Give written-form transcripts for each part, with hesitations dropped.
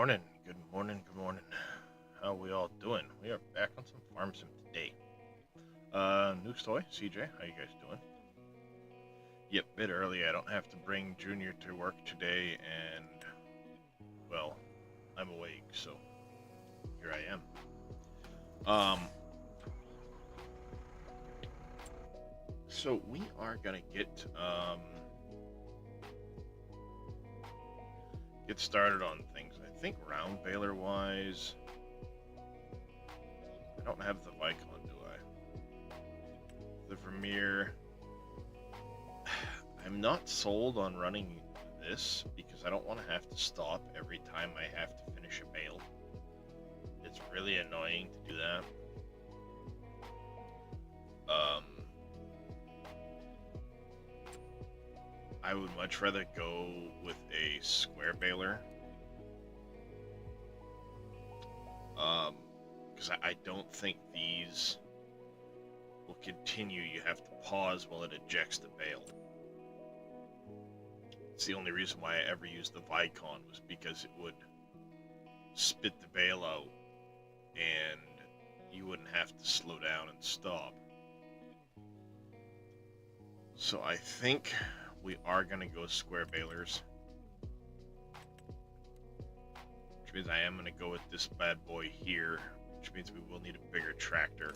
morning, good morning, good morning. How we all doing? We are back on some farm sim today. New toy, CJ, how you guys doing? Yep, bit early. I don't have to bring Junior to work today, and well, I'm awake, so here I am. So we are gonna get started on things. I think round baler wise, I don't have the Vicon, do I? The Vermeer. I'm not sold on running this because I don't want to have to stop every time I have to finish a bale. It's really annoying to do that. I would much rather go with a square baler. Because I don't think these will continue. You have to pause while it ejects the bale. It's the only reason why I ever used the Vicon, was because it would spit the bale out and you wouldn't have to slow down and stop. So I think we are going to go square balers, which means I am going to go with this bad boy here, which means we will need a bigger tractor.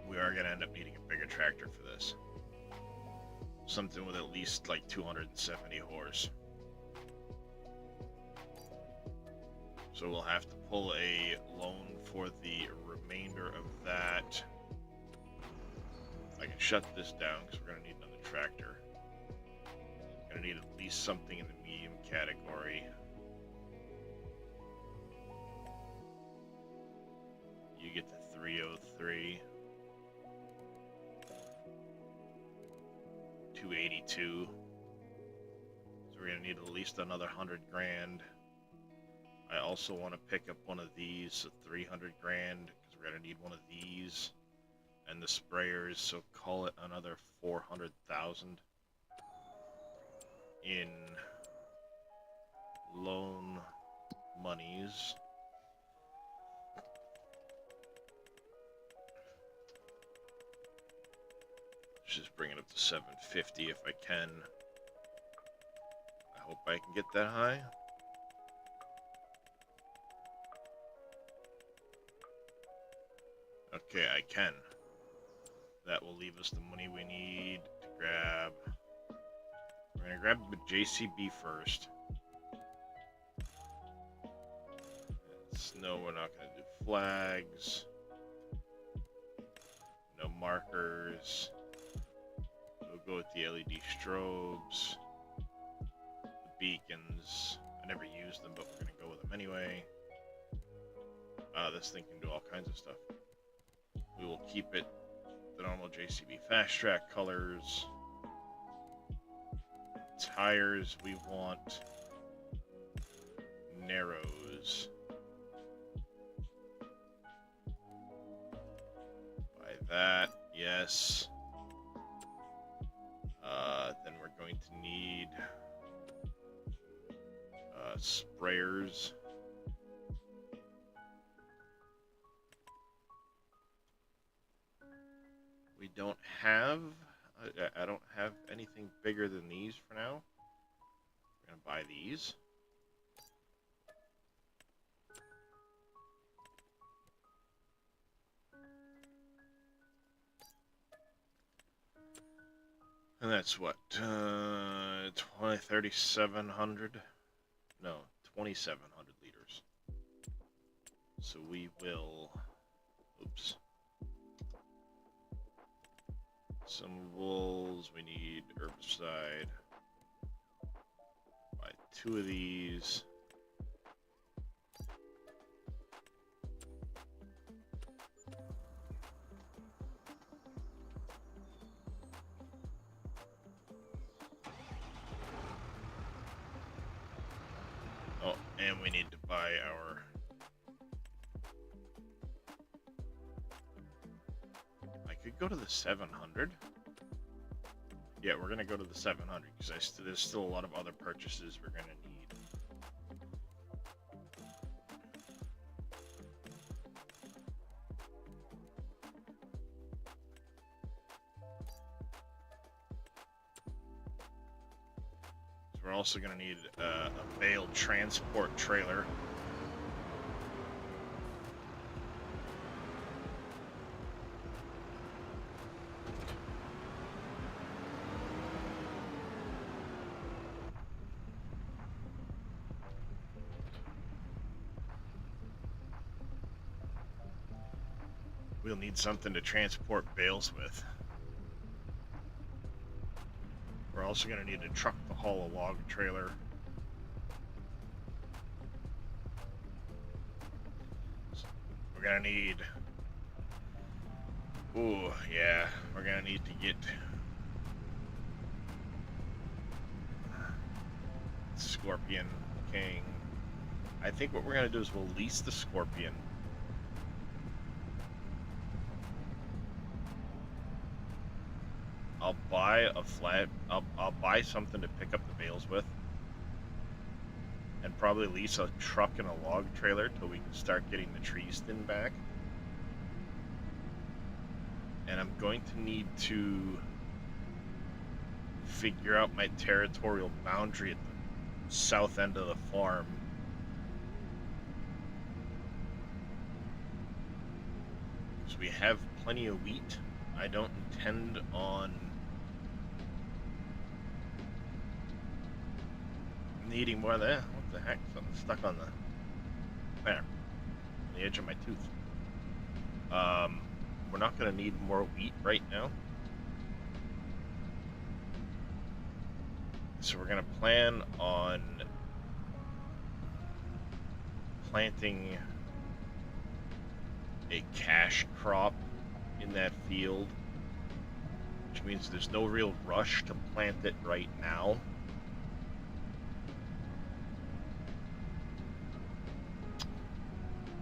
We are going to end up needing a bigger tractor for this. Something with at least like 270 horse. So we'll have to pull a loan for the remainder of that. I can shut this down because we're going to need another tractor. Going to need at least something in the medium category. You get the 303. 282. So we're going to need at least another 100 grand. I also want to pick up one of these, so 300 grand, because we're going to need one of these. And the sprayers, so call it another 400,000 in loan monies. Let's just bring it up to 750 if I can. I hope I can get that high. Okay, I can. That will leave us the money we need to grab. We're going to grab the JCB first. No, we're not going to do flags. No markers. We'll go with the LED strobes. The beacons. I never use them, but we're going to go with them anyway. This thing can do all kinds of stuff. We will keep it the normal JCB Fast Track colors. Tires, we want narrows. Buy that, yes. Then we're going to need sprayers. We don't have, I don't have anything bigger than these for now. We're going to buy these. And that's what, 3,700? No, 2,700 liters. So we will, oops. Some wolves, we need herbicide. Buy 2 of these. Oh, and we need to buy our go to the 700? Yeah, we're gonna go to the 700 because there's still a lot of other purchases we're gonna need. So we're also gonna need a bale transport trailer. We'll need something to transport bales with. We're also going to need a truck to haul a log trailer. We're going to need... Ooh, yeah. We're going to need to get... Scorpion King. I think what we're going to do is we'll lease the Scorpion. I'll buy a flat. I'll buy something to pick up the bales with, and probably lease a truck and a log trailer till we can start getting the trees thinned back. And I'm going to need to figure out my territorial boundary at the south end of the farm. So we have plenty of wheat. I don't intend on needing more of that. What the heck? Something stuck on the edge of my tooth. We're not going to need more wheat right now. So we're going to plan on planting a cash crop in that field, which means there's no real rush to plant it right now.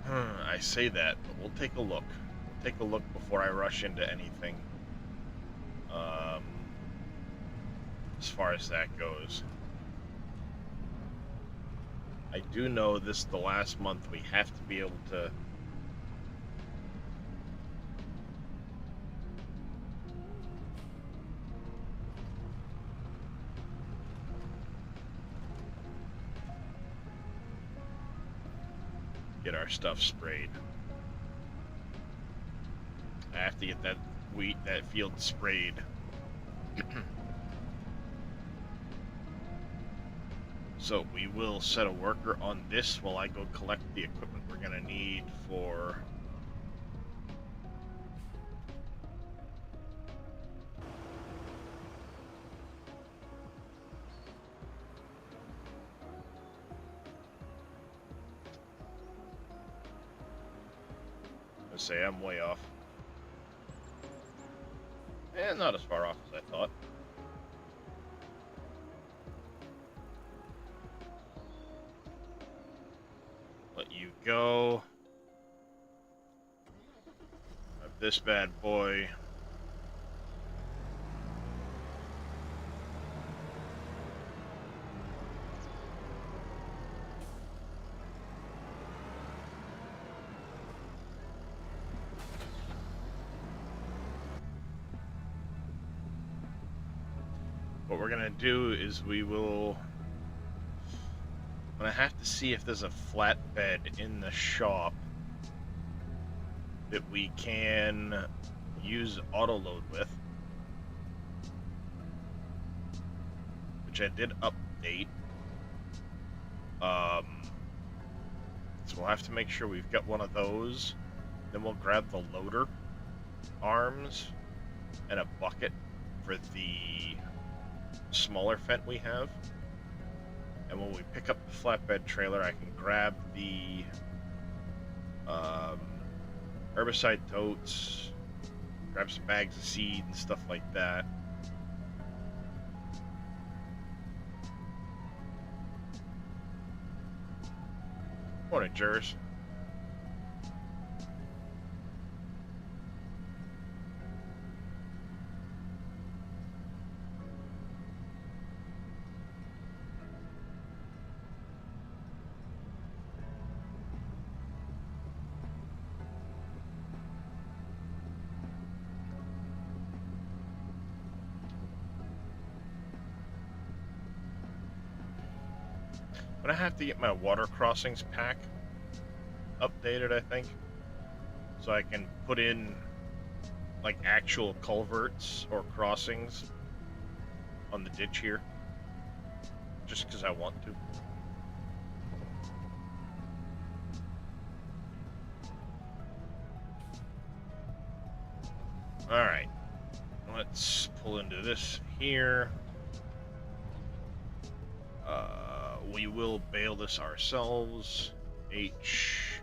I say that, but we'll take a look. We'll take a look before I rush into anything. As far as that goes. I do know this is the last month we have to be able to get our stuff sprayed. I have to get that field sprayed. So we will set a worker on this while I go collect the equipment we're gonna need for say I'm way off. And not as far off as I thought. Let you go. Have this bad boy. What we're gonna do is I'm gonna have to see if there's a flatbed in the shop that we can use auto load with, which I did update. So we'll have to make sure we've got one of those. Then we'll grab the loader arms and a bucket for the smaller Fent we have. And when we pick up the flatbed trailer, I can grab the herbicide totes, grab some bags of seed and stuff like that. Morning, Jers. gonna have to get my water crossings pack updated, I think, so I can put in like actual culverts or crossings on the ditch here, just because I want to. Alright, let's pull into this here. We will bail this ourselves. H.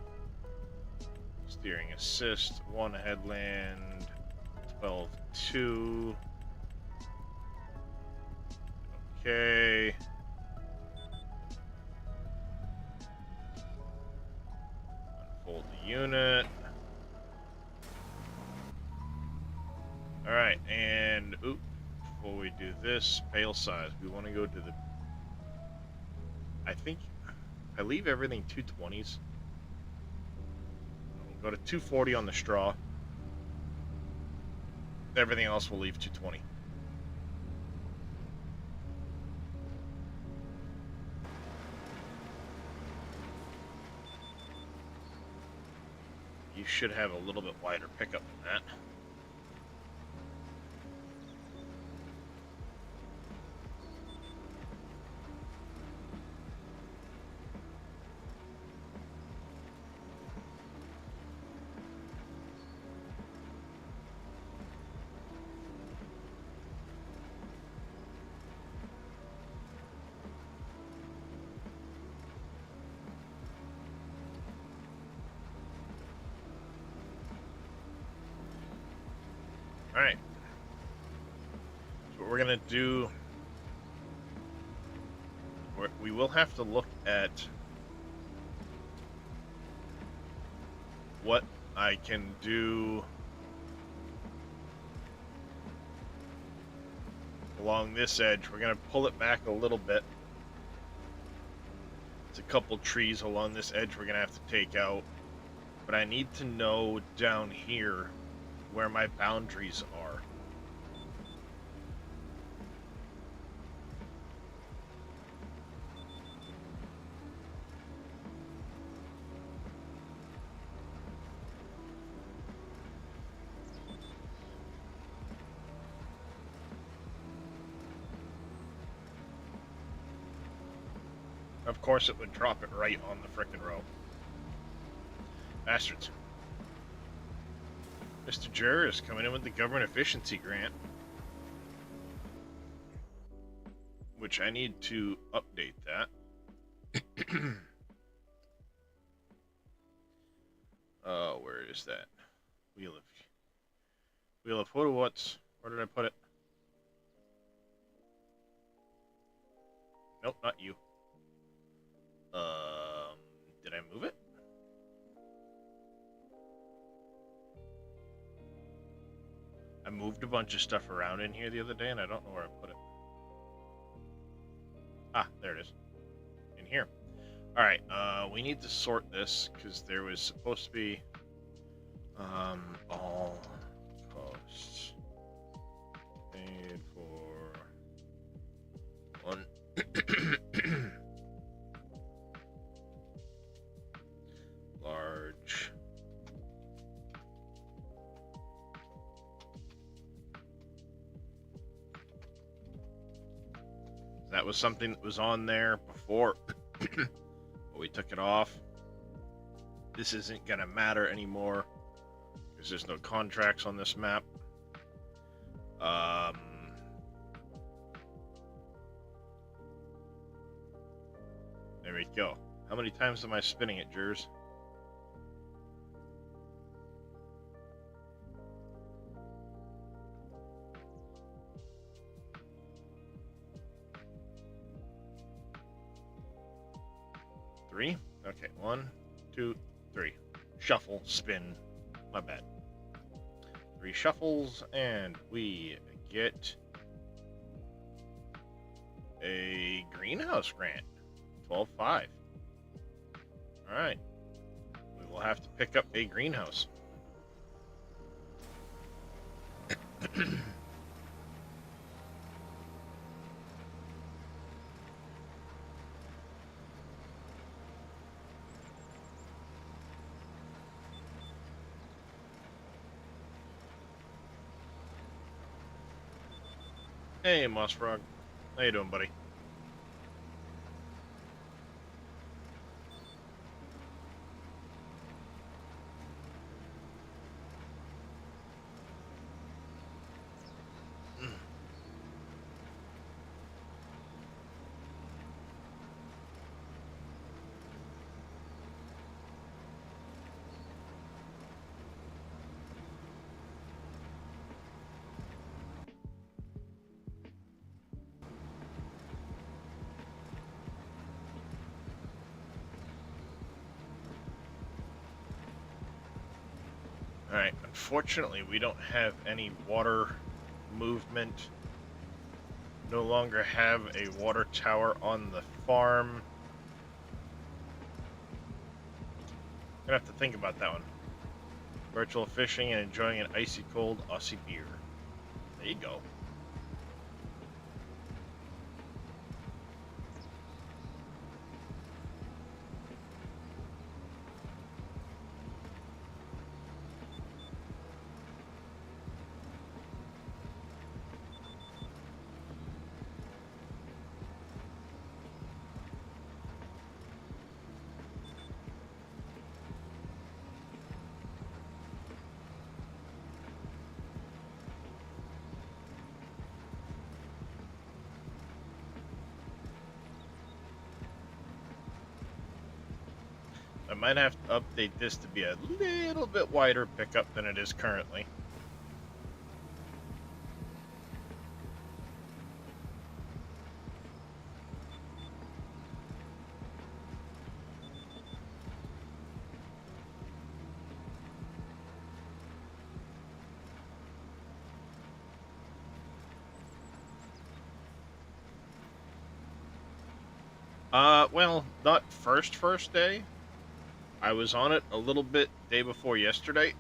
Steering assist. 1 headland. 12-2. Okay. Unfold the unit. Alright, and before we do this, bale size. We want to go to the... I think I leave everything 220s. We'll go to 240 on the straw. Everything else we'll leave 220. You should have a little bit wider pickup than that. Alright. So what we're going to do... We will have to look at what I can do along this edge. We're going to pull it back a little bit. It's a couple trees along this edge we're going to have to take out. But I need to know down here where my boundaries are. Of course it would drop it right on the frickin' row. Bastards. Mr. Juror is coming in with the government efficiency grant, which I need to update that. Where is that? Wheel of what's? Where did I put it? Nope, not you. Did I move it? I moved a bunch of stuff around in here the other day, and I don't know where I put it. Ah, there it is. In here. Alright, we need to sort this, because there was supposed to be, all costs paid for one. Large. That was something that was on there before, but we took it off. This isn't gonna matter anymore because there's no contracts on this map. There we go. How many times am I spinning it, Jers? Three? Okay, 1, 2, 3. Shuffle, spin. My bad. 3 shuffles, and we get a greenhouse grant. 12.5. Alright. We will have to pick up a greenhouse. Hey, Moss Frog. How you doing, buddy? Alright, unfortunately, we don't have any water movement. No longer have a water tower on the farm. Gonna have to think about that one. Virtual fishing and enjoying an icy cold Aussie beer. There you go. I might have to update this to be a little bit wider pickup than it is currently. Well, not first day. I was on it a little bit day before yesterday.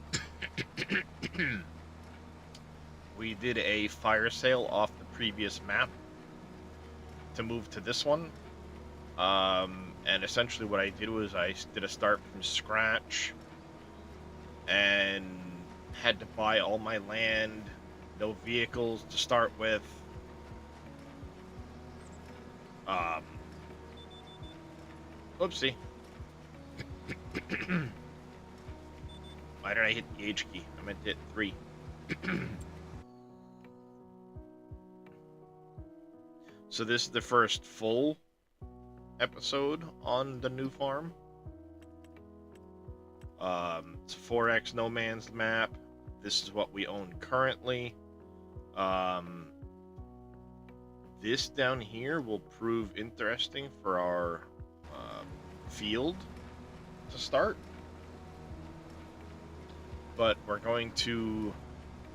We did a fire sale off the previous map to move to this one. And essentially what I did was I did a start from scratch and had to buy all my land, no vehicles to start with. Oopsie. Why did I hit the H key? I meant to hit 3. So this is the first full episode on the new farm. It's a 4X no man's map. This is what we own currently. This down here will prove interesting for our field to start. But we're going to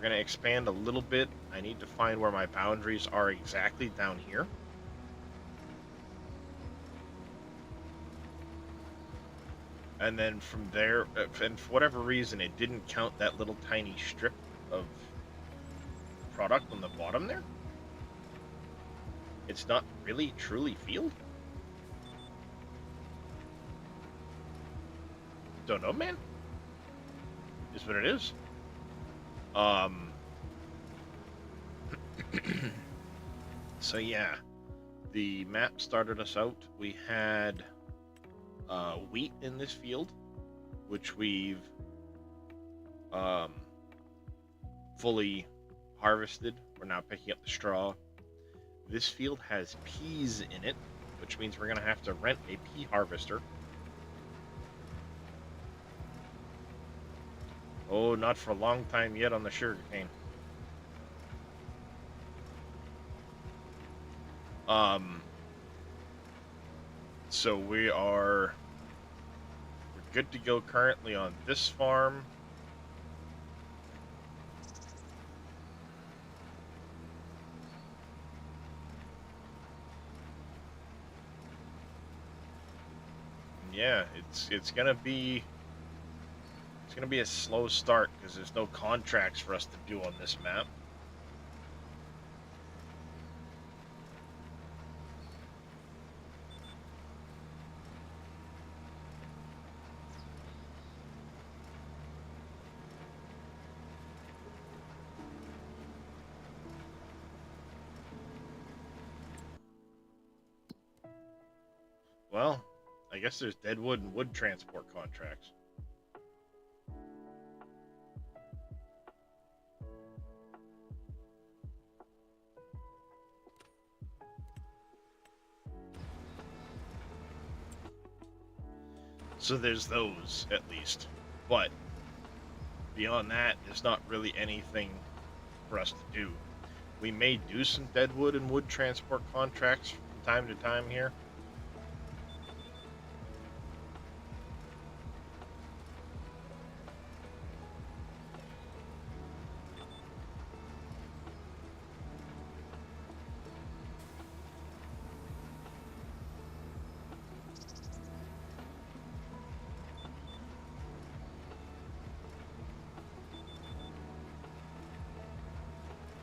expand a little bit. I need to find where my boundaries are exactly down here. And then from there, and for whatever reason, it didn't count that little tiny strip of product on the bottom there. It's not really truly field. Don't know, man. Is what it is. So yeah, the map started us out. We had wheat in this field, which we've fully harvested. We're now picking up the straw. This field has peas in it, which means we're going to have to rent a pea harvester. Oh, not for a long time yet on the sugarcane. So we're good to go currently on this farm. Yeah, it's gonna be a slow start because there's no contracts for us to do on this map. Well, I guess there's deadwood and wood transport contracts. So there's those, at least. But beyond that, there's not really anything for us to do. We may do some deadwood and wood transport contracts from time to time here.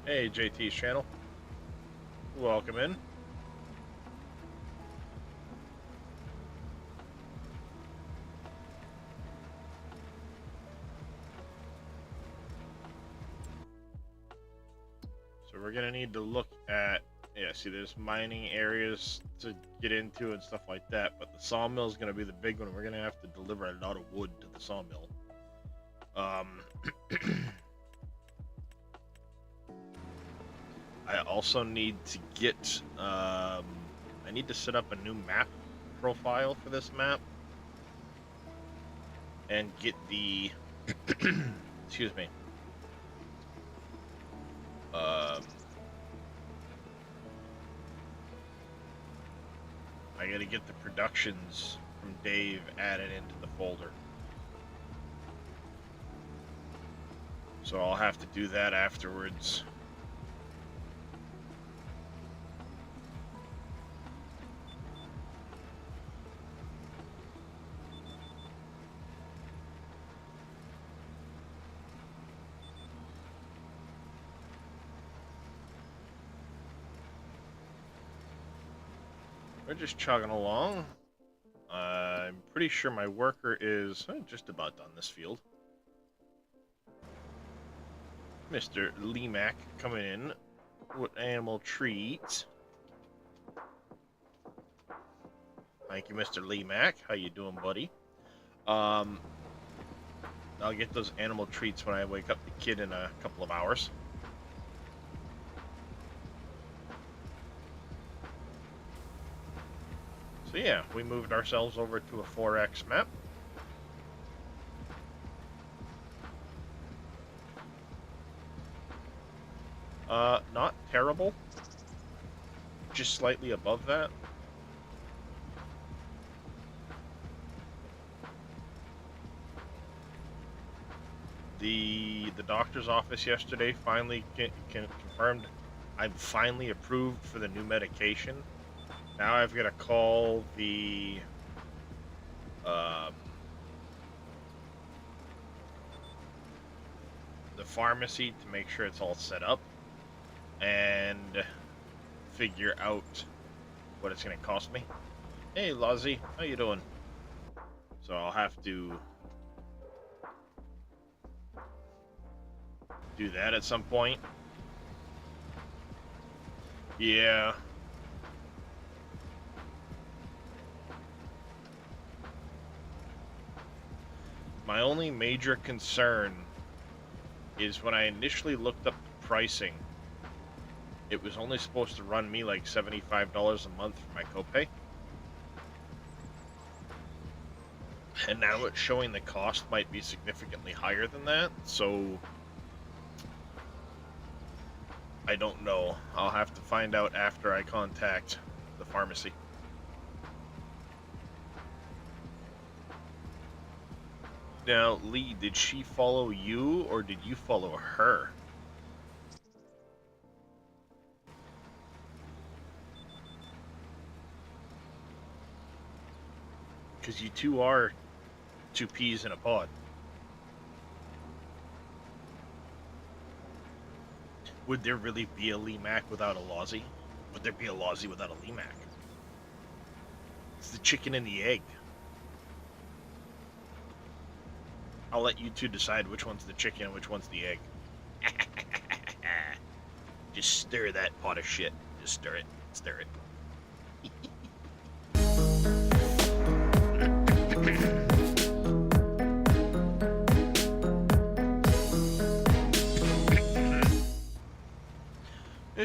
Hey, JT's channel. Welcome in. So we're gonna need to look at, yeah, see there's mining areas to get into and stuff like that, but the sawmill is gonna be the big one. We're gonna have to deliver a lot of wood to the sawmill. I also need to get, I need to set up a new map profile for this map and get the, excuse me, I gotta get the productions from Dave added into the folder. So I'll have to do that afterwards. We're just chugging along. I'm pretty sure my worker is just about done this field. Mr. Leemac coming in with animal treats. Thank you, Mr. Leemac. How you doing, buddy? I'll get those animal treats when I wake up the kid in a couple of hours. So yeah, we moved ourselves over to a 4X map. Not terrible. Just slightly above that. The doctor's office yesterday finally confirmed I'm finally approved for the new medication. Now I've got to call the pharmacy to make sure it's all set up and figure out what it's going to cost me. Hey, Lozzie, how you doing? So I'll have to do that at some point. Yeah. My only major concern is when I initially looked up the pricing, it was only supposed to run me like $75 a month for my copay. And now it's showing the cost might be significantly higher than that, so I don't know. I'll have to find out after I contact the pharmacy. Now, Lee, did she follow you or did you follow her? Because you two are two peas in a pod. Would there really be a Leemac without a Lozzie? Would there be a Lozzie without a Leemac? It's the chicken and the egg. I'll let you two decide which one's the chicken and which one's the egg. Just stir that pot of shit. Just stir it. Stir it.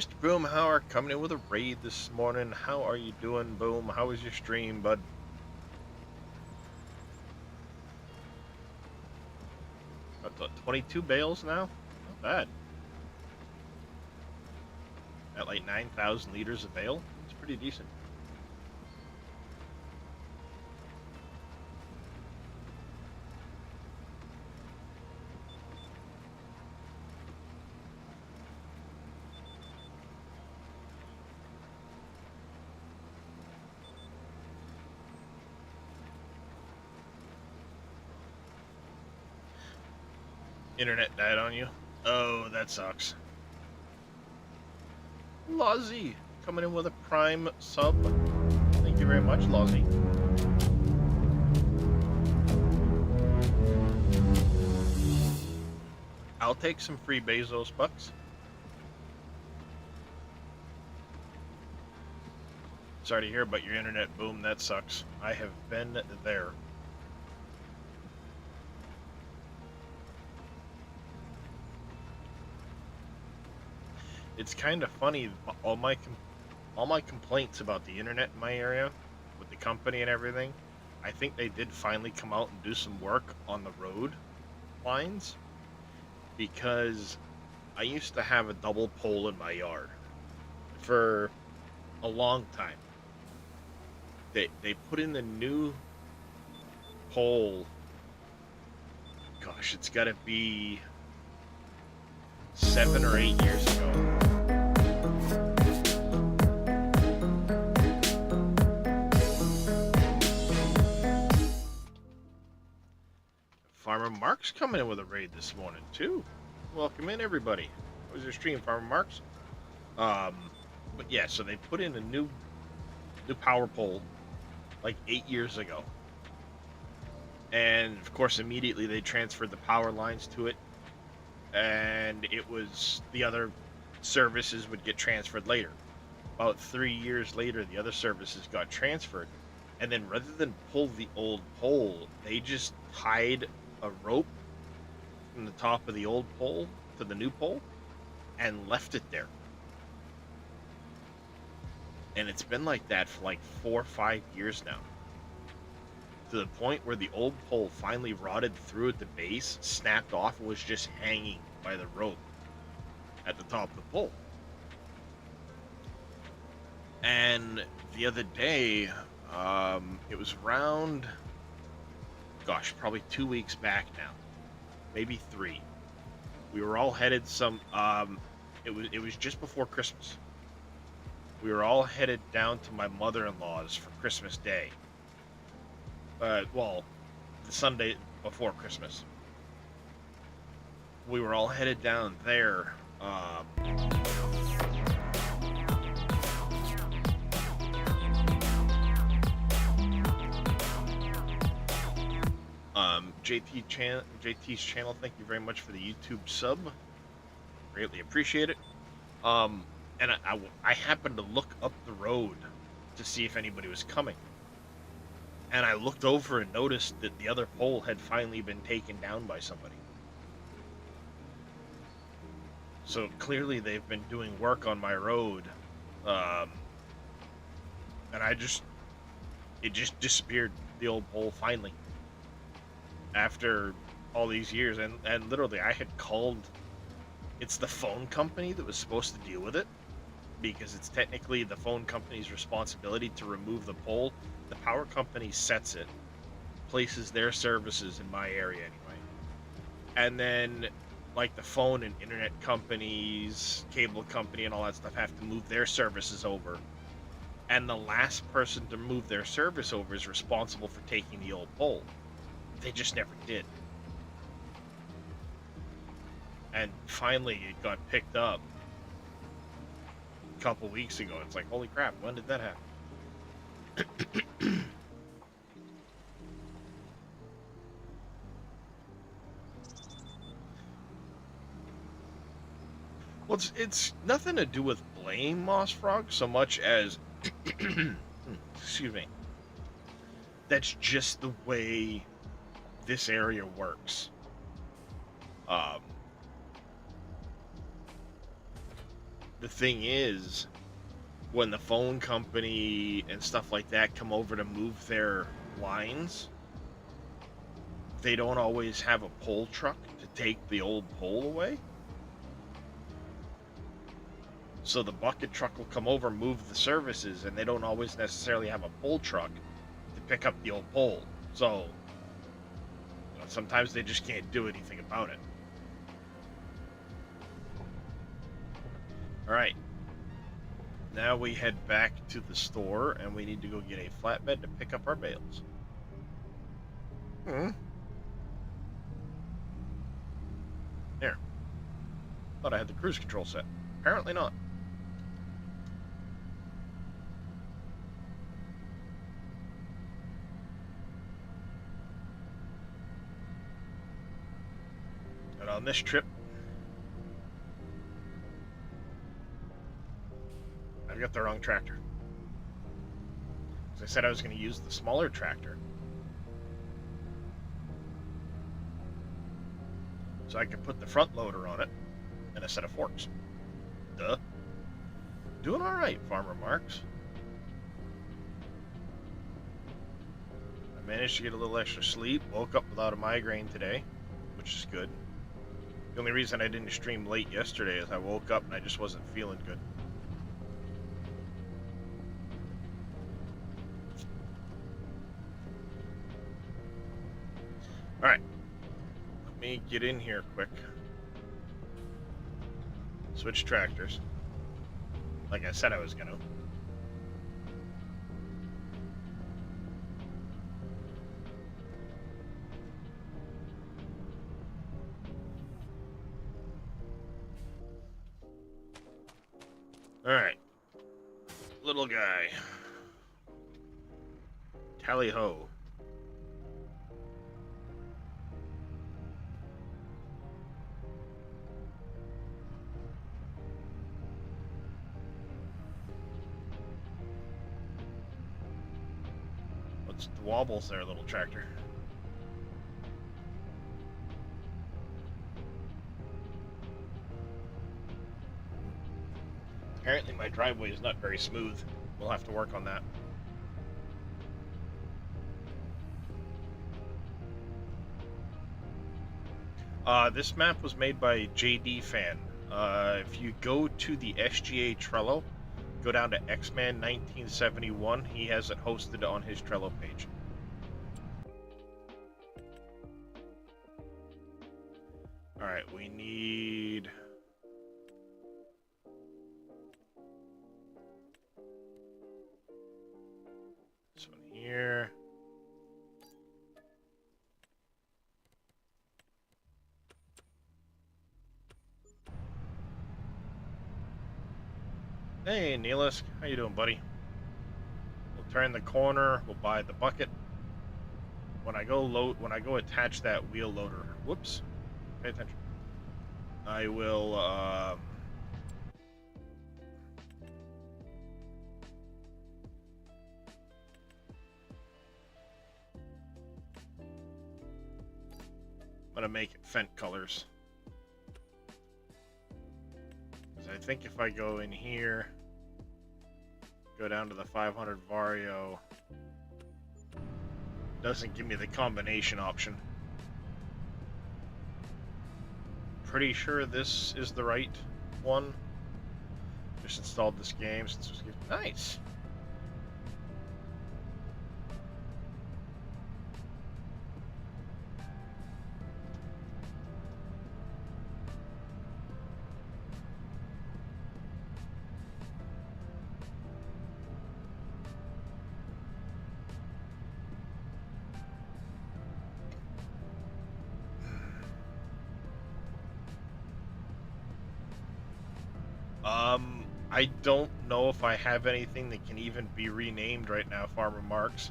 Mr. Boomhauer coming in with a raid this morning. How are you doing, Boom? How was your stream, bud? About 22 bales now? Not bad. At like 9,000 liters a bale? It's pretty decent. Internet died on you? Oh, that sucks. Lozzie coming in with a prime sub. Thank you very much, Lozzie. I'll take some free Bezos bucks. Sorry to hear about your internet, Boom. That sucks. I have been there. It's kind of funny. All my complaints about the internet in my area, with the company and everything, I think they did finally come out and do some work on the road lines, because I used to have a double pole in my yard for a long time. They put in the new pole. Gosh, it's got to be 7 or 8 years ago. Farmer Mark's coming in with a raid this morning too. Welcome in, everybody. How was your stream, Farmer Mark's? But yeah, so they put in a new power pole like 8 years ago, and of course immediately they transferred the power lines to it, and it was the other services would get transferred later. About 3 years later, the other services got transferred, and then rather than pull the old pole, they just tied a rope from the top of the old pole to the new pole and left it there. And it's been like that for like 4 or 5 years now, to the point where the old pole finally rotted through at the base, snapped off, and was just hanging by the rope at the top of the pole. And the other day, it was around, gosh, probably 2 weeks back now, maybe 3. We were all headed it was just before Christmas. We were all headed down to my mother-in-law's for Christmas Day. Well, the Sunday before Christmas. We were all headed down there. JT's channel, thank you very much for the YouTube sub. Greatly appreciate it. And I happened to look up the road to see if anybody was coming. And I looked over and noticed that the other pole had finally been taken down by somebody. So clearly they've been doing work on my road. And it just disappeared, the old pole, finally. After all these years, and literally I had called, it's the phone company that was supposed to deal with it, because it's technically the phone company's responsibility to remove the pole. The power company sets it, places their services in my area anyway, and then like the phone and internet companies, cable company and all that stuff have to move their services over, and the last person to move their service over is responsible for taking the old pole. They just never did. And finally it got picked up a couple weeks ago. It's like, holy crap, when did that happen? Well, it's nothing to do with blame, Moss Frog, so much as excuse me, that's just the way this area works. the thing is, when the phone company and stuff like that come over to move their lines, they don't always have a pole truck to take the old pole away. So the bucket truck will come over, move the services, and they don't always necessarily have a pole truck to pick up the old pole. So sometimes they just can't do anything about it. Alright. Now we head back to the store, and we need to go get a flatbed to pick up our bales. There. Thought I had the cruise control set. Apparently not. And on this trip, I've got the wrong tractor. As I said, I was going to use the smaller tractor, so I could put the front loader on it and a set of forks. Duh. Doing alright, Farmer Marks. I managed to get a little extra sleep, woke up without a migraine today, which is good. The only reason I didn't stream late yesterday is I woke up and I just wasn't feeling good. Alright. Let me get in here quick. Switch tractors. Like I said I was gonna. Alright. Little guy. Tally ho. What's the wobbles there, little tractor? Apparently my driveway is not very smooth. We'll have to work on that. This map was made by JD Fan. If you go to the SGA Trello, go down to X-Man 1971, he has it hosted on his Trello page. Alright, we need... this one here. Hey, Neelisk, how you doing, buddy? We'll turn the corner. We'll buy the bucket. When I go attach that wheel loader. Whoops. Pay attention. I will. I'm gonna make it Fent colors. I think if I go in here, go down to the 500 Vario, doesn't give me the combination option. Pretty sure this is the right one. Just installed this game since it was good. Nice. I don't know if I have anything that can even be renamed right now, Farmer Marks.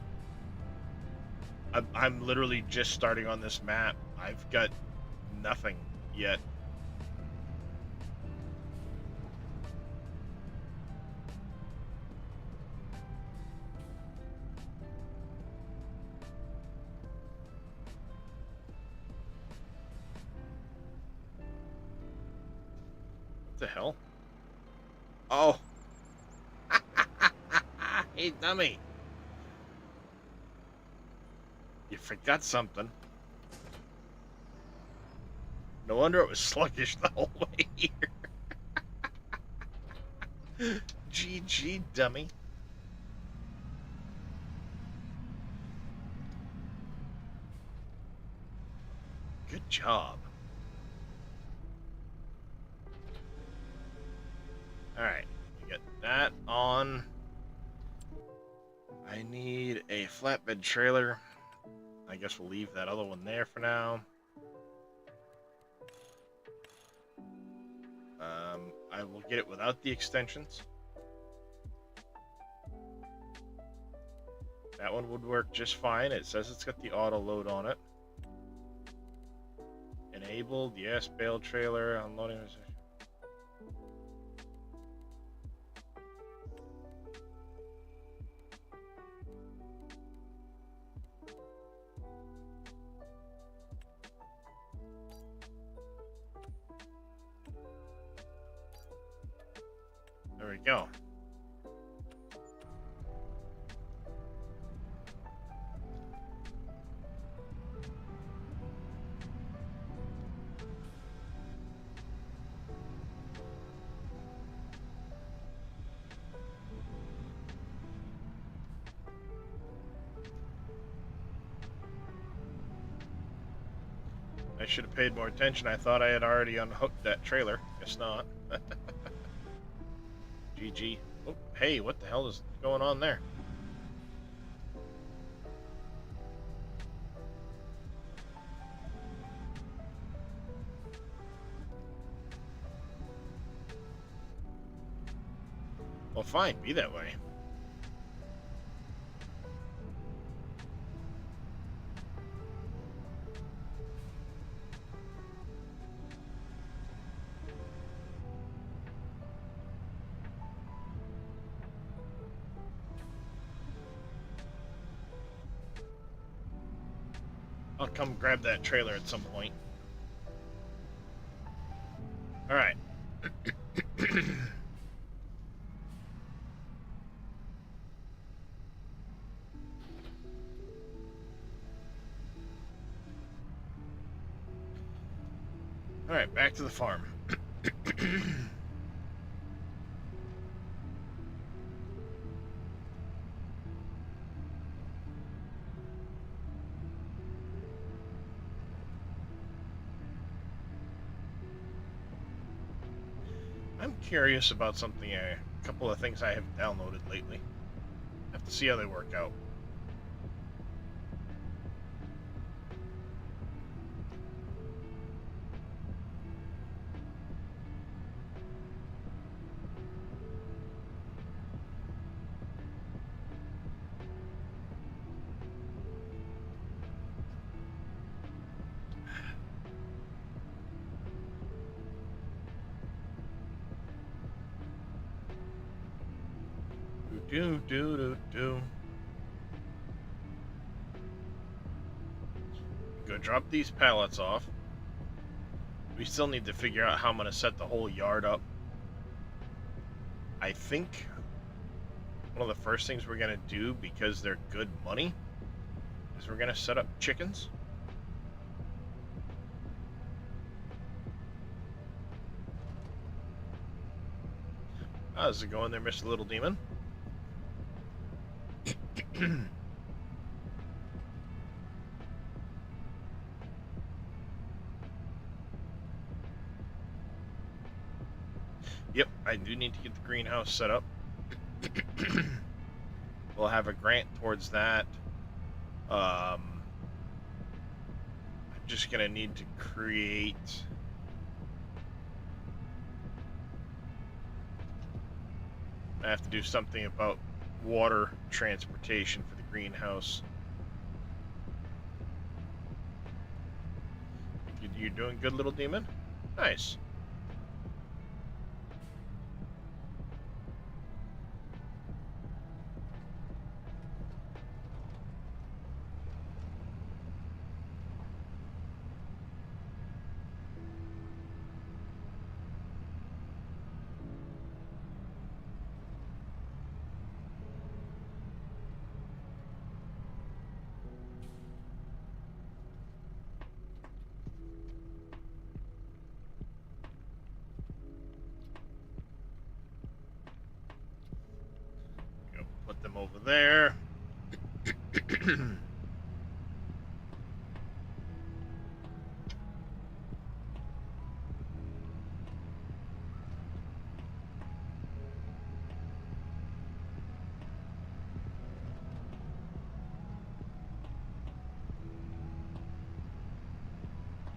I'm literally just starting on this map. I've got nothing yet. What the hell? Oh. Hey, dummy. You forgot something. No wonder it was sluggish the whole way here. GG, dummy. Good job. Alright, we get that on. I need a flatbed trailer. I guess we'll leave that other one there for now. I will get it without the extensions. That one would work just fine. It says it's got the auto load on it. Enabled, yes, bale trailer, unloading. There we go. I should have paid more attention. I thought I had already unhooked that trailer. Guess not. GG. Oh, hey, what the hell is going on there? Well, fine. Be that way. I'll come grab that trailer at some point. Alright. Alright, back to the farm. I'm curious about something, a couple of things I have downloaded lately. Have to see how they work out. Do. Go drop these pallets off. We still need to figure out how I'm going to set the whole yard up. I think one of the first things we're going to do, because they're good money, is we're going to set up chickens. How's it going there, Mr. Little Demon? Yep, I do need to get the greenhouse set up. We'll have a grant towards that. I'm just gonna need to create I have to do something about water transportation for the greenhouse. You're doing good, Little Demon? Nice. over there.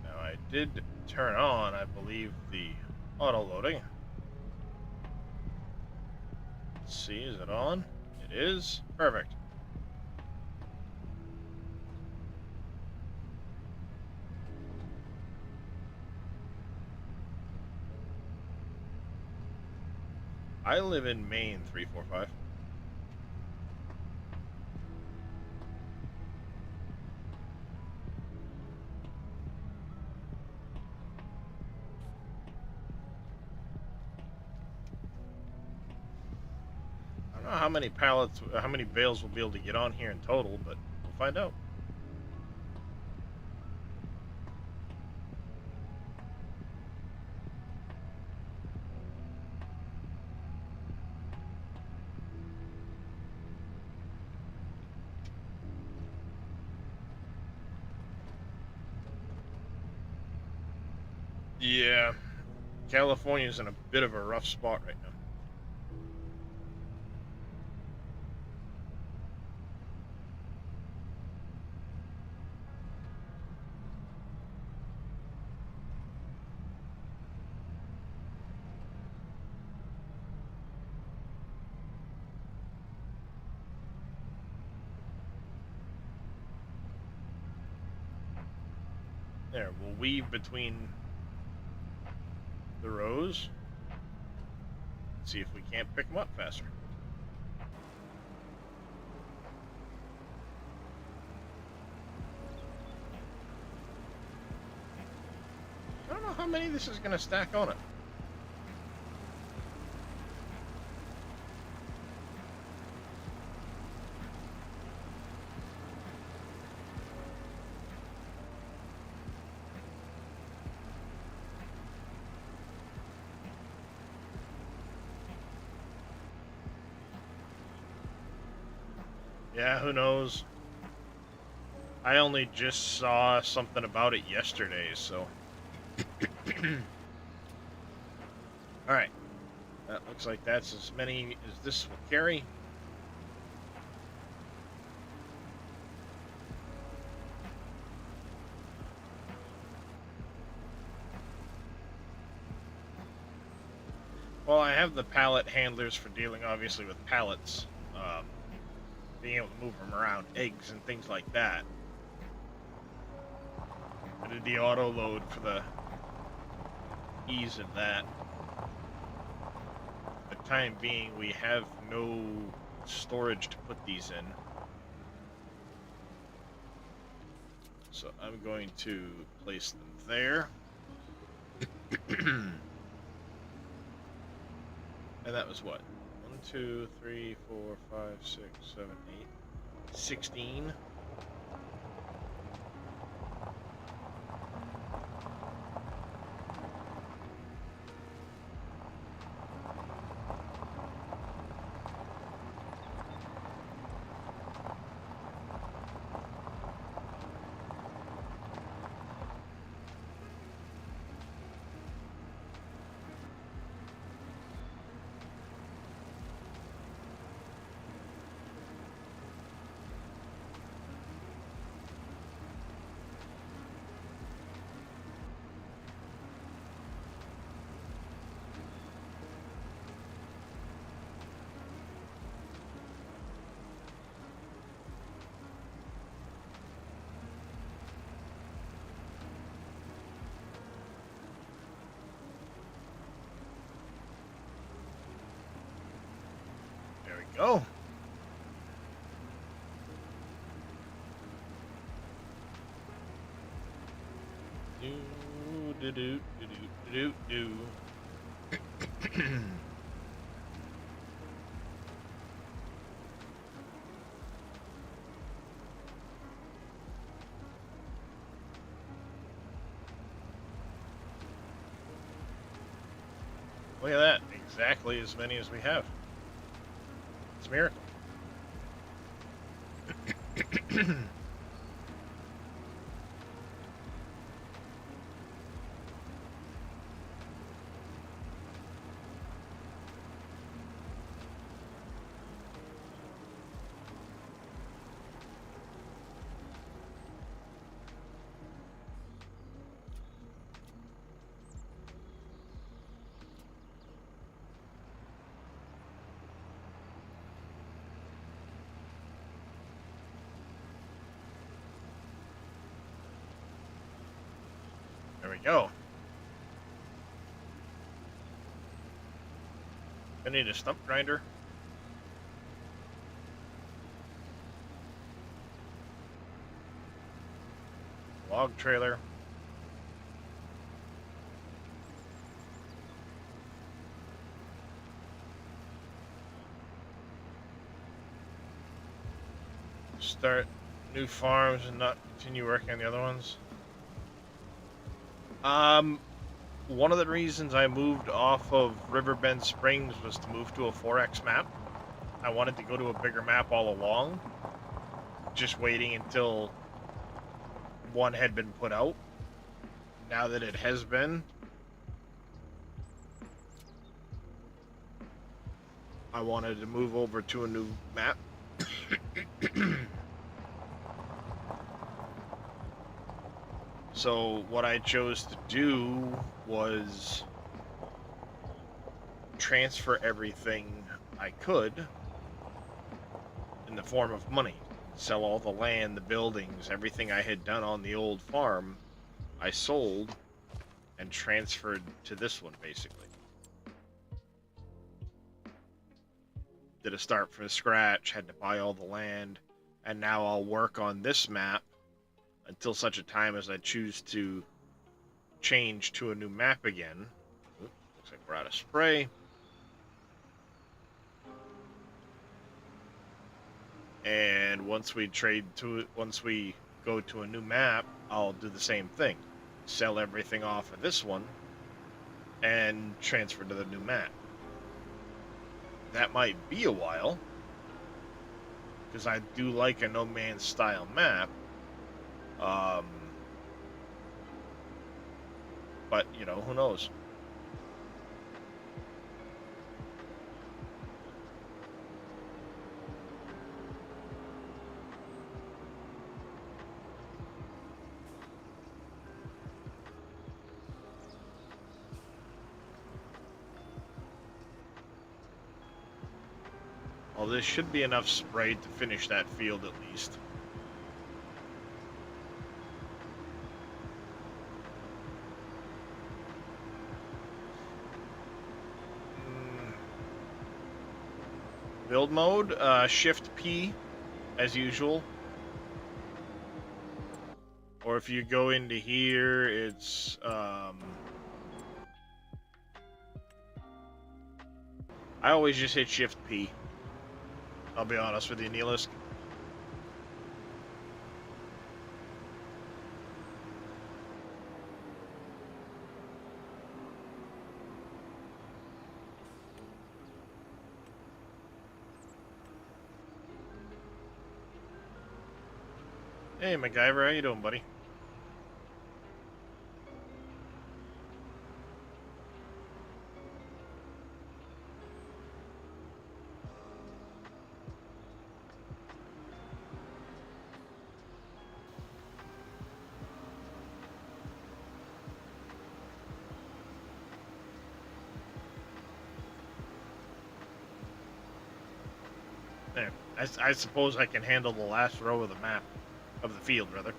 Now I did turn on, I believe, the auto loading. Let's see, is it on? It is. Perfect. I live in Maine, 345. I don't know how many pallets, how many bales we'll be able to get on here in total, but we'll find out. Yeah, California's in a bit of a rough spot right now. There, we'll weave between the rows. See if we can't pick them up faster. I don't know how many this is going to stack on it. Yeah, who knows? I only just saw something about it yesterday, so... Alright. That looks like that's as many as this will carry. Well, I have the pallet handlers for dealing, obviously, with pallets. Being able to move them around, eggs and things like that. I did the auto load for the ease of that. For the time being, we have no storage to put these in. So I'm going to place them there. And that was what? 1, 2, 3, 4, 5, 6, 7, 8, 16. Go. Do. Look at that. Exactly as many as we have. It's a miracle. There we go. I need a stump grinder. Log trailer. Start new farms and not continue working on the other ones. One of the reasons I moved off of Riverbend Springs was to move to a 4X map. I wanted to go to a bigger map all along. Just waiting until one had been put out. Now that it has been, I wanted to move over to a new map. So what I chose to do was transfer everything I could in the form of money. Sell all the land, the buildings, everything I had done on the old farm, I sold and transferred to this one, basically. Did a start from scratch, had to buy all the land, and now I'll work on this map until such a time as I choose to change to a new map again. Oops, looks like we're out of spray. And once we go to a new map, I'll do the same thing. Sell everything off of this one and transfer to the new map. That might be a while, because I do like a No Man's style map. But, you know, who knows? Well, this should be enough spray to finish that field at least. Build mode, Shift P, as usual. Or if you go into here, it's, I always just hit Shift P. I'll be honest with you, Neelisk. Hey, MacGyver, how you doing, buddy? There. I suppose I can handle the last row of the map, of the field, rather.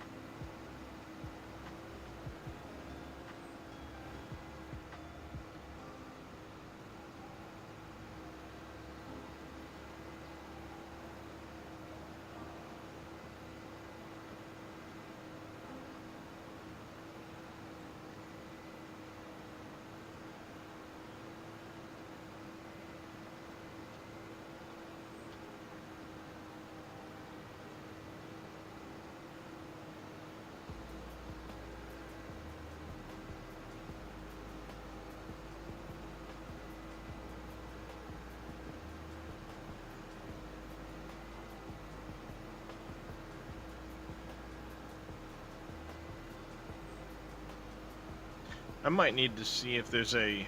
I might need to see if there's a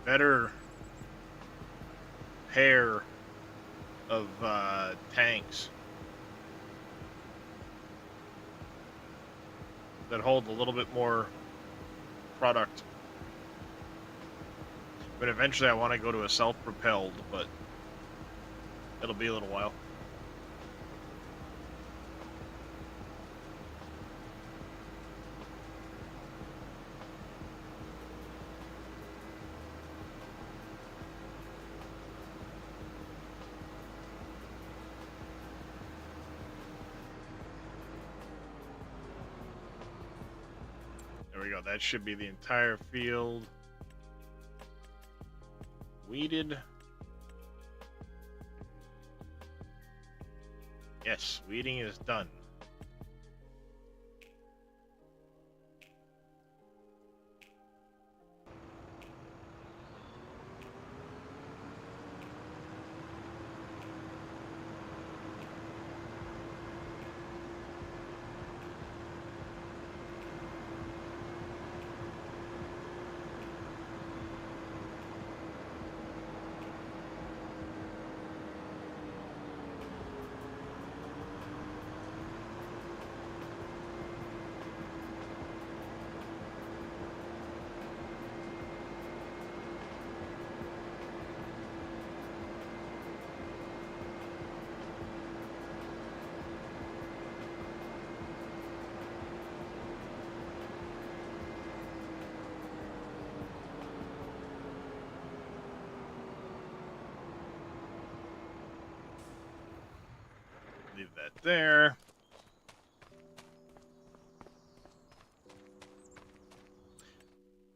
better pair of tanks that hold a little bit more product. But eventually I want to go to a self-propelled, but it'll be a little while. There we go. That should be the entire field. Weeded. Yes, weeding is done. Leave that there.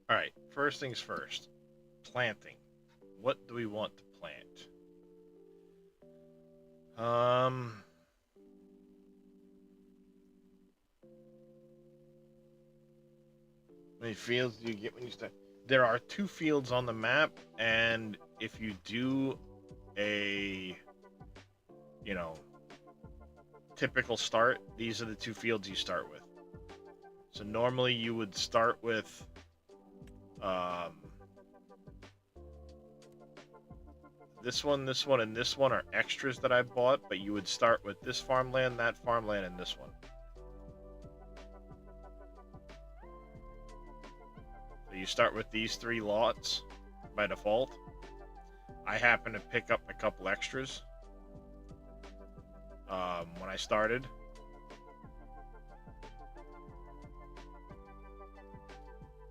All right, first things first. Planting. What do we want to plant? How many fields do you get when you start? There are 2 fields on the map, and if you do a, typical start, these are the 2 fields you start with. So normally you would start with this one, and this one are extras that I bought, but you would start with this farmland, that farmland, and this one. So you start with these 3 lots by default. I happen to pick up a couple extras when I started.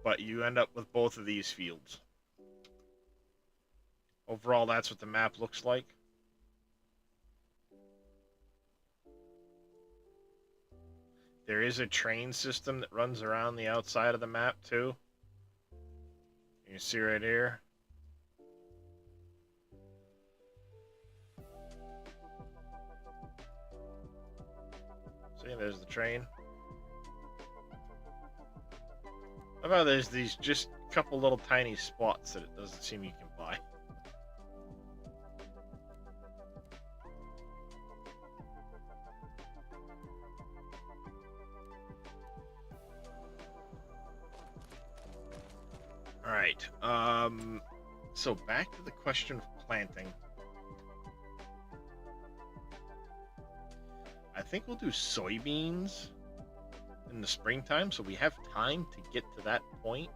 But you end up with both of these fields. Overall, that's what the map looks like. There is a train system that runs around the outside of the map, too. You can see right here. See, there's the train. How about there's these just couple little tiny spots that it doesn't seem you can buy. Alright, so back to the question of planting. I think we'll do soybeans in the springtime, so we have time to get to that point.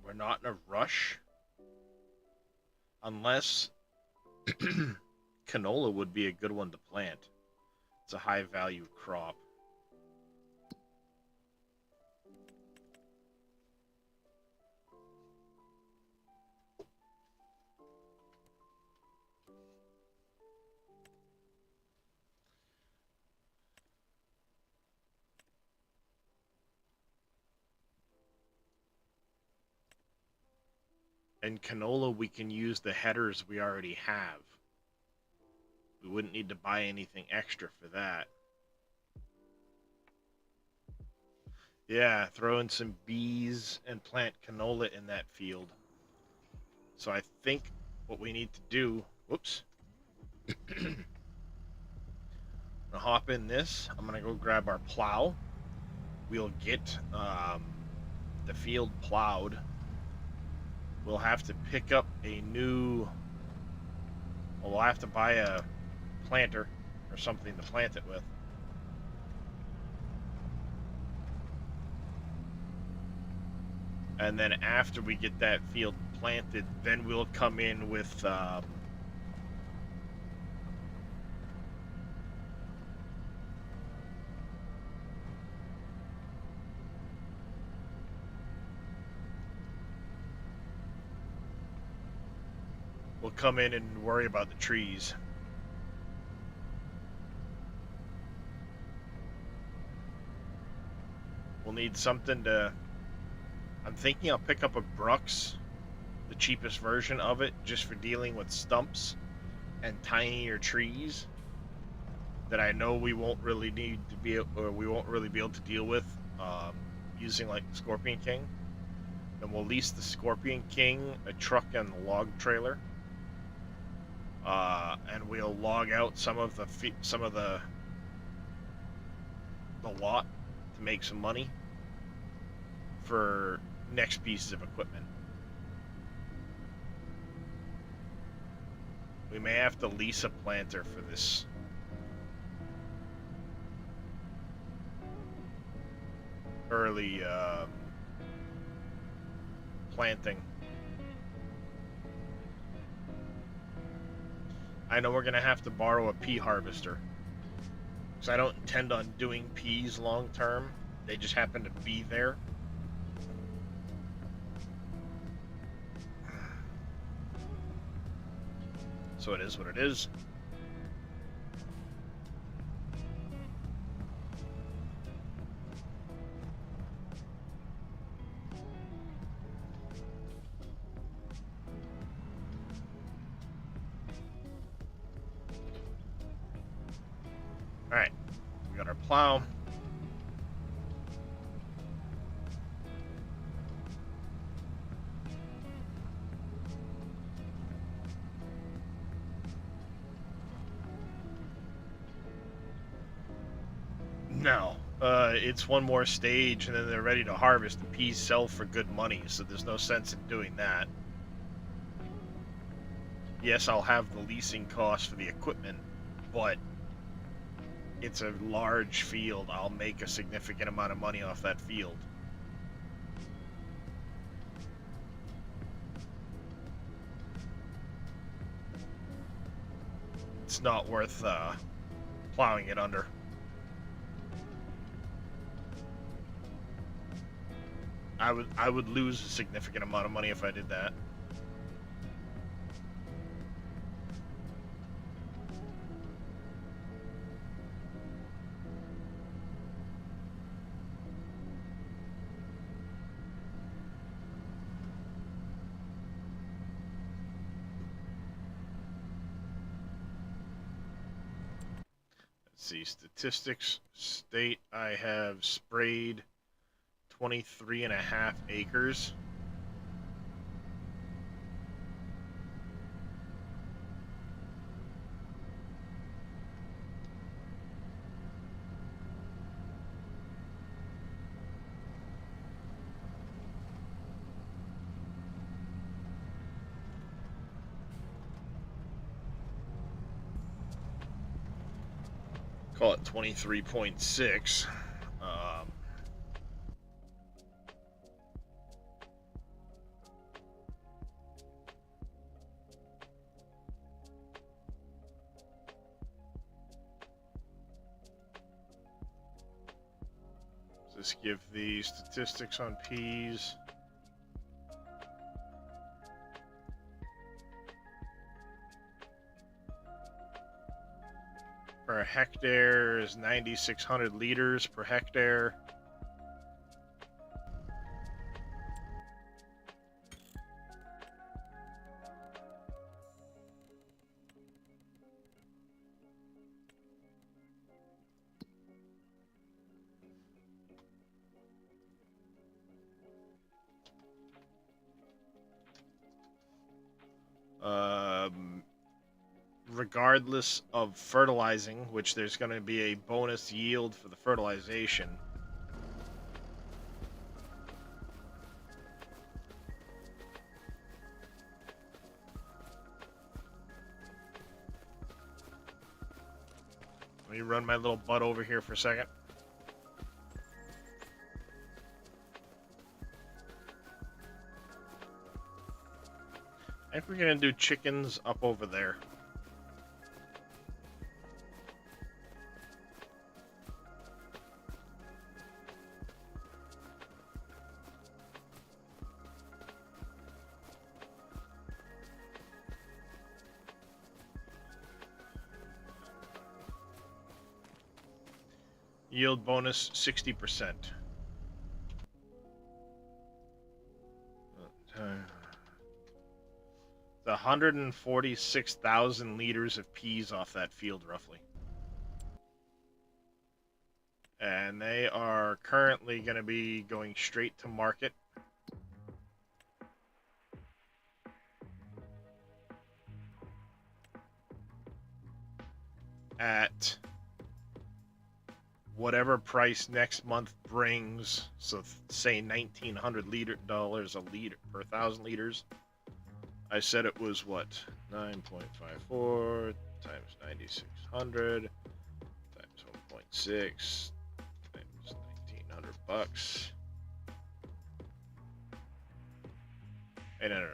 We're not in a rush. Unless canola would be a good one to plant. It's a high value crop. And canola, we can use the headers we already have. We wouldn't need to buy anything extra for that. Yeah, throw in some bees and plant canola in that field. So I think what we need to do... Whoops. gonna hop in this. I'm gonna go grab our plow. We'll get the field plowed. We'll have to pick up a new. Well, we'll have to buy a planter or something to plant it with. And then after we get that field planted, then we'll come in with we'll come in and worry about the trees. We'll need something to... I'm thinking I'll pick up a Brux, the cheapest version of it, just for dealing with stumps and tinier trees that I know we won't really need to be, or we won't really be able to deal with using like the Scorpion King. Then we'll lease the Scorpion King a truck and a log trailer, and we'll log out some of the lot to make some money for next pieces of equipment. We may have to lease a planter for this. Early planting. I know we're gonna have to borrow a pea harvester, because I don't intend on doing peas long term. They just happen to be there. So it is what it is. Alright, we got our plow. No, it's one more stage and then they're ready to harvest. The peas sell for good money, so there's no sense in doing that. Yes, I'll have the leasing cost for the equipment, but it's a large field. I'll make a significant amount of money off that field. It's not worth plowing it under. I would lose a significant amount of money if I did that. Let's see, statistics state I have sprayed 23.5 acres. Call it 23.6. Let's give the statistics on peas. Per hectare is 9,600 liters per hectare. regardless of fertilizing, which there's going to be a bonus yield for the fertilization. Let me run my little butt over here for a second. I think we're going to do chickens up over there. Yield bonus 60%. The 146,000 liters of peas off that field, roughly. And they are currently going to be going straight to market. At whatever price next month brings, so say $1,900 a liter per 1,000 liters. I said it was what? 9.54 times 9,600 times 1.6 times $1,900. Hey, no.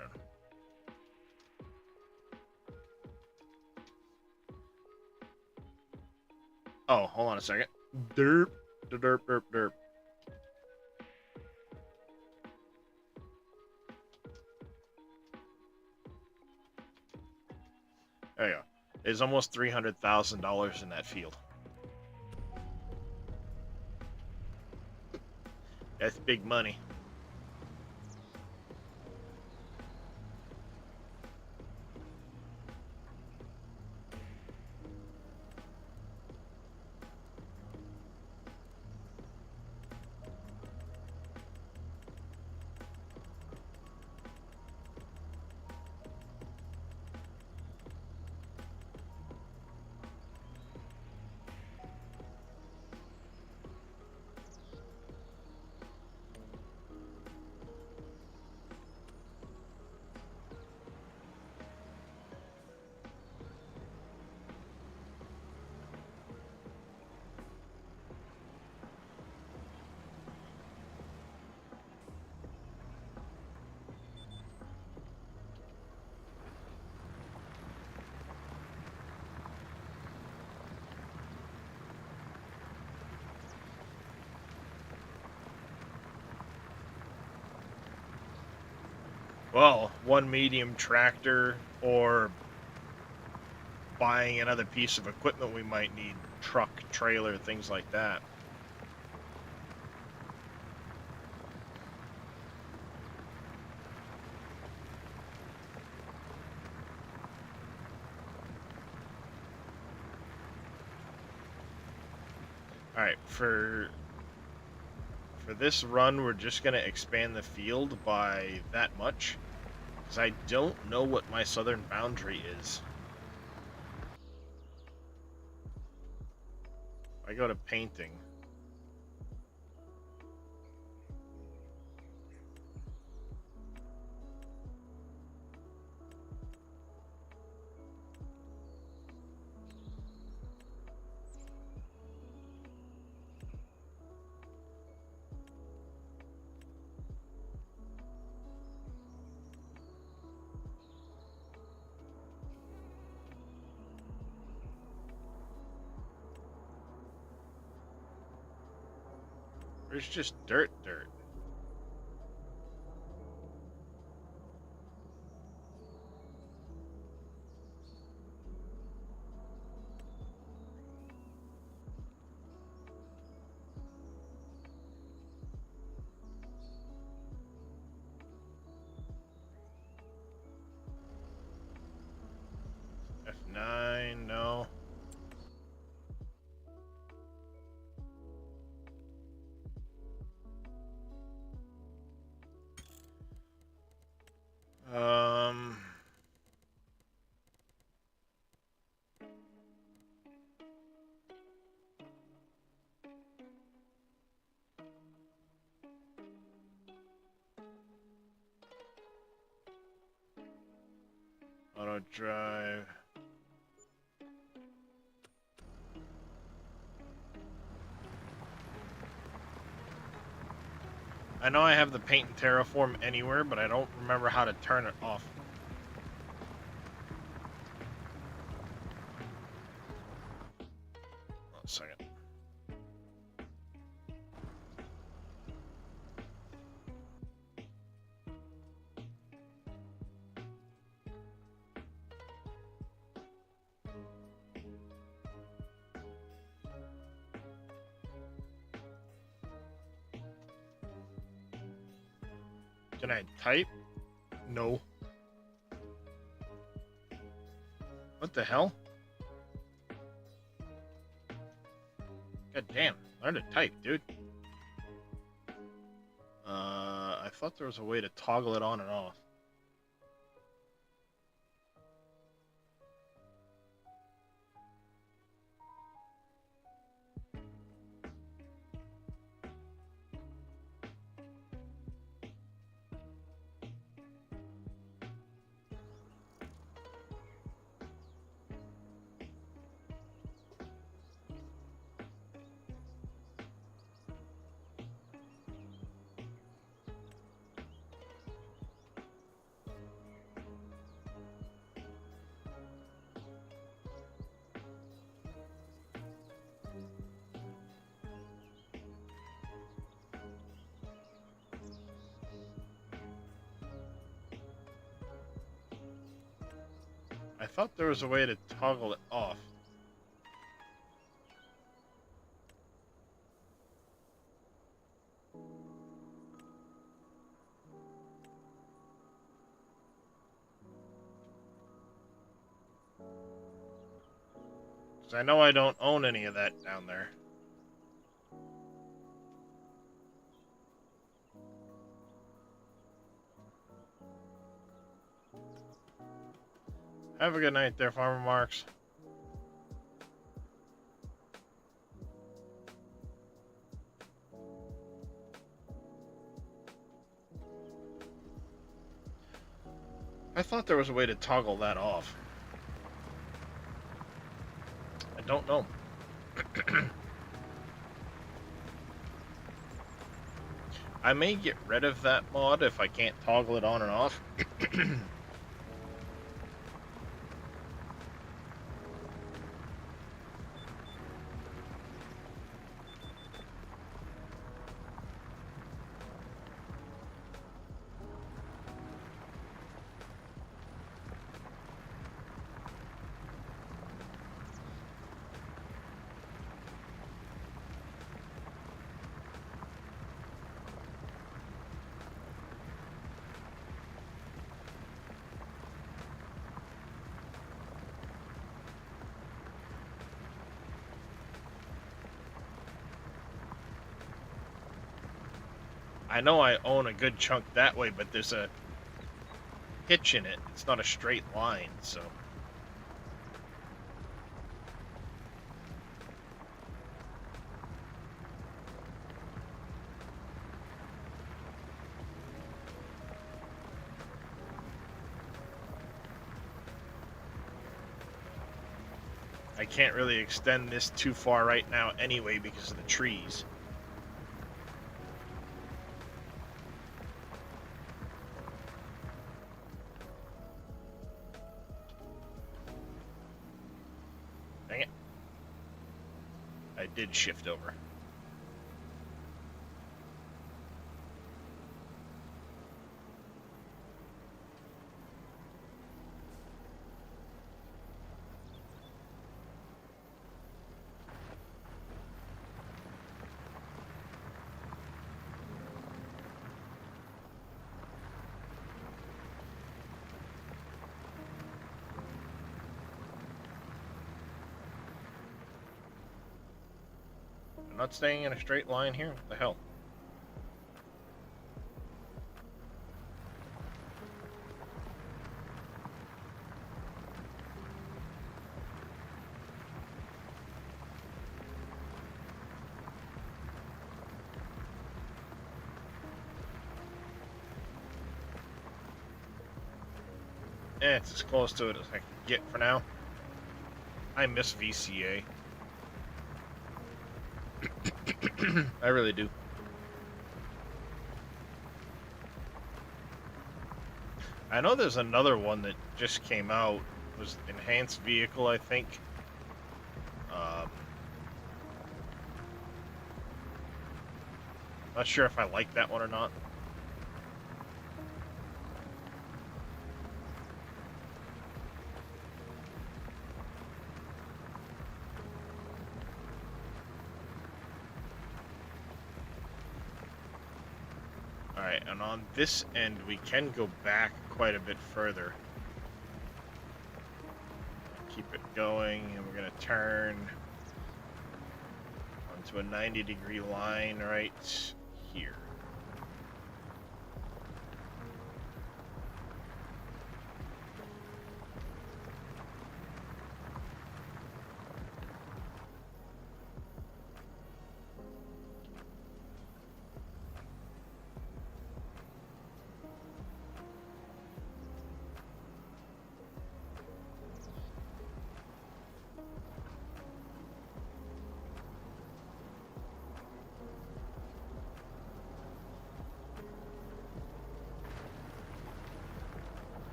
Oh, hold on a second. Derp, derp, derp, derp. There you go. There's almost $300,000 in that field. That's big money. Well, one medium tractor or buying another piece of equipment we might need. Truck, trailer, things like that. Alright, for this run, we're just going to expand the field by that much. Because I don't know what my southern boundary is. I go to painting. There's just dirt. F9, no. Auto drive. I know I have the paint and terraform anywhere, but I don't remember how to turn it off. One second. Can I type? No. What the hell? God damn, learn to type, dude. I thought there was a way to toggle it on and off. I thought there was a way to toggle it off. Because I know I don't own any of that down there. Have a good night there, Farmer Marks. I thought there was a way to toggle that off. I don't know. I may get rid of that mod if I can't toggle it on and off. I know I own a good chunk that way, but there's a hitch in it. It's not a straight line, so... I can't really extend this too far right now anyway because of the trees. Dang it. I did shift over. I'm not staying in a straight line here. What the hell? It's as close to it as I can get for now. I miss VCA. I really do. I know there's another one that just came out. It was Enhanced Vehicle, I think. Not sure if I like that one or not. Alright, and on this end, we can go back quite a bit further. Keep it going, and we're going to turn onto a 90-degree line right here.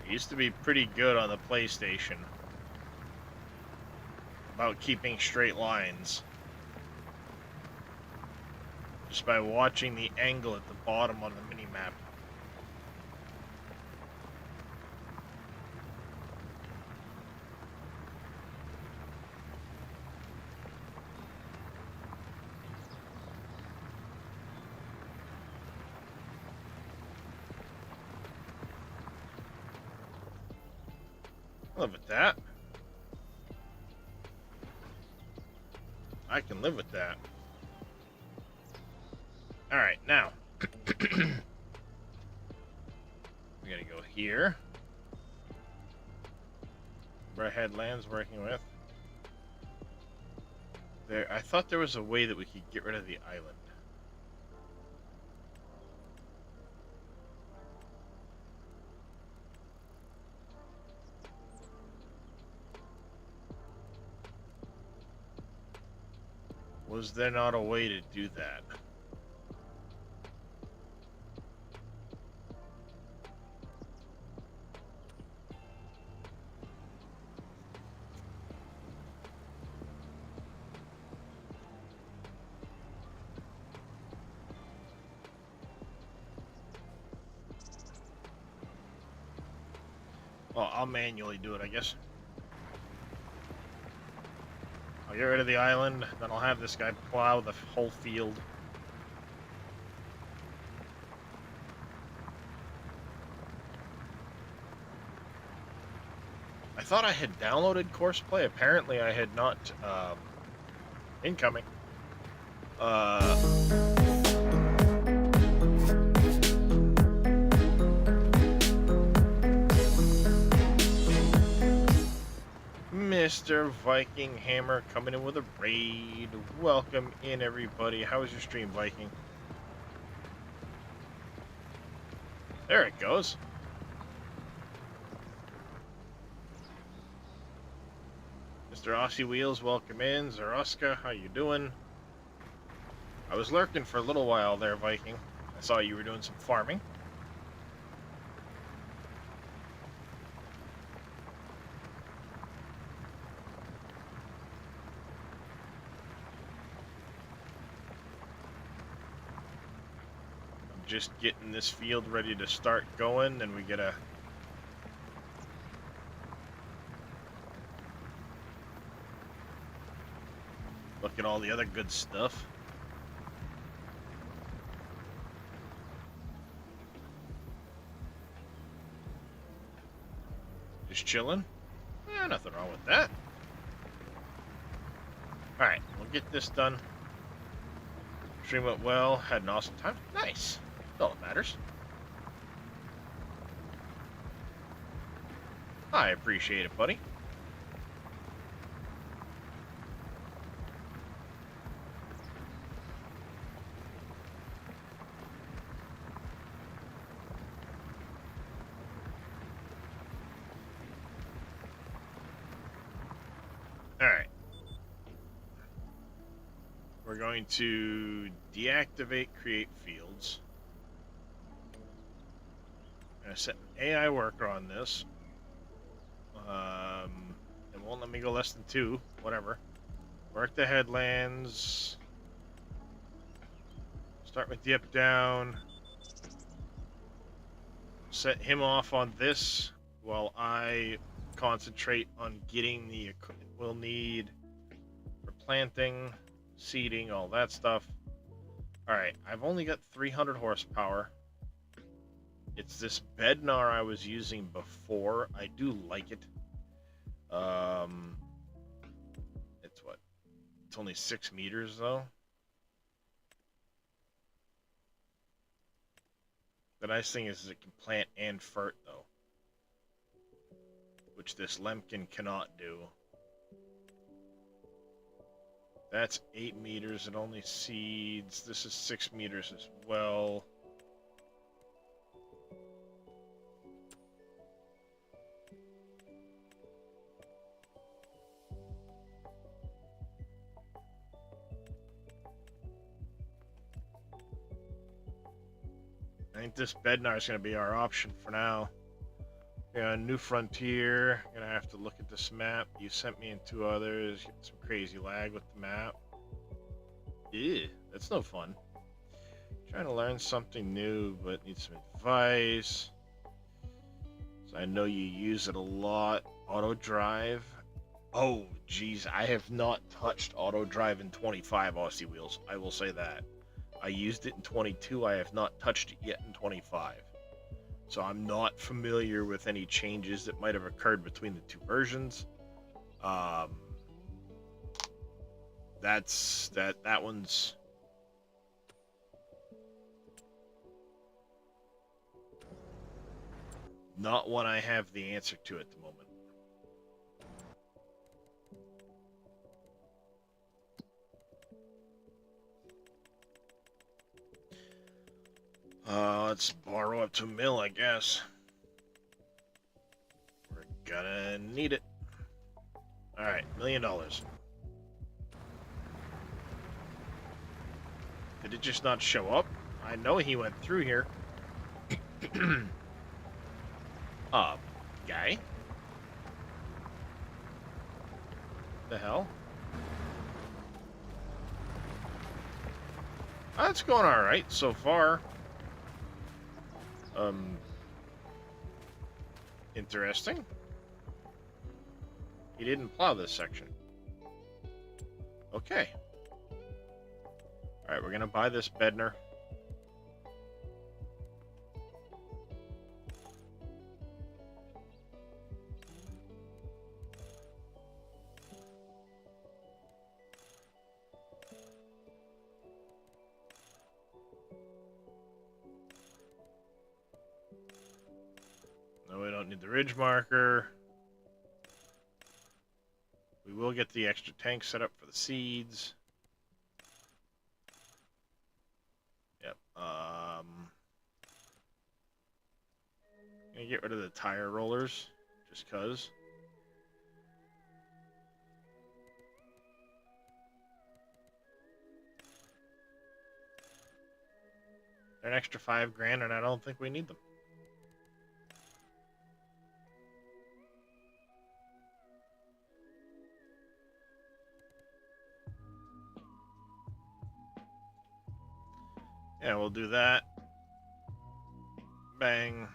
It used to be pretty good on the PlayStation about keeping straight lines. Just by watching the angle at the bottom on the mini-map. Live with that. I can live with that. Alright, now. We gotta go here. Where Headland's working with. There, I thought there was a way that we could get rid of the island. Was there not a way to do that? Well, I'll manually do it, I guess. I'll get rid of the island, then I'll have this guy plow the whole field. I thought I had downloaded Courseplay. Apparently I had not. Incoming. Mr. Viking Hammer coming in with a raid. Welcome in, everybody. How was your stream, Viking? There it goes. Mr. Aussie Wheels, welcome in. Zaroska, how you doing? I was lurking for a little while there, Viking. I saw you were doing some farming. Just getting this field ready to start going, and we get a look at all the other good stuff. Just chilling. Nothing wrong with that. Alright, we'll get this done. Stream went well, had an awesome time. Nice. That's all that matters. I appreciate it, buddy. We're going to deactivate create fields. I'm going to set an AI worker on this. It won't let me go less than 2. Whatever. Work the headlands. Start with dip down. Set him off on this while I concentrate on getting the equipment we'll need for planting, seeding, all that stuff. Alright, I've only got 300 horsepower. It's this Bednar I was using before. I do like it. It's what? It's only 6 meters though. The nice thing is it can plant and fert though, which this Lemkin cannot do. That's 8 meters. It only seeds. This is 6 meters as well. I think this Bednar is going to be our option for now. Yeah, New Frontier. Gonna have to look at this map. You sent me in 2 others. Get some crazy lag with the map. Ew, that's no fun. Trying to learn something new, but need some advice. So I know you use it a lot. Auto drive. Oh, geez, I have not touched auto drive in 25 Aussie Wheels. I will say that. I used it in 22. I have not touched it yet in 25. So I'm not familiar with any changes that might have occurred between the 2 versions. That one's not one I have the answer to at the moment. Let's borrow up to a mill, I guess. We're gonna need it. Alright, $1 million. Did it just not show up? I know he went through here. Guy? The hell? That's going alright so far. Interesting. He didn't plow this section. Okay. Alright, we're gonna buy this Bednar. No, we don't need the ridge marker. We will get the extra tank set up for the seeds. Yep. Gonna get rid of the tire rollers, just cause. They're an extra $5,000, and I don't think we need them. Yeah, we'll do that. Bang.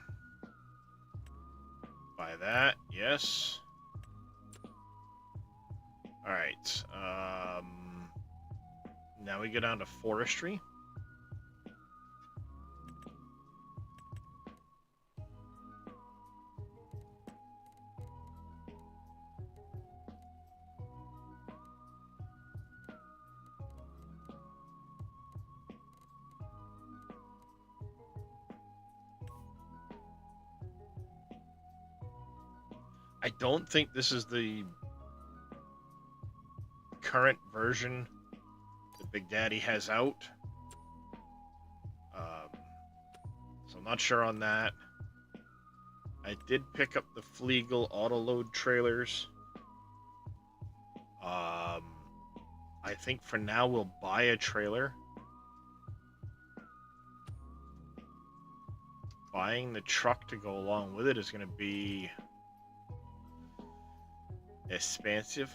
Buy that, yes. Alright, now we go down to forestry. I don't think this is the current version that Big Daddy has out. So I'm not sure on that. I did pick up the Flegel auto load trailers. I I think for now we'll buy a trailer. Buying the truck to go along with it is going to be expensive.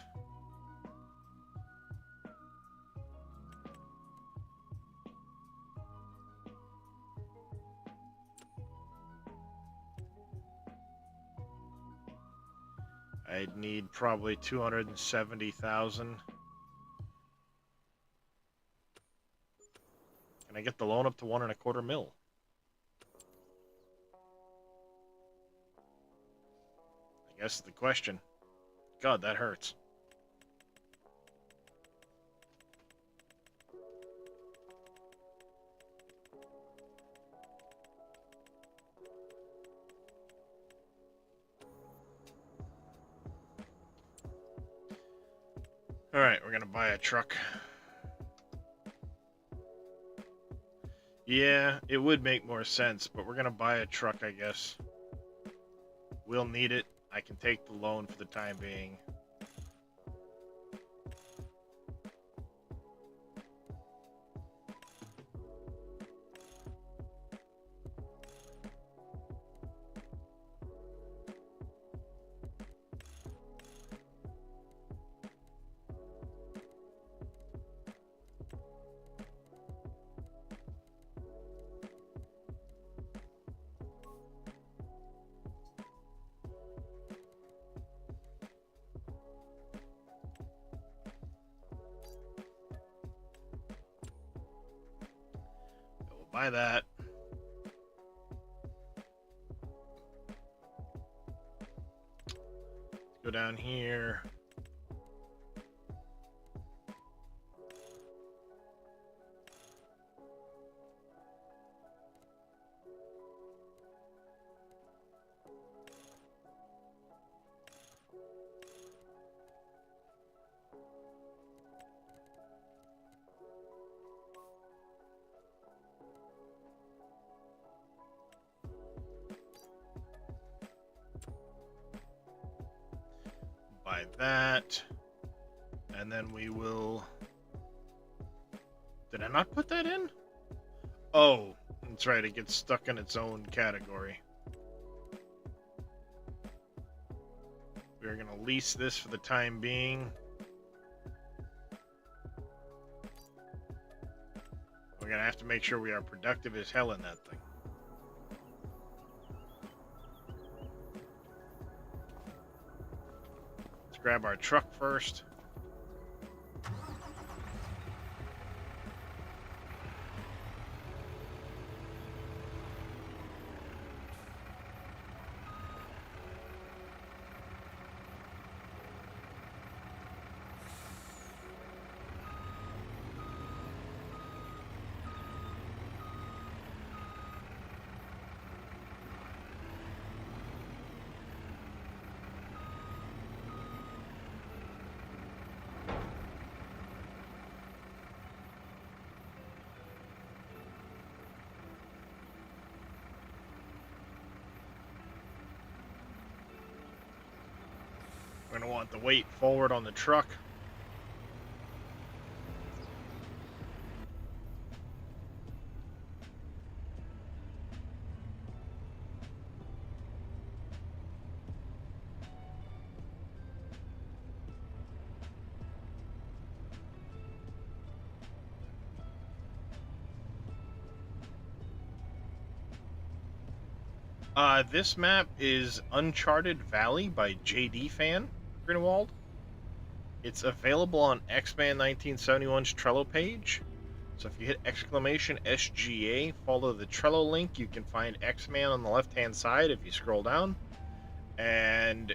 I'd need probably 270,000. Can I get the loan up to 1.25 mil? I guess the question. God, that hurts. Alright, we're gonna buy a truck. Yeah, it would make more sense, but we're gonna buy a truck, I guess. We'll need it. I can take the loan for the time being. Buy that. Go down here. Buy that, and then we will... Did I not put that in? Oh, that's right, it gets stuck in its own category. We're going to lease this for the time being. We're going to have to make sure we are productive as hell in that thing. Grab our truck first. We're going to want the weight forward on the truck. This map is Uncharted Valley by JD Fan Greenwald. It's available on X-Man 1971's Trello page. So if you hit exclamation SGA, follow the Trello link, you can find X-Man on the left-hand side if you scroll down. And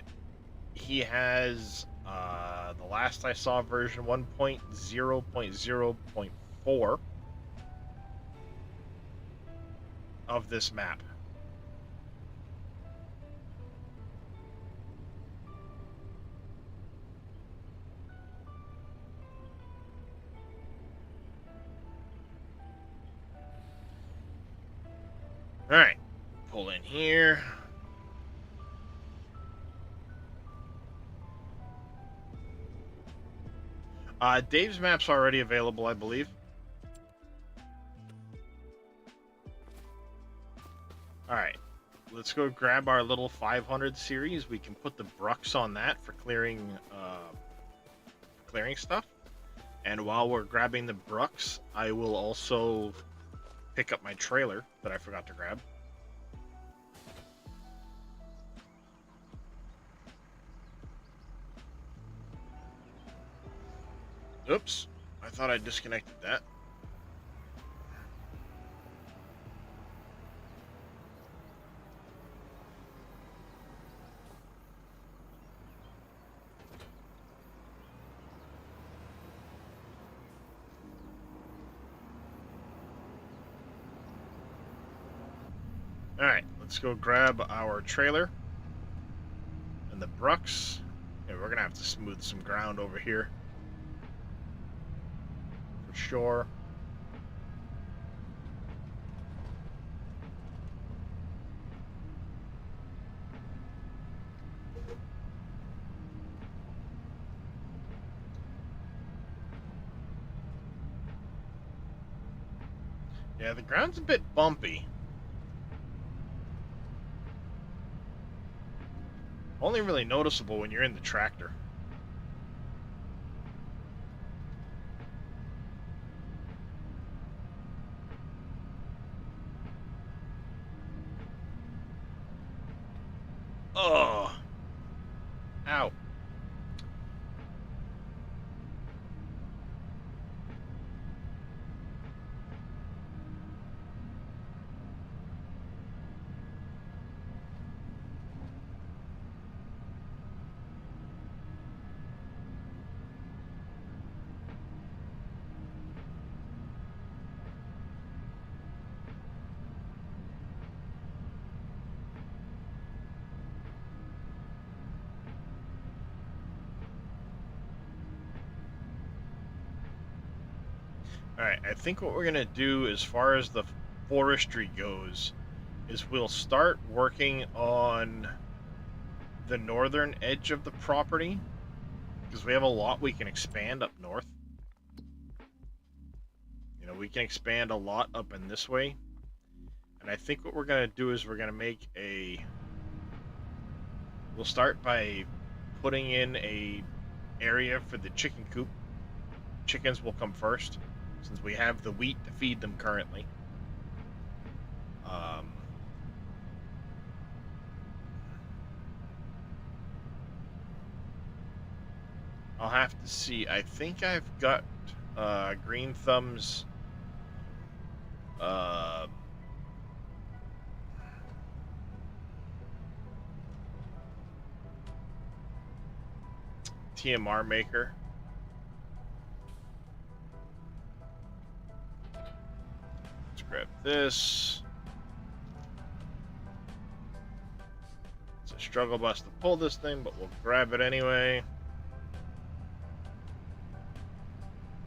he has, the last I saw, version 1.0.0.4 of this map. Alright, pull in here. Dave's map's already available, I believe. Alright, let's go grab our little 500 series. We can put the Brux on that for clearing stuff. And while we're grabbing the Brux, I will also pick up my trailer that I forgot to grab. Oops, I thought I disconnected that. Alright, let's go grab our trailer and the Brux. Yeah, we're gonna have to smooth some ground over here for sure. Yeah, the ground's a bit bumpy. Only really noticeable when you're in the tractor. Oh, ow. Alright, I think what we're going to do as far as the forestry goes is we'll start working on the northern edge of the property because we have a lot we can expand up north. You know, we can expand a lot up in this way. And I think what we're going to do is we're going to make a... We'll start by putting in a area for the chicken coop. Chickens will come first, since we have the wheat to feed them currently. I'll have to see. I think I've got Green Thumb's TMR maker. Let's grab this. It's a struggle bus to pull this thing, but we'll grab it anyway.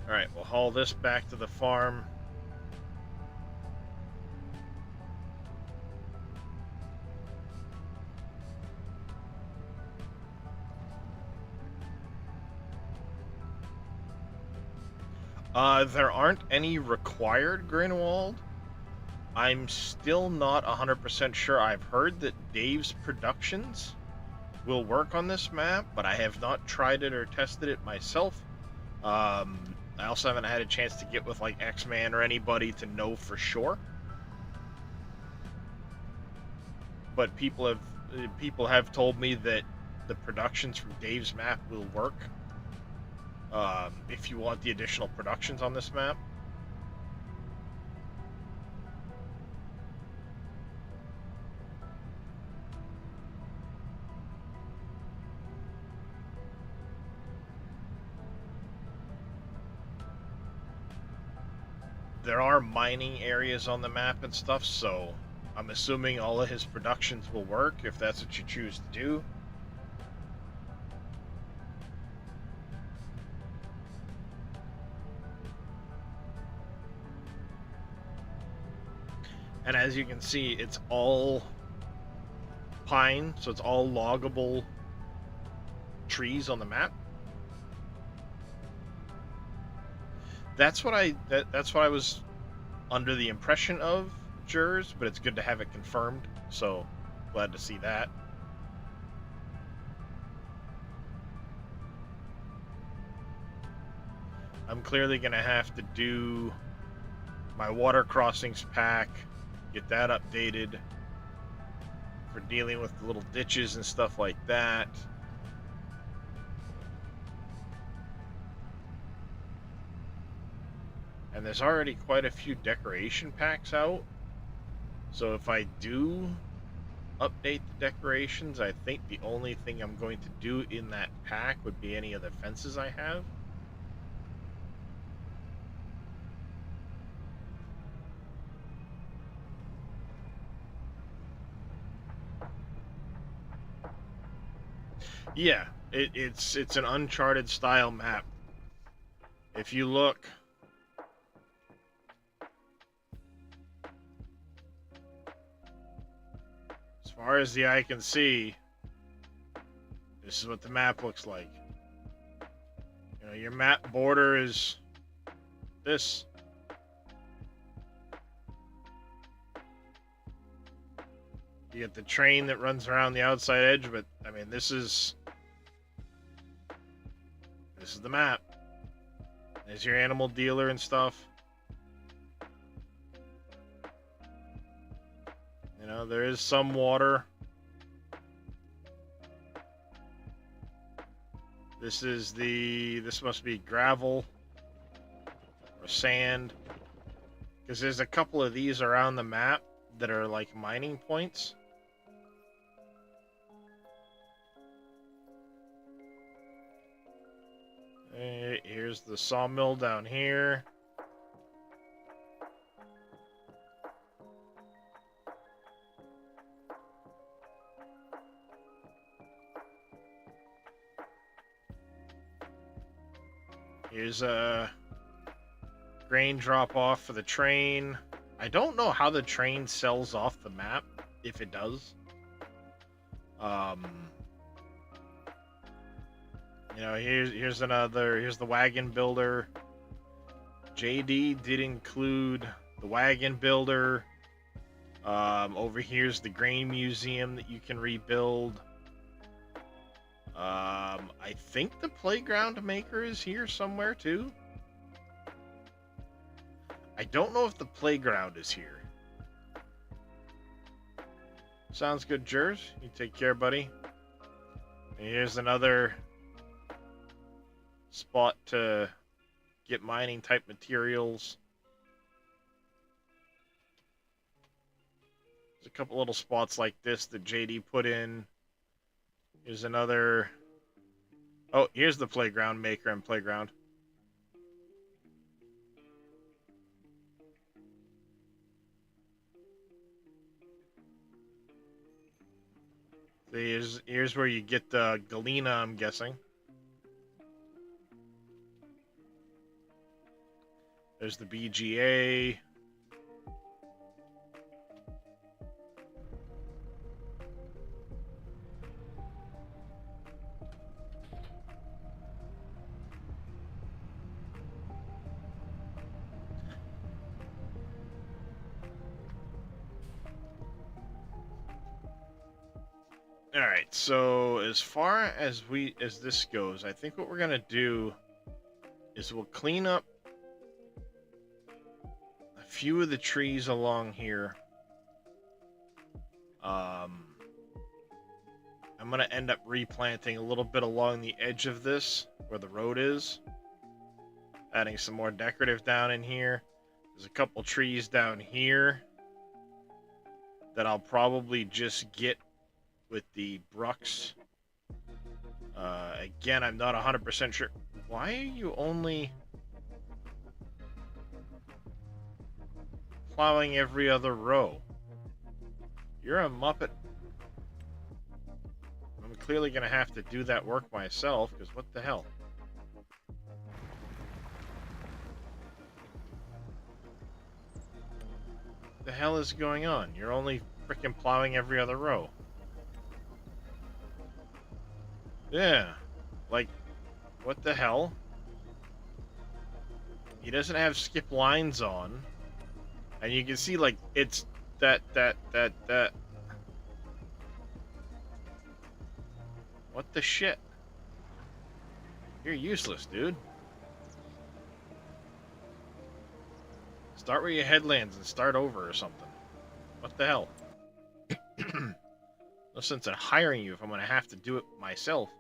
Alright, we'll haul this back to the farm. There aren't any required Greenwald. I'm still not 100% sure. I've heard that Dave's Productions will work on this map, but I have not tried it or tested it myself. I also haven't had a chance to get with like X-Man or anybody to know for sure. But people have told me that the productions from Dave's map will work. If you want the additional productions on this map. There are mining areas on the map and stuff, so I'm assuming all of his productions will work if that's what you choose to do. And as you can see, it's all pine, so it's all loggable trees on the map. That's what I was under the impression of, jurors, but it's good to have it confirmed. So glad to see that. I'm clearly gonna have to do my water crossings pack, get that updated for dealing with the little ditches and stuff like that. And there's already quite a few decoration packs out. So if I do update the decorations, I think the only thing I'm going to do in that pack would be any of the fences I have. Yeah, it's an Uncharted style map. If you look, as far as the eye can see, this is what the map looks like. You know, your map border is this. You get the train that runs around the outside edge, but I mean, this is the map. There's your animal dealer and stuff. You know, there is some water. This must be gravel or sand. Because there's a couple of these around the map that are like mining points. Here's the sawmill down here. Here's a grain drop off for the train. I don't know how the train sells off the map, if it does. You know, here's the wagon builder. JD did include the wagon builder. Over here's the grain museum that you can rebuild. I think the playground maker is here somewhere too. I don't know if the playground is here. Sounds good, Jers. You take care, buddy. And here's another spot to get mining type materials. There's a couple little spots like this that JD put in. Here's another. Oh, here's the playground maker and playground. Here's where you get the Galena, I'm guessing. There's the BGA. Alright, so as far as this goes, I think what we're gonna do is we'll clean up a few of the trees along here. I'm gonna end up replanting a little bit along the edge of this, where the road is. Adding some more decorative down in here. There's a couple trees down here that I'll probably just get with the brucks. Again, I'm not 100% sure. Why are you only plowing every other row? You're a muppet. I'm clearly going to have to do that work myself, because what the hell? What the hell is going on? You're only freaking plowing every other row. Yeah. Like, what the hell? He doesn't have skip lines on. And you can see, like, it's that. What the shit? You're useless, dude. Start where your head lands and start over or something. What the hell? No sense in hiring you if I'm gonna have to do it myself.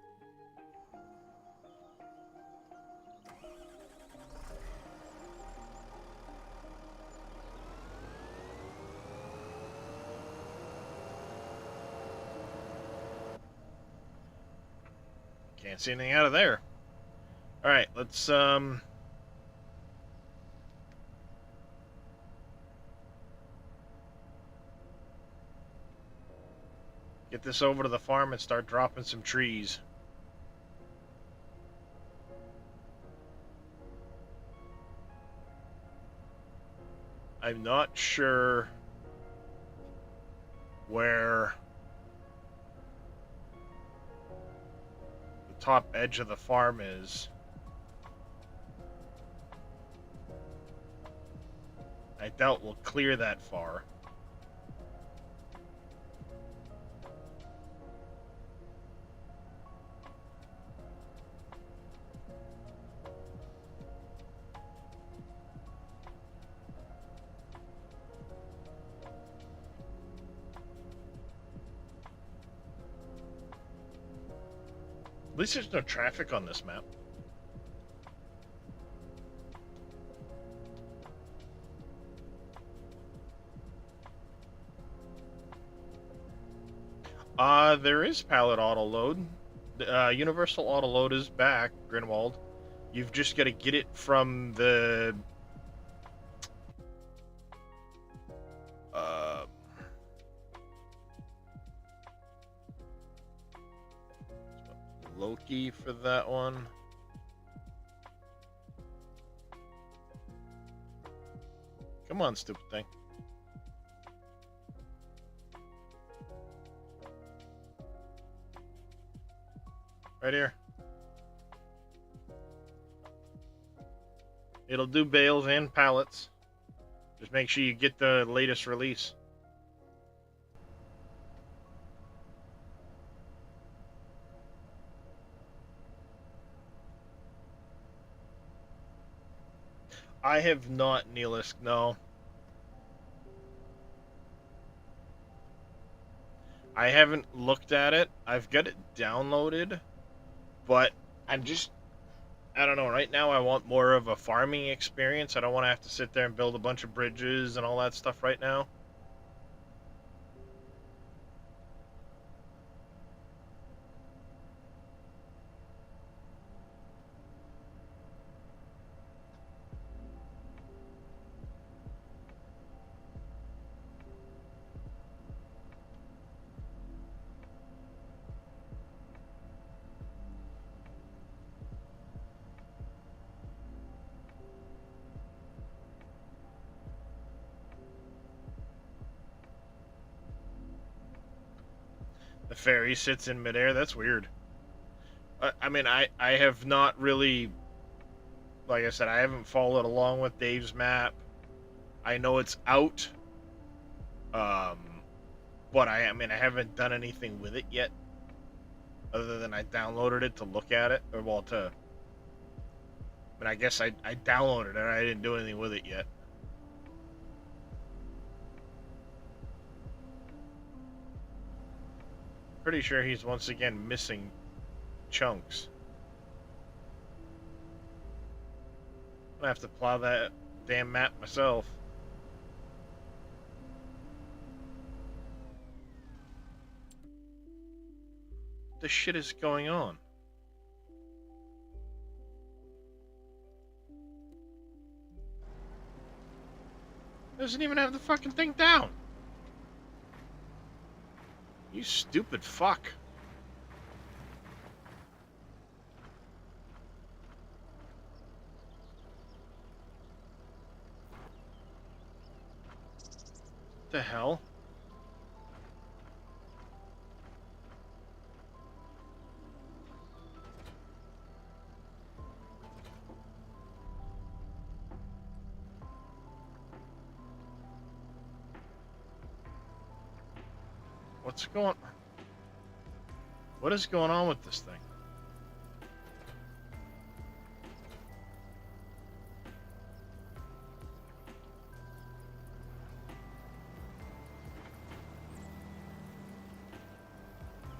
Can't see anything out of there. Alright, let's get this over to the farm and start dropping some trees. I'm not sure where the top edge of the farm is. I doubt we'll clear that far. At least there's no traffic on this map. There is pallet auto load. Universal auto load is back, Grinwald. You've just got to get it from the Loki for that one. Come on, stupid thing. Right here. It'll do bales and pallets. Just make sure you get the latest release. I have not, Neelisk, no. I haven't looked at it. I've got it downloaded, but I don't know. Right now I want more of a farming experience. I don't want to have to sit there and build a bunch of bridges and all that stuff right now. The ferry sits in midair. That's weird. I mean, I have not really, like I said, I haven't followed along with Dave's map. I know it's out, but I mean, I haven't done anything with it yet, other than I downloaded it to look at it, or well, to. But I guess I downloaded it. I didn't do anything with it yet. Pretty sure he's once again missing chunks. I'm gonna have to plow that damn map myself. What the shit is going on? Doesn't even have the fucking thing down. You stupid fuck. What the hell? What's going... What is going on with this thing?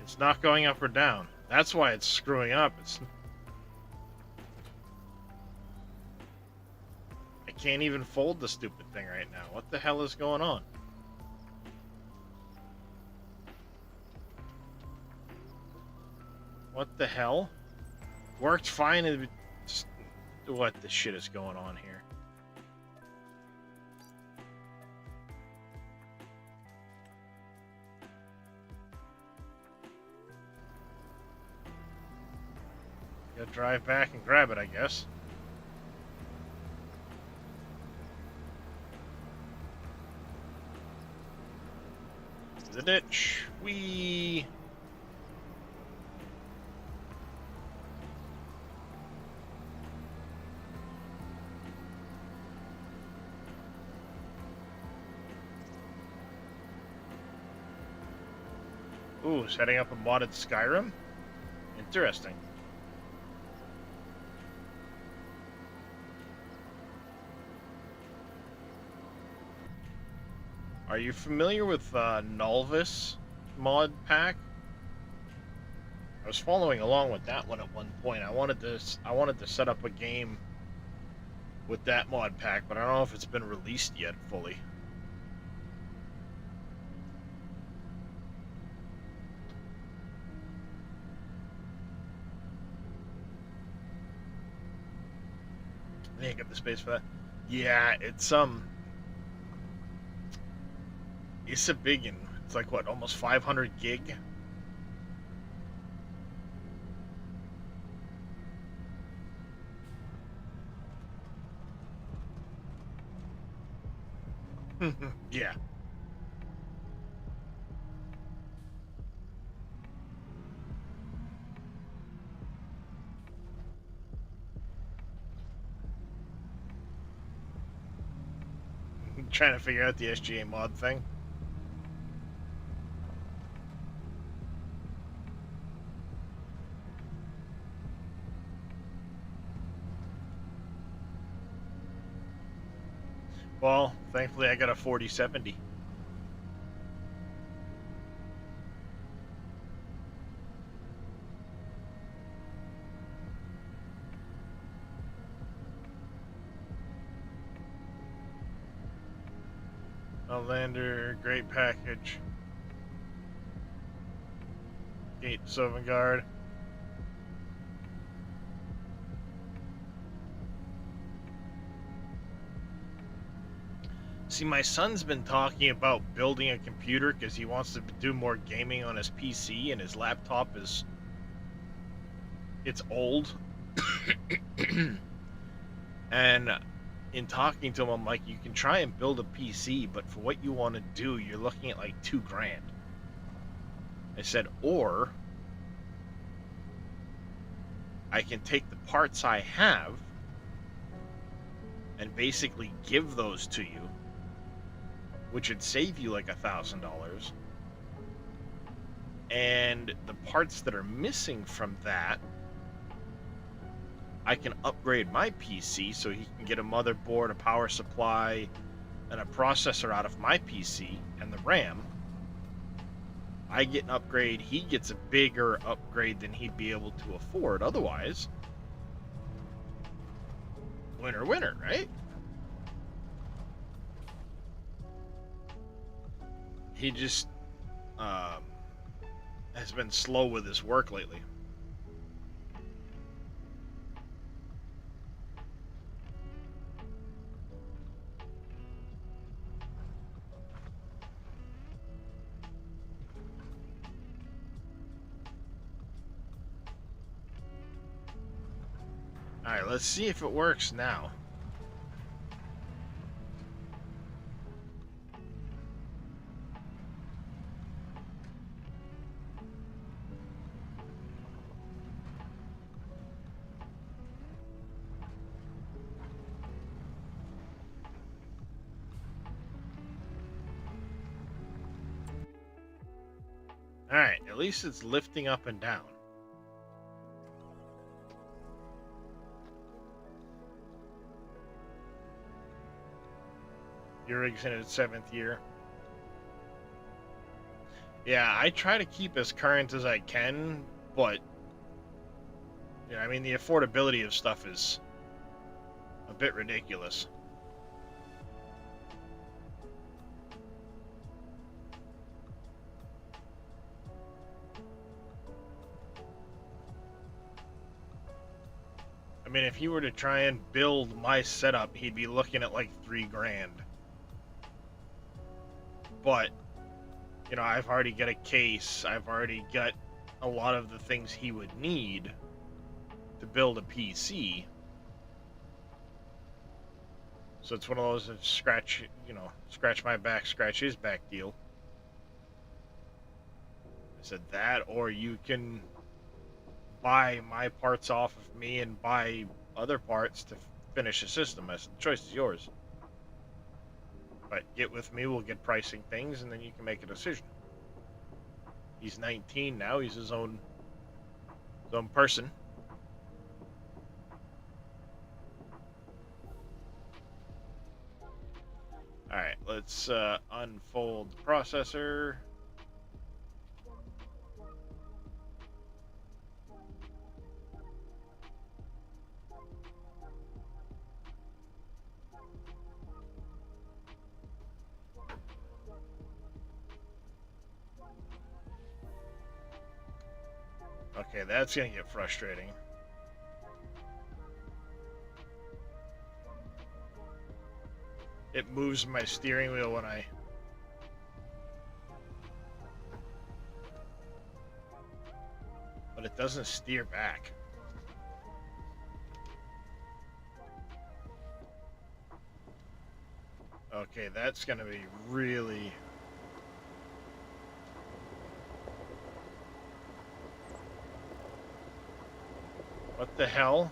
It's not going up or down. That's why it's screwing up. I can't even fold the stupid thing right now. What the hell is going on? What the hell? Worked fine. And just, what the shit is going on here? Gotta drive back and grab it, I guess. The ditch. Whee! Ooh, setting up a modded Skyrim? Interesting. Are you familiar with Nulvis mod pack? I was following along with that one at one point. I wanted to set up a game with that mod pack, but I don't know if it's been released yet fully. I think I got the space for that. Yeah, it's a big one. It's like what, almost 500 gig? Yeah. Trying to figure out the SGA mod thing. Well, thankfully I got a 4070. Outlander, great package. Gate Sovngarde. See, my son's been talking about building a computer because he wants to do more gaming on his PC, and his laptop it's old. And in talking to him, I'm like, you can try and build a PC, but for what you want to do, you're looking at like $2,000. I said, or I can take the parts I have and basically give those to you, which would save you like $1,000. And the parts that are missing from that, I can upgrade my PC so he can get a motherboard, a power supply, and a processor out of my PC and the RAM. I get an upgrade, he gets a bigger upgrade than he'd be able to afford otherwise. Winner, winner, right? He just has been slow with his work lately. Alright, let's see if it works now. Alright, at least it's lifting up and down. Your rig's in its 7th year. Yeah, I try to keep as current as I can, but yeah, I mean the affordability of stuff is a bit ridiculous. I mean, if he were to try and build my setup, he'd be looking at like $3 grand. But, you know, I've already got a case. I've already got a lot of the things he would need to build a PC. So it's one of those scratch my back, scratch his back deal. I said that, or you can buy my parts off of me and buy other parts to finish the system. I said, the choice is yours. But get with me, we'll get pricing things, and then you can make a decision. He's 19 now, he's his own person. Alright, let's unfold the processor. Okay, that's gonna get frustrating. It moves my steering wheel when but it doesn't steer back. Okay, that's gonna be really... What the hell?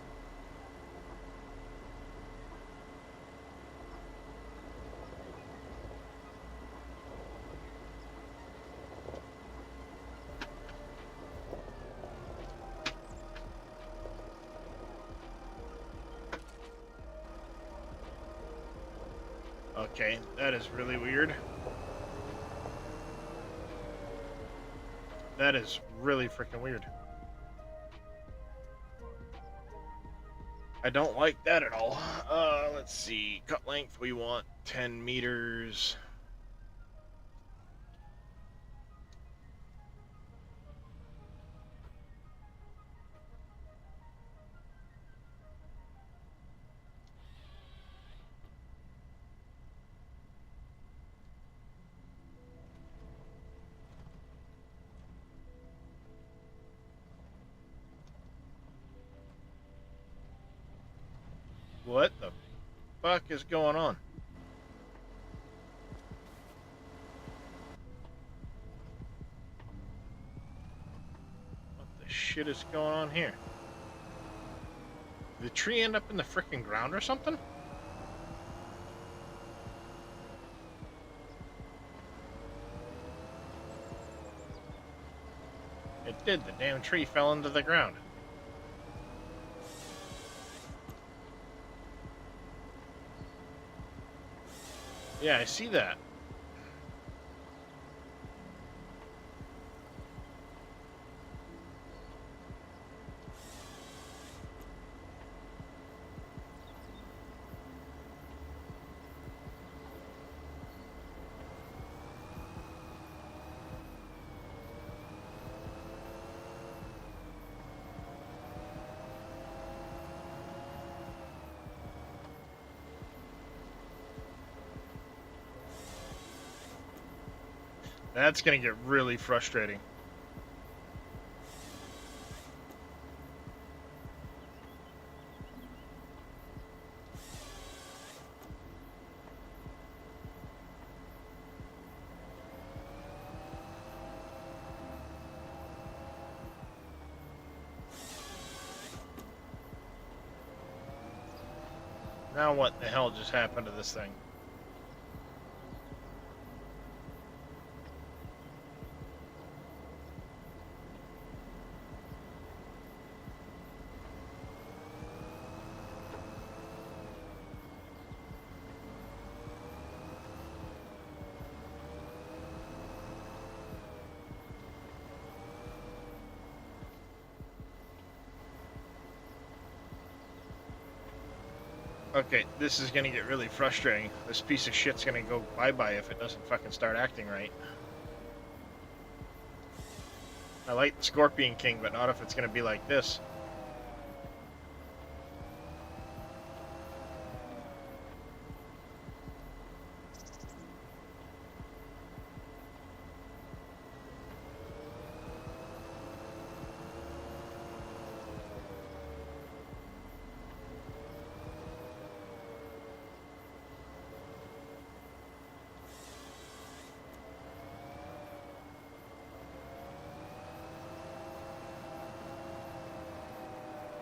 Okay, that is really weird. That is really freaking weird. I don't like that at all. Let's see. Cut length, we want 10 meters. What the fuck is going on? What the shit is going on here? Did the tree end up in the frickin' ground or something? It did. The damn tree fell into the ground. Yeah, I see that. That's gonna get really frustrating. Now what the hell just happened to this thing? Okay, this is gonna get really frustrating. This piece of shit's gonna go bye-bye if it doesn't fucking start acting right. I like Scorpion King, but not if it's gonna be like this.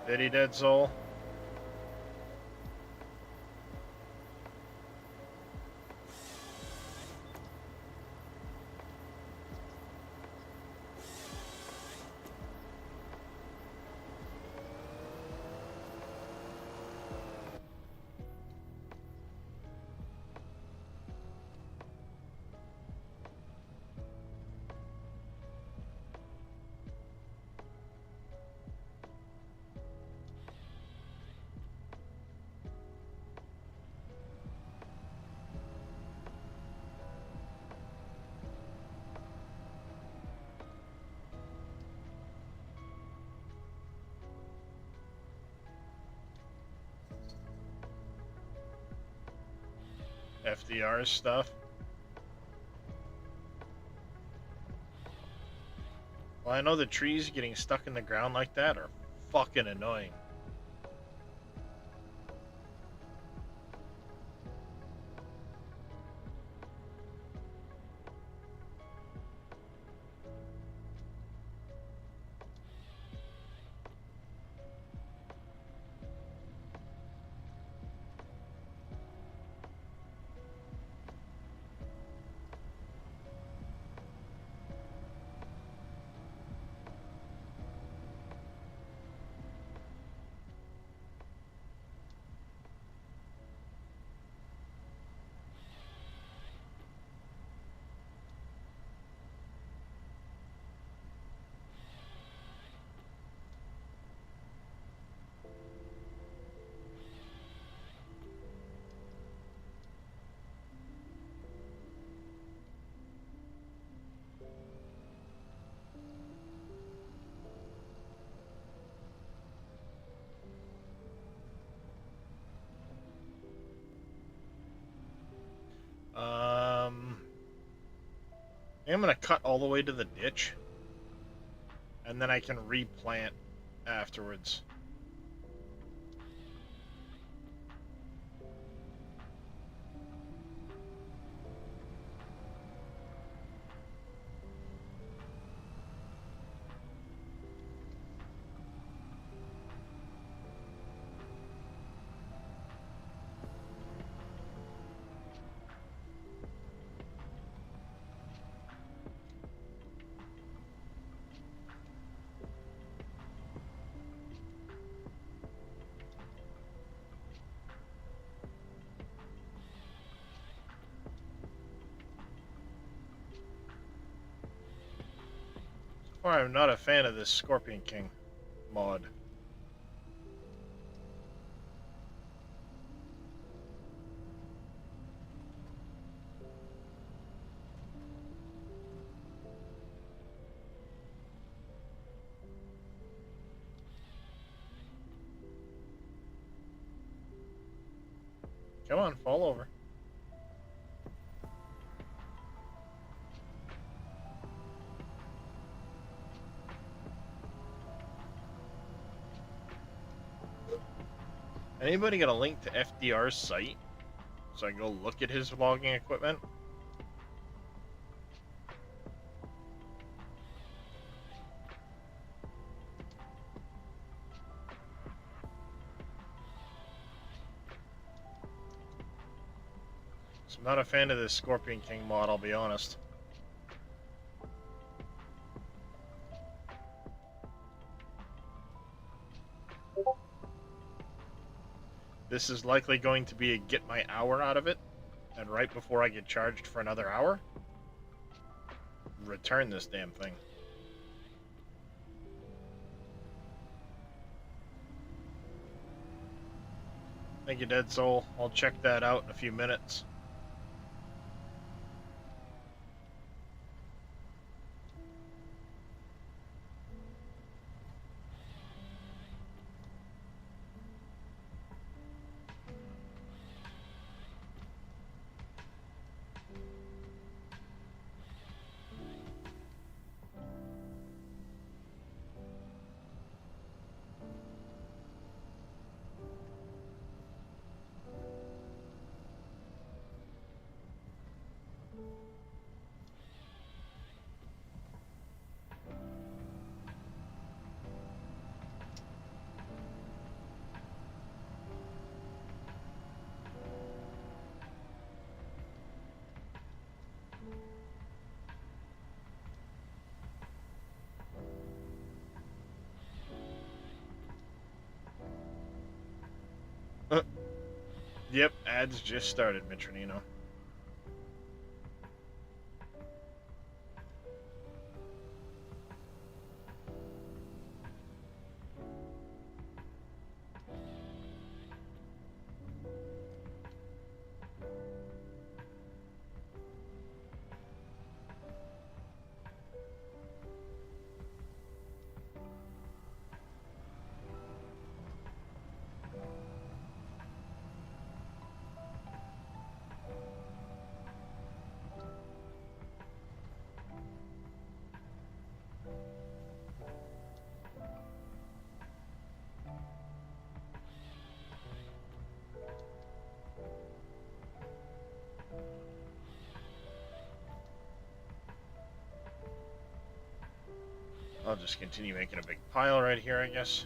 Did he, Dead Soul? FDR stuff. Well, I know the trees getting stuck in the ground like that are fucking annoying. I'm gonna cut all the way to the ditch, and then I can replant afterwards. Or I'm not a fan of this Scorpion King mod. Come on, fall over. Anybody got a link to FDR's site so I can go look at his logging equipment? So I'm not a fan of this Scorpion King mod, I'll be honest. This is likely going to be a get my hour out of it, and right before I get charged for another hour, return this damn thing. Thank you, Dead Soul. I'll check that out in a few minutes. Yep, ads just started, Mitronino. I'll just continue making a big pile right here, I guess.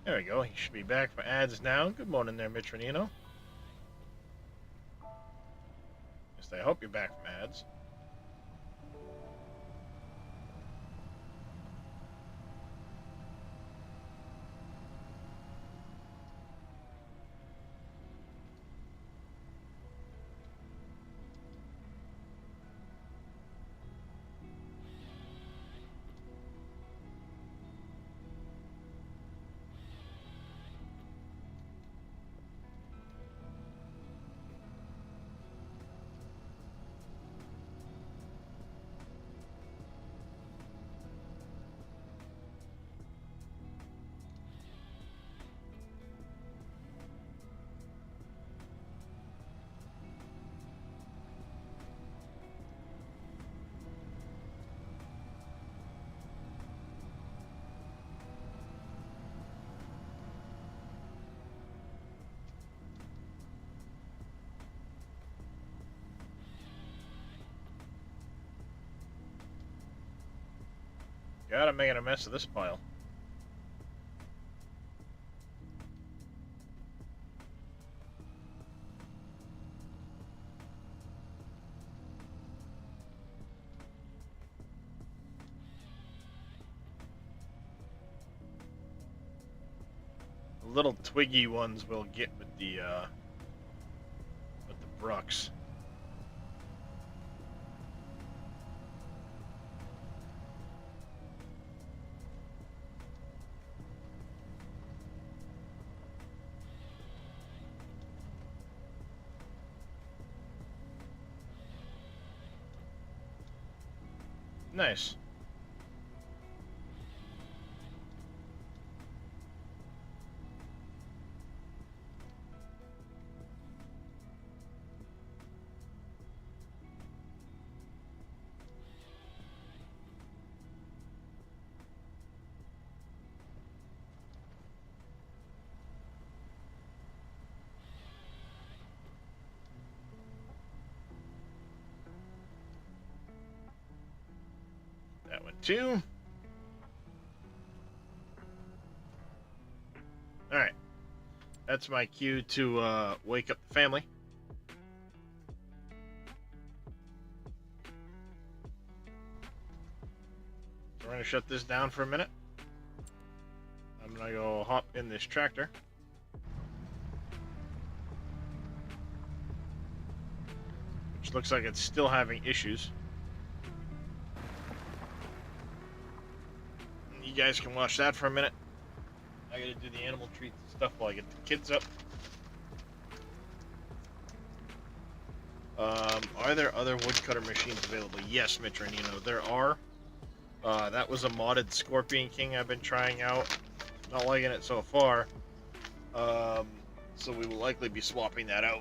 There we go. He should be back for ads now. Good morning there, Mitronino. At least I hope you're back from ads. God, I'm making a mess of this pile. The little twiggy ones will get with the brucks. Nice. That one too. Alright. That's my cue to wake up the family. So we're going to shut this down for a minute. I'm going to go hop in this tractor. Which Looks like it's still having issues. You guys can watch that for a minute. I gotta do the animal treats and stuff while I get the kids up. Are there other woodcutter machines available? Yes, Mitronino, there are. That was a modded Scorpion King I've been trying out. Not liking it so far. So we will likely be swapping that out.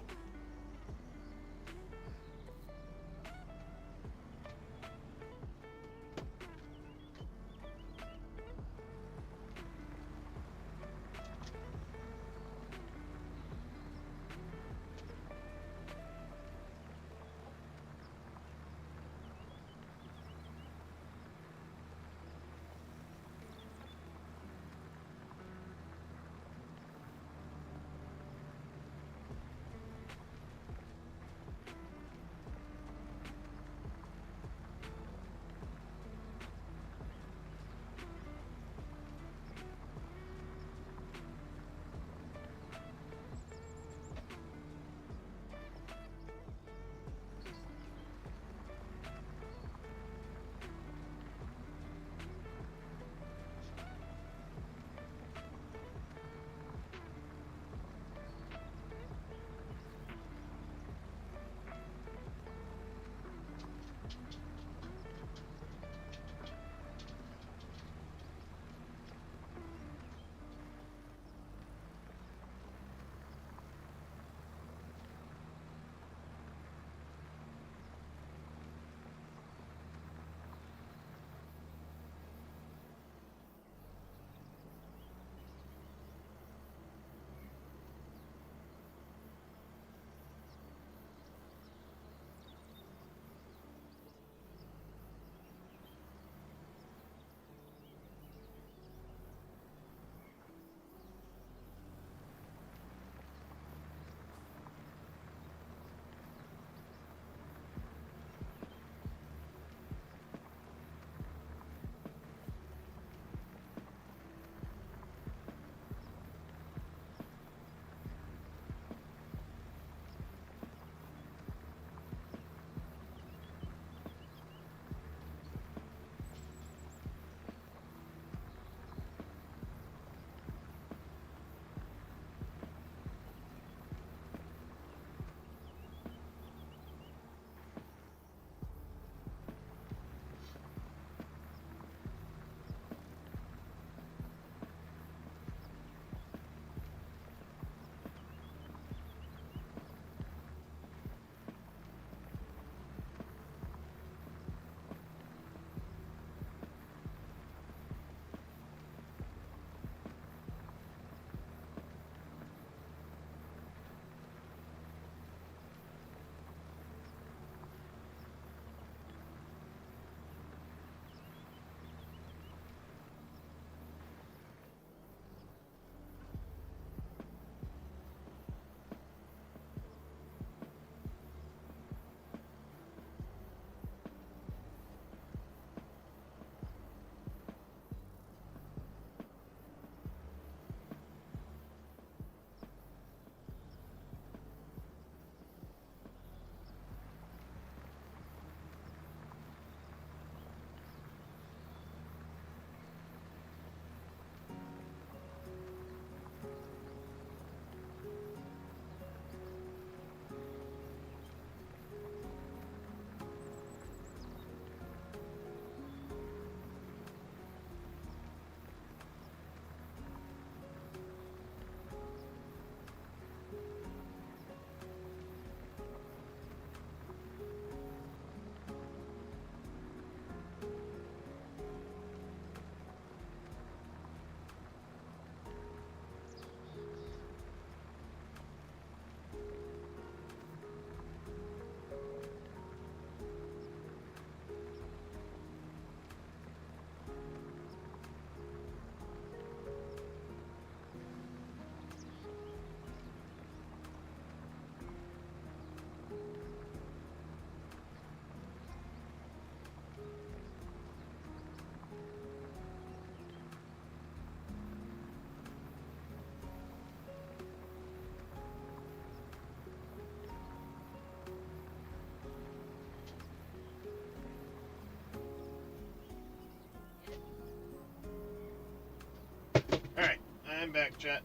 back, chat.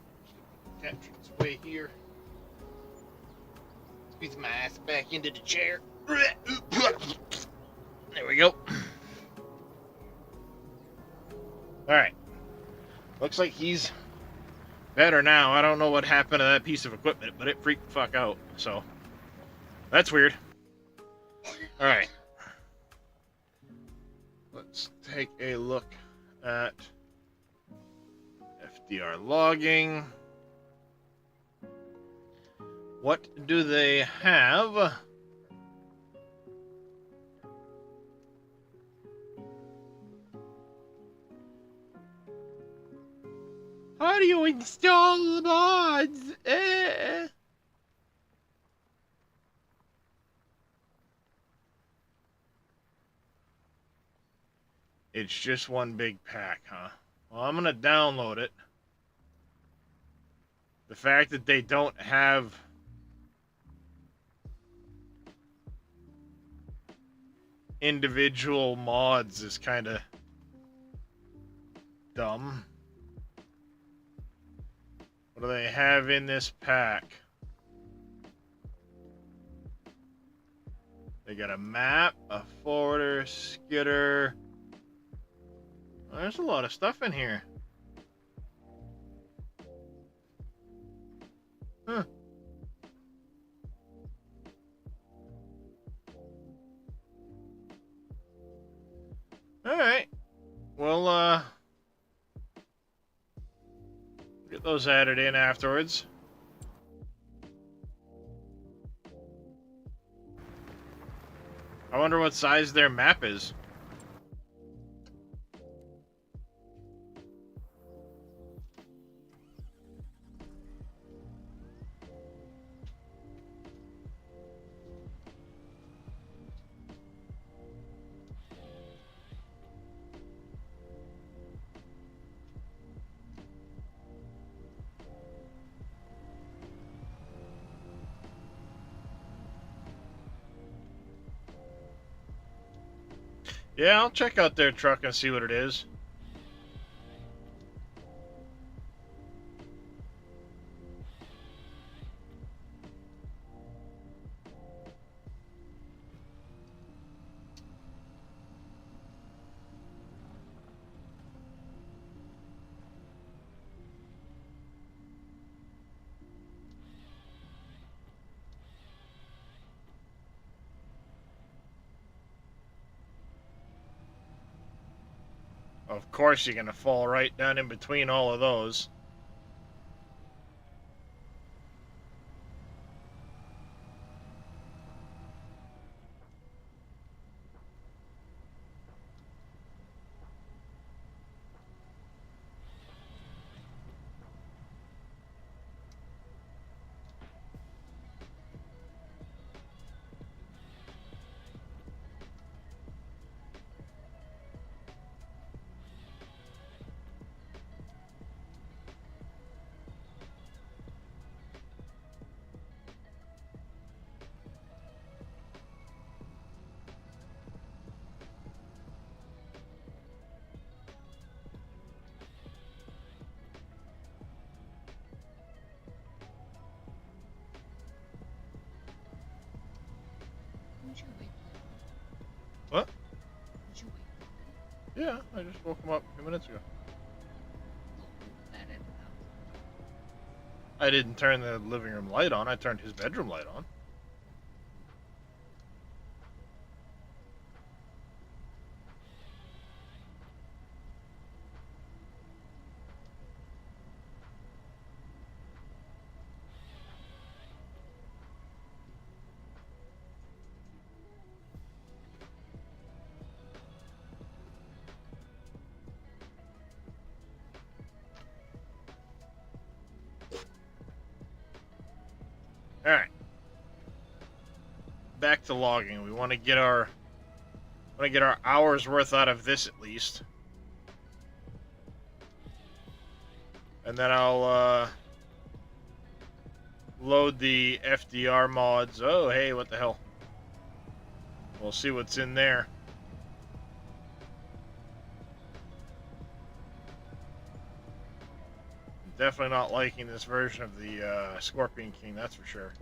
Capture its way here. Squeeze my ass back into the chair. There we go. Alright. Looks like he's better now. I don't know what happened to that piece of equipment, but it freaked the fuck out. So, that's weird. Alright. Let's take a look at FDR logging. What do they have? How do you install the mods? It's just one big pack, huh? Well, I'm gonna download it. The fact that they don't have individual mods is kind of dumb. What do they have in this pack? They got a map, a forwarder, skidder. Oh, there's a lot of stuff in here. Huh. Alright. Well, get those added in afterwards. I wonder what size their map is. Yeah, I'll check out their truck and see what it is. Of course you're gonna fall right down in between all of those. What? Yeah, I just woke him up a few minutes ago. I didn't turn the living room light on, I turned his bedroom light on. Alright. Back to logging. We want to get our hours worth out of this at least. And then I'll load the FDR mods. Oh, hey, what the hell? We'll see what's in there. definitely not liking this version of the Scorpion King, that's for sure.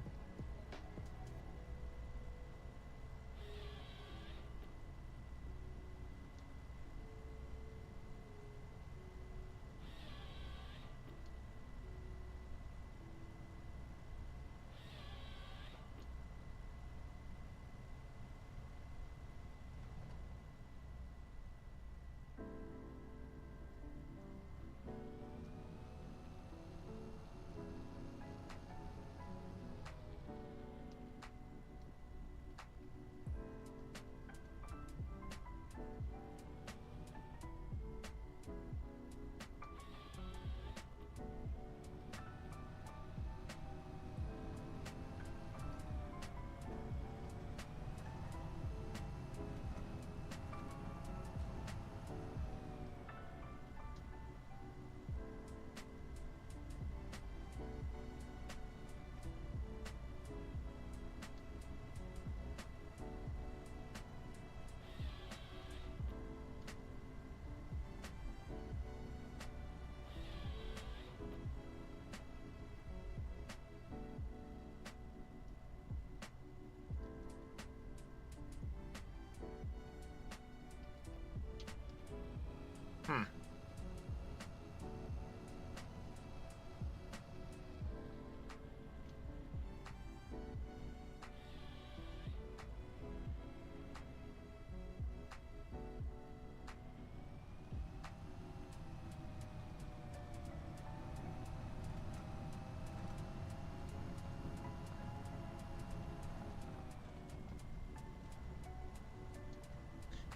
Hmm.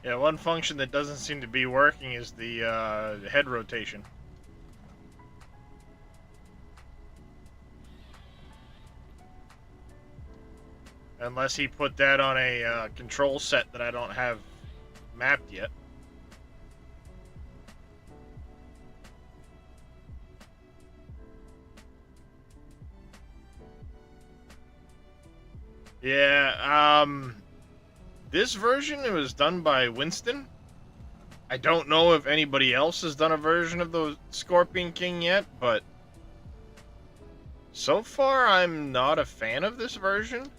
Yeah, one function that doesn't seem to be working is the head rotation. Unless he put that on a control set that I don't have mapped yet. Yeah, this version, it was done by Winston. I don't know if anybody else has done a version of the Scorpion King yet, but so far I'm not a fan of this version.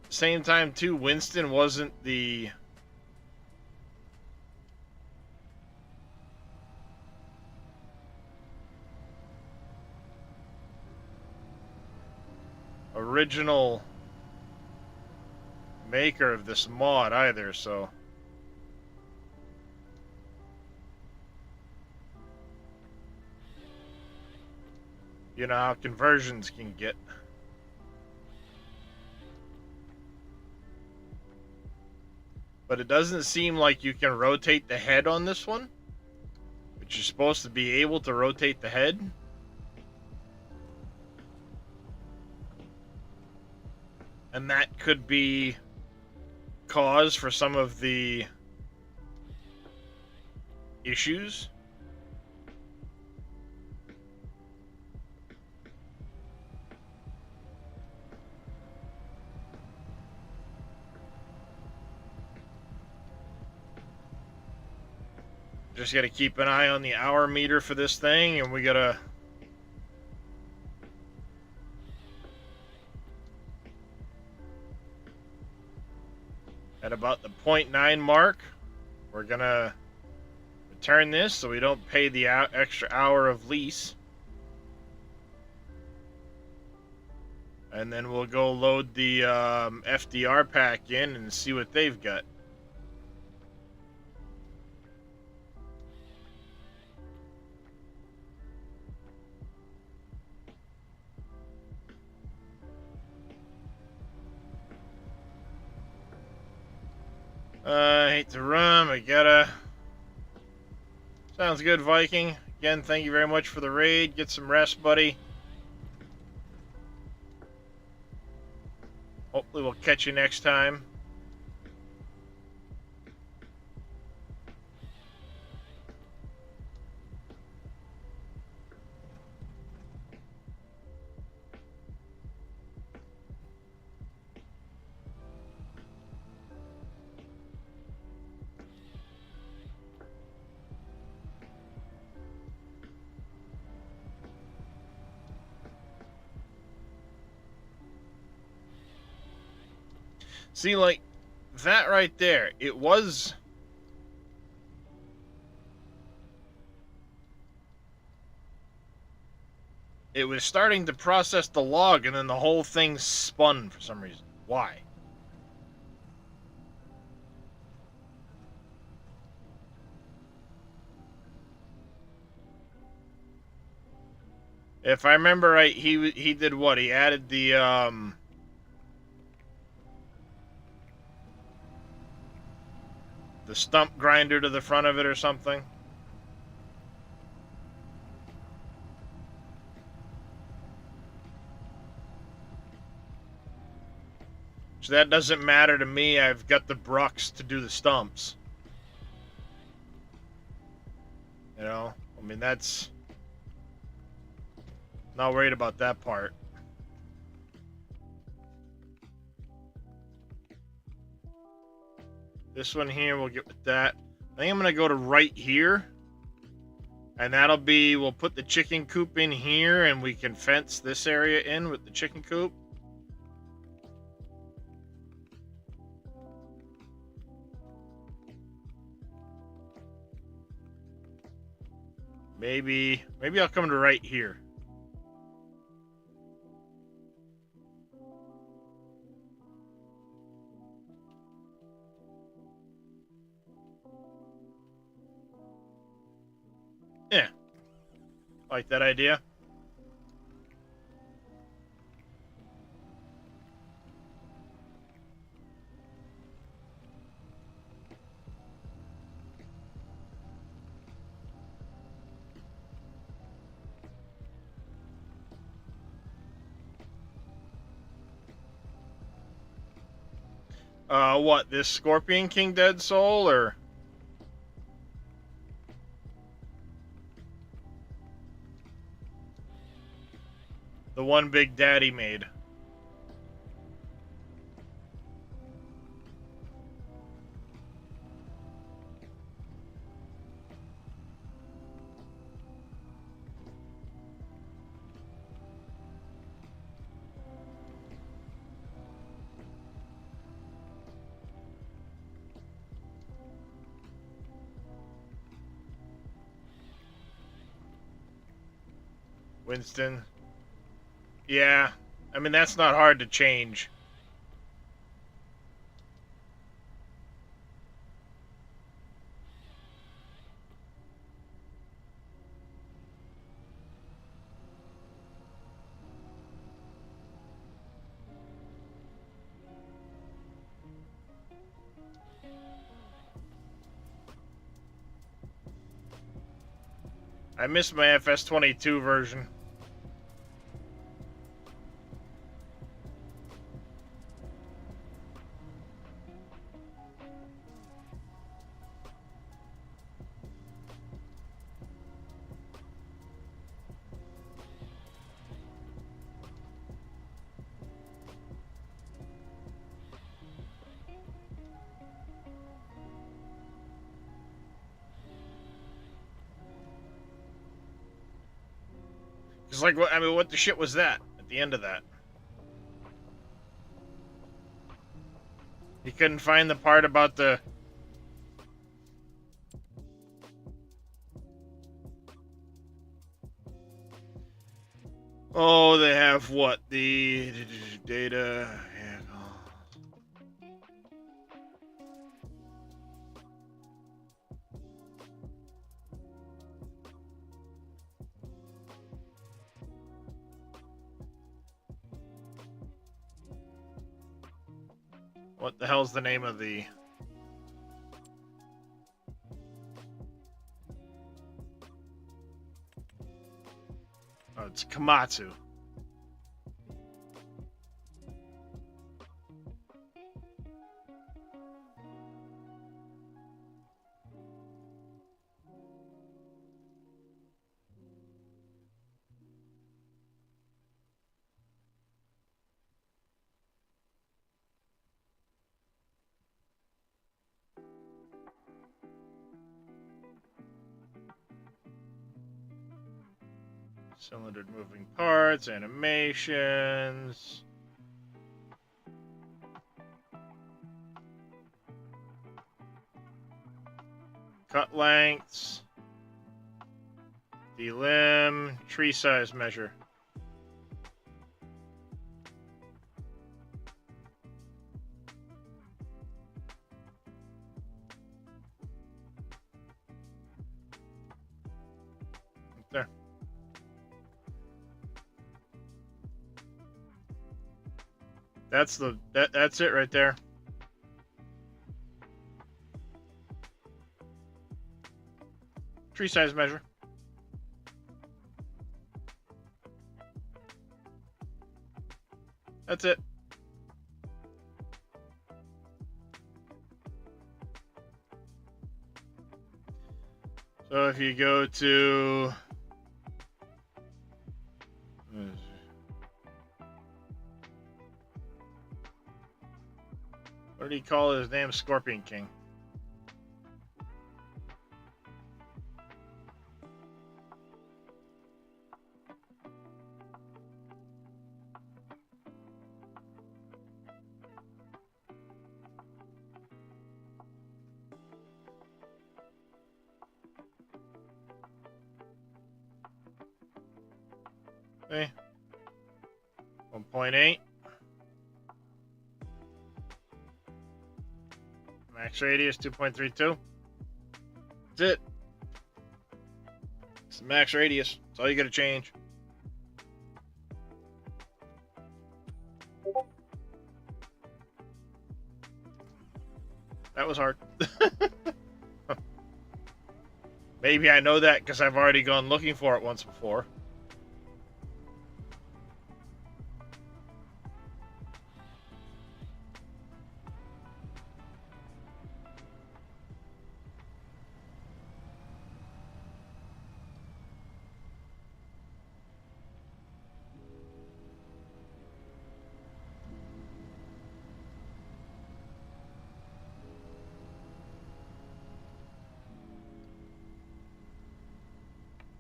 Same time too, Winston wasn't the original maker of this mod either, so you know how conversions can get. But it doesn't seem like you can rotate the head on this one, which you're supposed to be able to rotate the head. And that could be cause for some of the issues. Just gotta keep an eye on the hour meter for this thing, and we gotta at about the 0.9 mark, we're gonna return this so we don't pay the extra hour of lease. And then we'll go load the FDR pack in and see what they've got. I hate to run, I gotta. Sounds good, Viking. Again, thank you very much for the raid. Get some rest, buddy. Hopefully we'll catch you next time. See, like, that right there, it was starting to process the log, and then the whole thing spun for some reason. Why? If I remember right, he did what? He added the stump grinder to the front of it or something. So that doesn't matter to me. I've got the brucks to do the stumps. You know? I mean, that's... Not worried about that part. This one here, we'll get with that. I think I'm going to go to right here. And that'll be... We'll put the chicken coop in here, and we can fence this area in with the chicken coop. Maybe I'll come to right here. Yeah. Like that idea. What, this Scorpion King Dead Soul, or... The one Big Daddy made? Winston. Yeah. I mean, that's not hard to change. I missed my FS22 version. It's like, I mean, what the shit was that at the end of that? He couldn't find the part about the... Oh, they have what? The data... Yeah. What the hell's the name of the... Oh, it's Komatsu. Cylindered moving parts, animations. cut lengths, delimb, tree size measure. Right there. That's it right there. Tree size measure. That's it. So if you go to what did he call his damn Scorpion King? Okay. 1.8. Max radius 2.32. That's it. It's the max radius. That's all you gotta change. That was hard. Maybe I know that because I've already gone looking for it once before.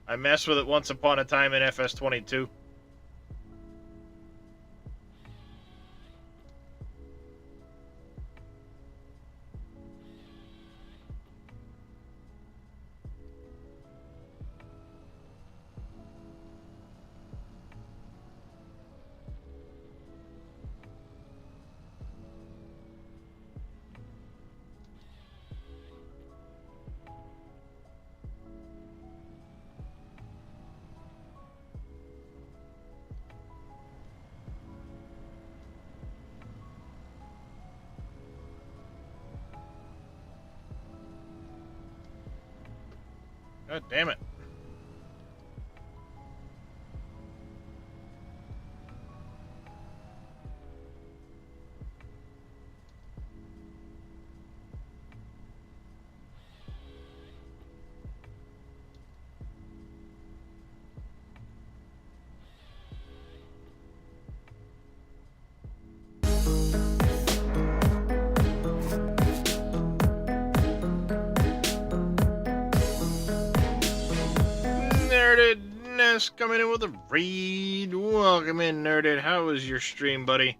I messed with it once upon a time in FS22. God damn it. Nerdedness coming in with a read. Welcome in, Nerded. How was your stream, buddy?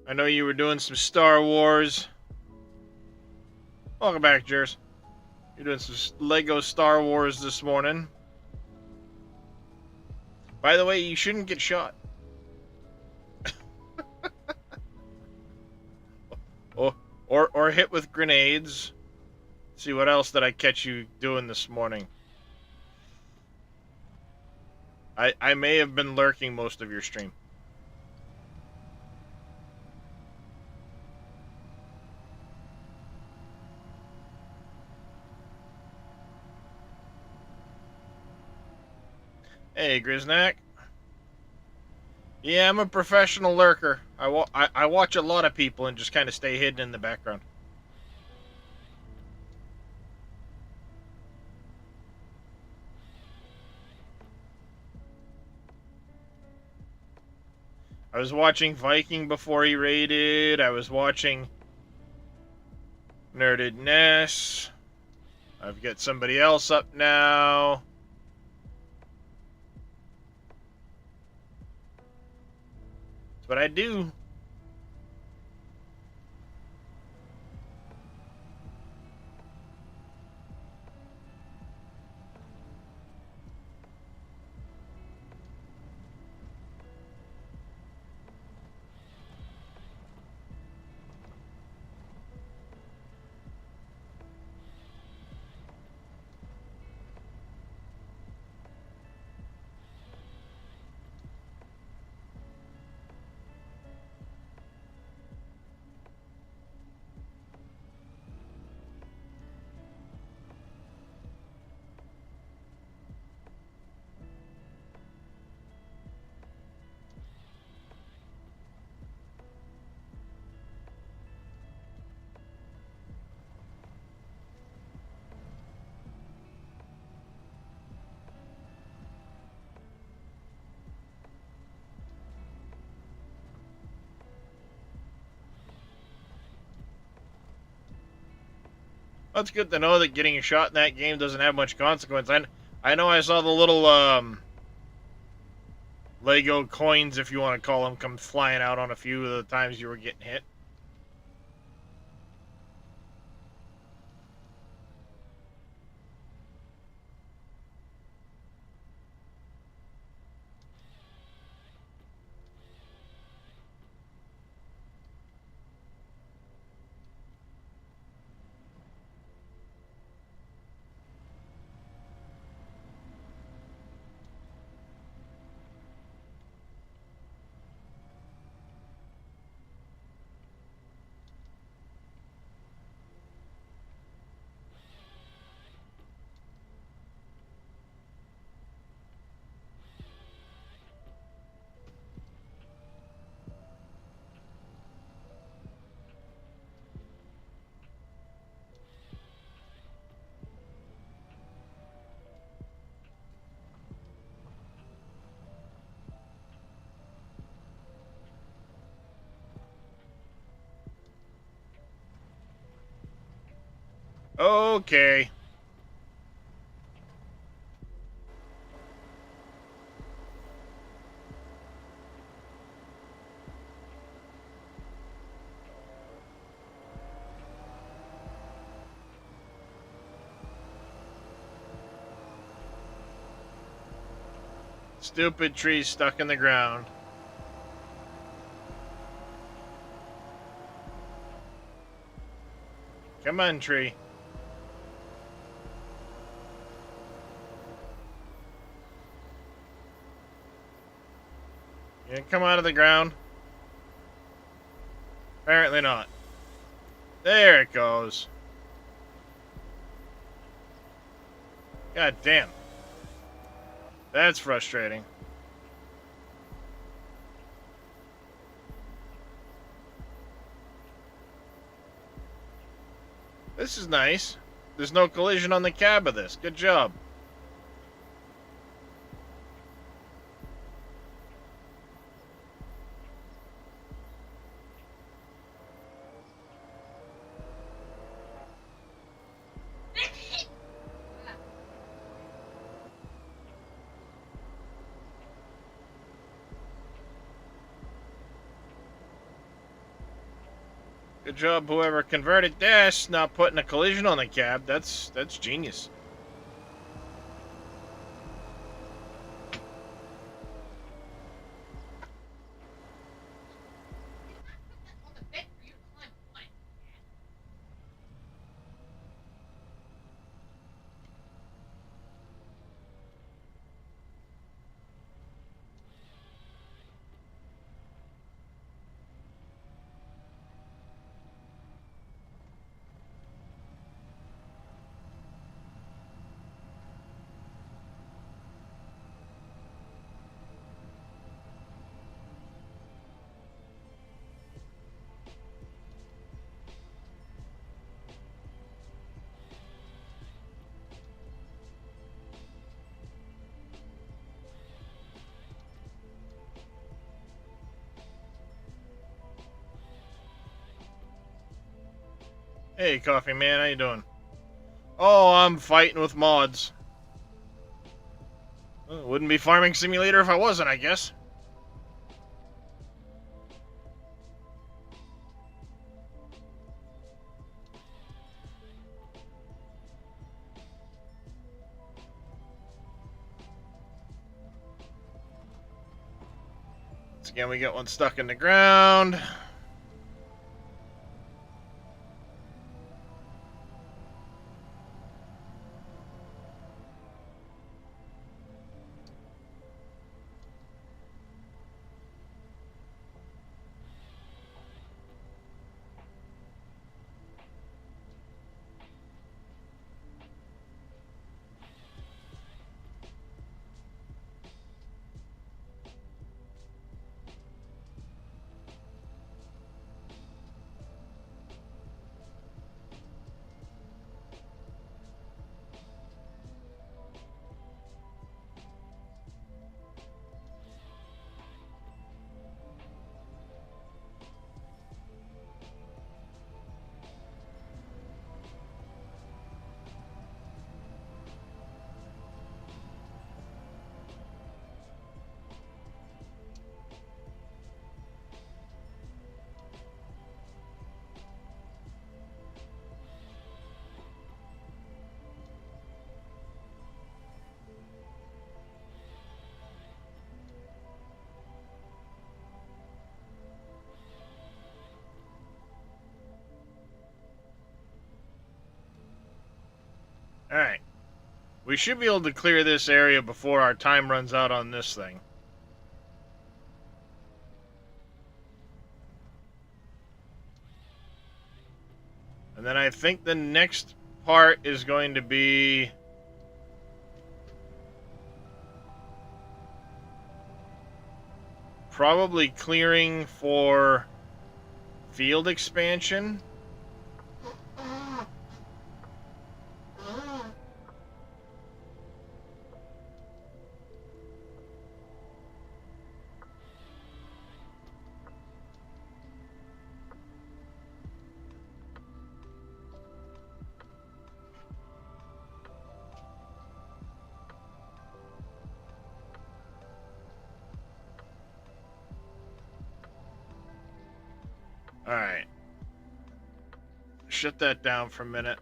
I know you were doing some Star Wars. Welcome back, Jers. You're doing some Lego Star Wars this morning. By the way, you shouldn't get shot. or hit with grenades. Let's see what else did I catch you doing this morning. I may have been lurking most of your stream. Hey, Griznak. Yeah, I'm a professional lurker. I watch a lot of people and just kind of stay hidden in the background. I was watching Viking before he raided. I was watching Nerdedness. I've got somebody else up now. That's what I do. Well, it's good to know that getting a shot in that game doesn't have much consequence. I know I saw the little Lego coins, if you want to call them, come flying out on a few of the times you were getting hit. Okay. Stupid tree stuck in the ground. Come on, tree. You gonna come out of the ground? Apparently not. There it goes. God damn. That's frustrating. This is nice. There's no collision on the cab of this. Good job. Good job, whoever converted this, not putting a collision on the cab. That's genius. Hey, Coffee Man, how you doing? Oh, I'm fighting with mods. Well, wouldn't be Farming Simulator if I wasn't, I guess. Once again, we get one stuck in the ground. We should be able to clear this area before our time runs out on this thing. And then I think the next part is going to be... probably clearing for field expansion. Alright. Shut that down for a minute.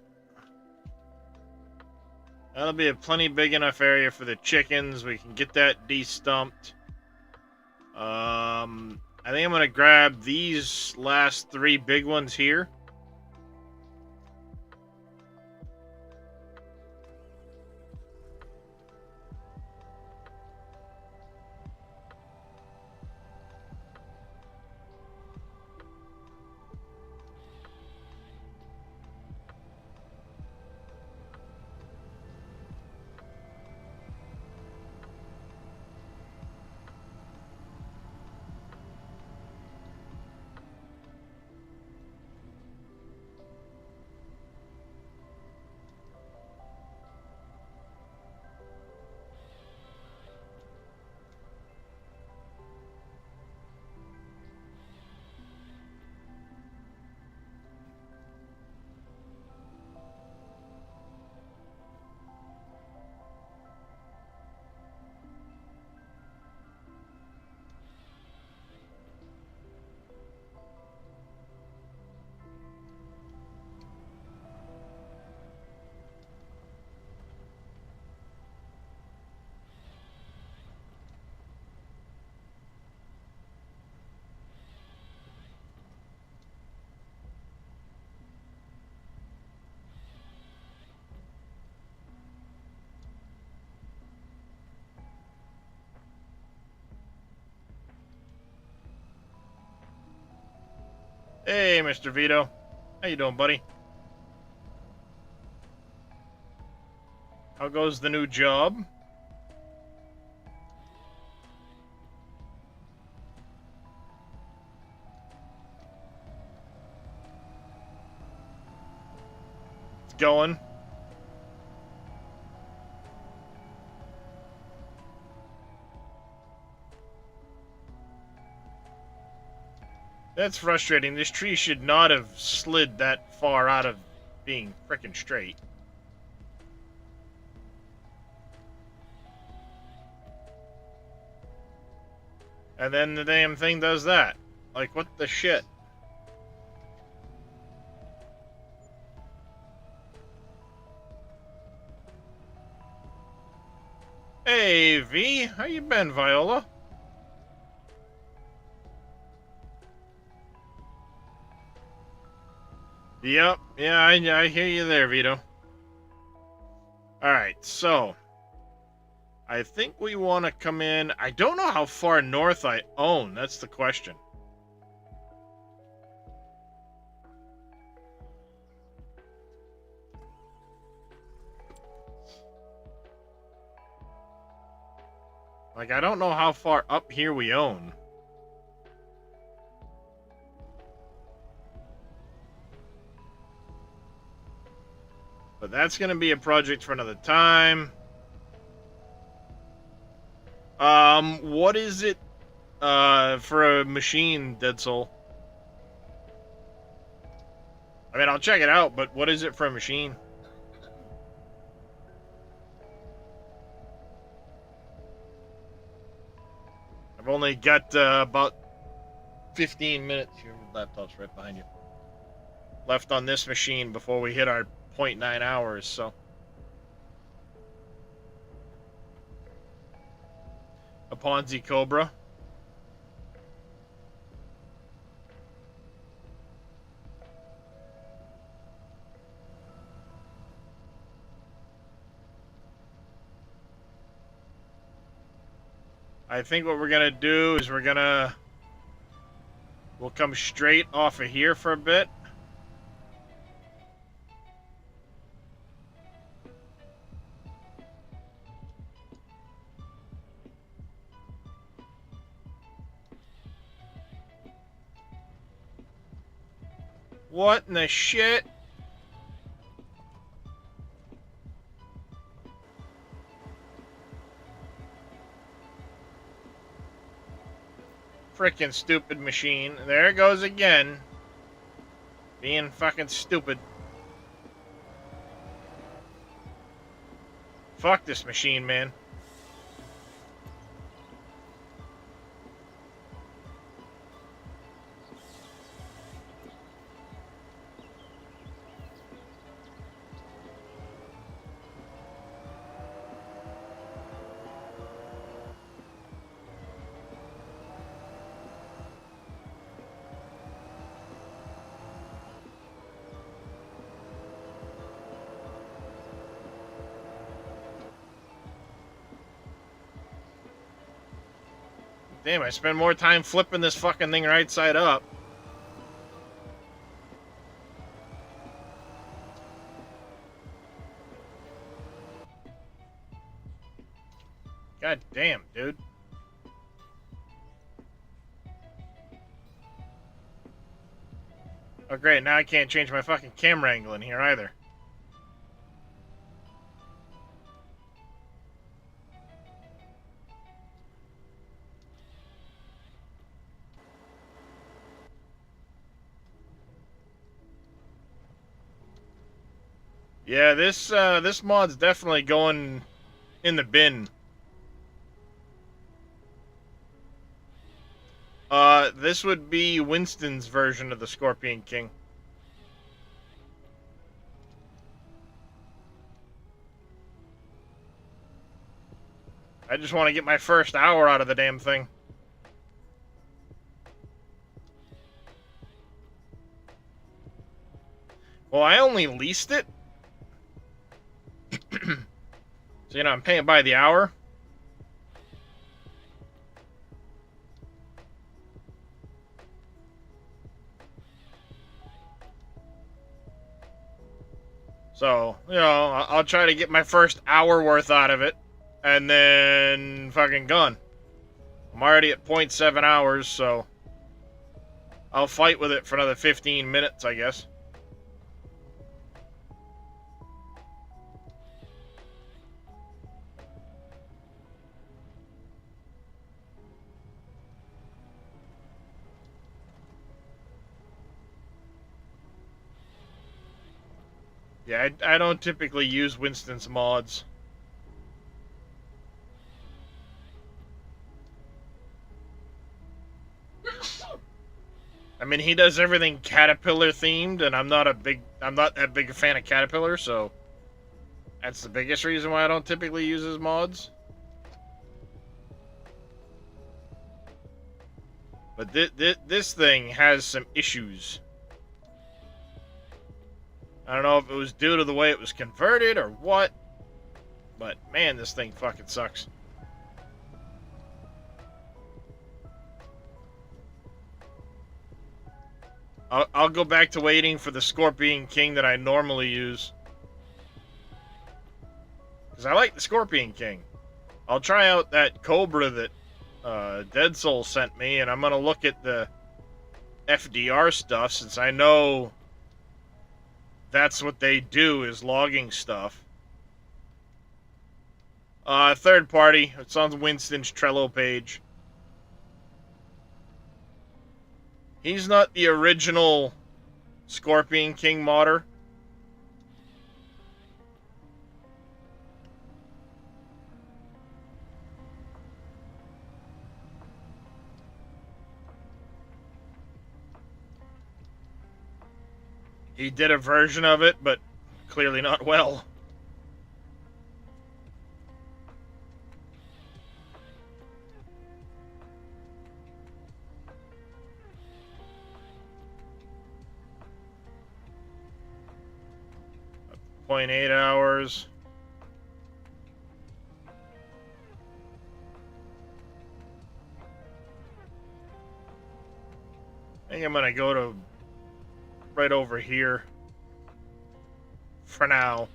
That'll be a plenty big enough area for the chickens. We can get that de-stumped. I think I'm going to grab these last 3 big ones here. Hey, Mr. Vito. How you doing, buddy? How goes the new job? It's going. That's frustrating. This tree should not have slid that far out of being frickin' straight. And then the damn thing does that. Like, what the shit? Hey, V. How you been, Viola? Yep. Yeah, I hear you there, Vito. Alright, so... I think we want to come in... I don't know how far north I own. That's the question. Like, I don't know how far up here we own. But that's going to be a project for another time. What is it, for a machine, Dead Soul? I mean, I'll check it out, but what is it for a machine? I've only got, about 15 minutes. Your laptop's right behind you. Left on this machine before we hit our 0.9 hours, so... A Ponzi Cobra. I think what we're gonna do is we'll come straight off of here for a bit. What in the shit? Frickin' stupid machine. There it goes again. Being fucking stupid. Fuck this machine, man. Damn, I spend more time flipping this fucking thing right side up. God damn, dude. Oh great, now I can't change my fucking camera angle in here either. Yeah, this mod's definitely going in the bin. This would be Winston's version of the Scorpion King. I just want to get my first hour out of the damn thing. Well, I only leased it. So, you know, I'm paying by the hour. So, you know, I'll try to get my first hour worth out of it. And then fucking gone. I'm already at 0.7 hours, so I'll fight with it for another 15 minutes, I guess. Yeah, I don't typically use Winston's mods. I mean, he does everything Caterpillar themed, and I'm not that big a fan of Caterpillar, so that's the biggest reason why I don't typically use his mods. But this thing has some issues. I don't know if it was due to the way it was converted or what, but man, this thing fucking sucks. I'll go back to waiting for the Scorpion King that I normally use. Because I like the Scorpion King. I'll try out that Cobra that Dead Soul sent me, and I'm going to look at the FDR stuff, since I know that's what they do, is logging stuff. Third party. It's on Winston's Trello page. He's not the original Scorpion King modder. He did a version of it, but clearly not well. .8 hours. think I'm gonna go to right over here for now.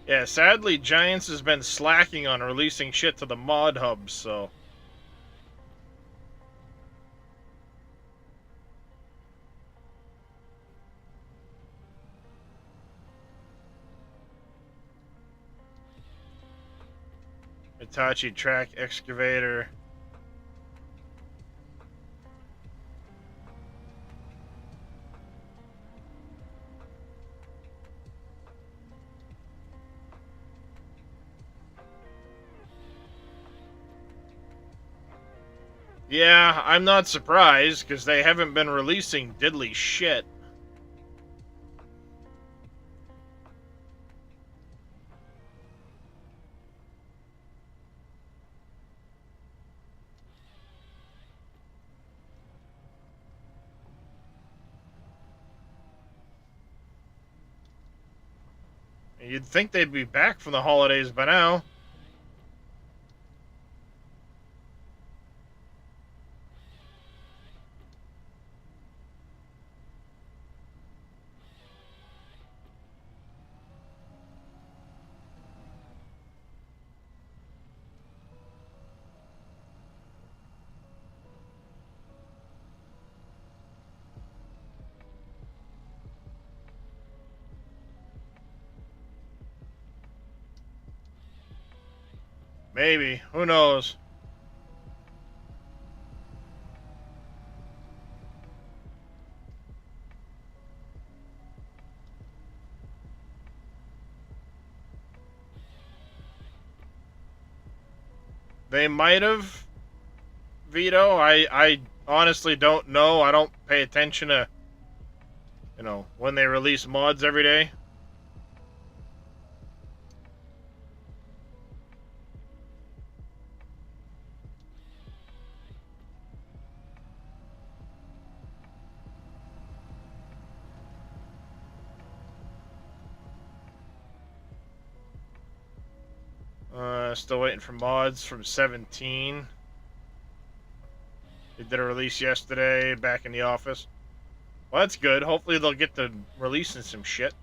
Yeah, sadly, Giants has been slacking on releasing shit to the mod hubs, so... Hitachi track excavator. Yeah, I'm not surprised, because they haven't been releasing diddly shit. You'd think they'd be back from the holidays by now. Maybe. Who knows? They might have, Vito. I honestly don't know. I don't pay attention to, when they release mods every day. Still waiting for mods from 17. They did a release yesterday back in the office. Well, that's good. Hopefully they'll get to releasing some shit.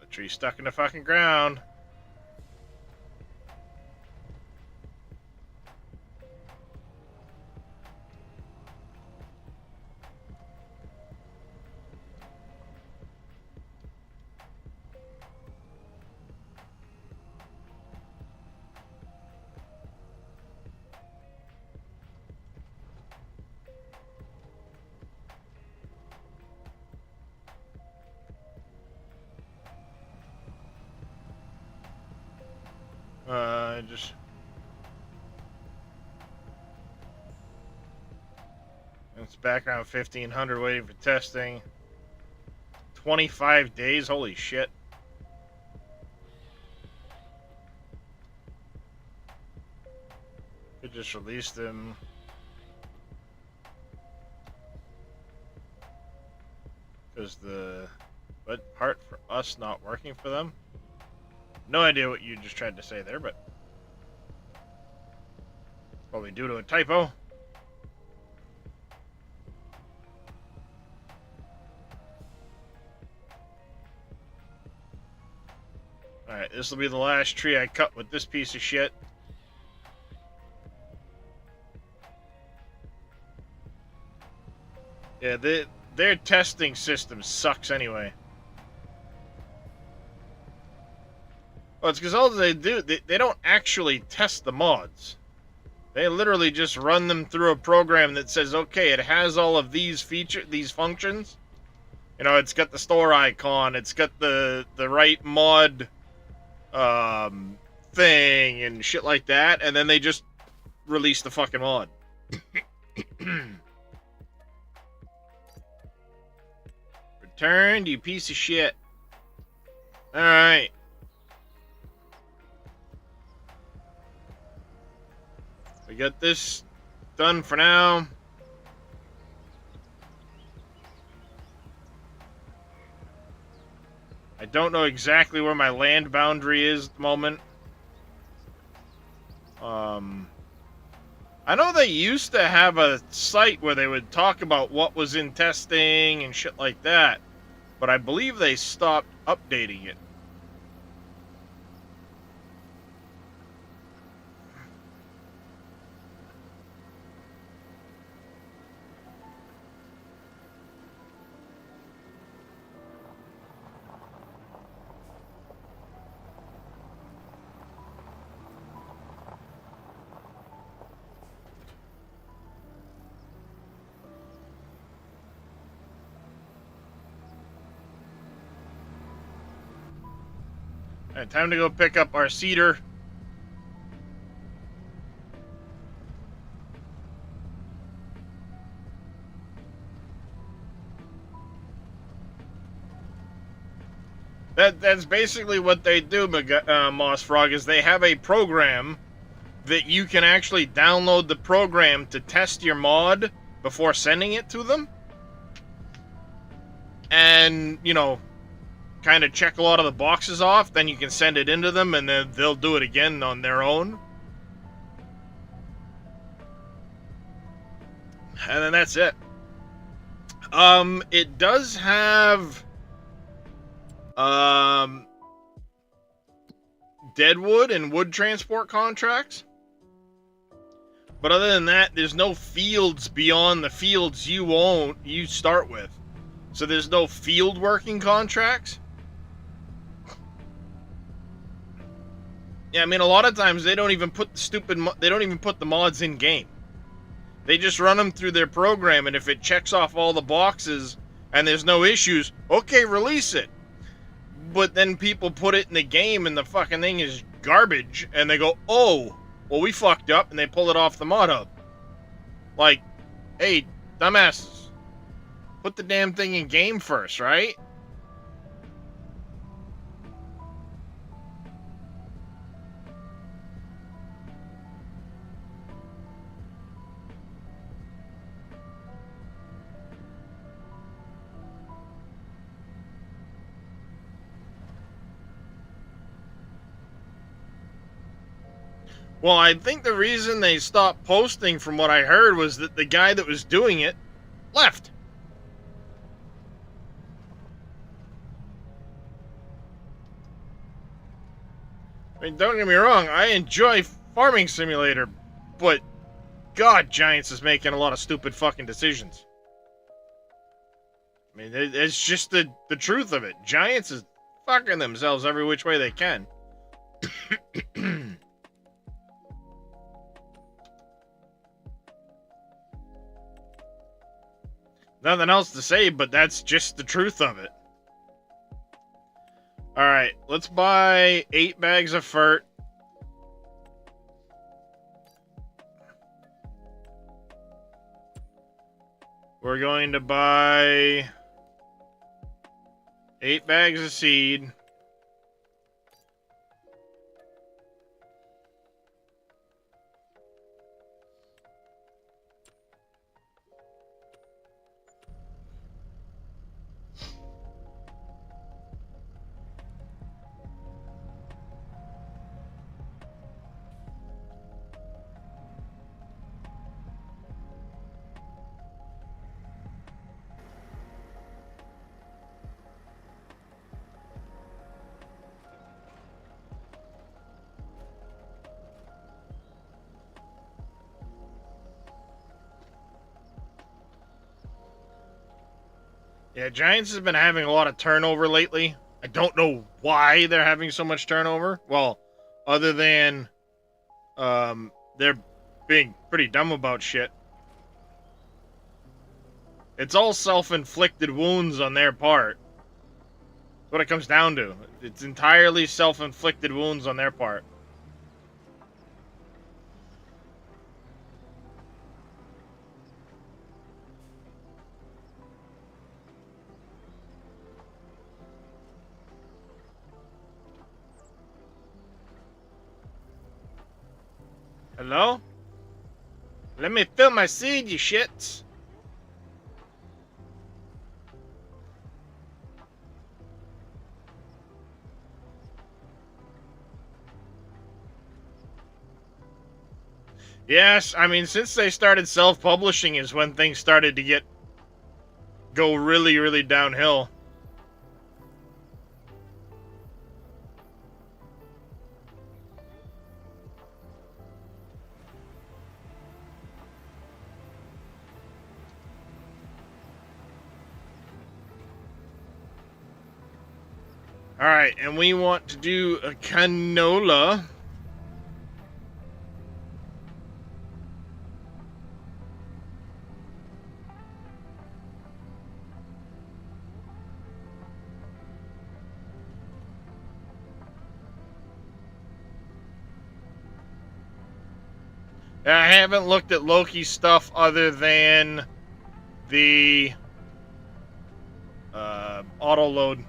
The tree's stuck in the fucking ground. Just... It's back around 1500 waiting for testing. 25 days? Holy shit. Could just release them. Because the... What part for us not working for them? No idea what you just tried to say there, but... Probably due to a typo. Alright, this will be the last tree I cut with this piece of shit. Yeah, their testing system sucks anyway. Well, it's because all they do, they don't actually test the mods. They literally just run them through a program that says, okay, it has all of these these functions. You know, it's got the store icon, it's got the right mod thing and shit like that, and then they just release the fucking mod. Returned, you piece of shit. Alright. We got this done for now. I don't know exactly where my land boundary is at the moment. I know they used to have a site where they would talk about what was in testing and shit like that, but I believe they stopped updating it. Alright, time to go pick up our cedar. That's basically what they do, Moss Frog, is they have a program that you can actually download the program to test your mod before sending it to them. And, you know, kind of check a lot of the boxes off, then you can send it into them, and then they'll do it again on their own. And then that's it. It does have deadwood and wood transport contracts. But other than that, there's no fields beyond the fields you start with. So there's no field working contracts. Yeah, I mean, a lot of times they don't even put the mods in game. They just run them through their program, and if it checks off all the boxes and there's no issues, okay, release it. But then people put it in the game and the fucking thing is garbage, and they go, oh, well, we fucked up, and they pull it off the mod hub. Like, hey, dumbasses, put the damn thing in game first, right? Well, I think the reason they stopped posting, from what I heard, was that the guy that was doing it left. I mean, don't get me wrong, I enjoy Farming Simulator, but God, Giants is making a lot of stupid fucking decisions. I mean, it's just the truth of it. Giants is fucking themselves every which way they can. Nothing else to say, but that's just the truth of it. Alright, let's buy 8 bags of fert. We're going to buy 8 bags of seed. Yeah, Giants has been having a lot of turnover lately. I don't know why they're having so much turnover. Well, other than they're being pretty dumb about shit. It's all self-inflicted wounds on their part. That's what it comes down to. It's entirely self-inflicted wounds on their part. Hello? Let me fill my seed, you shits. Yes, I mean, since they started self-publishing is when things started to go really, really downhill. Alright, and we want to do a canola. I haven't looked at Loki's stuff other than the auto load.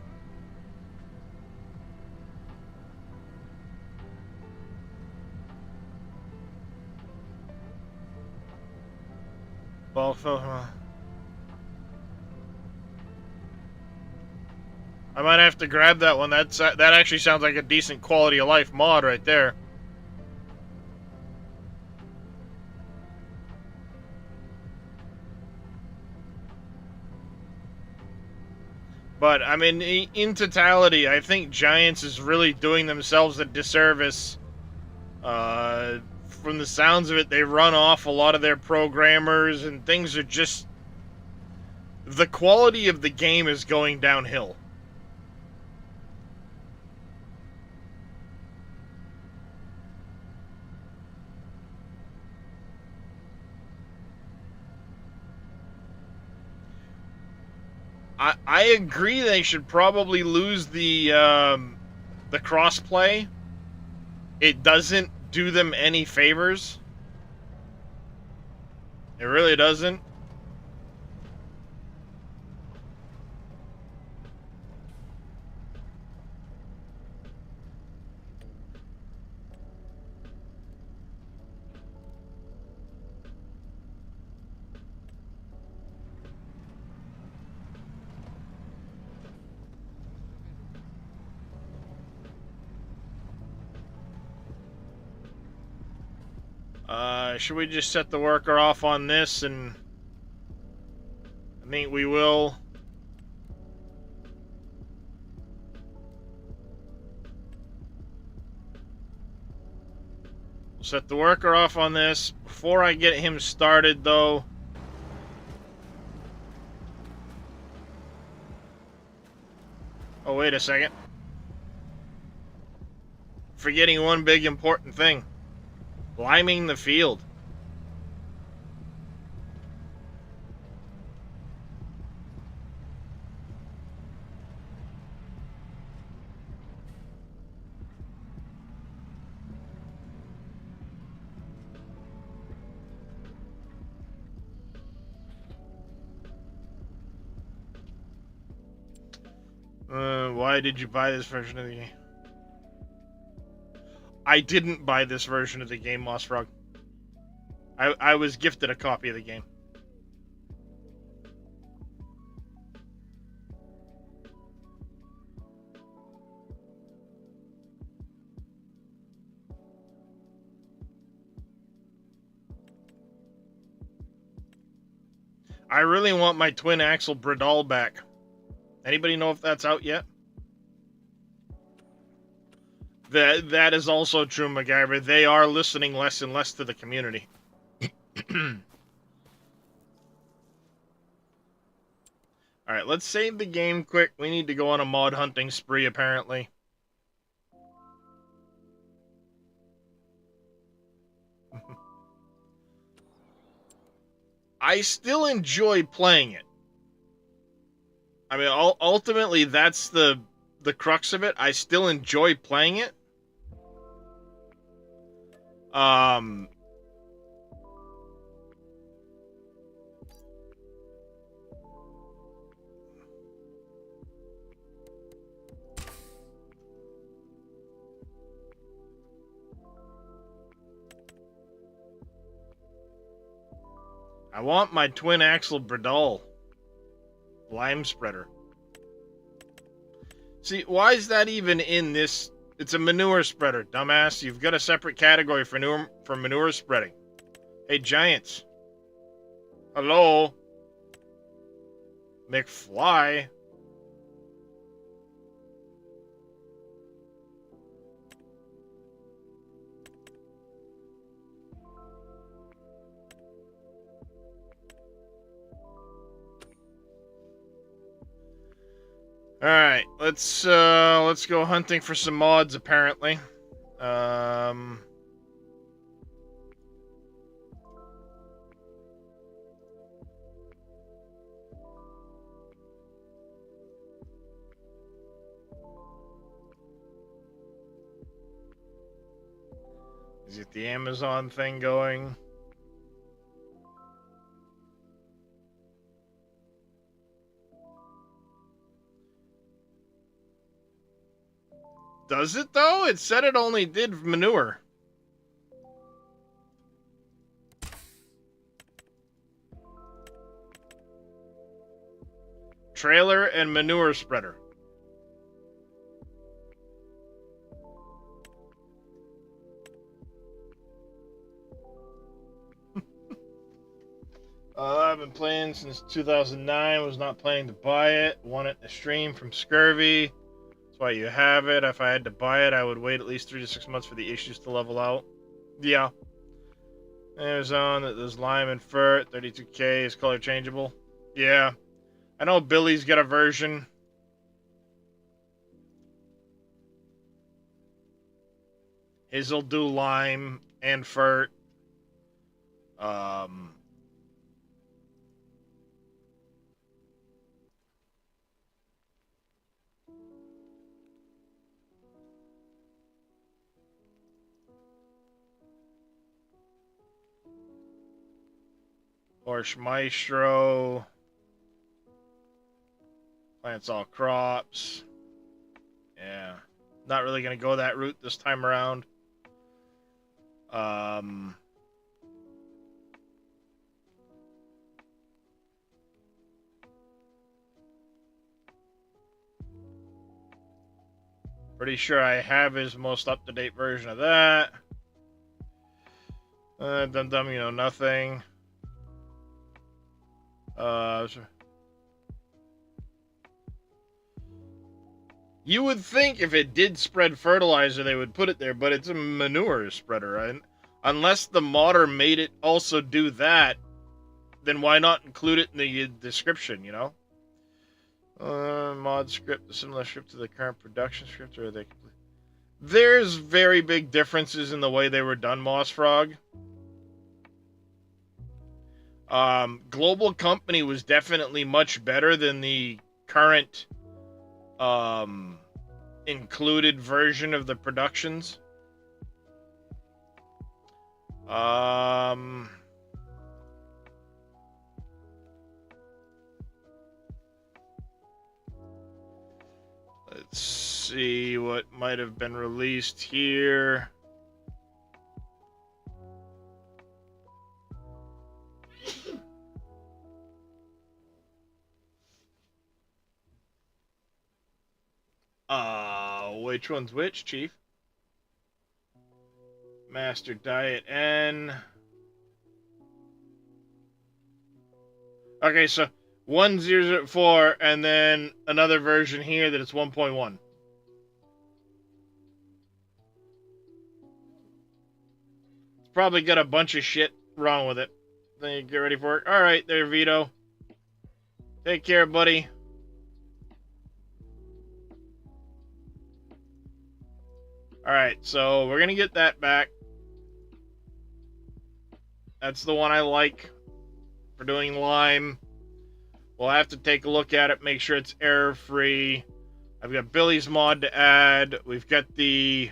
Both of them. I might have to grab that one. That actually sounds like a decent quality of life mod right there. But, I mean, in totality, I think Giants is really doing themselves a disservice. From the sounds of it, they run off a lot of their programmers, and things are just... The quality of the game is going downhill. I agree they should probably lose the crossplay. It doesn't do them any favors. It really doesn't. Should we just set the worker off on this? And I think we will. We'll set the worker off on this. Before I get him started, though, oh, wait a second. Forgetting one big important thing. Liming the field. Why did you buy this version of the game? I didn't buy this version of the game, Moss Frog. I was gifted a copy of the game. I really want my twin axle Bradal back. Anybody know if that's out yet? That is also true, MacGyver. They are listening less and less to the community. Alright, let's save the game quick. We need to go on a mod hunting spree, apparently. I still enjoy playing it. I mean, ultimately, that's the crux of it. I still enjoy playing it. Um, I want my twin axle Bradol lime spreader. See, why is that even in this? It's a manure spreader, dumbass. You've got a separate category for manure spreading. Hey, Giants. Hello? McFly? Alright, let's go hunting for some mods, apparently. Is it the Amazon thing going? Does it, though? It said it only did manure. Trailer and manure spreader. I've been playing since 2009. Was not planning to buy it. Won it in a stream from Scurvy. That's why you have it. If I had to buy it, I would wait at least 3 to 6 months for the issues to level out. Yeah. Amazon, there's lime and fur. 32K is color changeable. Yeah. I know Billy's got a version. His'll do lime and fur. Porsche Maestro. Plants all crops. Yeah. Not really going to go that route this time around. Pretty sure I have his most up-to-date version of that. Dum-dum, you know, nothing. You would think if it did spread fertilizer, they would put it there, but it's a manure spreader. And unless the modder made it also do that, then why not include it in the description, you know? Mod script, a similar script to the current production script, or are they complete? There's very big differences in the way they were done, Moss Frog. Global Company was definitely much better than the current included version of the productions. Let's see what might have been released here. Which one's which, Chief? Master Diet N. Okay, so 1.0.4 and then another version here that it's 1.1. It's probably got a bunch of shit wrong with it. Then you get ready for it. Alright, there, Vito. Take care, buddy. Alright, so we're gonna get that back. That's the one I like for doing lime. We'll have to take a look at it, make sure it's error-free. I've got Billy's mod to add. We've got the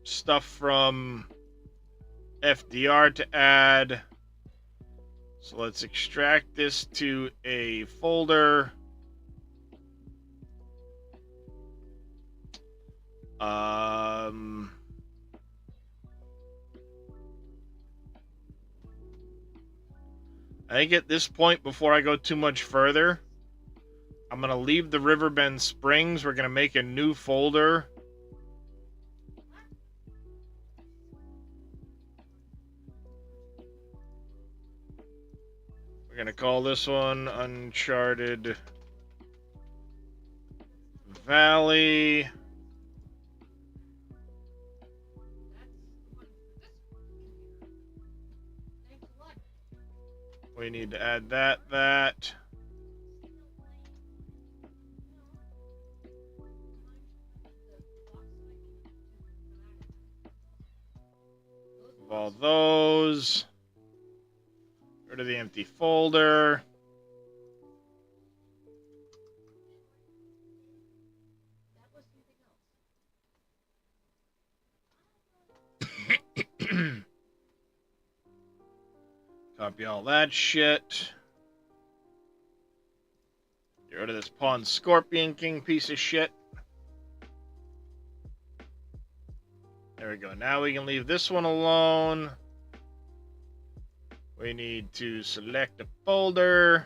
stuff from FDR to add. So let's extract this to a folder. I think at this point, before I go too much further, I'm going to leave the Riverbend Springs. We're going to make a new folder. We're going to call this one Uncharted Valley. We need to add that. Of all those. Rid of the empty folder. Copy all that shit. Get rid of this Pawn Scorpion King piece of shit. There we go. Now we can leave this one alone. We need to select a folder.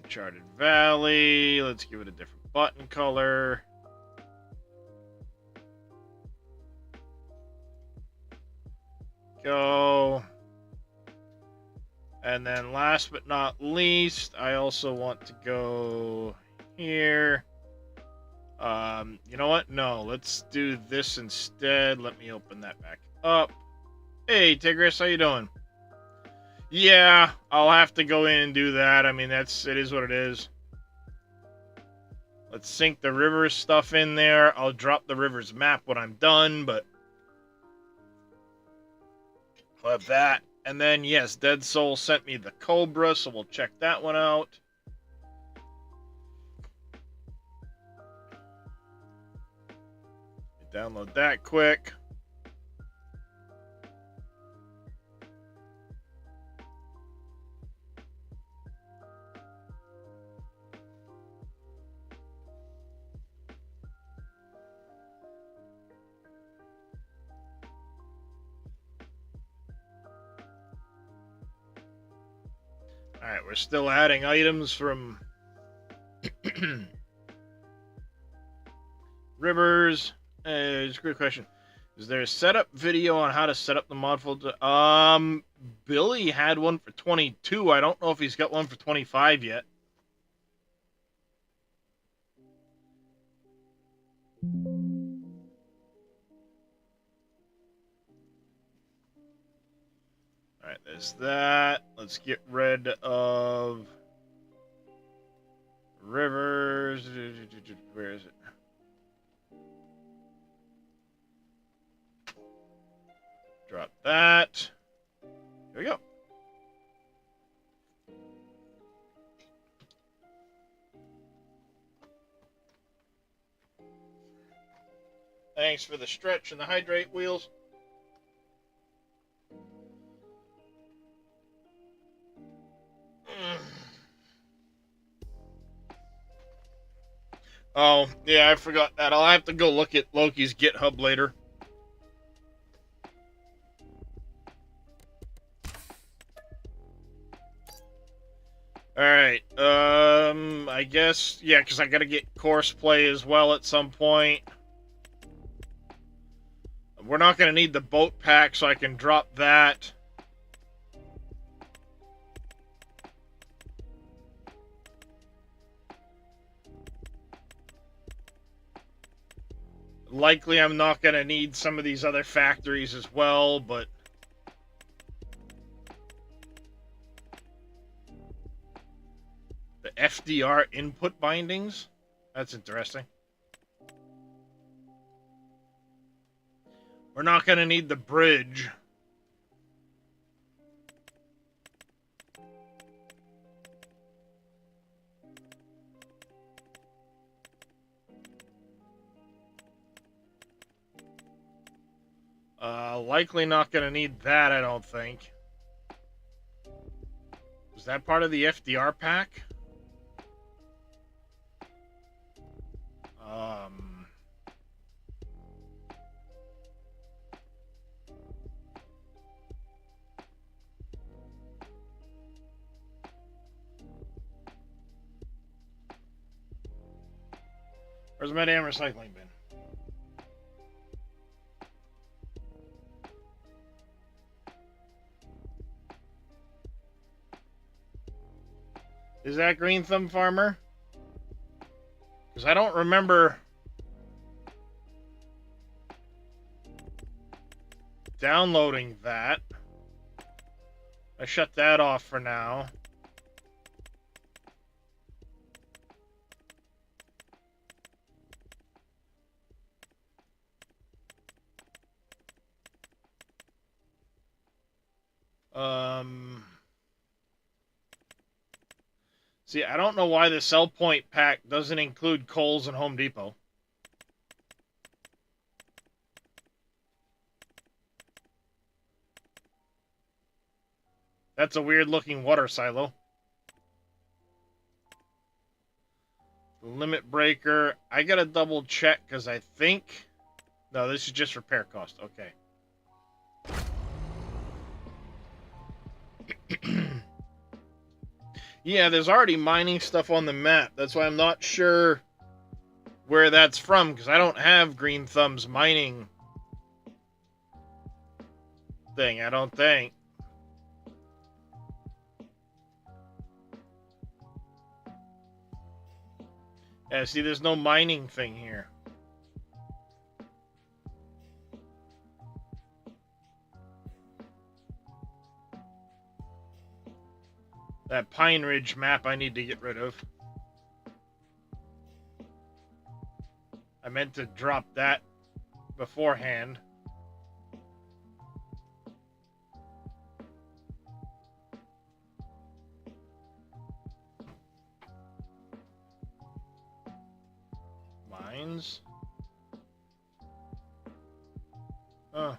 Uncharted Valley. Let's give it a different button color. Go. And then last but not least, I also want to go here. You know what? No, let's do this instead. Let me open that back up. Hey, Tigris, how you doing? Yeah, I'll have to go in and do that. I mean, it is what it is. Let's sync the rivers stuff in there. I'll drop the rivers map when I'm done, but we'll have that. And then, yes, Dead Soul sent me the Cobra, so we'll check that one out. Download that quick. Alright, we're still adding items from Rivers. It's a great question. Is there a setup video on how to set up the mod folder? Billy had one for 22. I don't know if he's got one for 25 yet. Alright, there's that. Let's get rid of Rivers. Where is it? Drop that. Here we go. Thanks for the stretch and the hydrate wheels. Oh, yeah, I forgot that. I'll have to go look at Loki's GitHub later. Alright, I guess, yeah, because I gotta get course play as well at some point. We're not gonna need the boat pack, so I can drop that. Likely I'm not gonna need some of these other factories as well, but... the FDR input bindings? That's interesting. We're not gonna need the bridge. Likely not gonna need that, I don't think. Was that part of the FDR pack? Where's my damn recycling bin? Is that Green Thumb Farmer? Because I don't remember downloading that. I shut that off for now. See, I don't know why the Sell Point pack doesn't include Kohl's and Home Depot. That's a weird looking water silo. The limit breaker, I gotta double check because I think... No, this is just repair cost. Okay. Yeah, there's already mining stuff on the map. That's why I'm not sure where that's from, because I don't have Green Thumb's mining thing, I don't think. Yeah, see, there's no mining thing here. That Pine Ridge map I need to get rid of. I meant to drop that beforehand. Mines? Oh.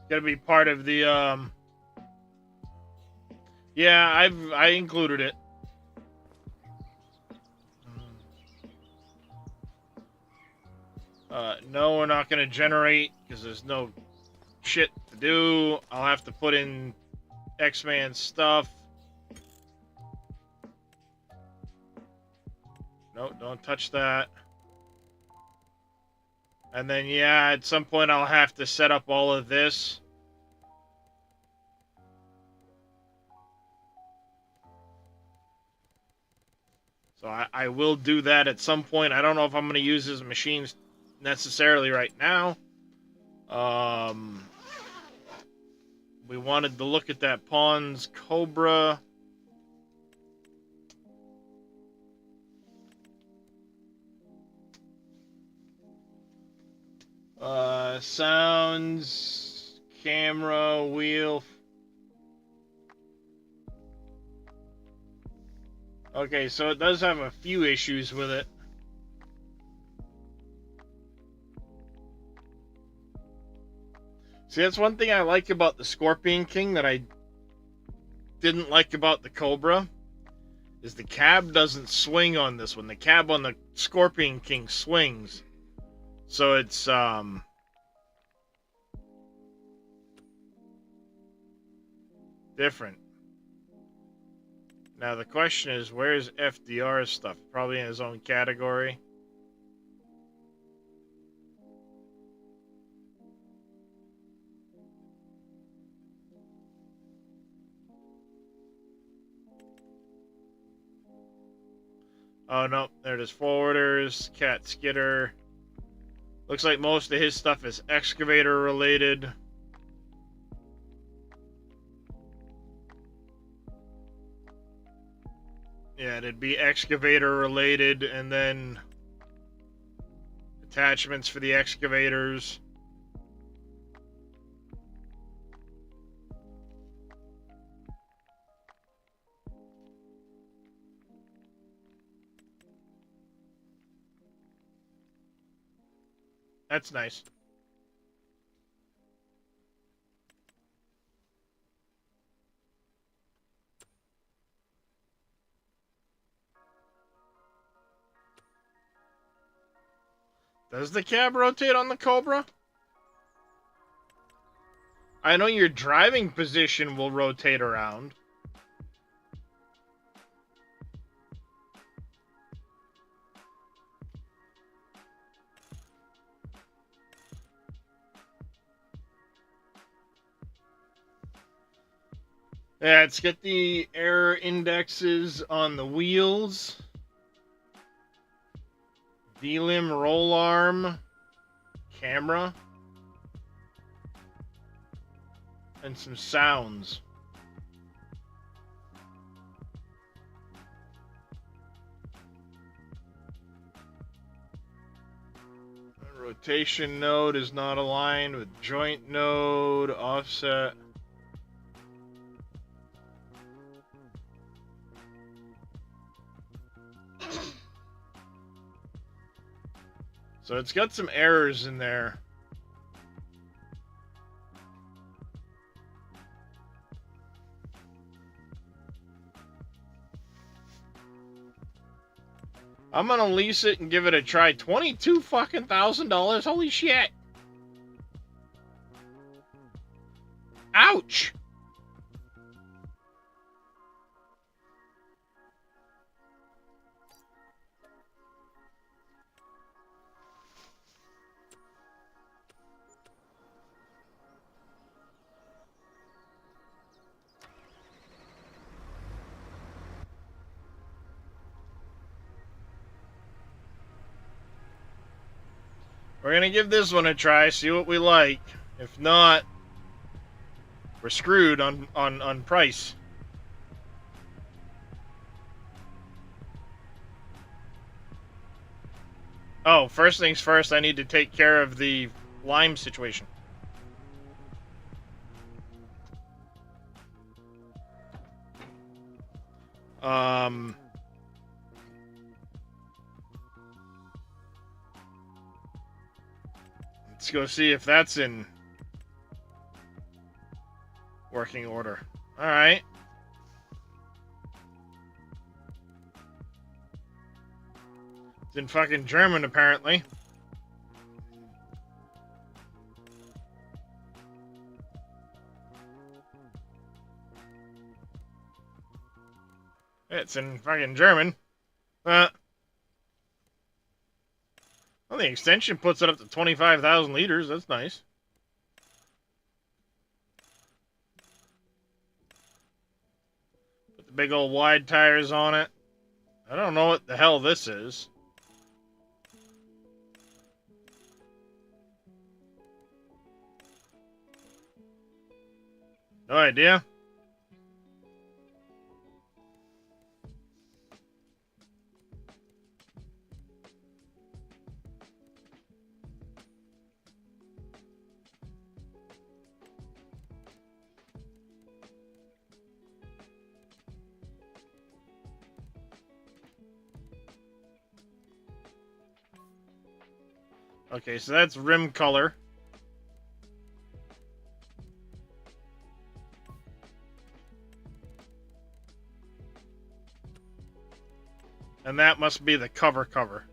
Gotta be part of the, Yeah, I included it. No, we're not going to generate because there's no shit to do. I'll have to put in X-Man stuff. No, don't touch that. And then, yeah, at some point I'll have to set up all of this. So I will do that at some point. I don't know if I'm going to use his machines necessarily right now. We wanted to look at that Pawns Cobra. Sounds, camera, wheel. Okay, so it does have a few issues with it. See, that's one thing I like about the Scorpion King that I didn't like about the Cobra, is the cab doesn't swing on this one. The cab on the Scorpion King swings. So it's, different. Now the question is, where's FDR's stuff? Probably in his own category. Oh no, there it is. Forwarders, cat skitter. Looks like most of his stuff is excavator related. Yeah, it'd be excavator related, and then attachments for the excavators. That's nice. Does the cab rotate on the Cobra? I know your driving position will rotate around. Yeah, let's get the error indexes on the wheels. D-limb roll arm. Camera. And some sounds. Rotation node is not aligned with joint node, offset. So it's got some errors in there. I'm gonna lease it and give it a try. $22,000. Holy shit! Ouch! We're gonna give this one a try, see what we like. If not, we're screwed on price. Oh, first things first, I need to take care of the lime situation. Let's go see if that's in working order. Alright. It's in fucking German, apparently. It's in fucking German. Well, the extension puts it up to 25,000 liters. That's nice. Put the big old wide tires on it. I don't know what the hell this is. No idea. Okay, so that's rim color. And that must be the cover.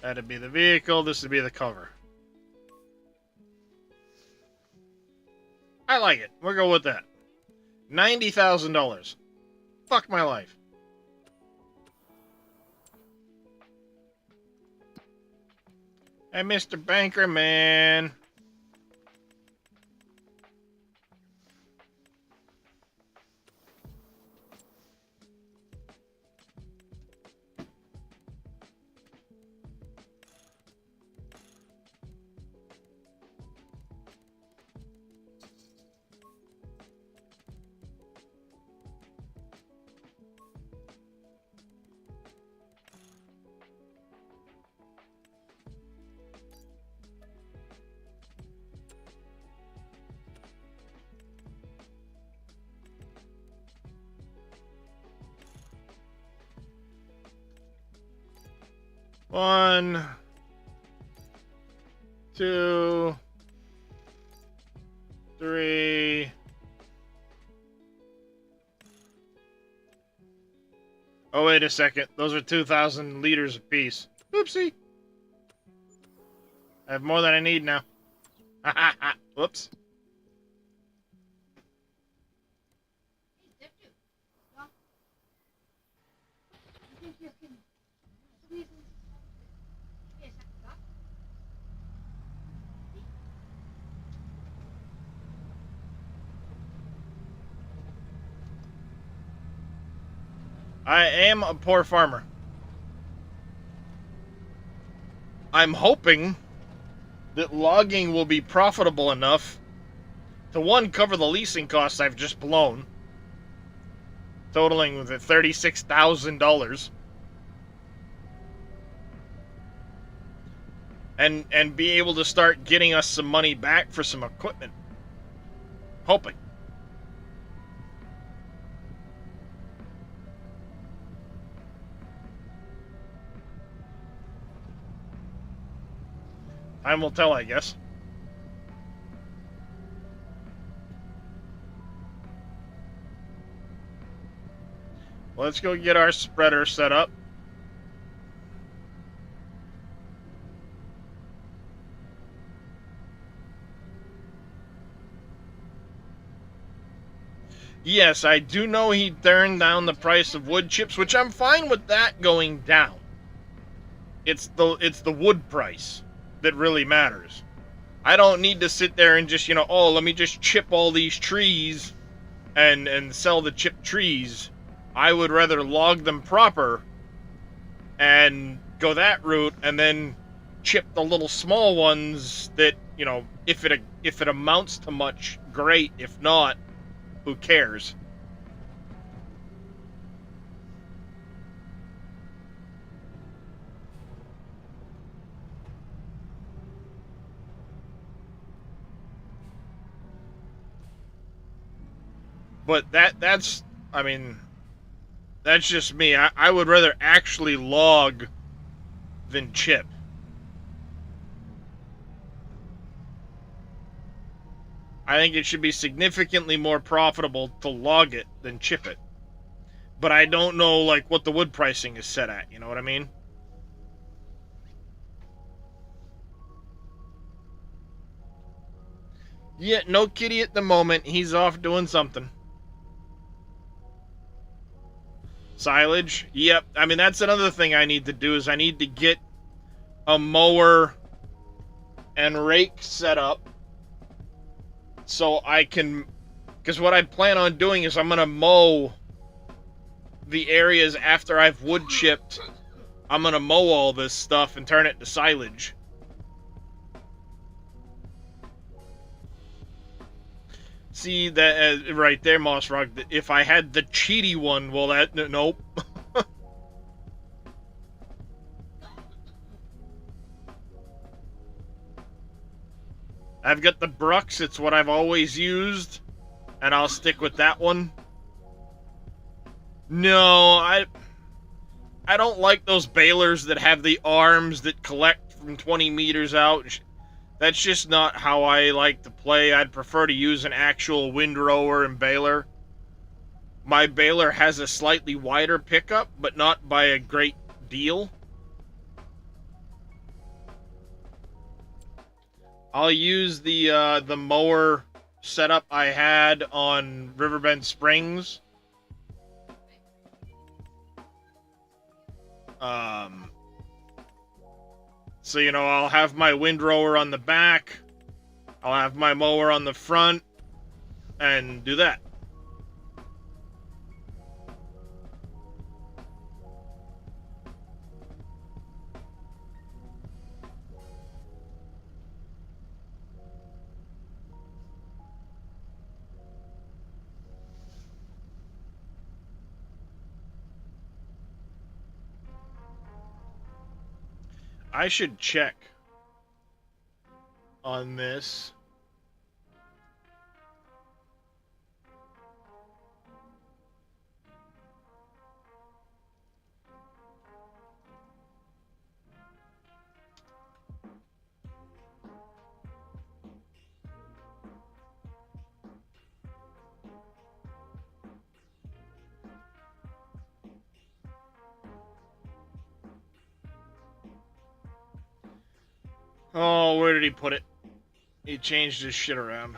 That'd be the vehicle, this would be the cover. I like it. We'll go with that. $90,000. Fuck my life. Hey, Mr. Banker, man. One, two, three. Oh, wait a second. Those are 2,000 liters apiece. Oopsie. I have more than I need now. Whoops. I am a poor farmer. I'm hoping that logging will be profitable enough to, one, cover the leasing costs I've just blown, totaling the $36,000, and be able to start getting us some money back for some equipment. Hoping. Time will tell, I guess. Let's go get our spreader set up. Yes, I do know he turned down the price of wood chips, which I'm fine with that going down. It's the wood price that really matters. I don't need to sit there and just, oh, let me just chip all these trees and sell the chipped trees. I would rather log them proper and go that route, and then chip the little small ones that, if it amounts to much, great. If not, who cares? But that's just me. I would rather actually log than chip. I think it should be significantly more profitable to log it than chip it. But I don't know, like, what the wood pricing is set at, you know what I mean? Yeah, no kitty at the moment. He's off doing something. Silage? Yep. That's another thing I need to do, is I need to get a mower and rake set up so I can... Because what I plan on doing is I'm going to mow the areas after I've wood chipped. I'm going to mow all this stuff and turn it to silage. See that right there, Moss Rock. If I had the cheaty one, well, nope. I've got the Brux. It's what I've always used, and I'll stick with that one. No, I don't like those balers that have the arms that collect from 20 meters out. That's just not how I like to play. I'd prefer to use an actual windrower and baler. My baler has a slightly wider pickup, but not by a great deal. I'll use the mower setup I had on Riverbend Springs. So, you know, I'll have my windrower on the back, I'll have my mower on the front, and do that. I should check on this. Oh, where did he put it? He changed his shit around.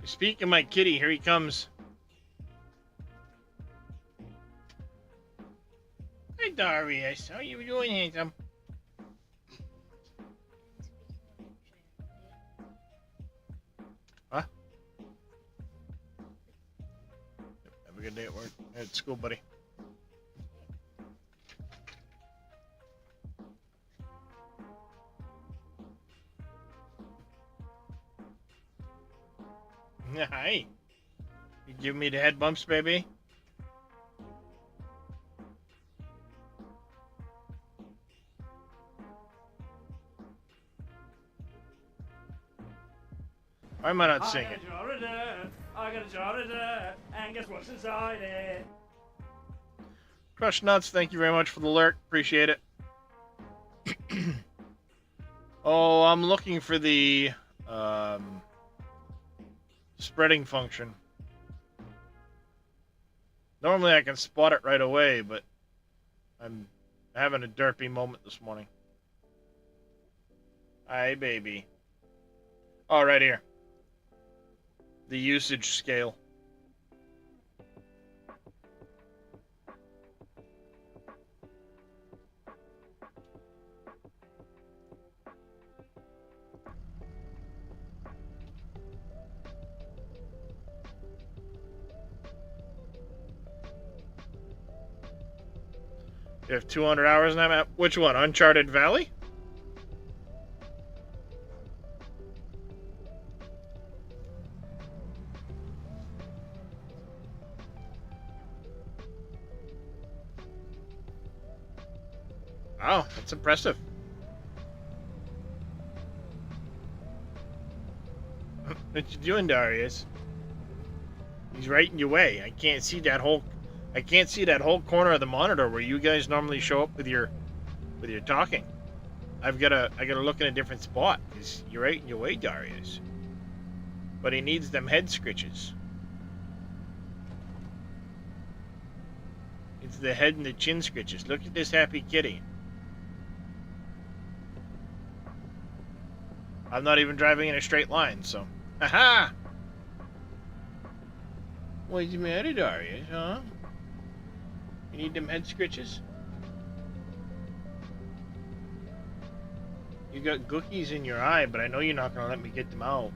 Speaking of my kitty, here he comes. Hi, Darius. How you doing, handsome? Huh? Have a good day at work. At school, buddy. Hi. You give me the head bumps, baby? Why am I not singing? I got a jar of dirt, and guess what's inside it? Crush Nuts, thank you very much for the alert. Appreciate it. Oh, I'm looking for the spreading function. Normally I can spot it right away, but I'm having a derpy moment this morning. Hi, baby. Oh, right here. The usage scale. You have 200 hours in that map? Which one? Uncharted Valley? Wow, that's impressive. What you doing, Darius? He's right in your way. I can't see that whole corner of the monitor where you guys normally show up with your talking. I gotta look in a different spot because you're right in your way, Darius. But he needs them head scritches. It's the head and the chin scritches. Look at this happy kitty. I'm not even driving in a straight line, so. Aha! What's the matter, Darius, huh? You need them head scritches? You got gookies in your eye, but I know you're not gonna let me get them out.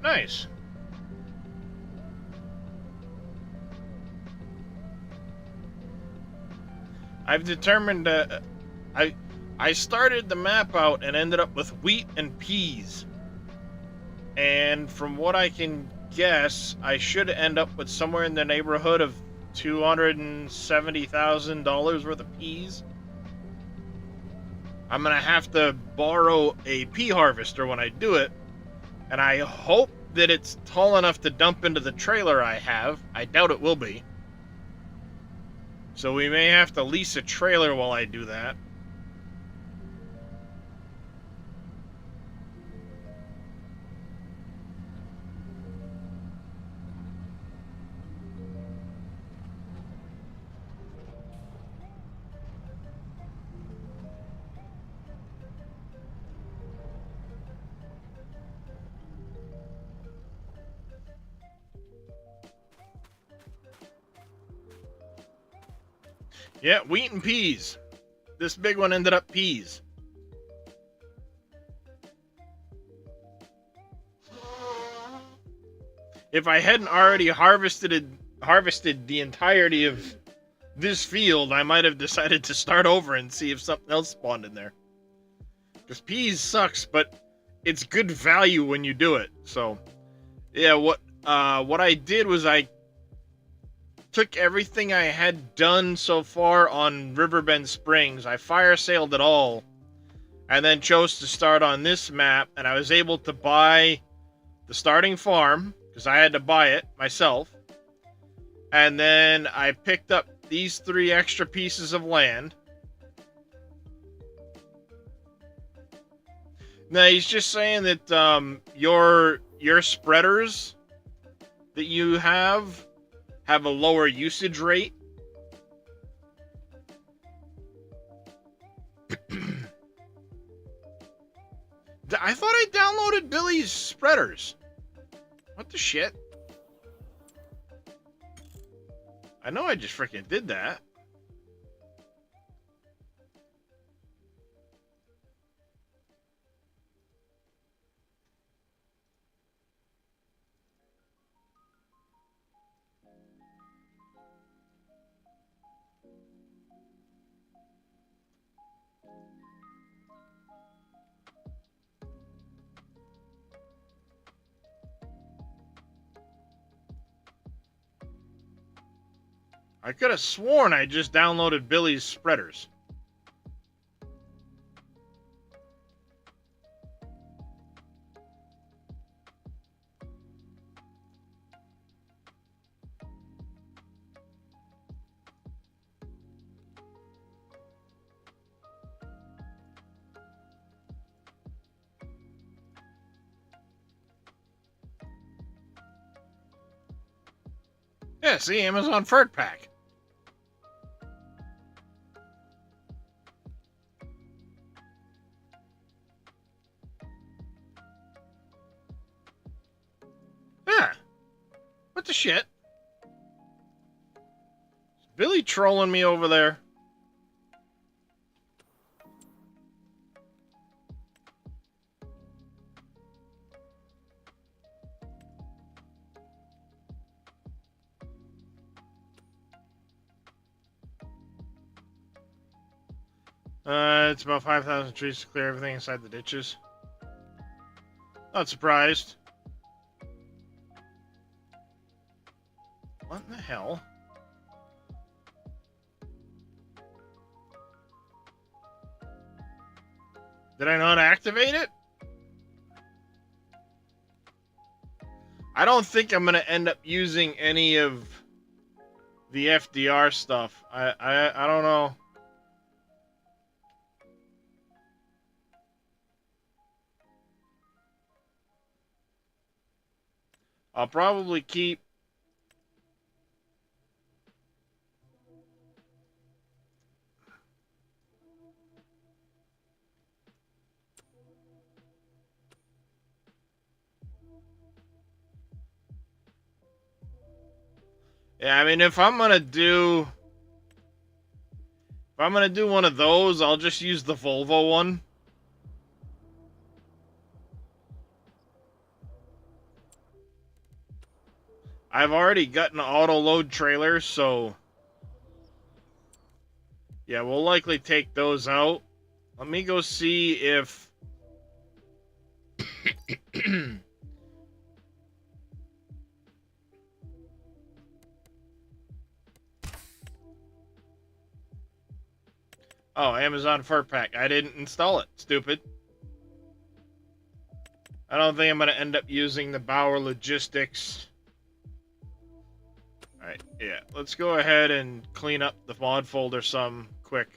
Nice. I've determined I started the map out and ended up with wheat and peas. And from what I can guess, I should end up with somewhere in the neighborhood of $270,000 worth of peas. I'm gonna have to borrow a pea harvester when I do it, and I hope that it's tall enough to dump into the trailer I have. I doubt it will be. So we may have to lease a trailer while I do that. Yeah, wheat and peas. This big one ended up peas. If I hadn't already harvested the entirety of this field, I might have decided to start over and see if something else spawned in there. Because peas sucks, but it's good value when you do it. So, yeah, what I did was I took everything I had done so far on Riverbend Springs. I fire sailed it all, and then chose to start on this map, and I was able to buy the starting farm, because I had to buy it myself. And then I picked up these 3 extra pieces of land. Now, he's just saying that your spreaders that you have a lower usage rate. I thought I downloaded Billy's spreaders. What the shit? I know I just freaking did that. I could have sworn I just downloaded Billy's spreaders. Yeah, see, Amazon Fert Pack. Yeah. What the shit? Is Billy trolling me over there? It's about 5,000 trees to clear everything inside the ditches. Not surprised. What in the hell? Did I not activate it? I don't think I'm going to end up using any of the FDR stuff. I don't know. I'll probably keep... Yeah, I mean, if I'm gonna do one of those, I'll just use the Volvo one. I've already got an auto load trailer, so yeah, we'll likely take those out. Let me go see if oh, Amazon Fur Pack. I didn't install it. Stupid. I don't think I'm going to end up using the Bauer Logistics. Alright, yeah. Let's go ahead and clean up the mod folder some quick.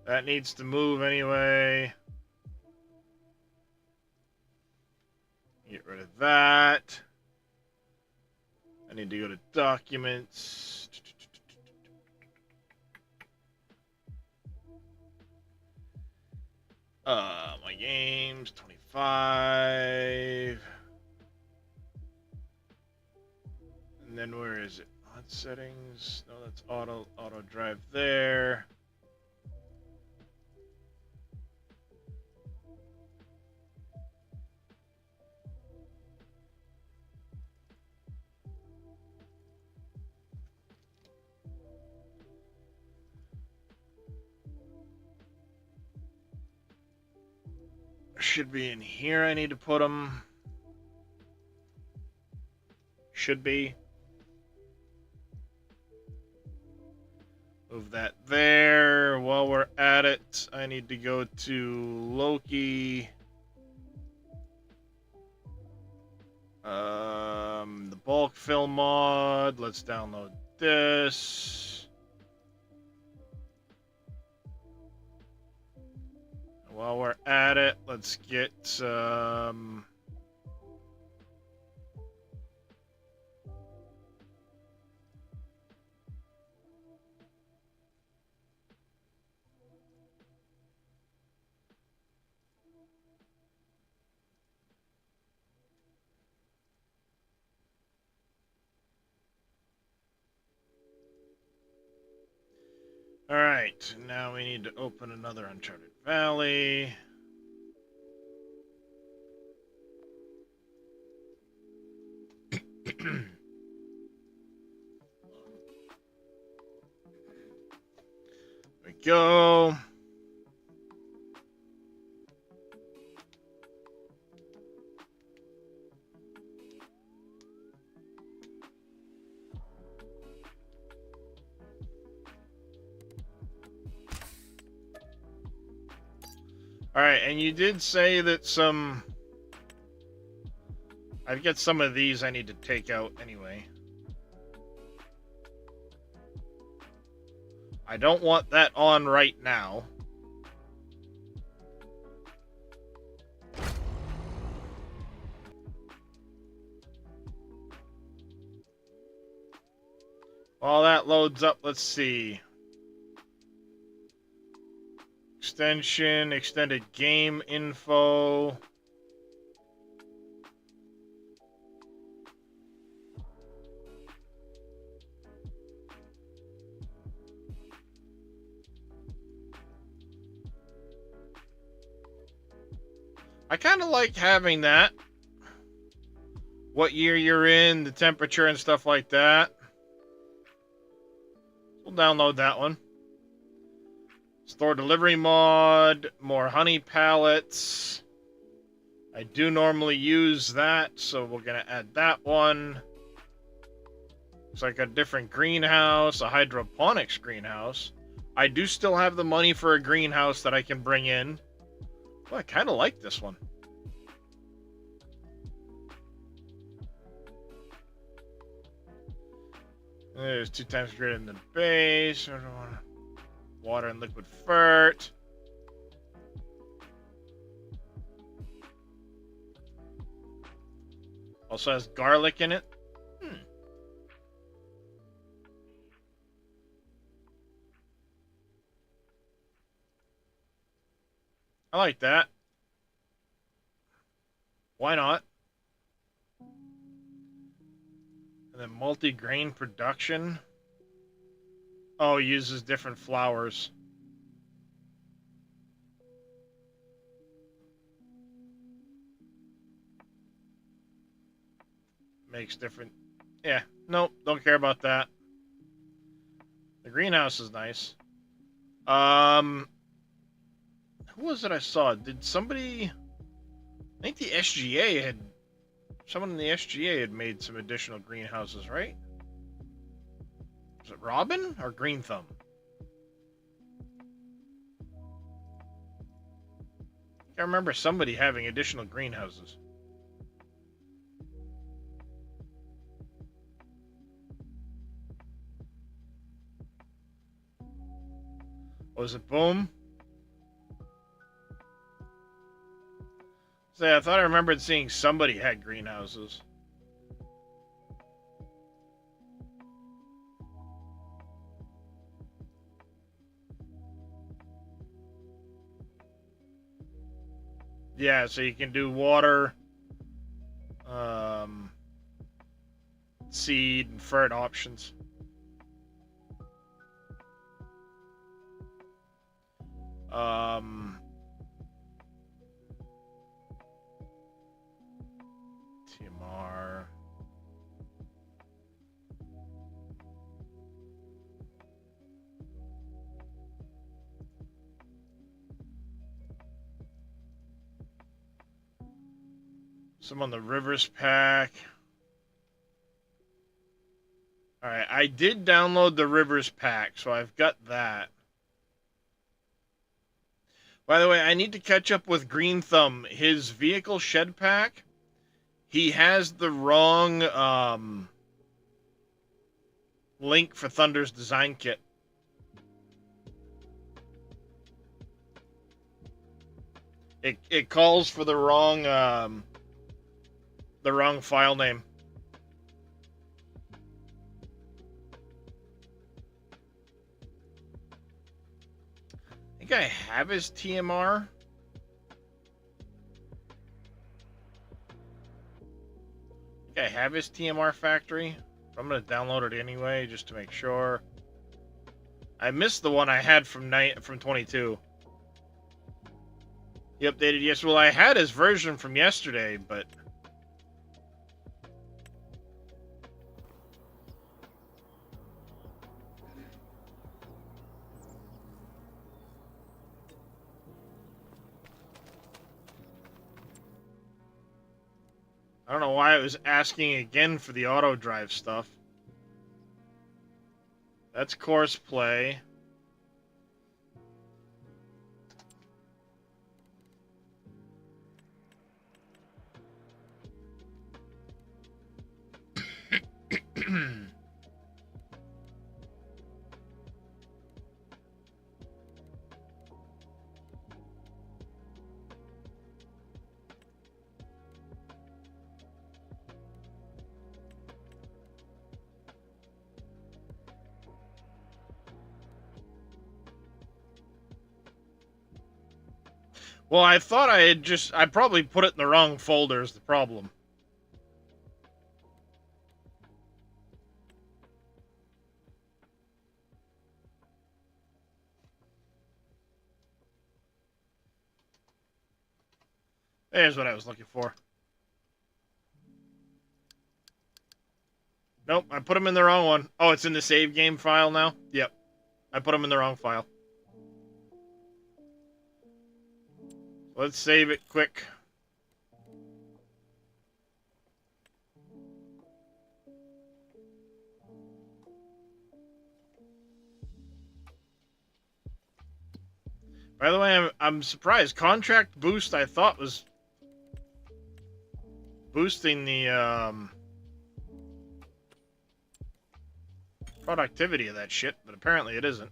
That needs to move anyway. Get rid of that. I need to go to documents. My games, 25. And then where is it? Mod settings. No, that's auto drive there. Should be in here. I need to put them. Should be. Move that there. While we're at it, I need to go to Loki. The bulk fill mod. Let's download this. While we're at it, let's get Alright, now we need to open another Uncharted Valley. There we go. Alright, and you did say that I've got some of these I need to take out anyway. I don't want that on right now. While that loads up, let's see. Extension, extended game info. I kind of like having that. What year you're in, the temperature and stuff like that. We'll download that one. Store delivery mod, more honey pallets. I do normally use that, so we're going to add that one. Looks like a different greenhouse, a hydroponics greenhouse. I do still have the money for a greenhouse that I can bring in. Well, I kind of like this one. There's 2 times greater than the base. Water and liquid fert. Also has garlic in it. I like that. Why not? And then multi-grain production. Oh, uses different flours. Makes different... Yeah, nope, don't care about that. The greenhouse is nice. Who was it I saw? Did somebody... I think the SGA had... Someone in the SGA had made some additional greenhouses, right? Was it Robin or Green Thumb? I remember somebody having additional greenhouses. Was it Boom? Say, I thought I remembered seeing somebody had greenhouses. Yeah, so you can do water, seed, and ferret options. TMR. Some on the Rivers pack. Alright, I did download the Rivers pack, so I've got that. By the way, I need to catch up with Green Thumb. His vehicle shed pack, he has the wrong link for Thunder's design kit. It calls for the wrong file name. I think I have his TMR. I have his TMR factory. I'm gonna download it anyway just to make sure. I missed the one I had from 22. He updated yes. Well, I had his version from yesterday, but I don't know why it was asking again for the auto drive stuff. That's course play. Well, I thought I probably put it in the wrong folder is the problem. There's what I was looking for. Nope, I put them in the wrong one. Oh, it's in the save game file now? Yep. I put them in the wrong file. Let's save it quick. By the way, I'm surprised. Contract boost I thought was boosting the productivity of that shit, but apparently it isn't.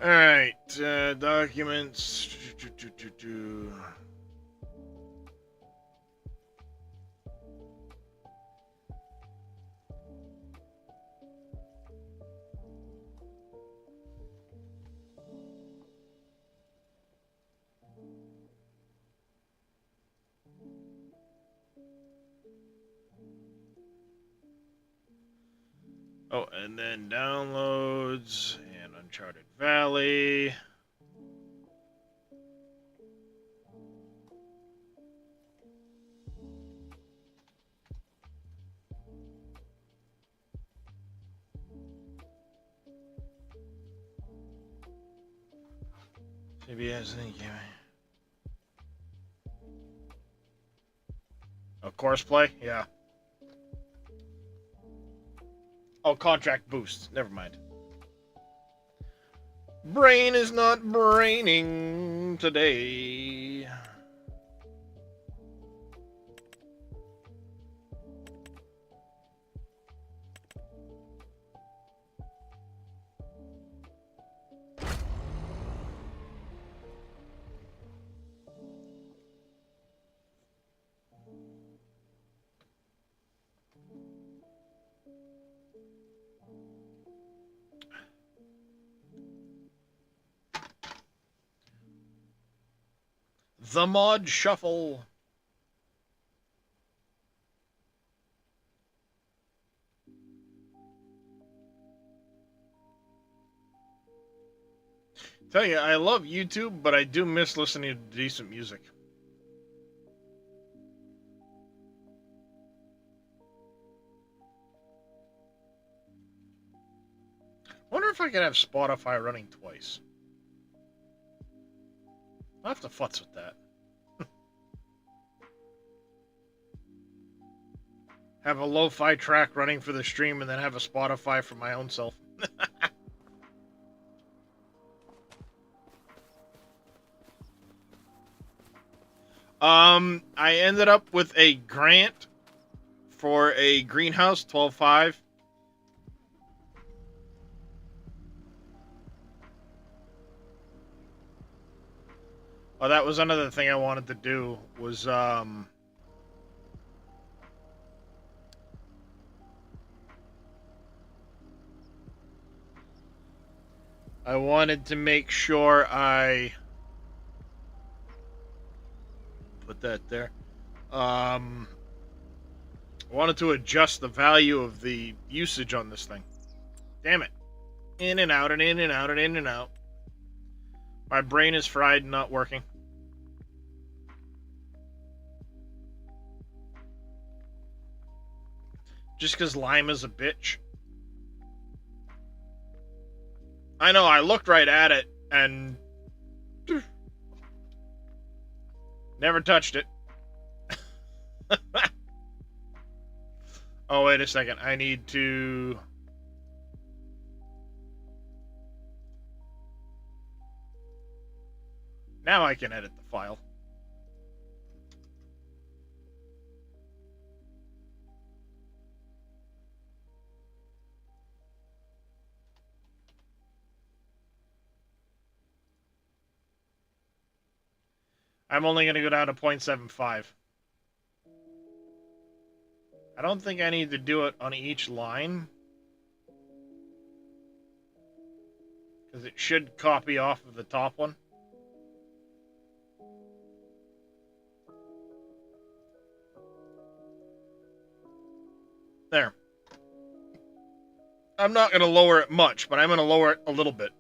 Alright, documents. Oh, and then downloads and Uncharted Valley. CBS, thank you. Oh, course play? Yeah. Oh, contract boost. Never mind. Brain is not braining today. The Mod Shuffle. Tell you, I love YouTube, but I do miss listening to decent music. Wonder if I could have Spotify running twice. I'll have to futz with that. Have a lo-fi track running for the stream and then have a Spotify for my own self. I ended up with a grant for a greenhouse, 12.5. Oh, that was another thing I wanted to do, was, I wanted to make sure I put that there. I wanted to adjust the value of the usage on this thing. Damn it. In and out and in and out and in and out. My brain is fried and not working. Just because Lime is a bitch. I know, I looked right at it and never touched it. Oh, wait a second. I need to... Now I can edit the file. I'm only going to go down to 0.75. I don't think I need to do it on each line, because it should copy off of the top one. There. I'm not going to lower it much, but I'm going to lower it a little bit,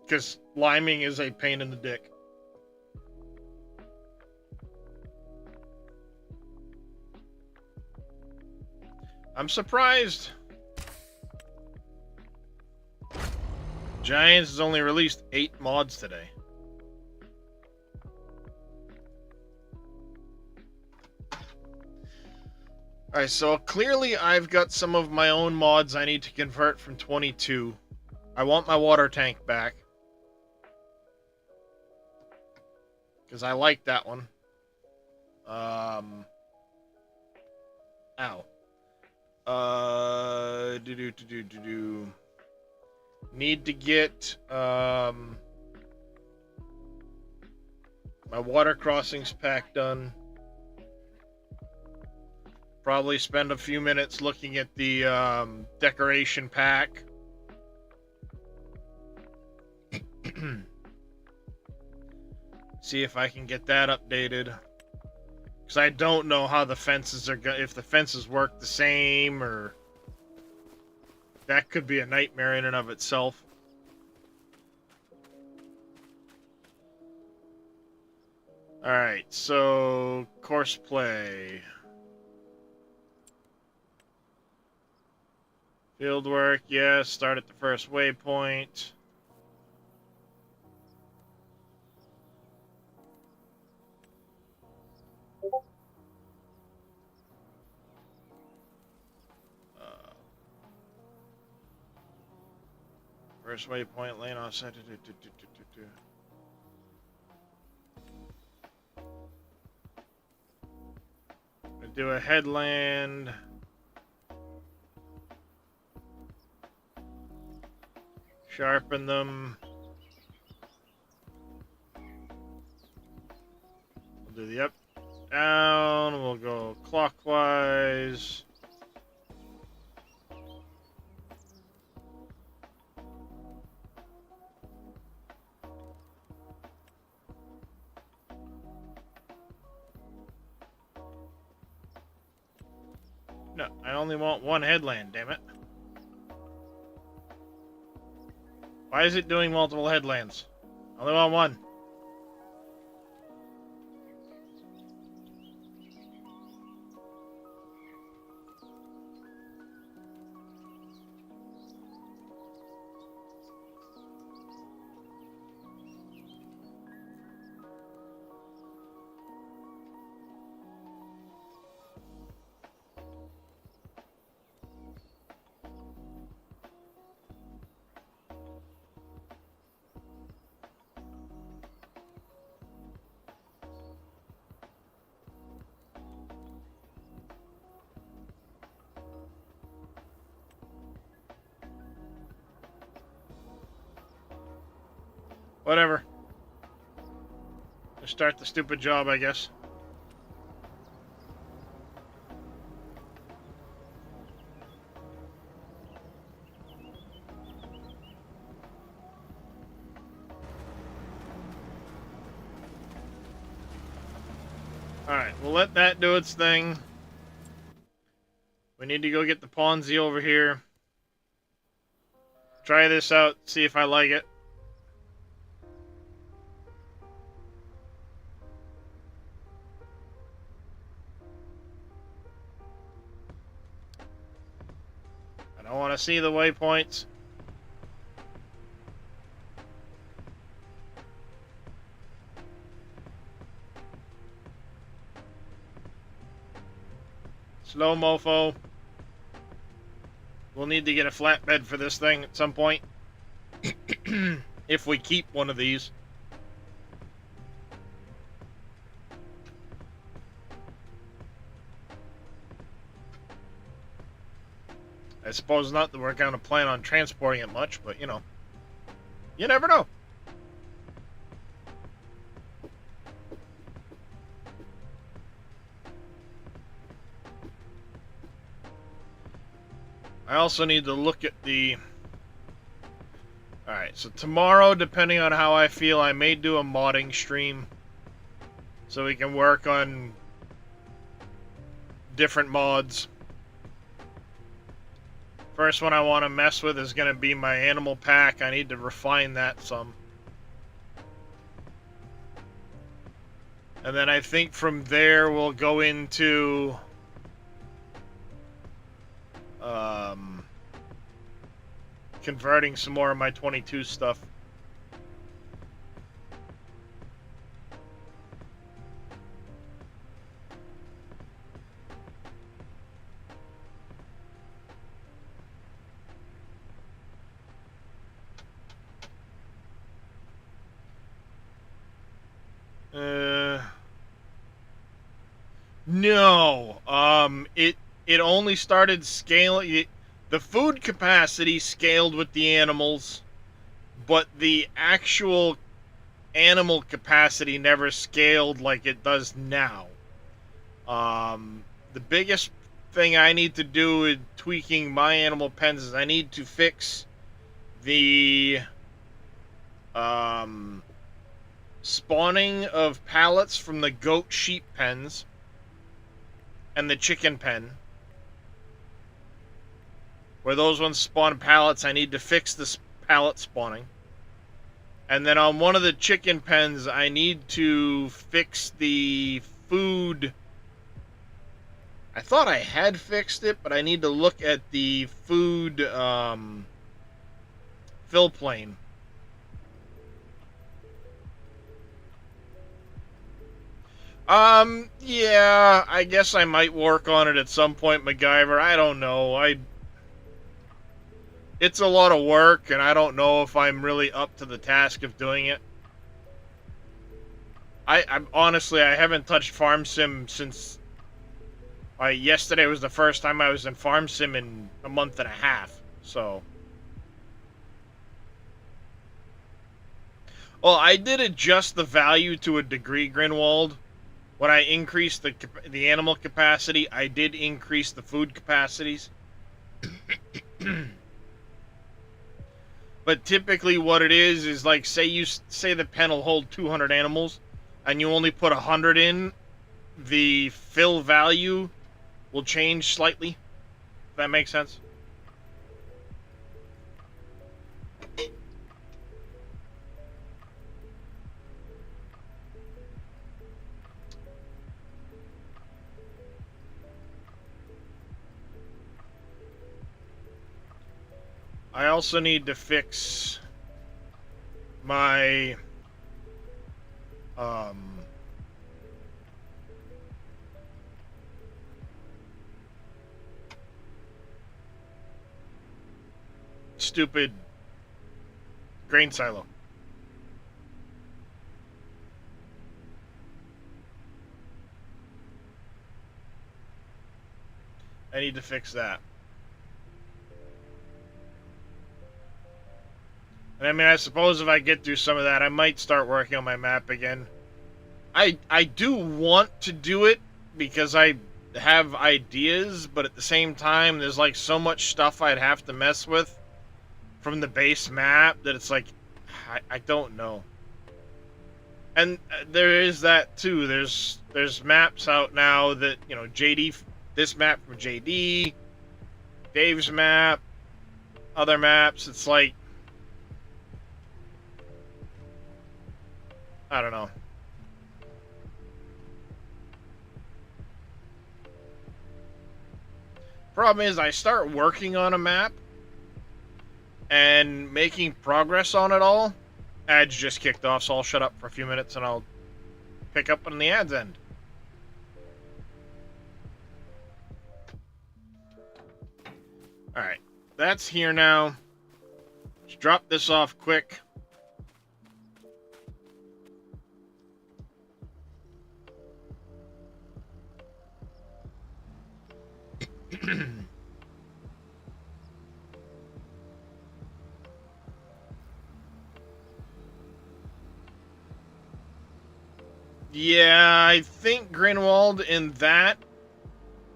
because liming is a pain in the dick. I'm surprised Giants has only released 8 mods today. Alright, so clearly I've got some of my own mods I need to convert from 22. I want my water tank back, because I like that one. Ow. Need to get, my water crossings pack done. Probably spend a few minutes looking at the, decoration pack. See if I can get that updated. Because I don't know how the fences are if the fences work the same, or that could be a nightmare in and of itself. Alright, so course play. Field work, yes. Start at the first waypoint. First waypoint, lane offset. Do a headland. Sharpen them. We'll do the up, down. We'll go clockwise. No, I only want one headland, damn it. Why is it doing multiple headlands? I only want one. Whatever. Just start the stupid job, I guess. Alright, we'll let that do its thing. We need to go get the Ponzi over here. Try this out, see if I like it. I don't want to see the waypoints. Slow mofo. We'll need to get a flatbed for this thing at some point. If we keep one of these. I suppose not that we're going to plan on transporting it much, but you know. You never know. I also need to look at the... Alright, so tomorrow, depending on how I feel, I may do a modding stream. So we can work on different mods. First one I want to mess with is going to be my animal pack. I need to refine that some. And then I think from there we'll go into... converting some more of my 22 stuff. No. It only started scaling. The food capacity scaled with the animals, but the actual animal capacity never scaled like it does now. The biggest thing I need to do with tweaking my animal pens is I need to fix the spawning of pallets from the goat sheep pens and the chicken pen. Where those ones spawn pallets, I need to fix this pallet spawning. And then on one of the chicken pens, I need to fix the food. I thought I had fixed it, but I need to look at the food fill plane. Yeah, I guess I might work on it at some point, MacGyver. I don't know. It's a lot of work, and I don't know if I'm really up to the task of doing it. I'm honestly, I haven't touched Farm Sim since... yesterday was the first time I was in Farm Sim in a month and a half, so... Well, I did adjust the value to a degree, Grinwald. When I increased the animal capacity, I did increase the food capacities. But typically what it is like, say the pen will hold 200 animals, and you only put 100 in, the fill value will change slightly. That makes sense? I also need to fix my stupid grain silo. I need to fix that. And I mean, I suppose if I get through some of that, I might start working on my map again. I do want to do it because I have ideas, but at the same time, there's like so much stuff I'd have to mess with from the base map that it's like, I don't know. And there is that too. There's maps out now that, you know, JD, this map from JD, Dave's map, other maps. It's like, I don't know. Problem is, I start working on a map and making progress on it all. Ads just kicked off, so I'll shut up for a few minutes and I'll pick up on the ads end. Alright, that's here now. Let's drop this off quick. Yeah, I think Grinwald in that,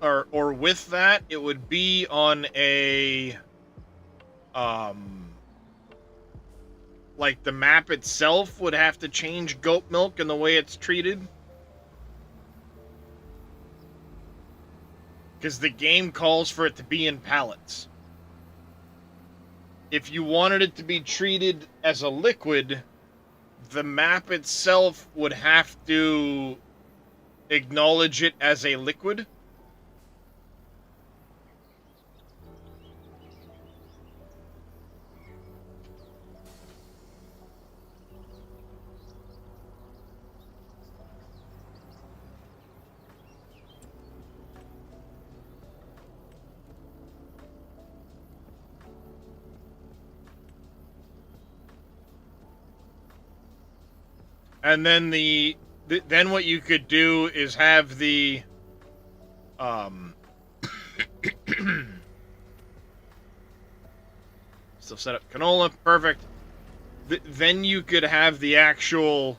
or with that, it would be on a, like the map itself would have to change goat milk and the way it's treated. Because the game calls for it to be in pallets. If you wanted it to be treated as a liquid, the map itself would have to acknowledge it as a liquid. And then then what you could do is have the so set up canola, perfect. Then you could have the actual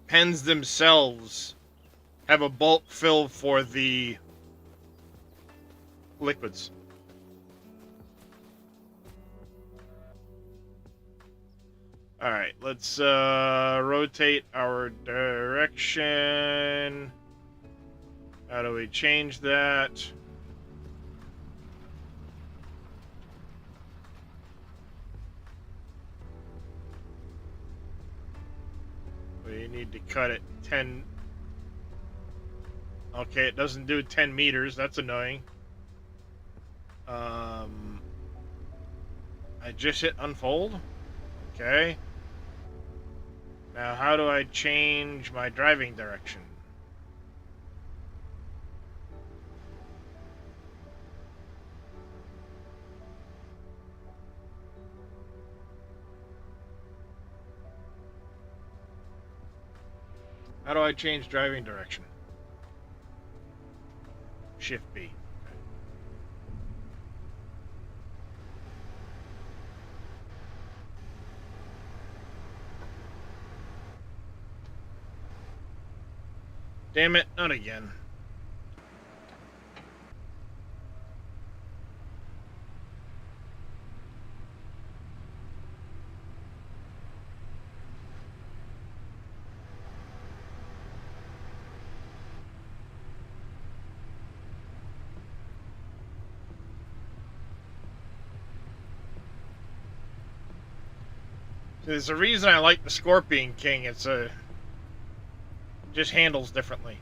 pens themselves have a bulk fill for the liquids. Alright, let's rotate our direction. How do we change that? We need to cut it 10. Okay, it doesn't do 10 meters. That's annoying. I just hit unfold. Okay. Now, how do I change my driving direction? How do I change driving direction? Shift B. Damn it, not again. There's a reason I like the Scorpion King. It's just handles differently.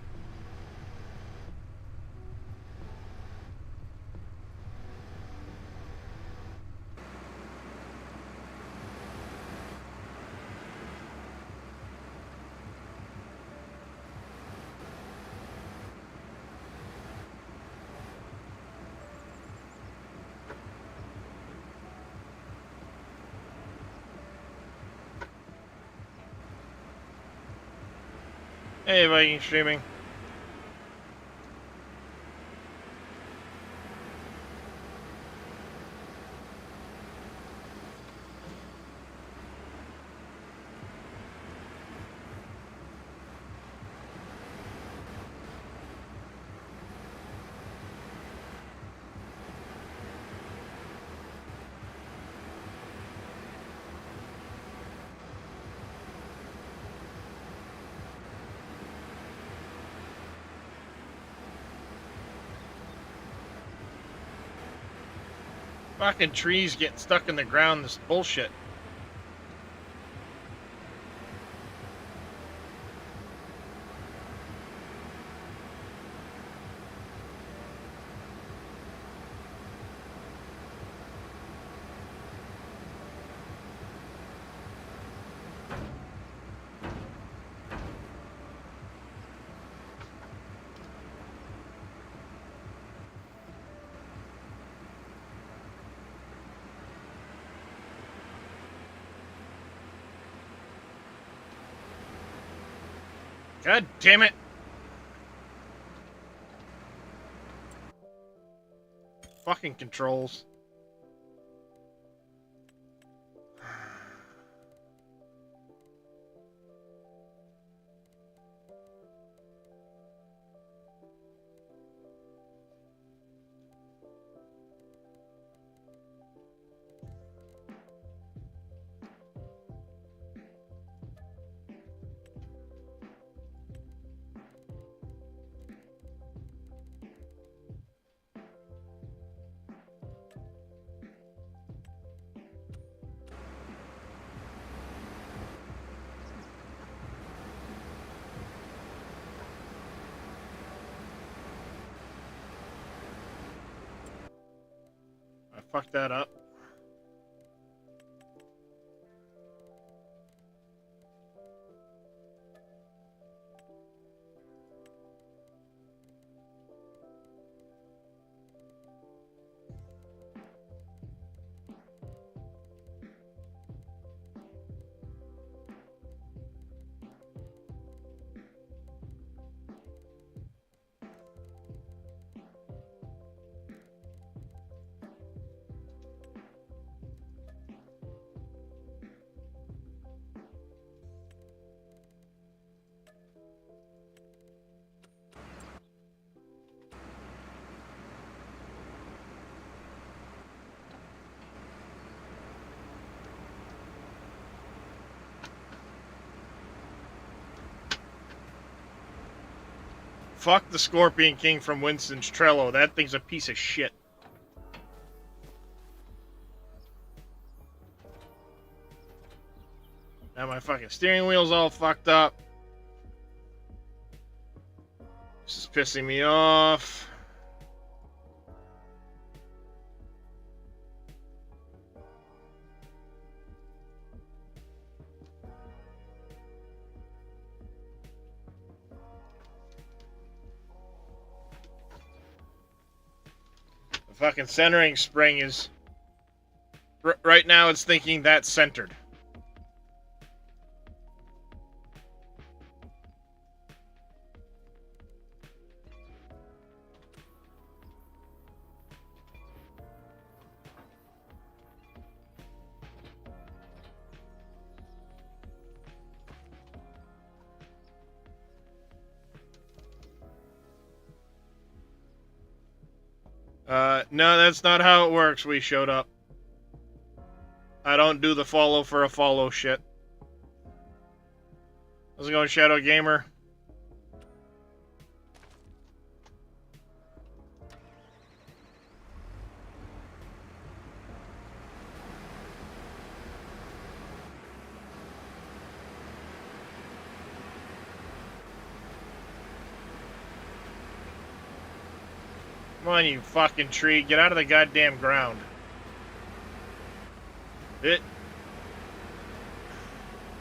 Hey, Viking Streaming. Fucking trees getting stuck in the ground. This bullshit. God damn it. Fucking controls. I fucked that up. Fuck the Scorpion King from Winston's Trello. That thing's a piece of shit. Now my fucking steering wheel's all fucked up. This is pissing me off. The fucking centering spring is... right now it's thinking that's centered. No, that's not how it works. We showed up. I don't do the follow for a follow shit. How's it going, Shadow Gamer? Come on, you fucking tree. Get out of the goddamn ground. It.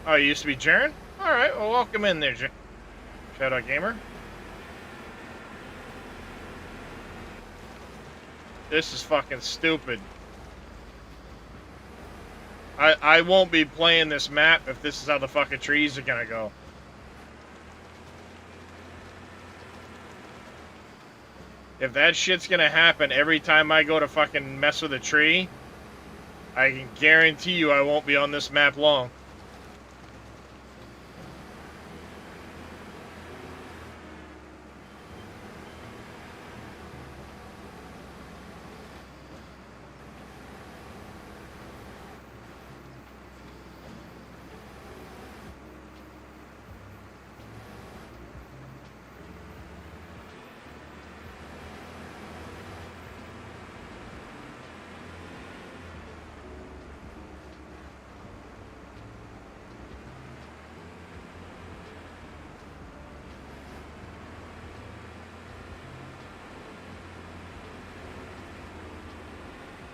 Oh, you used to be Jaren? Alright, well, welcome in there, Shadow Gamer. This is fucking stupid. I won't be playing this map if this is how the fucking trees are gonna go. If that shit's gonna happen every time I go to fucking mess with a tree, I can guarantee you I won't be on this map long.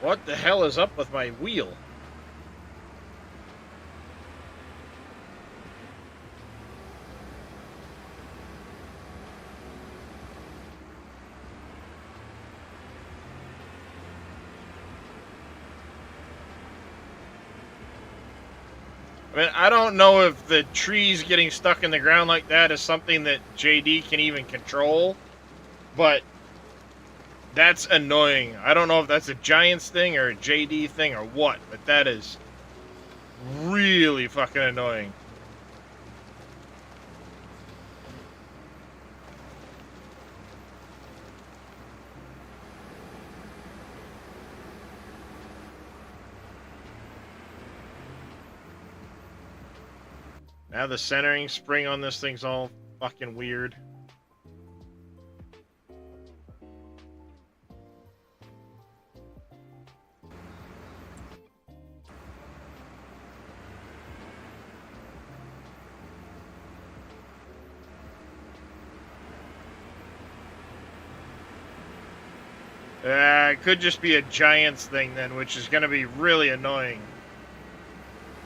What the hell is up with my wheel? I mean, I don't know if the trees getting stuck in the ground like that is something that JD can even control, but that's annoying. I don't know if that's a Giants thing or a JD thing or what, but that is really fucking annoying. Now the centering spring on this thing's all fucking weird. It could just be a Giants thing then, which is going to be really annoying.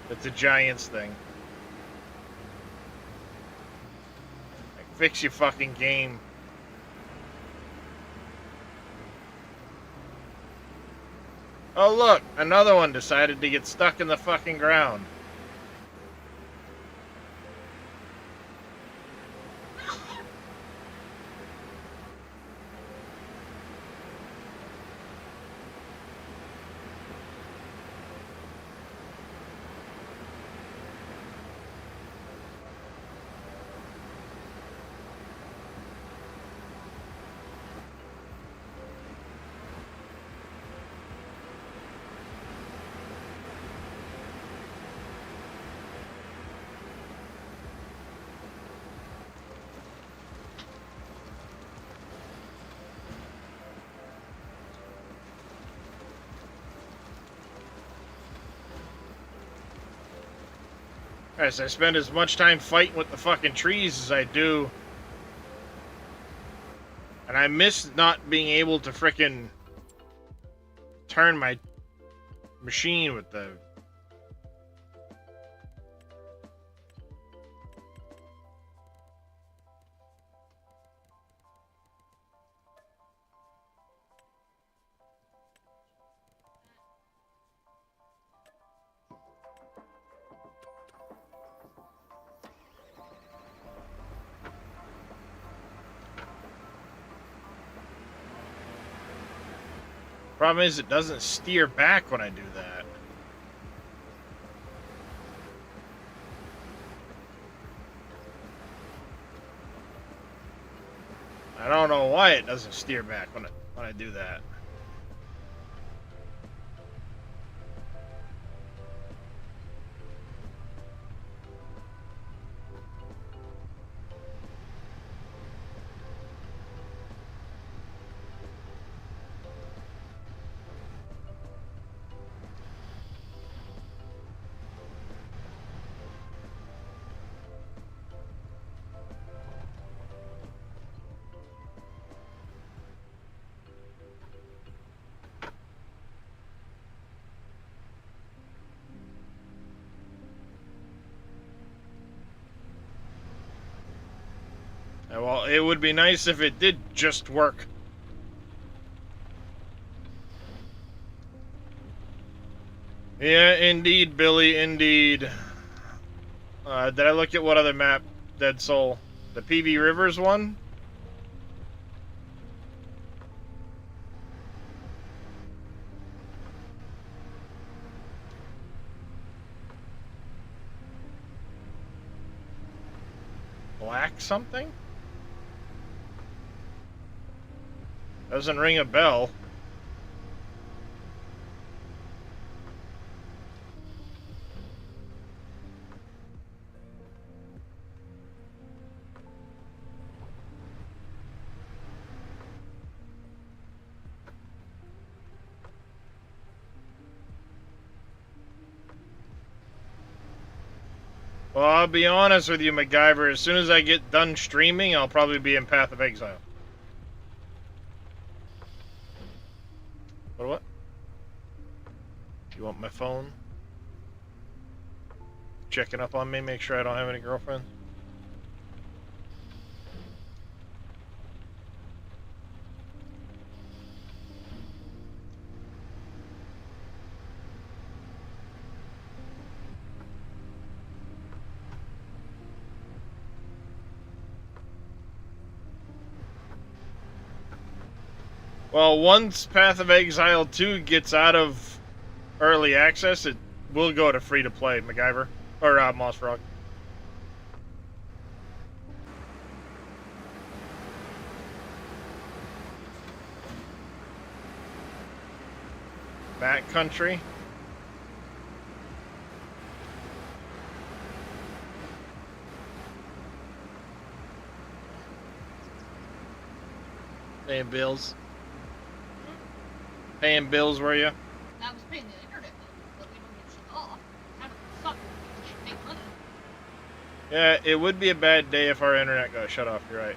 It's a Giants thing. Like, fix your fucking game. Oh look, another one decided to get stuck in the fucking ground. As I spend as much time fighting with the fucking trees as I do. And I miss not being able to frickin' turn my machine with the... Problem is, it doesn't steer back when I do that. I don't know why it doesn't steer back when I do that. Well, it would be nice if it did just work. Yeah, indeed, Billy, indeed. Did I look at what other map? Dead Soul. The PV Rivers one? Black something? Doesn't ring a bell. Well, I'll be honest with you, MacGyver. As soon as I get done streaming, I'll probably be in Path of Exile. What? You want my phone? Checking up on me, make sure I don't have any girlfriends? Well, once Path of Exile 2 gets out of early access, it will go to free-to-play, MacGyver. Or, Moss Frog. Backcountry. Paying bills. Paying bills, were you? I was paying the internet bill, but we don't get shit off. Kind of suck. We should make money. Yeah, it would be a bad day if our internet got shut off, you're right.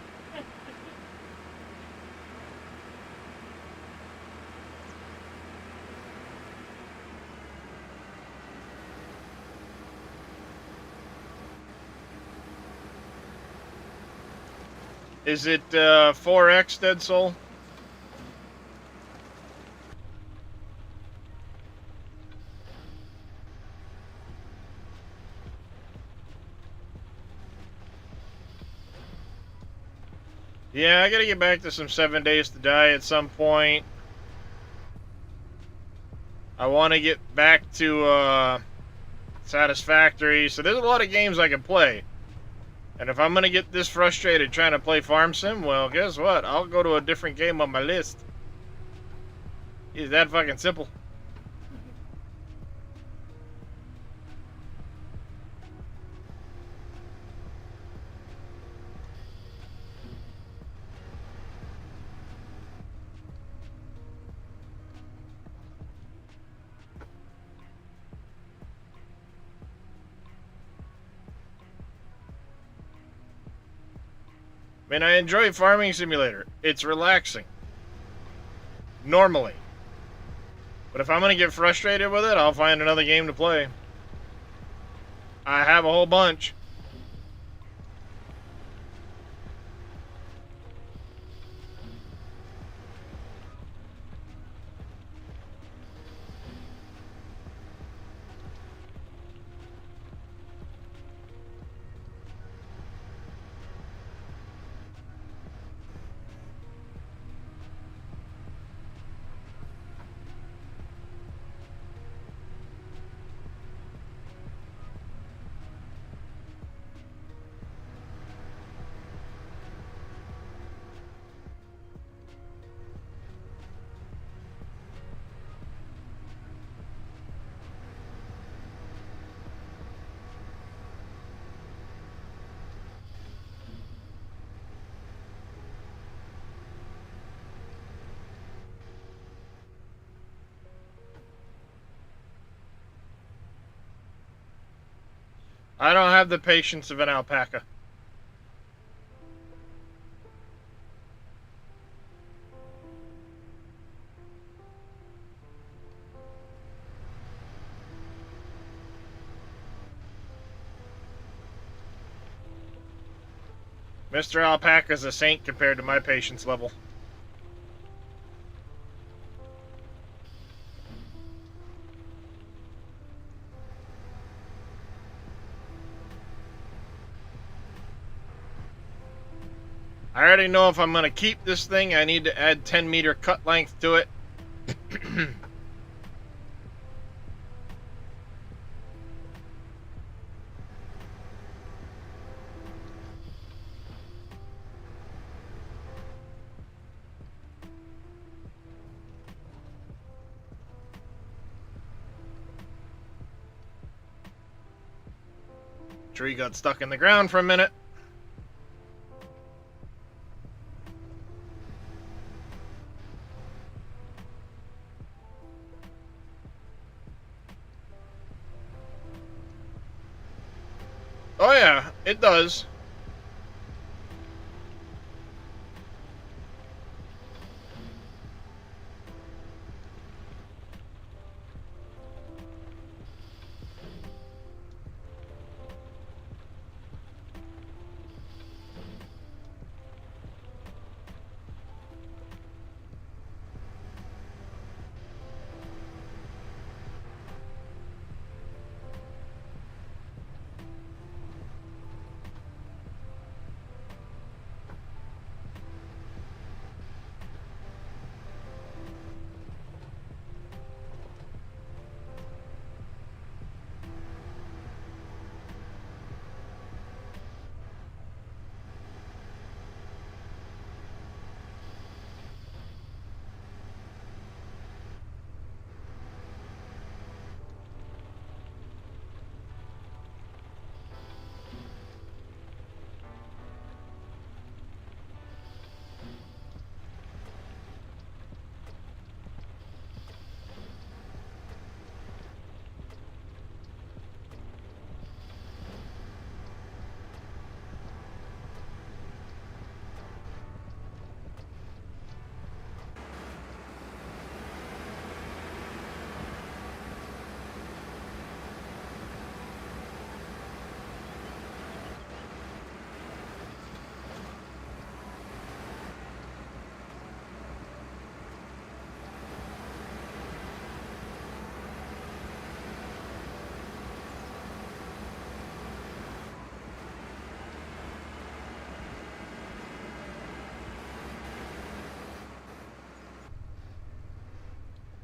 Is it 4X, Dead Soul? Yeah, I gotta get back to some 7 Days to Die at some point. I want to get back to Satisfactory. So there's a lot of games I can play. And if I'm gonna get this frustrated trying to play Farm Sim, well, guess what? I'll go to a different game on my list. It's that fucking simple. I mean, I enjoy Farming Simulator. It's relaxing. Normally. But if I'm going to get frustrated with it, I'll find another game to play. I have a whole bunch. I don't have the patience of an alpaca. Mr. Alpaca's a saint compared to my patience level. I already know if I'm going to keep this thing, I need to add 10-meter cut length to it. Tree got stuck in the ground for a minute. Oh yeah, it does.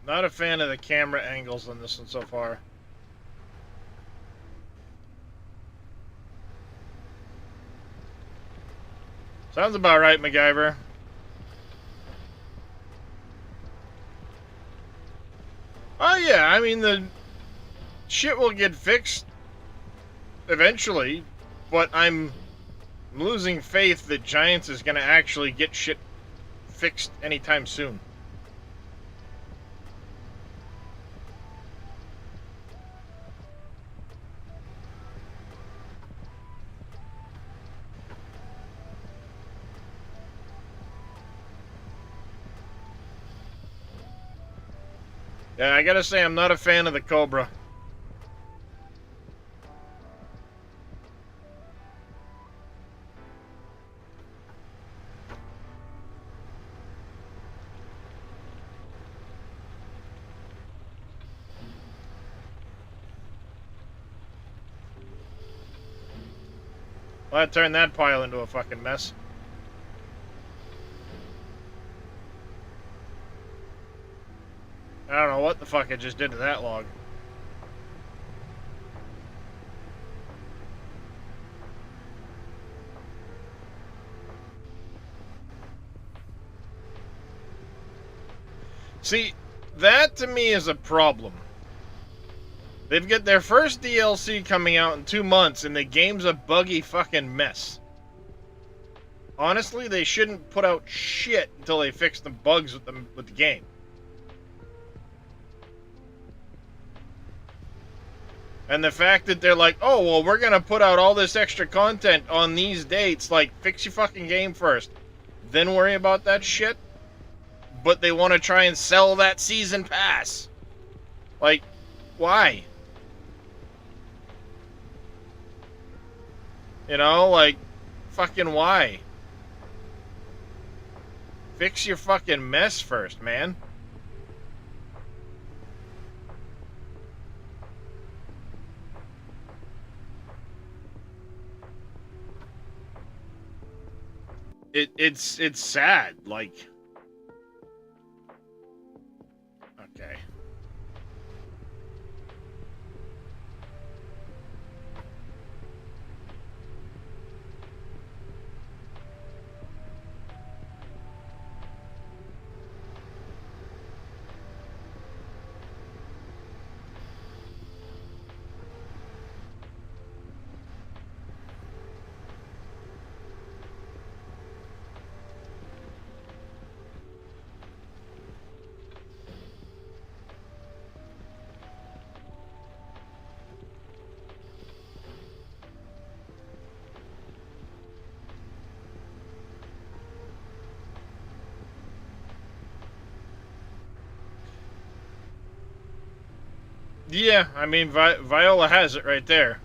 Not a fan of the camera angles on this one so far. Sounds about right, MacGyver. Oh yeah, I mean the shit will get fixed eventually, but I'm losing faith that Giants is gonna actually get shit fixed anytime soon. Yeah, I gotta say, I'm not a fan of the Cobra. Well, that turned that pile into a fucking mess. I don't know what the fuck I just did to that log. See, that to me is a problem. They've got their first DLC coming out in 2 months, and the game's a buggy fucking mess. Honestly, they shouldn't put out shit until they fix the bugs with the game. And the fact that they're like, oh, well, we're going to put out all this extra content on these dates. Like, fix your fucking game first. Then worry about that shit. But they want to try and sell that season pass. Like, why? You know, like, fucking why. Fix your fucking mess first, man. It's sad, like. Okay. Yeah, I mean, Viola has it right there.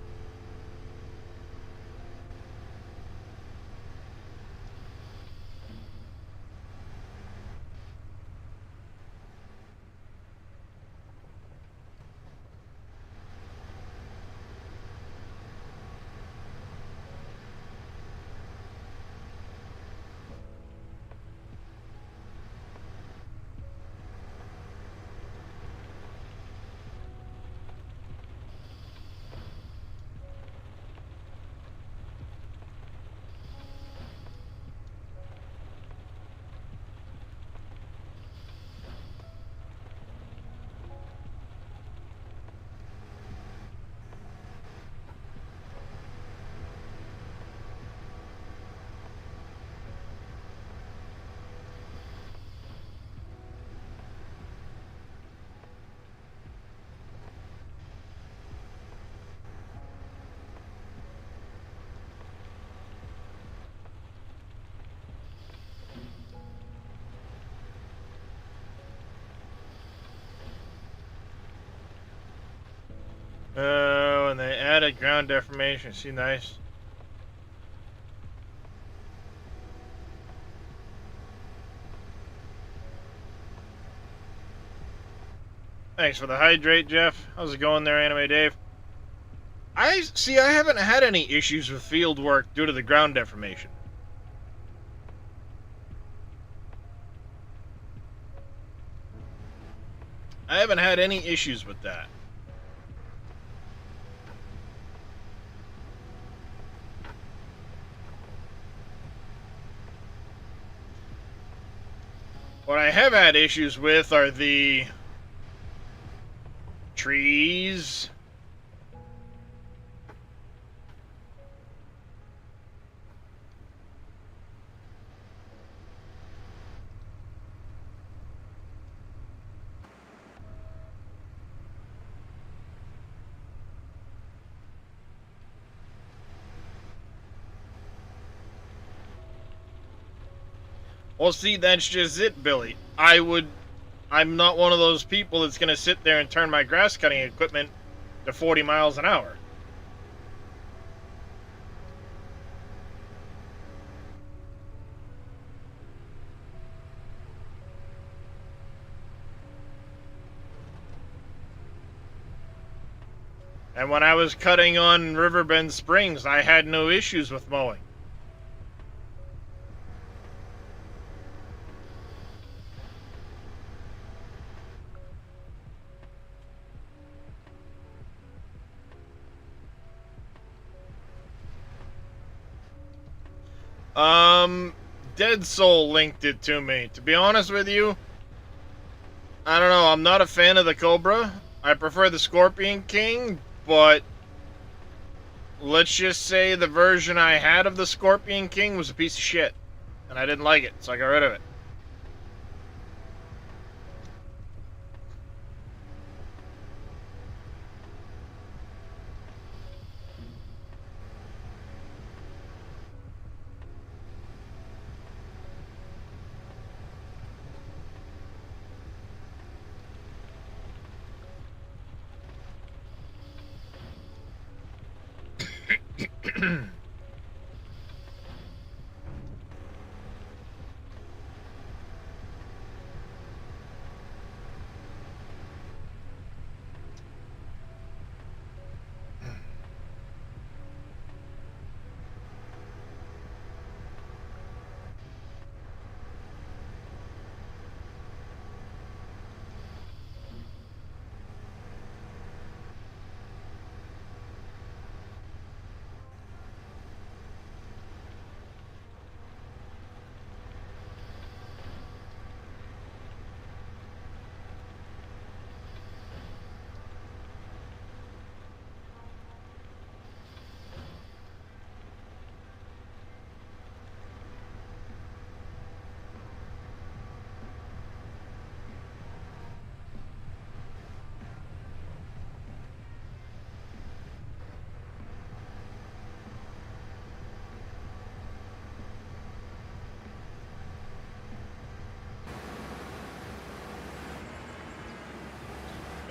Oh, and they added ground deformation. See, nice. Thanks for the hydrate, Jeff. How's it going there, Anime Dave? I haven't had any issues with field work due to the ground deformation. I haven't had any issues with that. What I have had issues with are the trees. Well, see, that's just it, Billy. I'm not one of those people that's going to sit there and turn my grass cutting equipment to 40 miles an hour. And when I was cutting on Riverbend Springs, I had no issues with mowing. Dead Soul linked it to me. To be honest with you, I don't know, I'm not a fan of the Cobra. I prefer the Scorpion King, but let's just say the version I had of the Scorpion King was a piece of shit. And I didn't like it, so I got rid of it.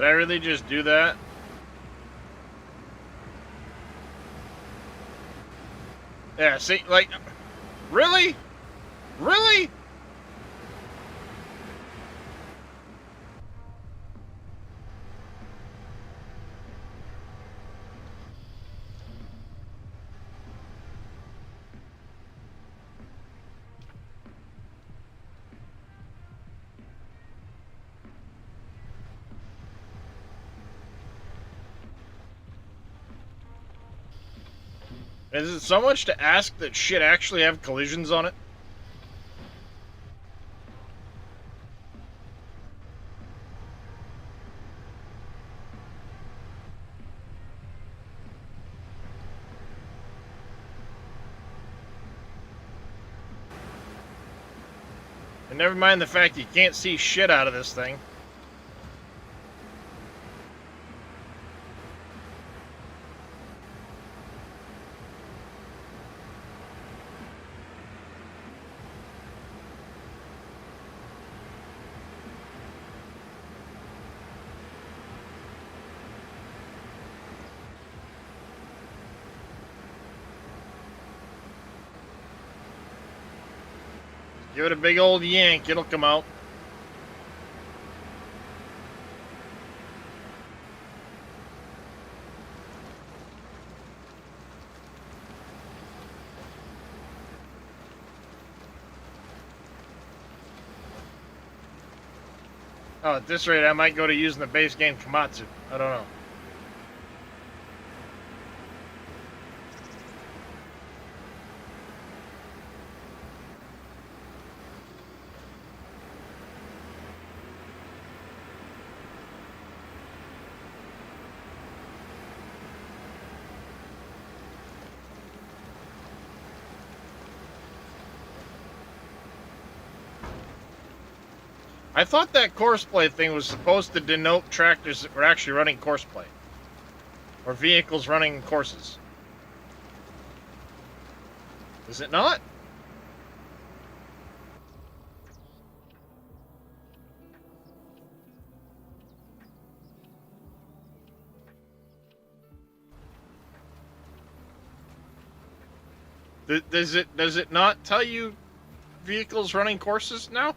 Did I really just do that? Yeah, see, like, really? Really? Is it so much to ask that shit actually have collisions on it? And never mind the fact you can't see shit out of this thing. Give it a big old yank, it'll come out. Oh, at this rate, I might go to using the base game Komatsu. I don't know. I thought that courseplay thing was supposed to denote tractors that were actually running courseplay. Or vehicles running courses. Is it not? Does it not tell you vehicles running courses now?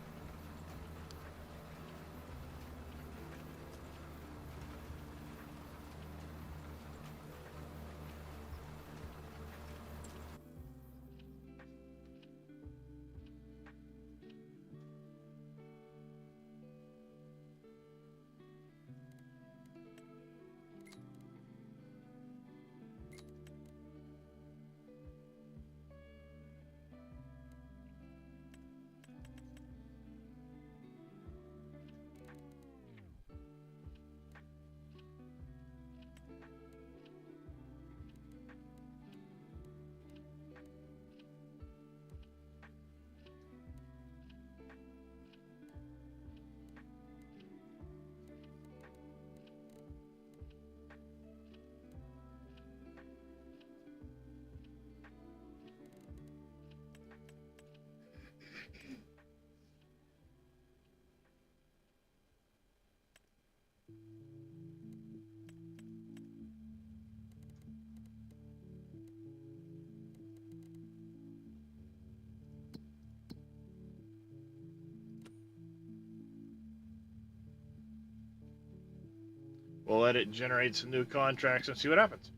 We'll let it generate some new contracts and see what happens.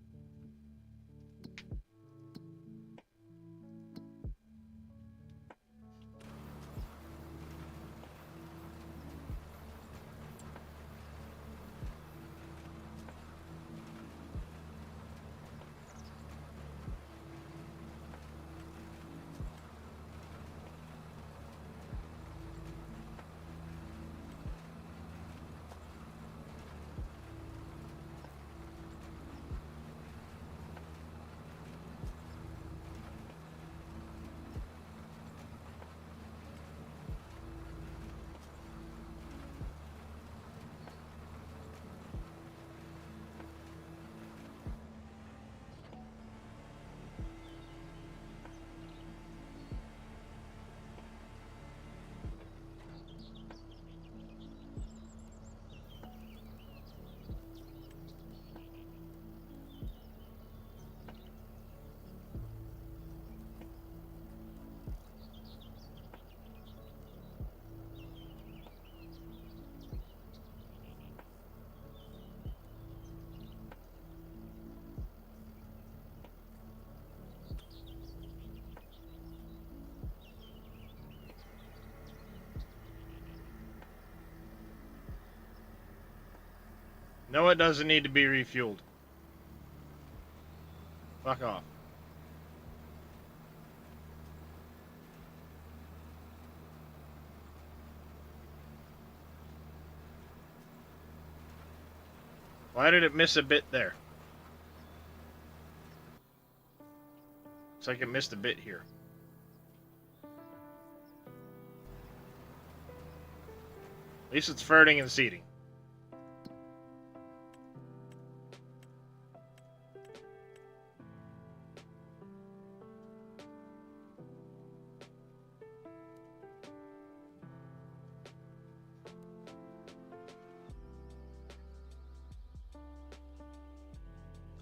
No, it doesn't need to be refueled. Fuck off. Why did it miss a bit there? Looks like it missed a bit here. At least it's ferreting and seeding.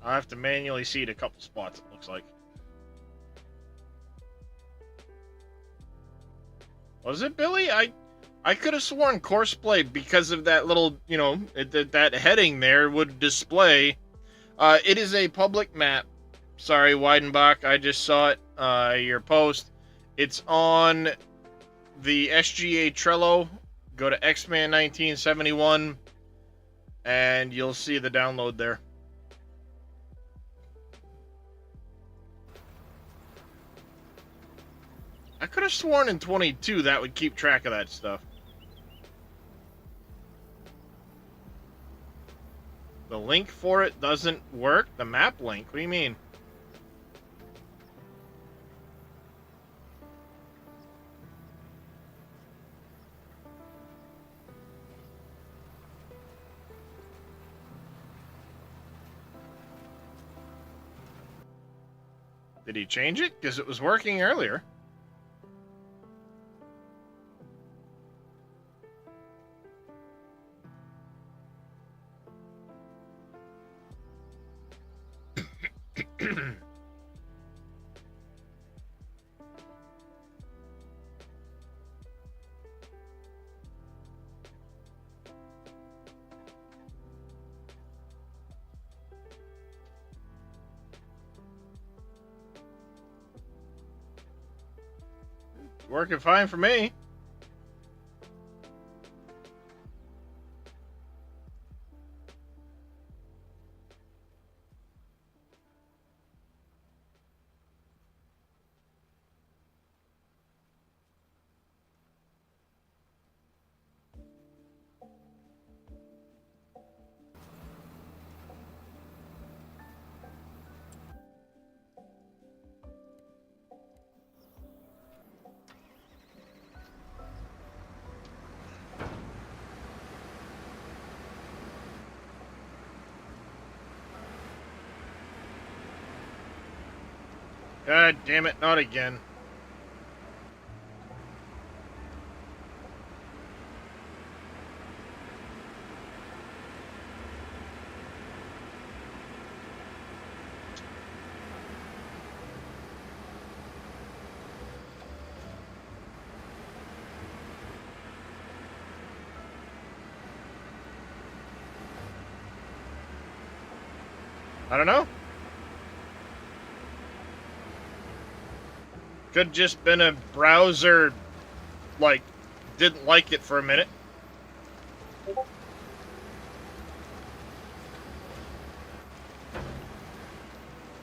I'll have to manually seed a couple spots, it looks like. Was it Billy? I could have sworn Courseplay, because of that little, you know, that heading there would display. It is a public map. Sorry, Weidenbach, I just saw it, your post. It's on the SGA Trello. Go to X-Man 1971, and you'll see the download there. I could have sworn in 22 that would keep track of that stuff. The link for it doesn't work? The map link? What do you mean? Did he change it? Because it was working earlier. Working fine for me. God damn it, not again. I don't know. Could just been a browser, like, didn't like it for a minute.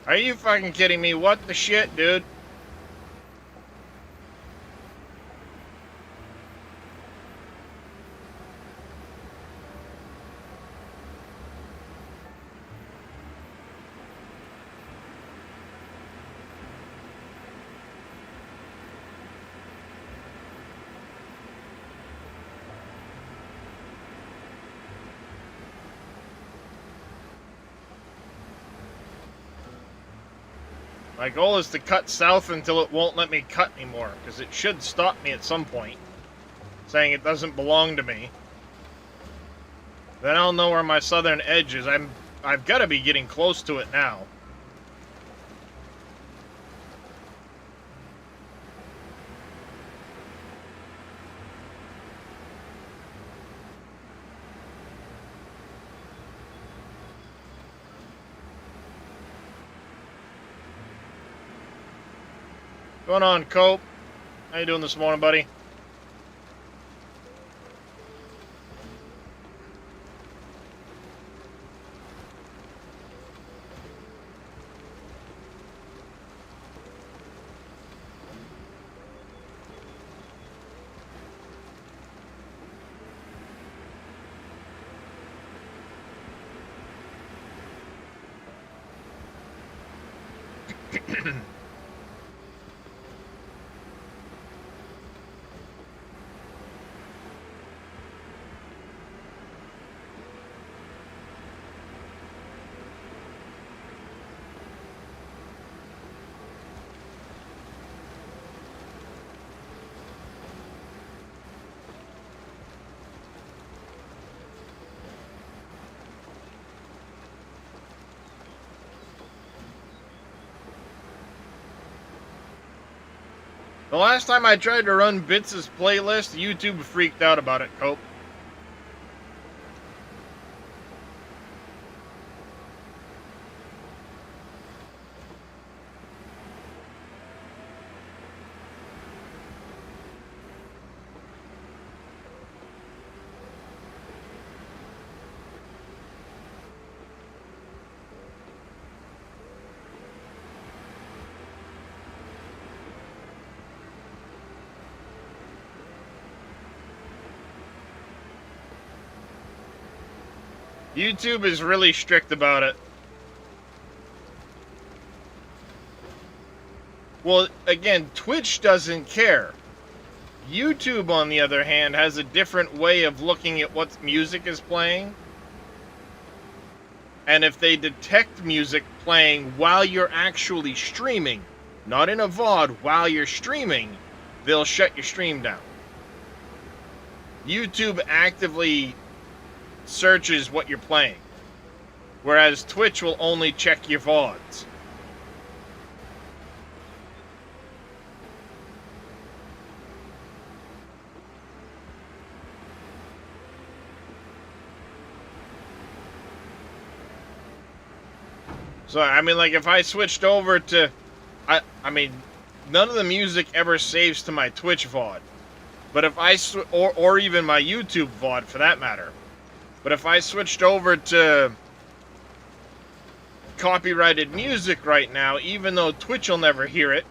Are you fucking kidding me? What the shit, dude? My goal is to cut south until it won't let me cut anymore, because it should stop me at some point, saying it doesn't belong to me. Then I'll know where my southern edge is. I've got to be getting close to it now. What's going on, Cope? How you doing this morning, buddy? The last time I tried to run Bits' playlist, YouTube freaked out about it, Cope. YouTube is really strict about it. Well, again, Twitch doesn't care. YouTube, on the other hand, has a different way of looking at what music is playing. And if they detect music playing while you're actually streaming, not in a VOD, while you're streaming, they'll shut your stream down. YouTube actively searches what you're playing, whereas Twitch will only check your VODs. So, I mean, like, if I switched over to, I mean, none of the music ever saves to my Twitch VOD. But if I, or even my YouTube VOD for that matter. But if I switched over to copyrighted music right now, even though Twitch will never hear it,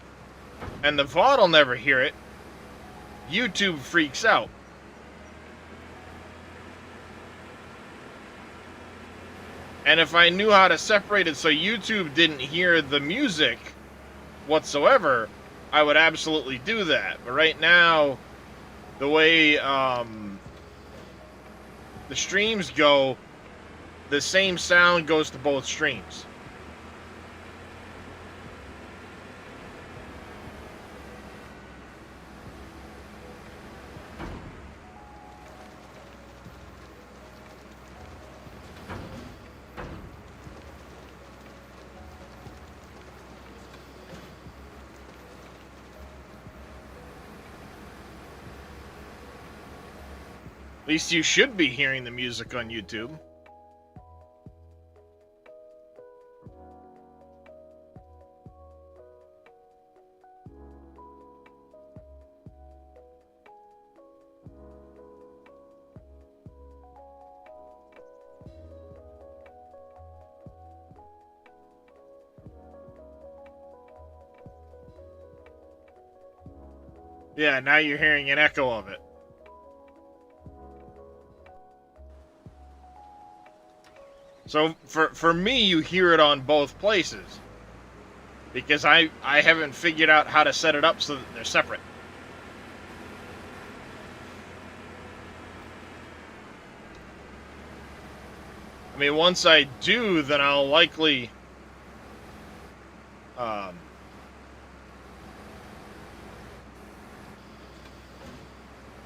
and the VOD will never hear it, YouTube freaks out. And if I knew how to separate it so YouTube didn't hear the music whatsoever, I would absolutely do that. But right now, the way the streams go, the same sound goes to both streams. At least you should be hearing the music on YouTube. Yeah, now you're hearing an echo of it. So, for me, you hear it on both places. Because I haven't figured out how to set it up so that they're separate. I mean, once I do, then I'll likely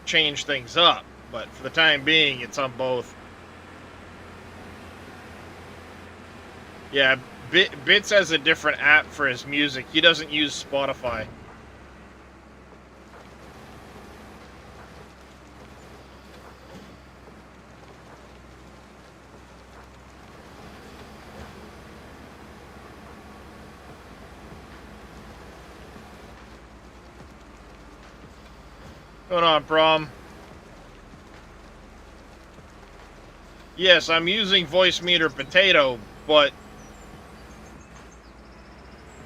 change things up. But for the time being, it's on both. Yeah, Bits has a different app for his music. He doesn't use Spotify. What's going on, Prom? Yes, I'm using Voice Meter Potato, but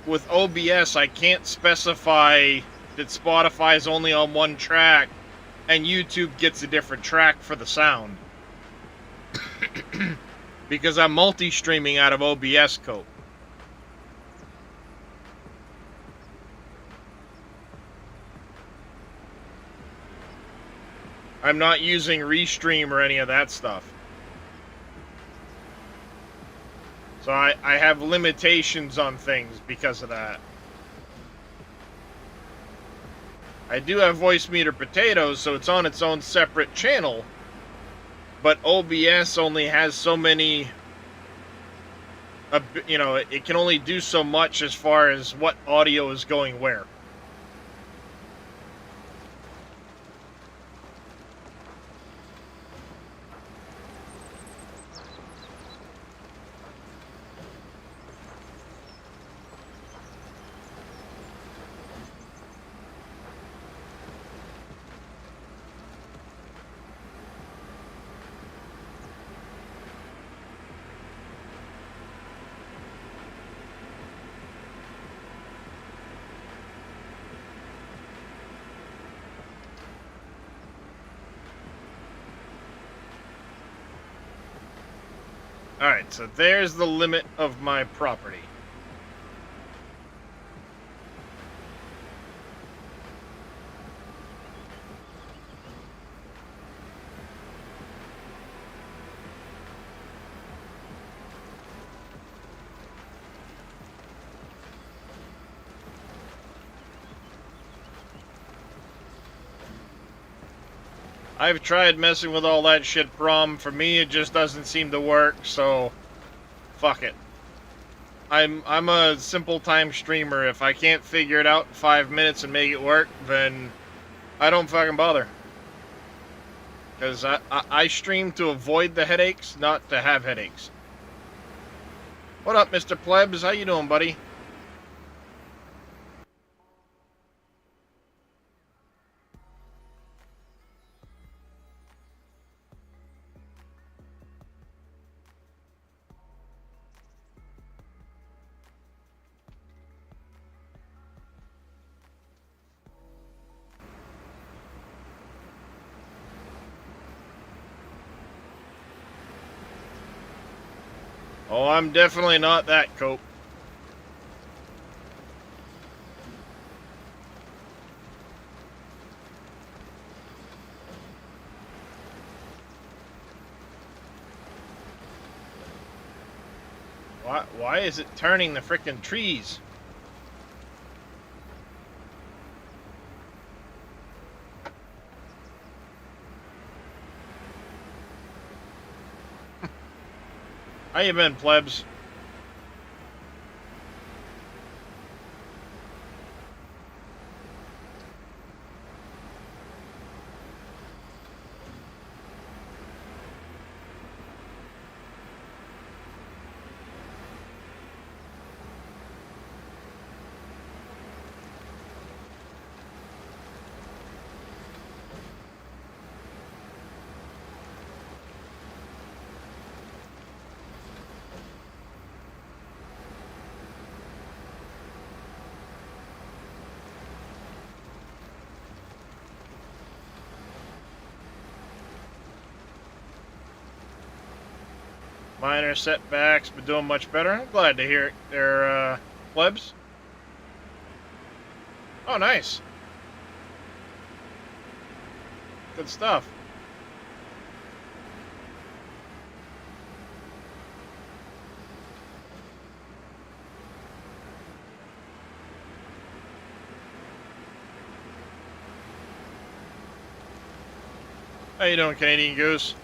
with OBS, I can't specify that Spotify is only on one track, and YouTube gets a different track for the sound. Because I'm multi-streaming out of OBS code. I'm not using Restream or any of that stuff. So I have limitations on things because of that. I do have Voice Meter Potatoes, so it's on its own separate channel. But OBS only has so many... you know, it can only do so much as far as what audio is going where. Alright, so there's the limit of my property. I've tried messing with all that shit, Prom. For me, it just doesn't seem to work, so fuck it. I'm a simple time streamer. If I can't figure it out in 5 minutes and make it work, then I don't fucking bother. Because I stream to avoid the headaches, not to have headaches. What up, Mr. Plebs? How you doing, buddy? Oh, I'm definitely not that cope. Why is it turning the frickin' trees? How you been, plebs? Minor setbacks, but doing much better. I'm glad to hear it there, plebs. Oh, nice. Good stuff. How you doing, Canadian Goose?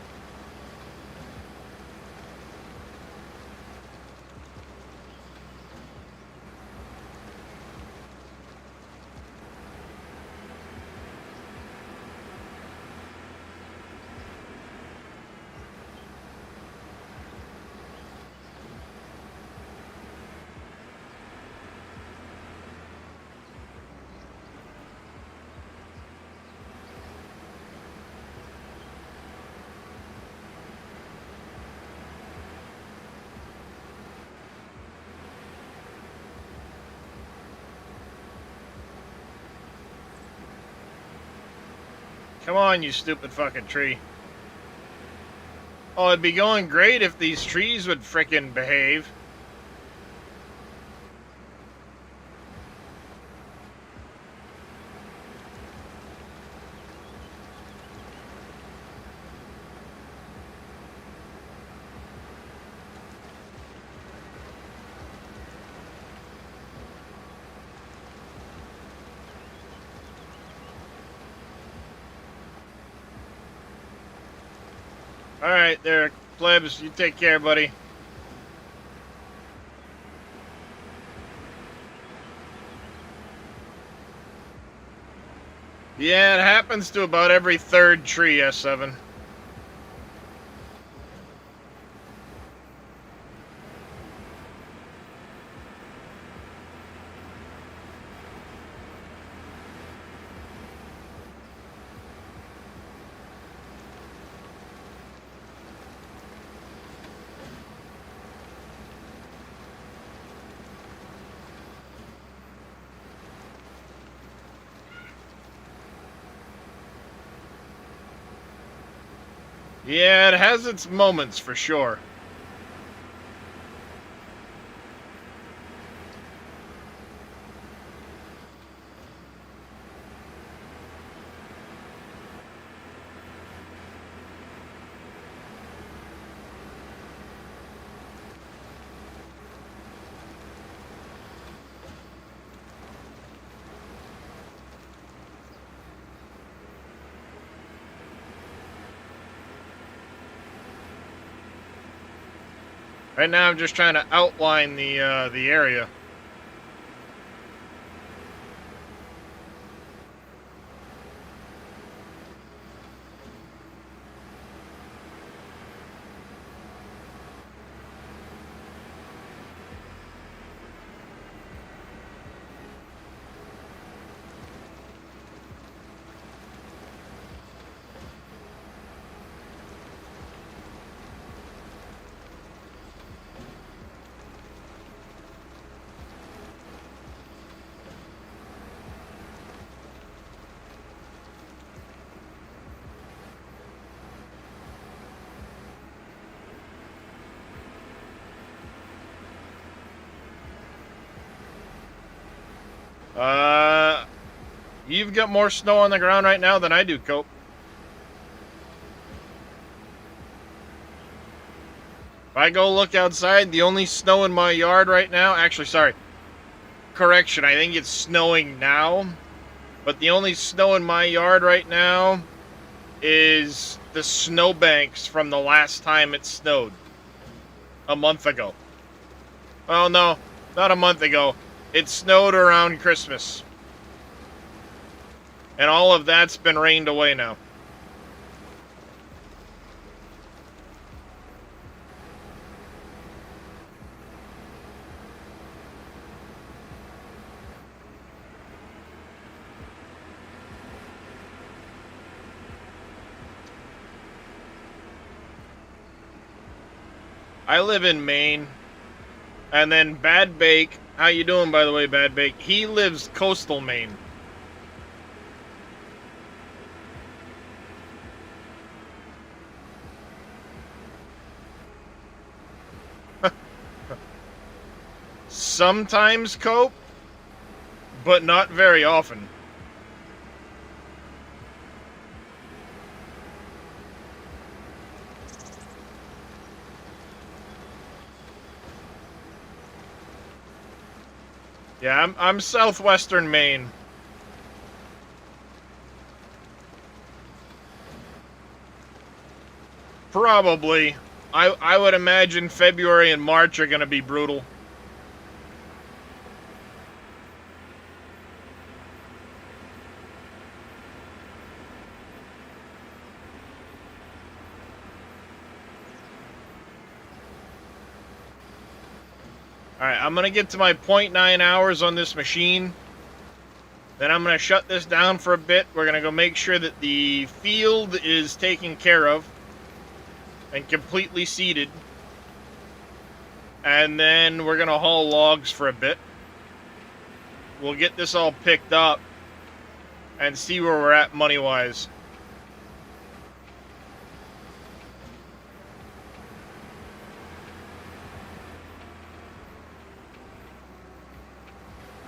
Come on, you stupid fucking tree. Oh, it'd be going great if these trees would frickin' behave. Alright, there, plebs. You take care, buddy. Yeah, it happens to about every third tree, S7. Yeah, it has its moments for sure. Right now, I'm just trying to outline the area. You've got more snow on the ground right now than I do, Cope. If I go look outside, the only snow in my yard right now, actually, sorry, correction, I think it's snowing now, but the only snow in my yard right now is the snowbanks from the last time it snowed. A month ago. Well, no, not a month ago. It snowed around Christmas. And all of that's been rained away now. I live in Maine. And then Bad Bake, how you doing, by the way, Bad Bake? He lives coastal Maine. Sometimes Cope, but not very often. Yeah, I'm southwestern Maine. Probably. I would imagine February and March are going to be brutal. Alright, I'm going to get to my 0.9 hours on this machine. Then I'm going to shut this down for a bit. We're going to go make sure that the field is taken care of and completely seeded. And then we're going to haul logs for a bit. We'll get this all picked up and see where we're at money-wise.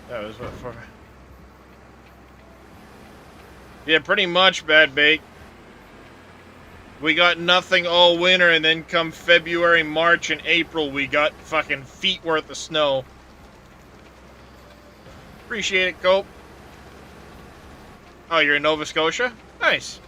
That was what for. Yeah, pretty much, Bad Bake. We got nothing all winter, and then come February, March, and April, we got fucking feet worth of snow. Appreciate it, Cope. Oh, you're in Nova Scotia? Nice.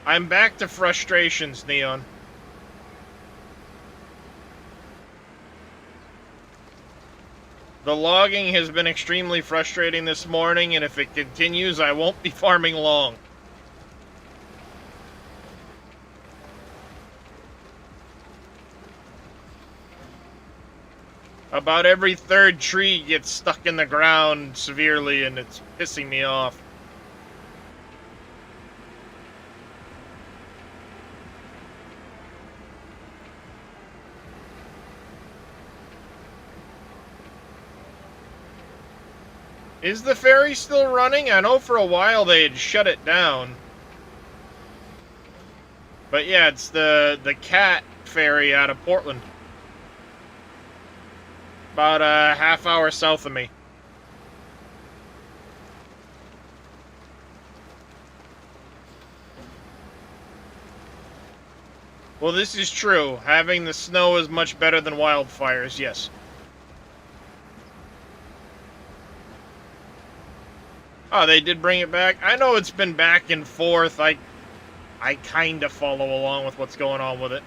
I'm back to frustrations, Neon. The logging has been extremely frustrating this morning, and if it continues, I won't be farming long. About every third tree gets stuck in the ground severely, and it's pissing me off. Is the ferry still running? I know for a while they had shut it down. But yeah, it's the Cat ferry out of Portland. About a half hour south of me. Well, this is true. Having the snow is much better than wildfires, yes. Oh, they did bring it back? I know it's been back and forth. I kind of follow along with what's going on with it.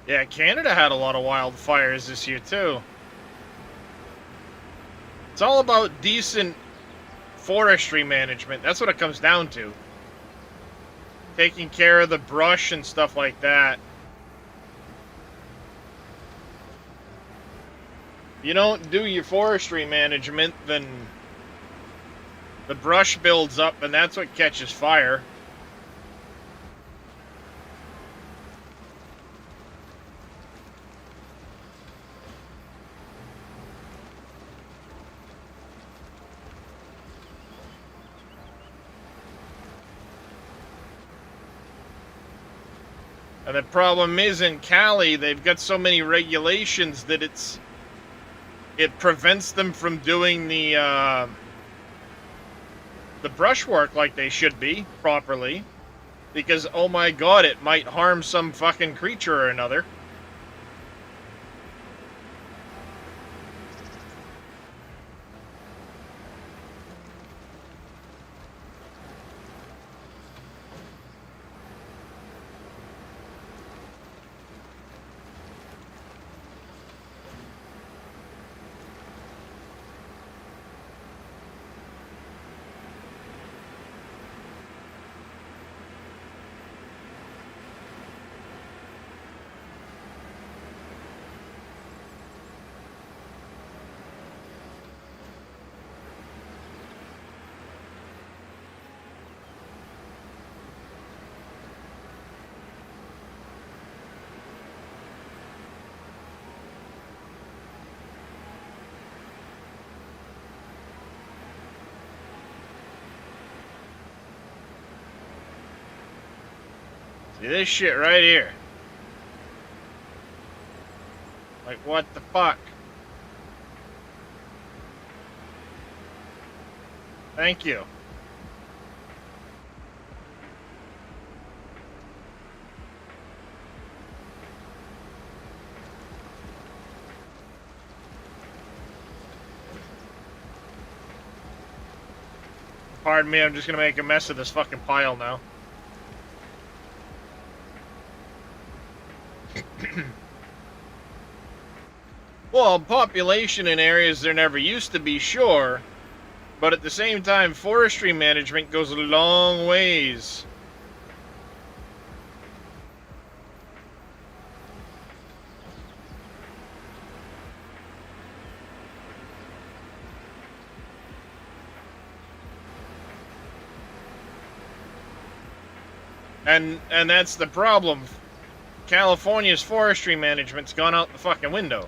Yeah, Canada had a lot of wildfires this year, too. It's all about decent forestry management. That's what it comes down to. Taking care of the brush and stuff like that. If you don't do your forestry management, then the brush builds up, and that's what catches fire. And the problem is in Cali, they've got so many regulations that it prevents them from doing the brushwork like they should be properly, because oh my god, it might harm some fucking creature or another. See this shit right here. Like, what the fuck? Thank you. Pardon me, I'm just gonna make a mess of this fucking pile now. Well, population in areas there never used to be, sure. But at the same time, forestry management goes a long ways. And that's the problem. California's forestry management's gone out the fucking window.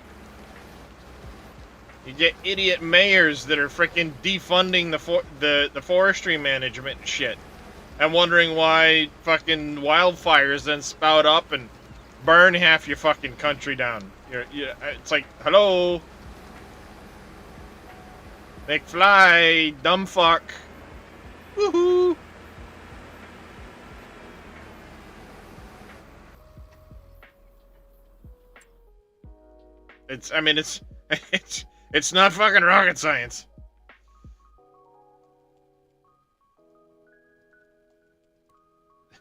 You get idiot mayors that are freaking defunding the forestry management and shit, and wondering why fucking wildfires then spout up and burn half your fucking country down. It's like, hello, McFly, dumb fuck, woohoo. I mean, it's not fucking rocket science.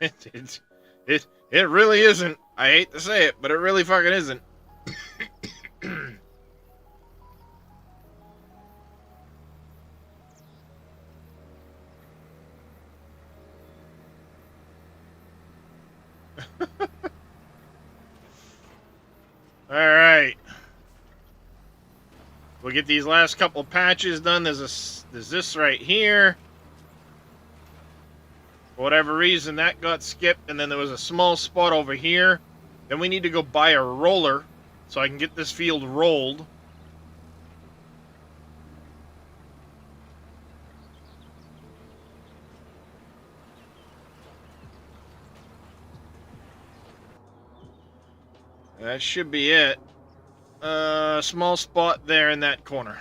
It really isn't. I hate to say it, but it really fucking isn't. Alright. We'll get these last couple patches done. There's this right here. For whatever reason, that got skipped, and then there was a small spot over here. Then we need to go buy a roller so I can get this field rolled. That should be it. Small spot there in that corner.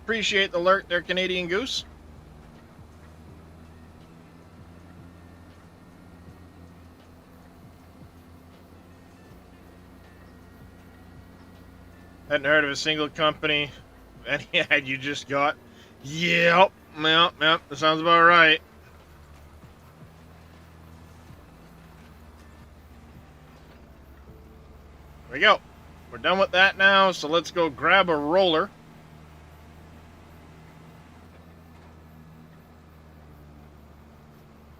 Appreciate the alert there, Canadian Goose. Hadn't heard of a single company. Any ad you just got? Yep. That sounds about right. There we go. We're done with that now, so let's go grab a roller.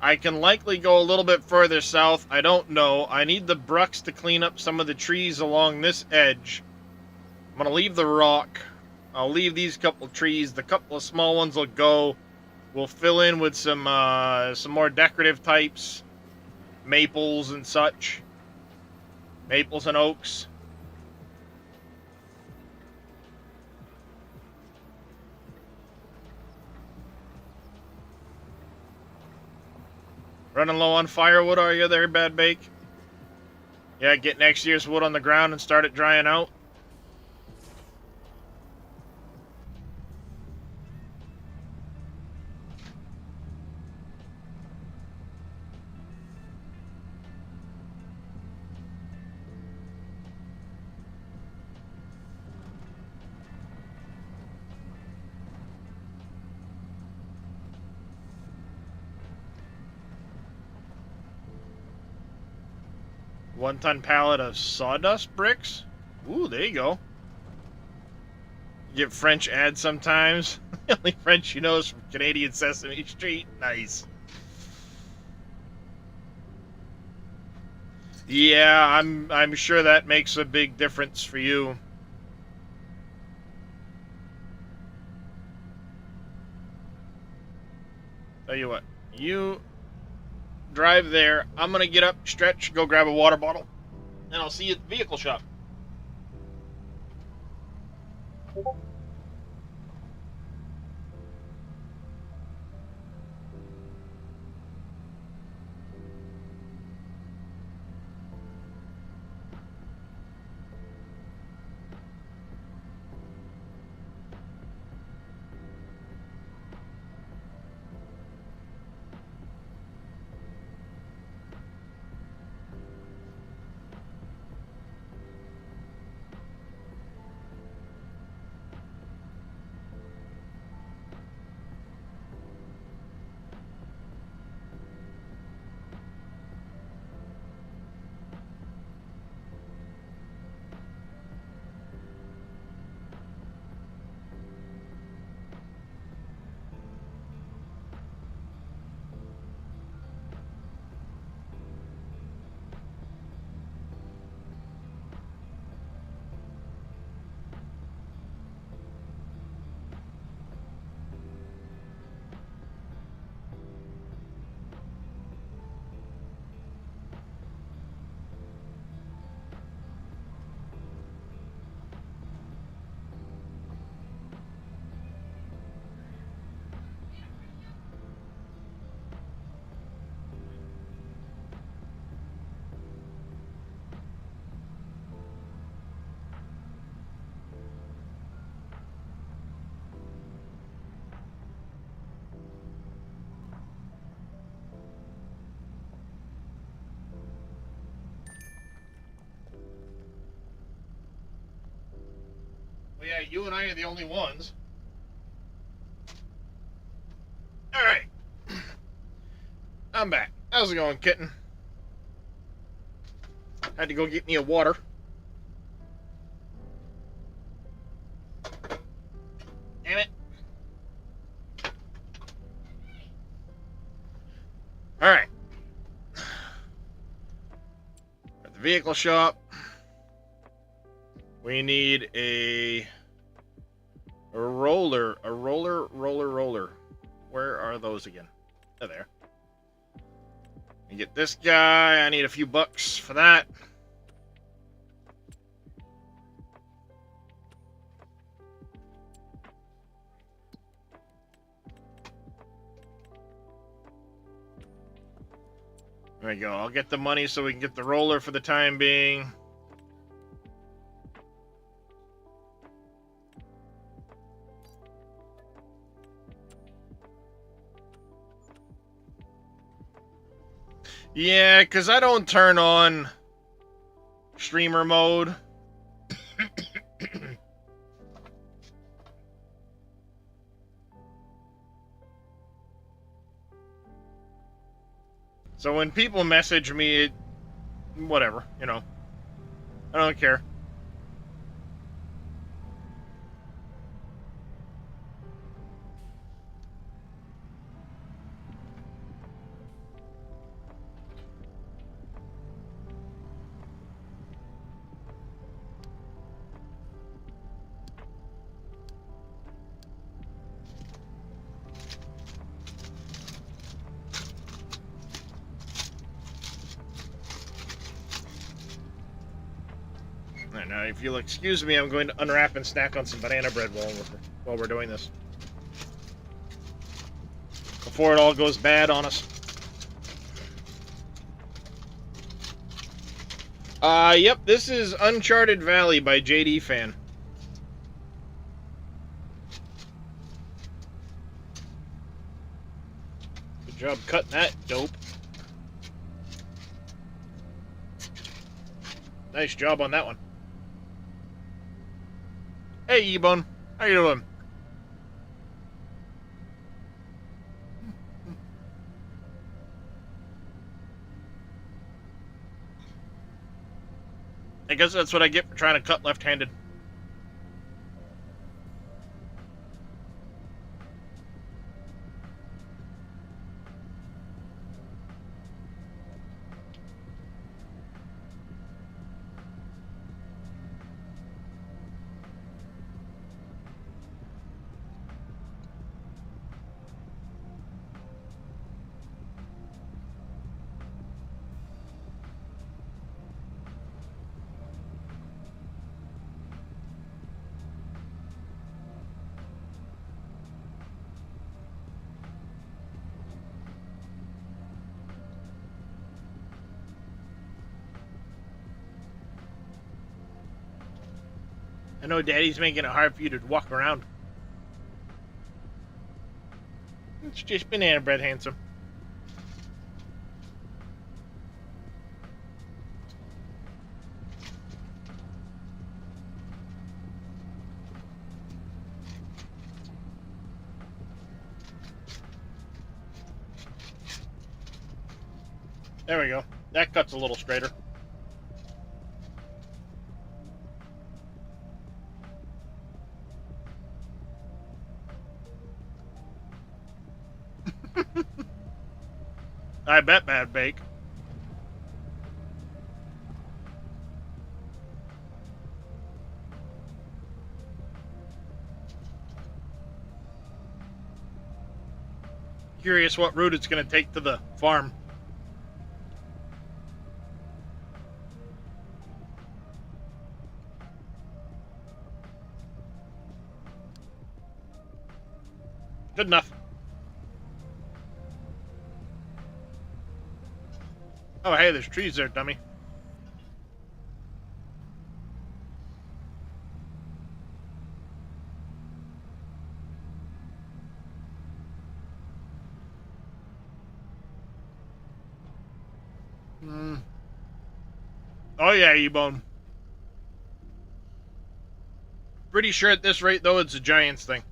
I can likely go a little bit further south. I don't know. I need the brucks to clean up some of the trees along this edge. I'm going to leave the rock. I'll leave these couple trees. The couple of small ones will go. We'll fill in with some more decorative types. Maples and such. Maples and oaks. Running low on firewood, are you there, Bad Bake? Yeah, get next year's wood on the ground and start it drying out. One-ton pallet of sawdust bricks? Ooh, there you go. You get French ads sometimes. The only French you know is from Canadian Sesame Street. Nice. Yeah, I'm sure that makes a big difference for you. Tell you what, you drive there. I'm gonna get up, stretch, go grab a water bottle, and I'll see you at the vehicle shop. Well, yeah, you and I are the only ones. Alright. I'm back. How's it going, kitten? Had to go get me a water. Damn it. Alright. At the vehicle shop, we need a roller. Where are those again? Oh, there. You get this guy. I need a few bucks for that. There we go. I'll get the money so we can get the roller for the time being. Yeah, because I don't turn on streamer mode. So when people message me, whatever, you know. I don't care. Now, if you'll excuse me, I'm going to unwrap and snack on some banana bread while we're doing this. Before it all goes bad on us. Yep, this is Uncharted Valley by JD Fan. Good job cutting that dope. Nice job on that one. Hey, E-Bone. How you doing? I guess that's what I get for trying to cut left-handed. I know Daddy's making it hard for you to walk around. It's just banana bread, handsome. There we go. That cuts a little straighter. I bet Bad Bake. Curious what route it's going to take to the farm. Good enough. Oh, hey, there's trees there, dummy. Oh, yeah, E-Bone. Pretty sure at this rate, though, it's a Giants thing.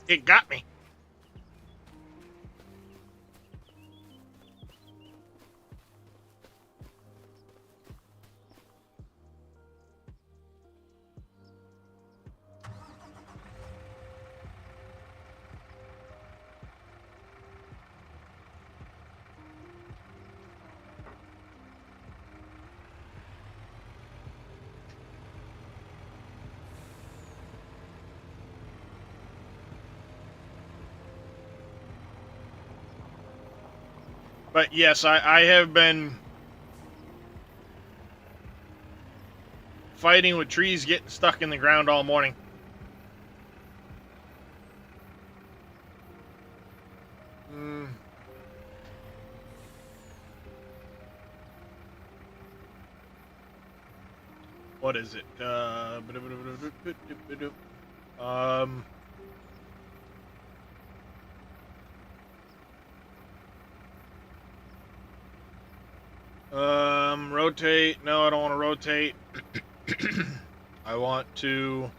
It got me. But yes, I have been fighting with trees getting stuck in the ground all morning. What is it? Rotate. No, I don't want to rotate. I want to...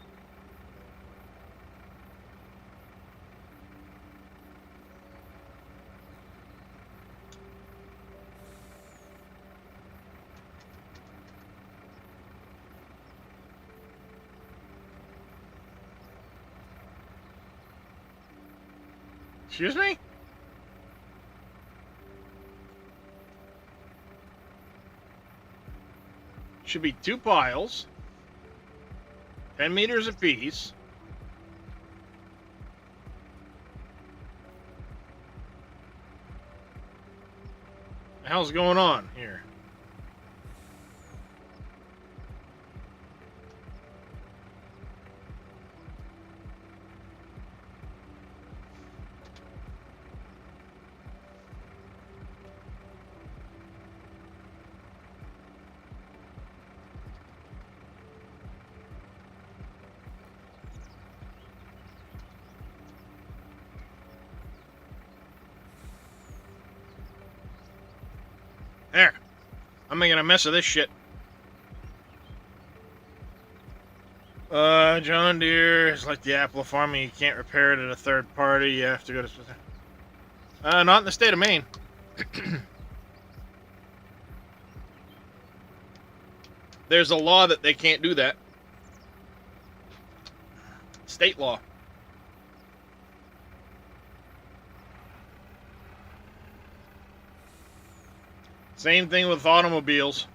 Excuse me? Should be 2 piles. 10 meters apiece. The hell's going on here? There. I'm making a mess of this shit. John Deere is like the apple farming. You can't repair it at a third party. You have to go to... not in the state of Maine. There's a law that they can't do that. State law. Same thing with automobiles.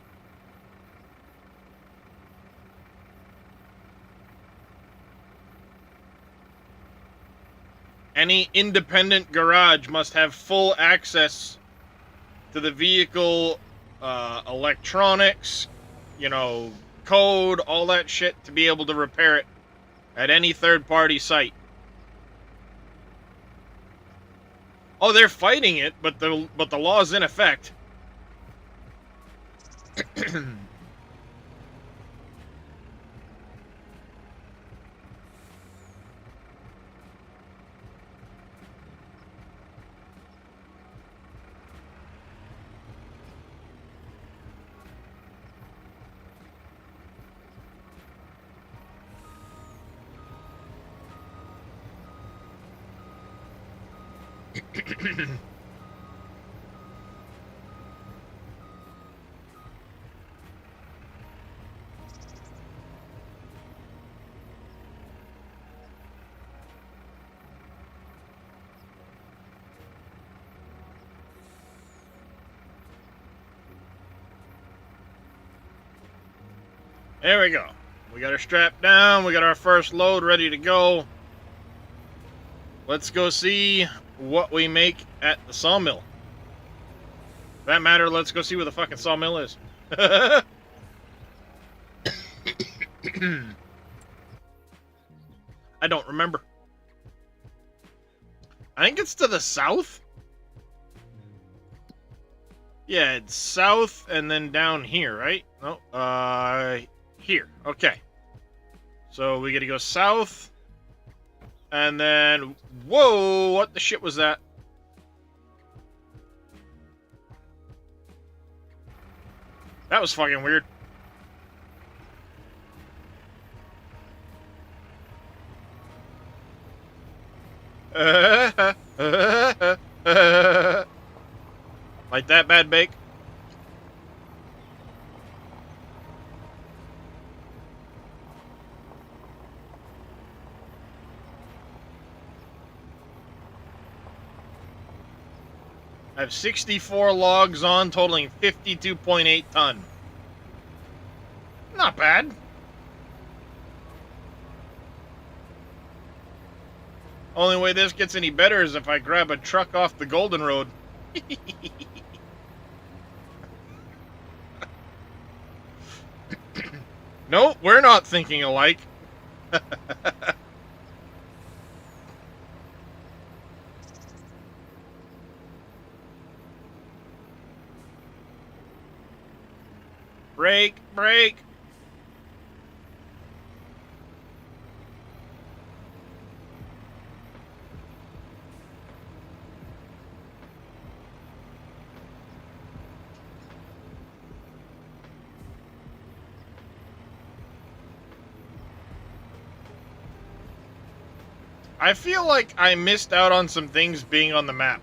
Any independent garage must have full access to the vehicle, electronics, code, all that shit to be able to repair it at any third-party site. Oh, they're fighting it, but the law's in effect. There we go. We got her strapped down. We got our first load ready to go. Let's go see what we make at the sawmill. For that matter, let's go see where the fucking sawmill is. I don't remember. I think it's to the south. Yeah, it's south and then down here, right? No, here. Okay. So we gotta go south, and then... Whoa! What the shit was that? That was fucking weird. Like that, Bad Bake? I have 64 logs on, totaling 52.8 ton. Not bad. Only way this gets any better is if I grab a truck off the Golden Road. No, we're not thinking alike. Break, break. I feel like I missed out on some things being on the map.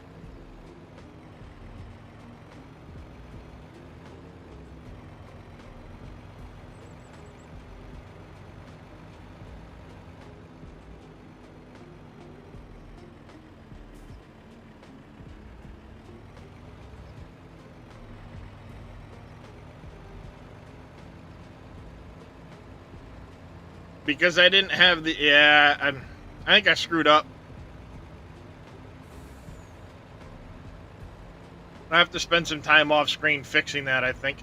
Because I didn't have the... Yeah, I think I screwed up. I have to spend some time off screen fixing that, I think.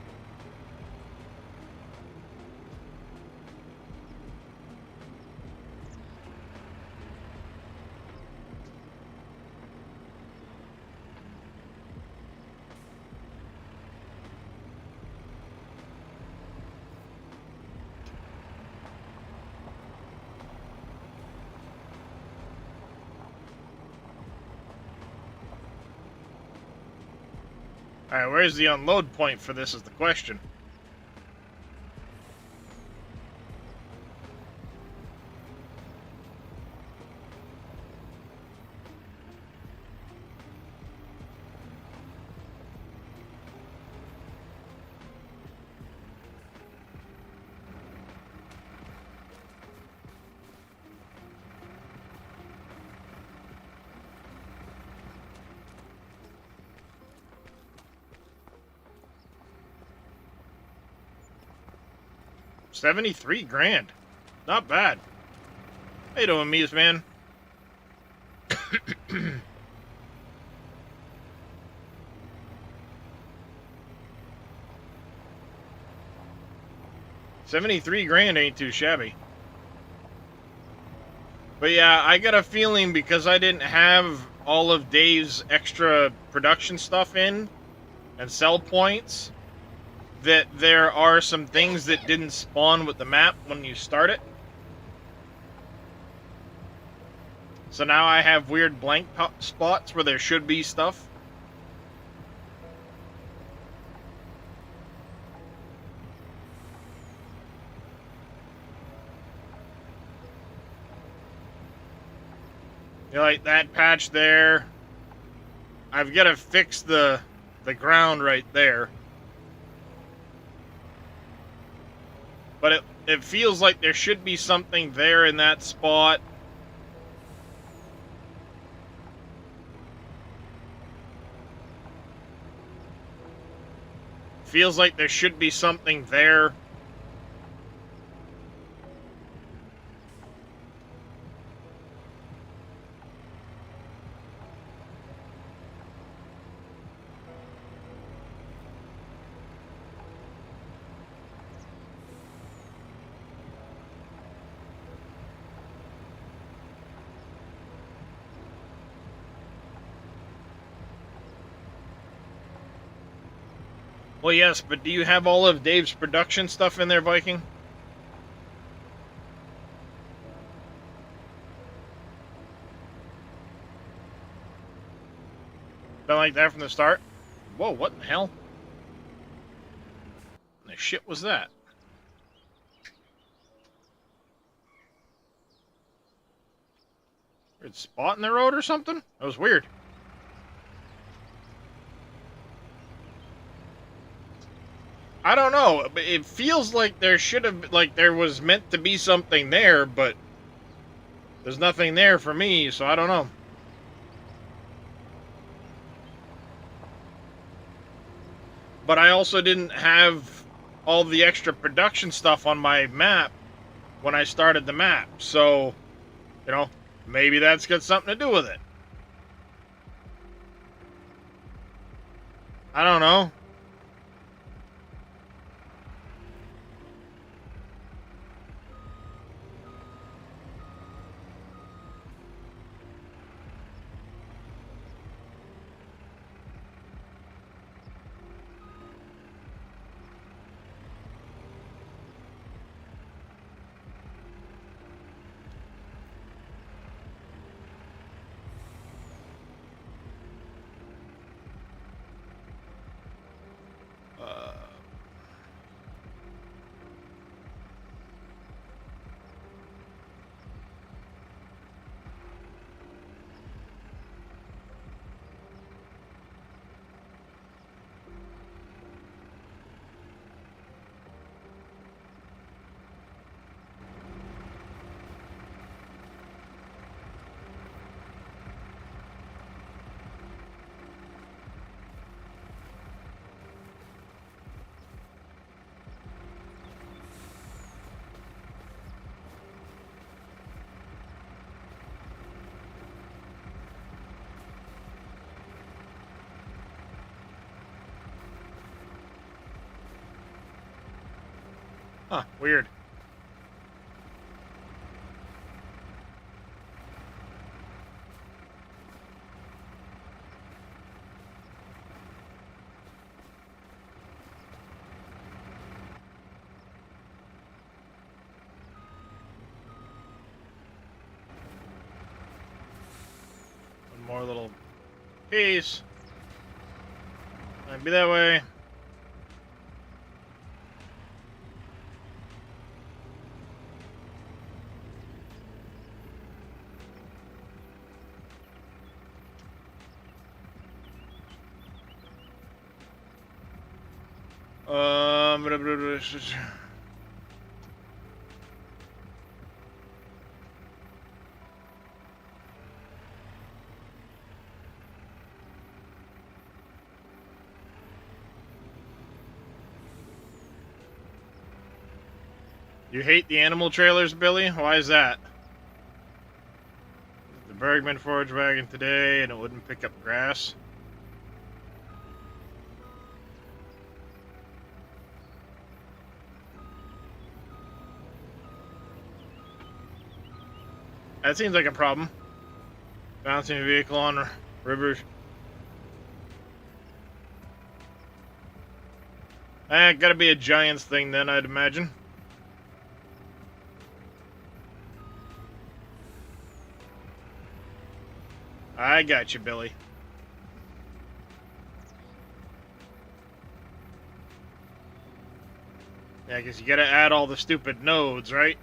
Alright, where's the unload point for this is the question. $73 grand. Not bad. How you doing, Mies, man? $73 grand ain't too shabby. But yeah, I got a feeling because I didn't have all of Dave's extra production stuff in and sell points, that there are some things that didn't spawn with the map when you start it. So now I have weird blank spots where there should be stuff. You know, like that patch there. I've got to fix the ground right there. But it feels like there should be something there in that spot. Feels like there should be something there. Well, yes, but do you have all of Dave's production stuff in there, Viking? Been like that from the start? Whoa, what in the hell? The shit was that? Weird spot in the road or something? That was weird. I don't know, but it feels like there should have, like there was meant to be something there, but there's nothing there for me, so I don't know. But I also didn't have all the extra production stuff on my map when I started the map, so, you know, maybe that's got something to do with it. I don't know. Huh, weird. One more little piece. Might be that way. Blah, blah, blah. You hate the animal trailers, Billy? Why is that? The Bergman forage wagon today and it wouldn't pick up grass. That seems like a problem. Bouncing a vehicle on rivers. Gotta be a Giants thing then, I'd imagine. I got you, Billy. Yeah, because you gotta add all the stupid nodes, right?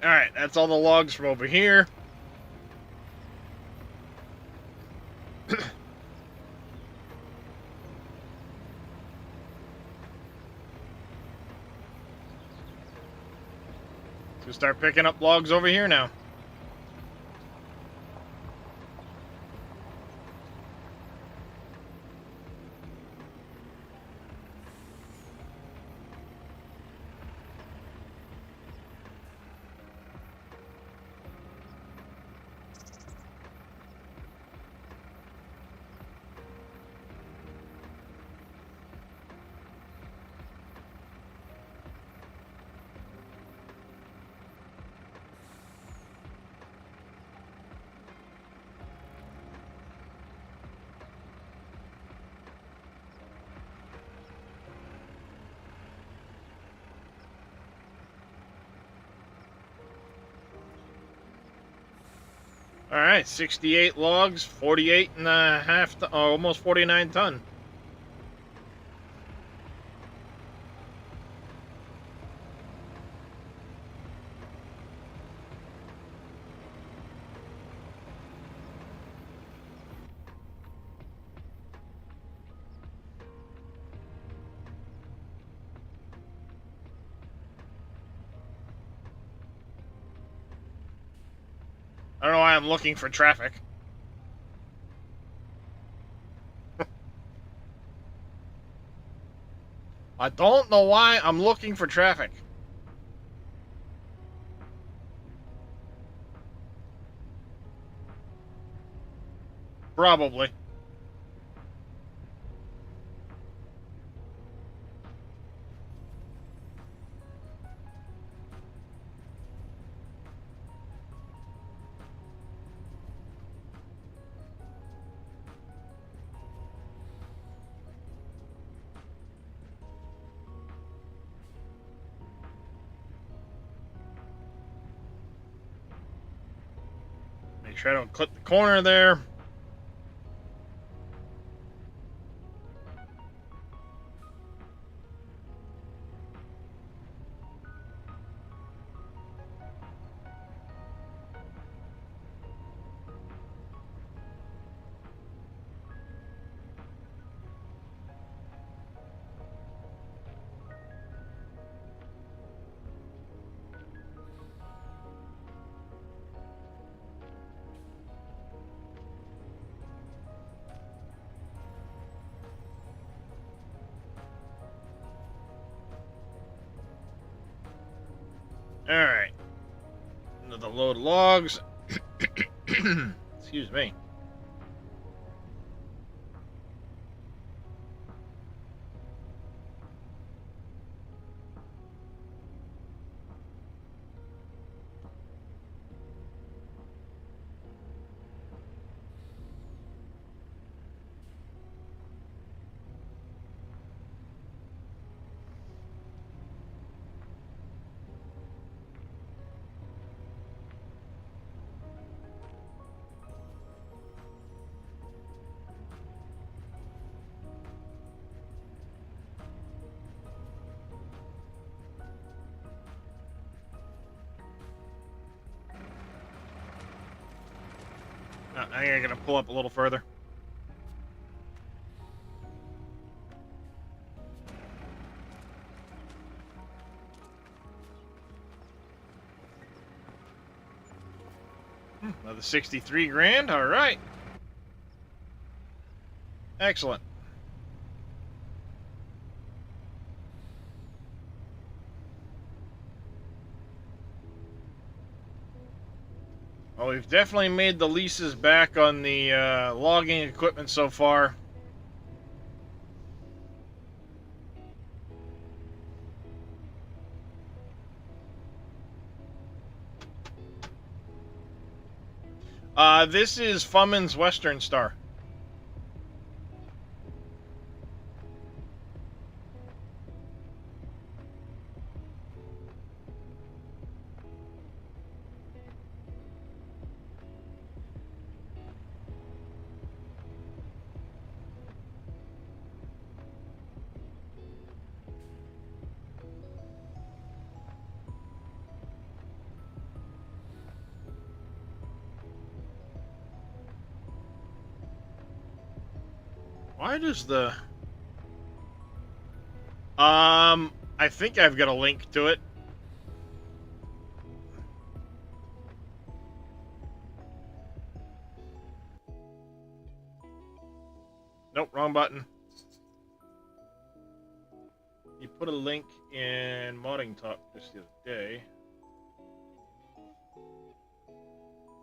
Alright, that's all the logs from over here. Should start picking up logs over here now. All right, 68 logs, 48 and a half, almost 49 ton. I don't know why I'm looking for traffic. I don't know why I'm looking for traffic. Probably. Make sure I don't clip the corner there. Alright. Another load of logs. Excuse me. I think I'm gonna pull up a little further. Another 63 grand. All right. Excellent. Well, we've definitely made the leases back on the logging equipment so far. This is Fumman's Western Star. Why does the... I think I've got a link to it. Nope, wrong button. You put a link in Modding Talk just the other day.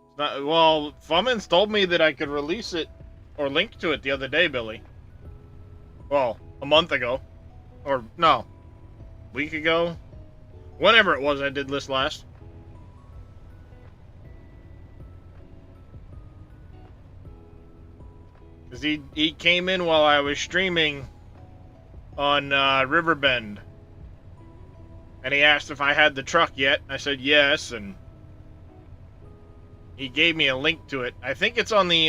It's not, well, Fummins told me that I could release it or link to it the other day, Billy. Well, a month ago. Or, no, a week ago. Whenever it was I did this last. Because he came in while I was streaming on Riverbend. And he asked if I had the truck yet. I said yes, and he gave me a link to it. I think it's on the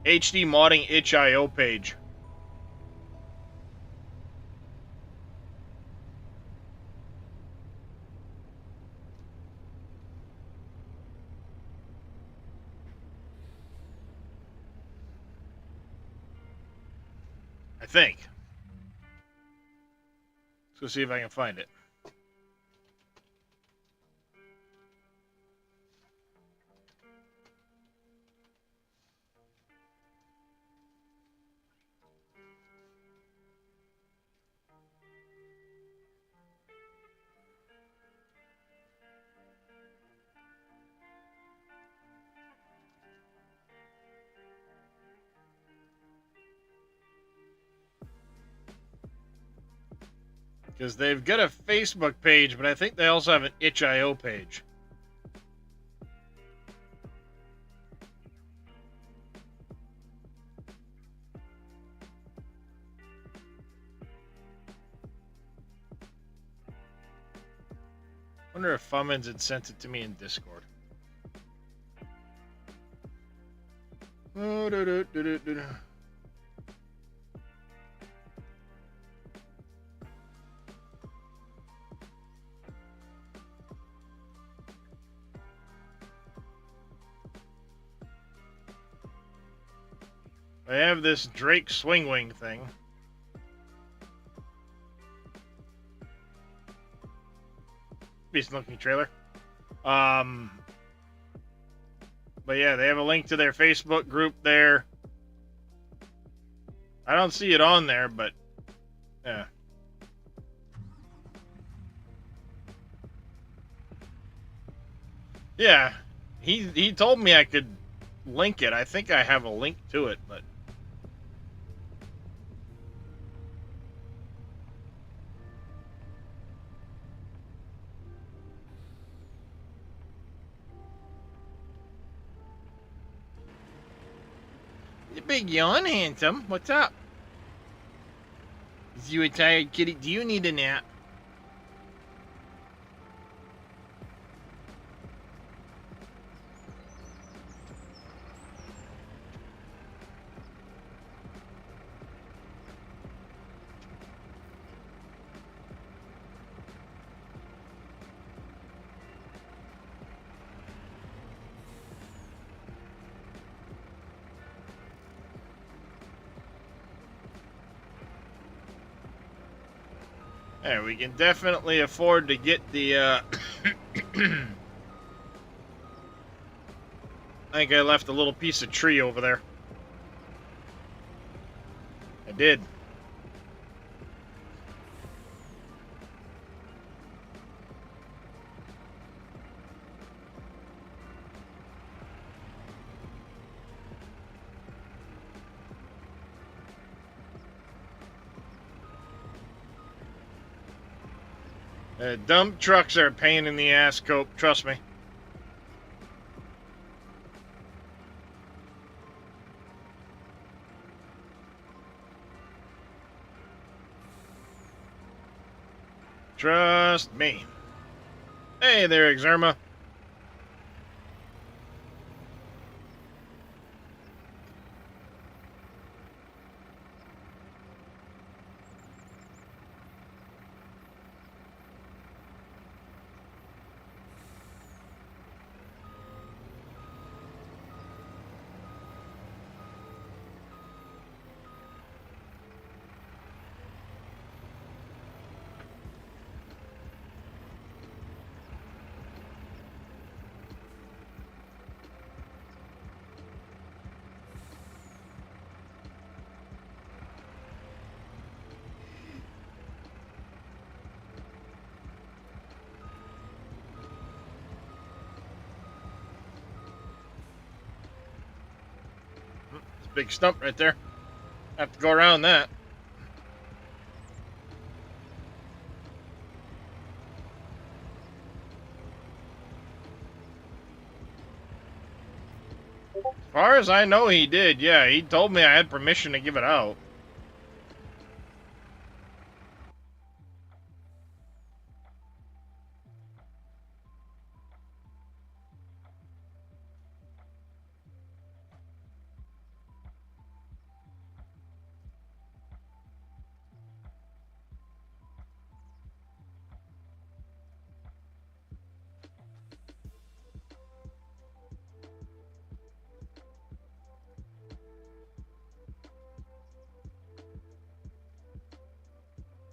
HD Modding itch.io page. I think. Let's go see if I can find it. Because they've got a Facebook page, but I think they also have an itch.io page. Wonder if Fummins had sent it to me in Discord. I have this Drake swing wing thing. Decent looking trailer. But yeah, they have a link to their Facebook group there. I don't see it on there, but yeah. Yeah, he told me I could link it. I think I have a link to it, but you big yawn, handsome. What's up? Is you a tired kitty? Do you need a nap? There, we can definitely afford to get the, I think I left a little piece of tree over there. I did. Dump trucks are a pain in the ass, Cope. Trust me. Trust me. Hey there, Exerma. Big stump right there. Have to go around that. As far as I know, he did. Yeah, he told me I had permission to give it out.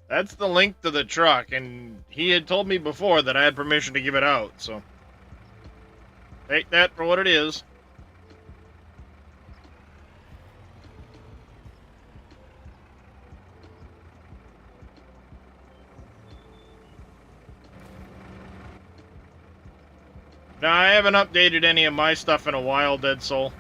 That's the link to the truck, and he had told me before that I had permission to give it out, so take that for what it is. Now, I haven't updated any of my stuff in a while, Dead Soul.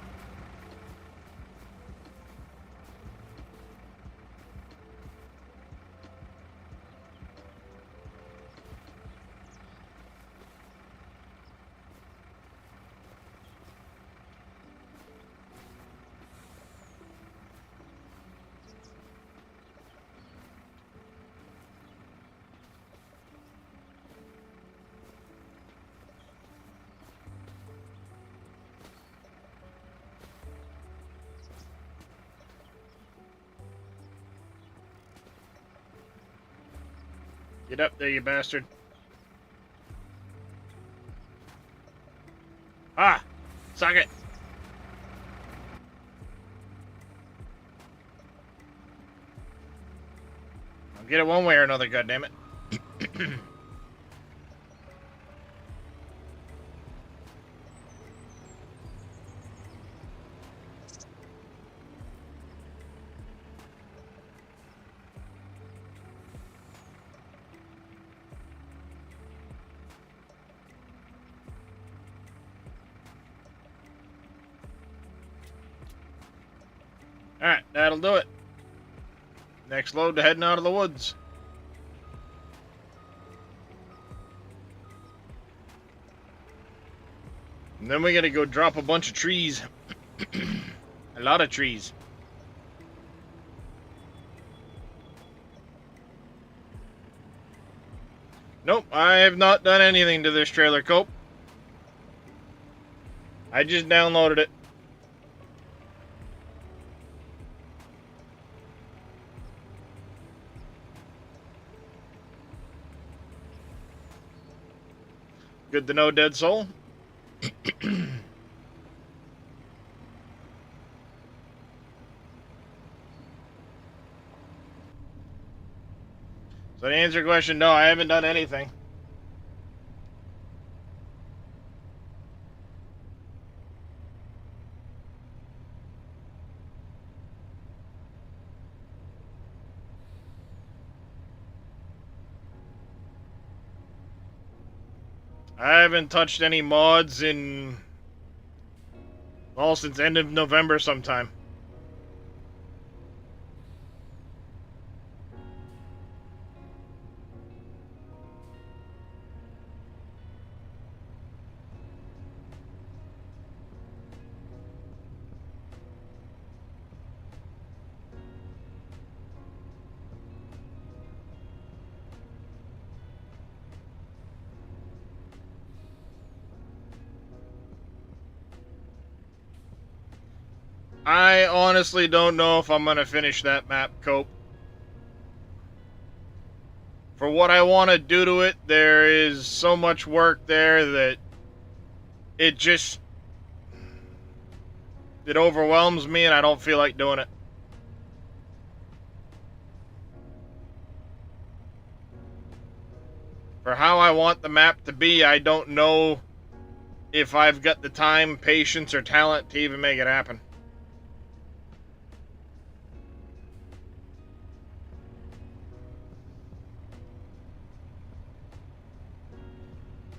Get up there, you bastard. Ah! Suck it! I'll get it one way or another, goddammit. Alright, that'll do it. Next load to heading out of the woods. And then we gotta go drop a bunch of trees. A lot of trees. Nope, I have not done anything to this trailer, Cope. I just downloaded it. Good to know, Dead Soul. So to answer your question, no, I haven't done anything. I haven't touched any mods in, well, since end of November sometime. I honestly don't know if I'm going to finish that map, Cope. For what I want to do to it, there is so much work there that it just... it overwhelms me and I don't feel like doing it. For how I want the map to be, I don't know if I've got the time, patience, or talent to even make it happen.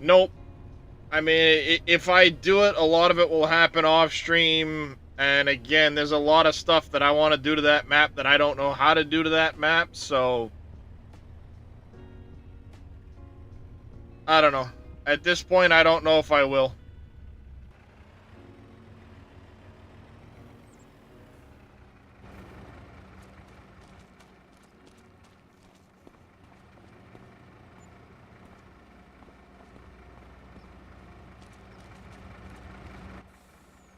Nope. I mean, if I do it, a lot of it will happen off stream And again, there's a lot of stuff that I want to do to that map that I don't know how to do to that map, so I don't know. At this point, I don't know if I will.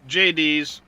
JD's.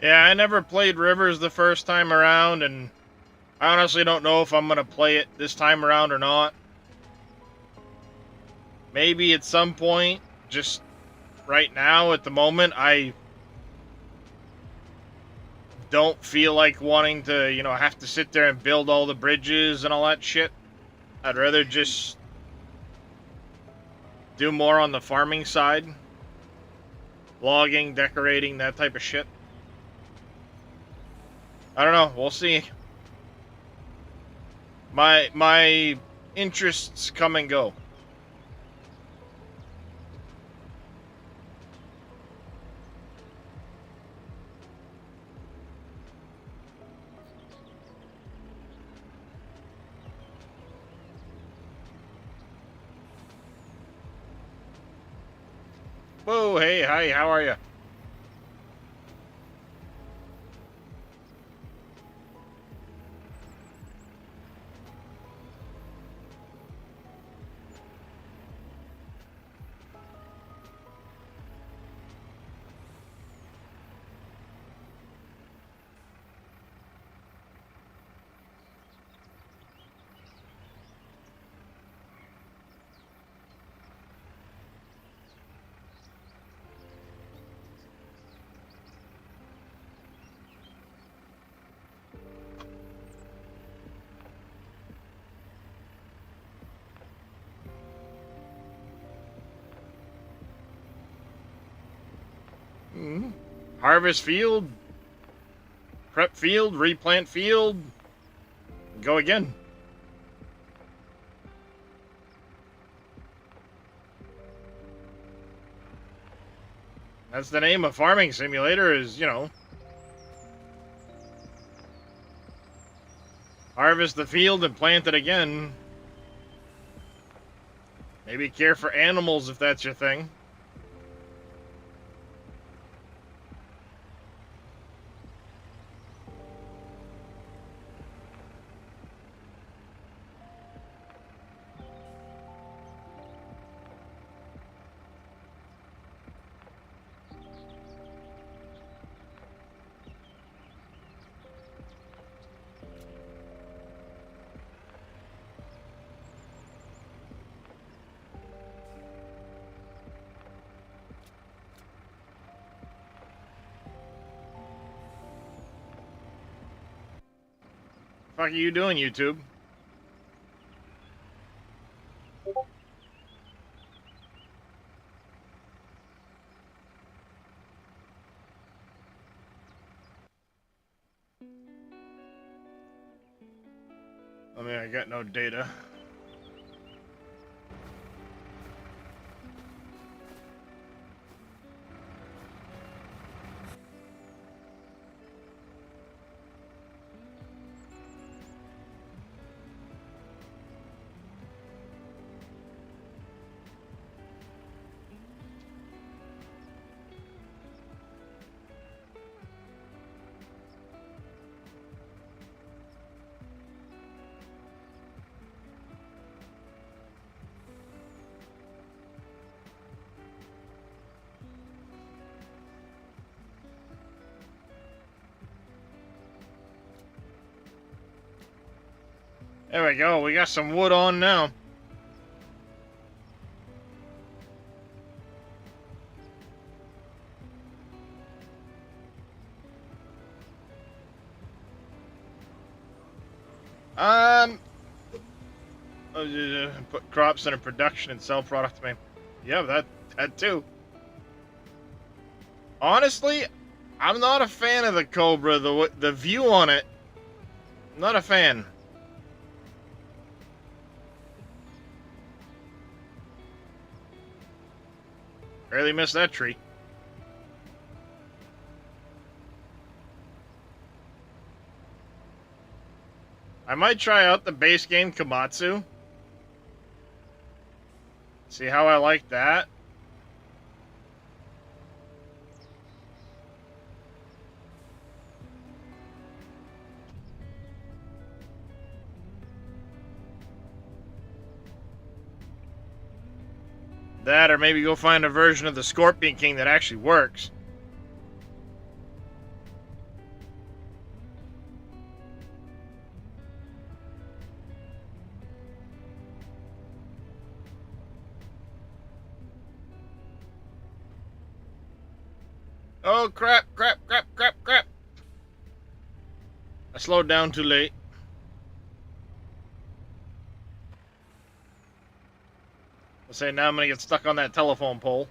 Yeah, I never played Rivers the first time around, and I honestly don't know if I'm going to play it this time around or not. Maybe at some point, just right now, at the moment, I don't feel like wanting to, have to sit there and build all the bridges and all that shit. I'd rather just do more on the farming side. Logging, decorating, that type of shit. I don't know. We'll see. My interests come and go. Whoa, hey, hi, how are you? Mm-hmm. Harvest field, prep field, replant field, go again. That's the name of Farming Simulator is, harvest the field and plant it again. Maybe care for animals if that's your thing. Fuck are you doing, YouTube? I mean, I got no data. There we go. We got some wood on now. Put crops under production and sell product to me. Yeah, that too. Honestly, I'm not a fan of the Cobra. The view on it, not a fan. Barely missed that tree. I might try out the base game Komatsu. See how I like that. That, or maybe go find a version of the Scorpion King that actually works. Oh, crap. I slowed down too late. I'll say now I'm gonna get stuck on that telephone pole.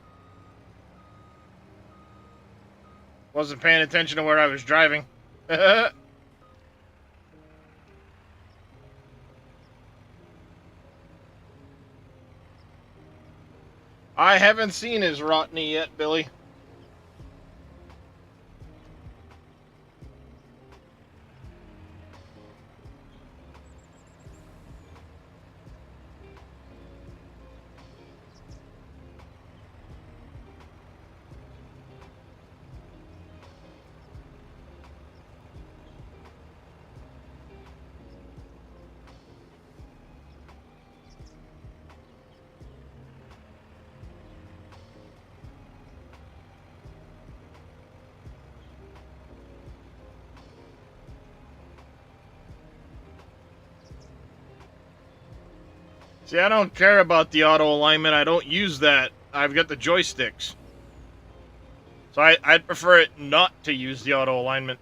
Wasn't paying attention to where I was driving. I haven't seen his Rotney yet, Billy. See, I don't care about the auto alignment. I don't use that. I've got the joysticks. So I'd prefer it not to use the auto alignment.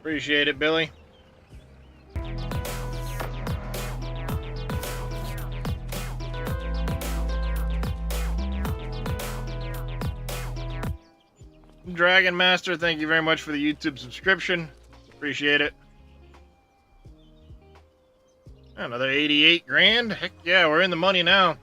Appreciate it, Billy. Dragon Master, thank you very much for the YouTube subscription. Appreciate it. Another 88 grand? Heck yeah, we're in the money now.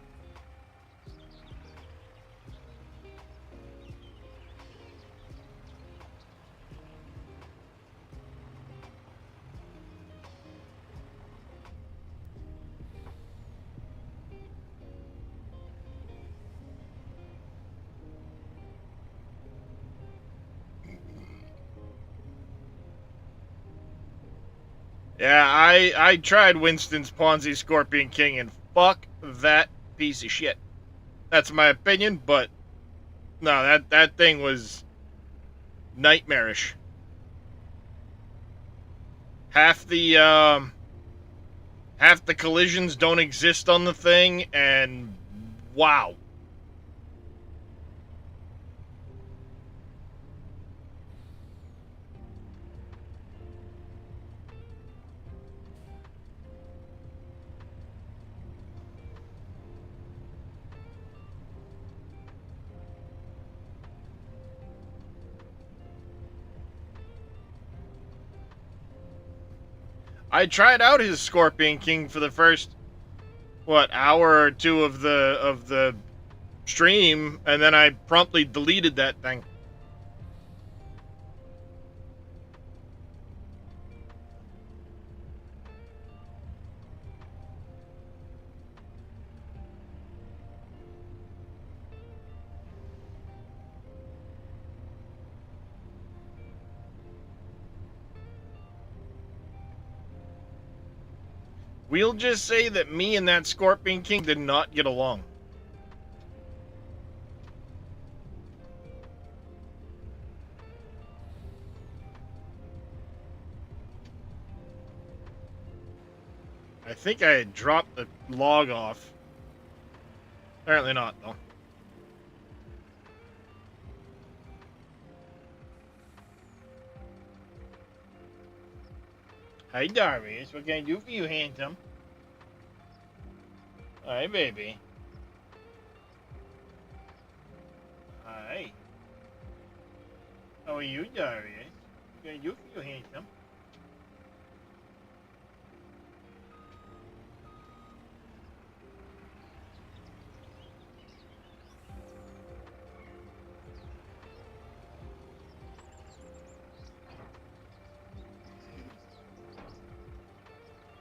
Yeah, I tried Winston's Ponzi Scorpion King, and fuck that piece of shit. That's my opinion, but no, that thing was nightmarish. Half the collisions don't exist on the thing, and wow. I tried out his Scorpion King for the first hour or two of the stream, and then I promptly deleted that thing. We'll just say that me and that Scorpion King did not get along. I think I had dropped the log off. Apparently not, though. Hi, Darius. What can I do for you, handsome? Hi, baby. Hi. How are you, Darius? What can I do for you, handsome?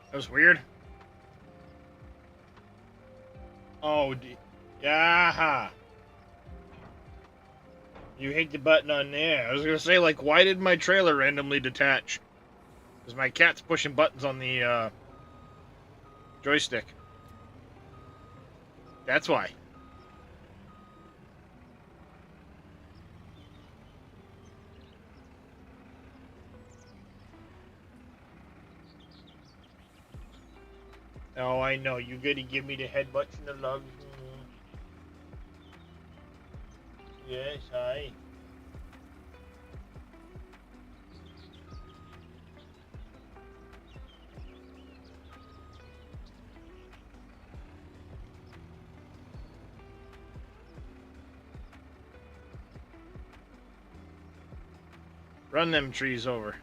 That was weird. Oh, yeah. You hit the button on there. I was gonna say, like, why did my trailer randomly detach? Because my cat's pushing buttons on the joystick. That's why. Oh, I know. You gotta give me the headbutts and the loves. Yes, hi. Run them trees over.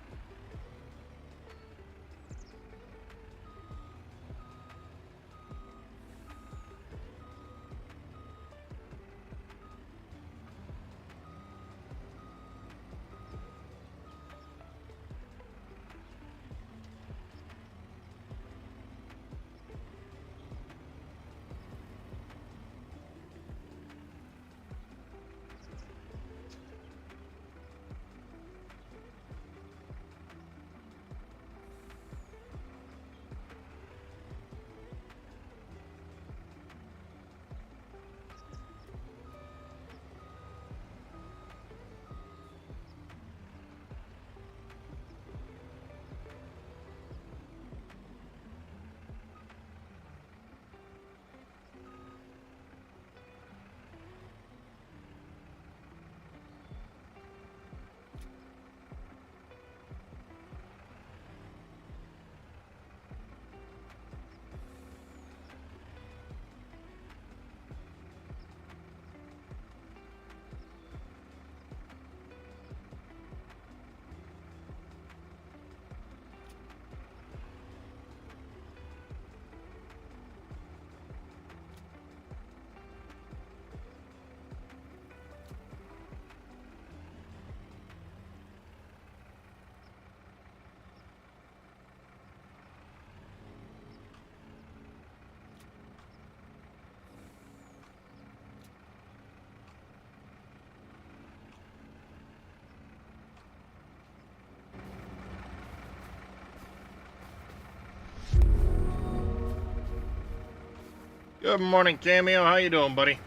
Good morning, Cameo. How you doing, buddy?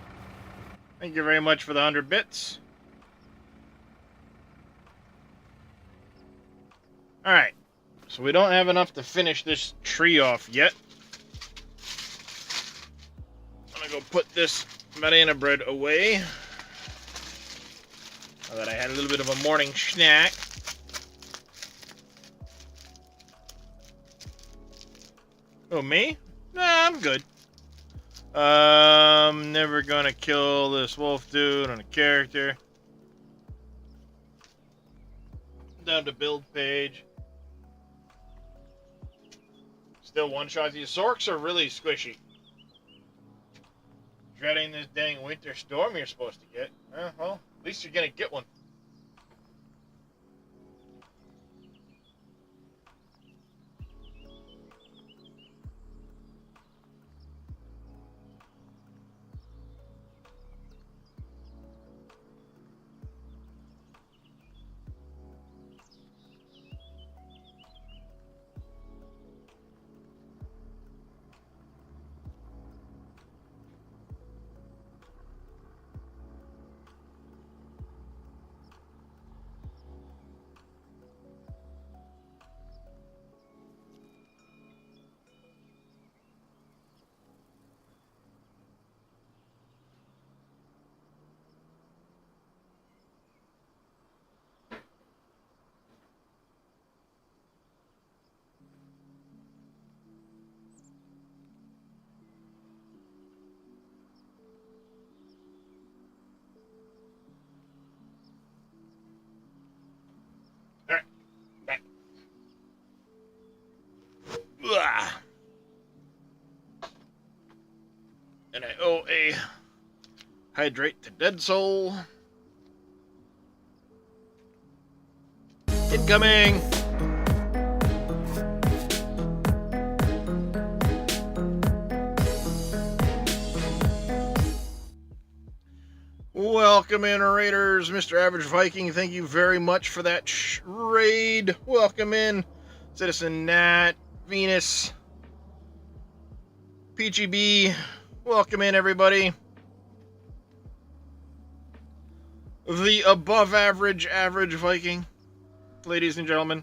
Thank you very much for the 100 bits. Alright. So we don't have enough to finish this tree off yet. I'm gonna go put this banana bread away. Now that I had a little bit of a morning snack. Oh, me? Nah, I'm good. Never gonna kill this wolf dude on a character. Down to build page. Still one shot. These Zorks are really squishy. Dreading this dang winter storm you're supposed to get. Well, at least you're gonna get one. And I owe a hydrate to Dead Soul. Incoming! Welcome in, Raiders. Mr. Average Viking, thank you very much for that raid. Welcome in, Citizen Nat, Venus, PGB. Welcome in, everybody. The above average Viking, ladies and gentlemen,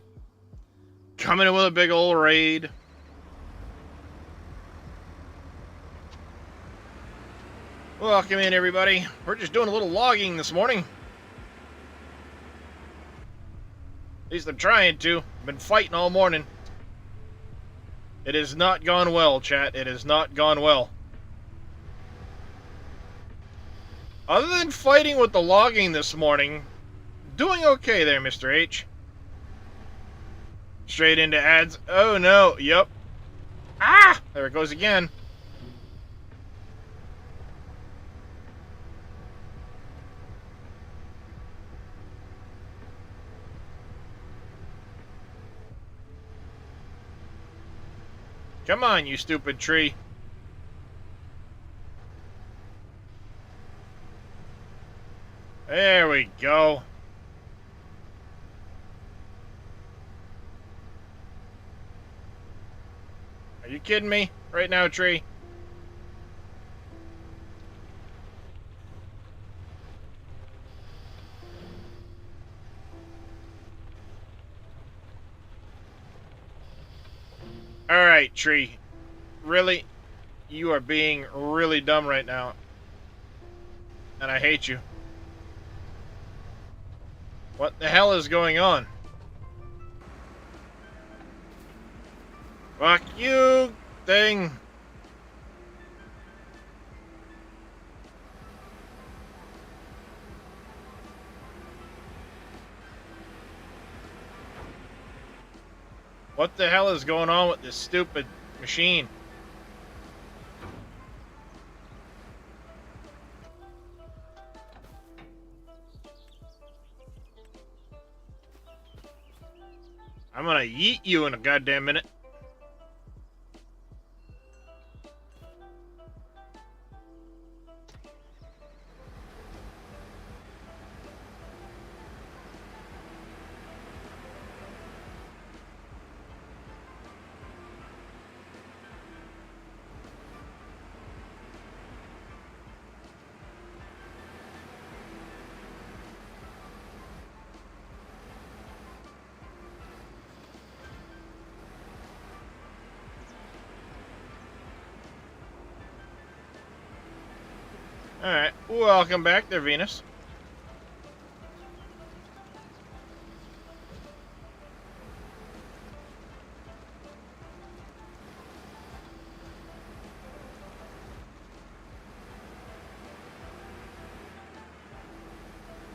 coming in with a big old raid. Welcome in, everybody. We're just doing a little logging this morning. At least I'm trying to. I've been fighting all morning. It has not gone well, chat. It has not gone well. Other than fighting with the logging this morning, doing okay there, Mr. H. Straight into ads. Oh, no. Yep. Ah! There it goes again. Come on, you stupid tree. There we go. Are you kidding me? Right now, tree. Alright, tree. Really? You are being really dumb right now. And I hate you. What the hell is going on? Fuck you, thing. What the hell is going on with this stupid machine? I'm gonna yeet you in a goddamn minute. Alright, welcome back there, Venus.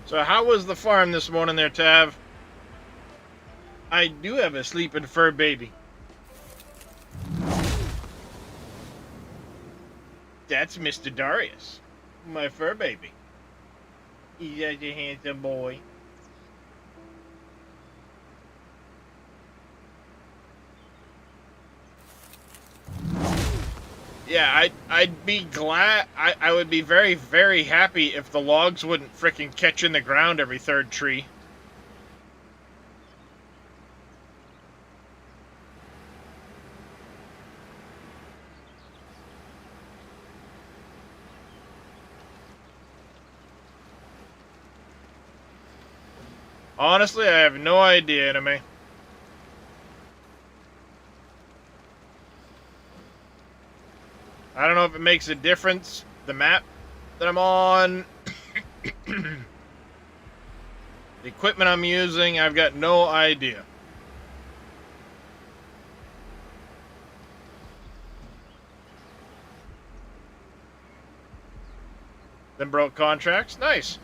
So how was the farm this morning there, Tav? I do have a sleeping fur baby. That's Mr. Darius, my fur baby. He's such a handsome boy. Yeah, I'd be glad. I would be very, very happy if the logs wouldn't frickin' catch in the ground every third tree. Honestly, I have no idea, Anime. I don't know if it makes a difference, the map that I'm on, the equipment I'm using, I've got no idea. Then broke contracts, nice.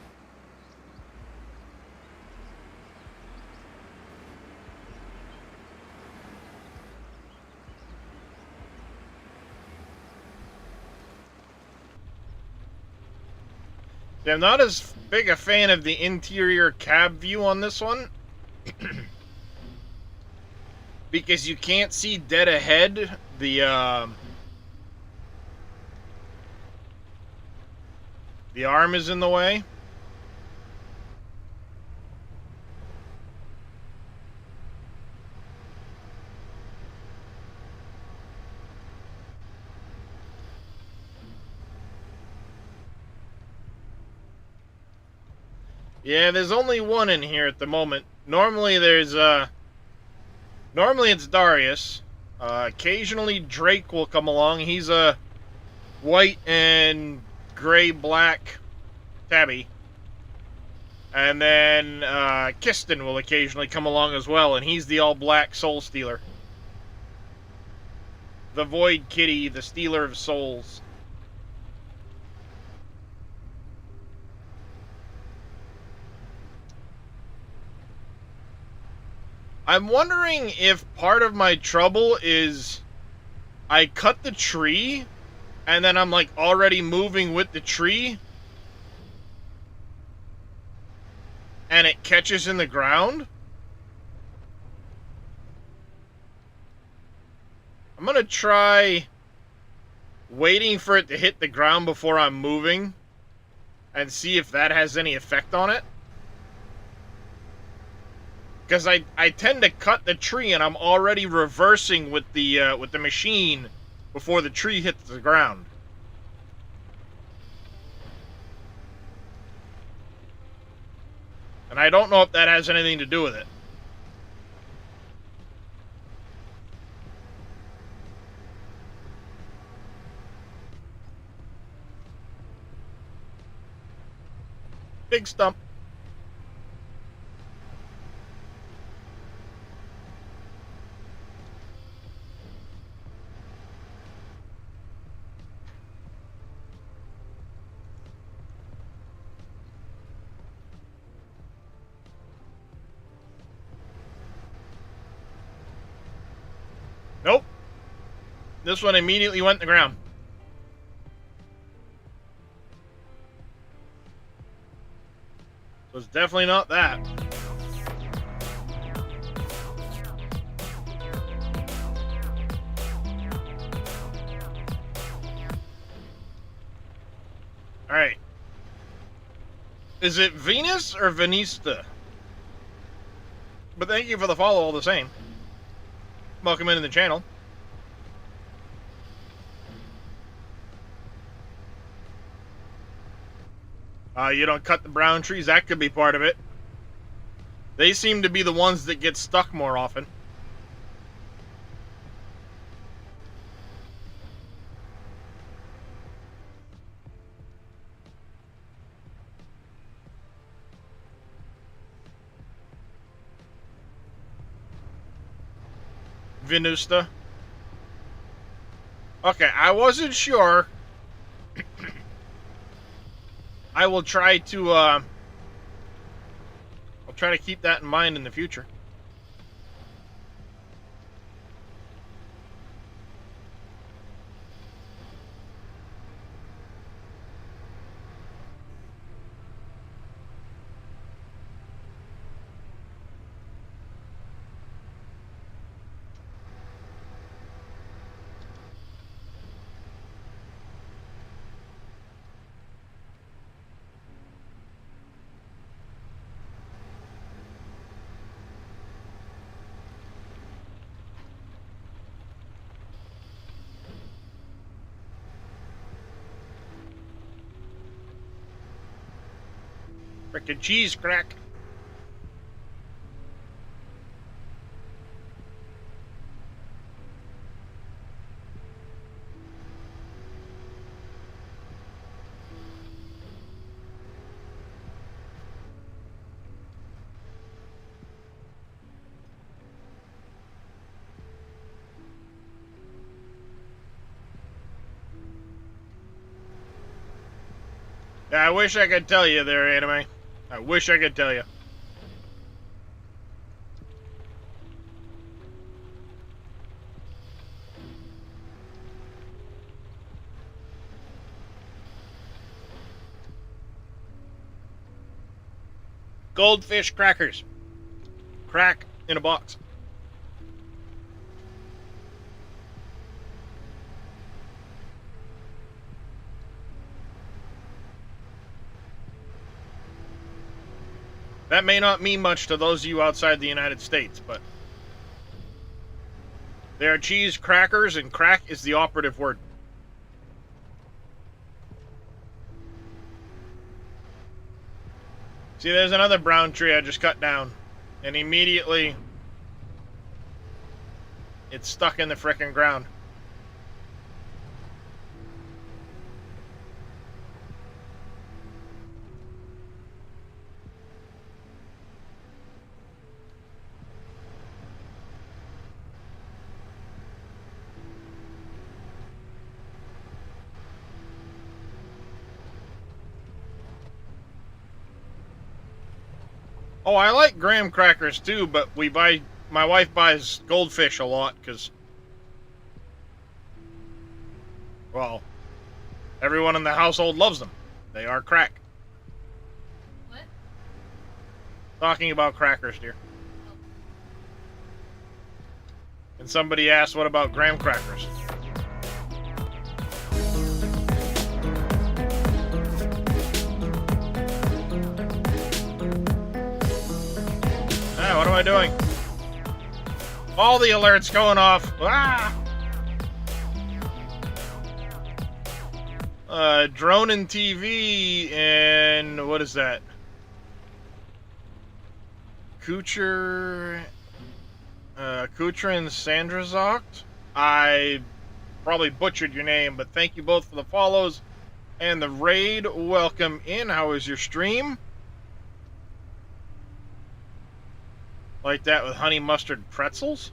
Yeah, I'm not as big a fan of the interior cab view on this one. Because you can't see dead ahead. The arm is in the way. Yeah, there's only one in here at the moment. Normally normally it's Darius. Occasionally Drake will come along. He's a white and gray-black tabby. And then Kiston will occasionally come along as well, and he's the all-black soul stealer. The Void Kitty, the stealer of souls. I'm wondering if part of my trouble is I cut the tree and then I'm like already moving with the tree and it catches in the ground. I'm gonna try waiting for it to hit the ground before I'm moving and see if that has any effect on it. Because I tend to cut the tree and I'm already reversing with the machine before the tree hits the ground. And I don't know if that has anything to do with it. Big stump. Nope. This one immediately went to the ground. So it's definitely not that. Alright. Is it Venus or Venista? But thank you for the follow all the same. Welcome into the channel. You don't cut the brown trees, that could be part of it. They seem to be the ones that get stuck more often. Venusta. Okay, I wasn't sure. I will try to, I'll try to keep that in mind in the future. Frickin' cheese crack. Yeah, I wish I could tell you there, Anime. I wish I could tell you. Goldfish crackers. Crack in a box. That may not mean much to those of you outside the United States, but they are cheese crackers, and crack is the operative word. See, there's another brown tree I just cut down, and immediately it's stuck in the frickin' ground. Oh, I like graham crackers too, but my wife buys goldfish a lot because, well, everyone in the household loves them. They are crack. What? Talking about crackers, dear. And somebody asked, what about graham crackers? What am I doing? All the alerts going off. Ah! Drone and TV and what is that? Kucher and Sandrazocht. I probably butchered your name, but thank you both for the follows and the raid. Welcome in. How was your stream? Like that with honey mustard pretzels?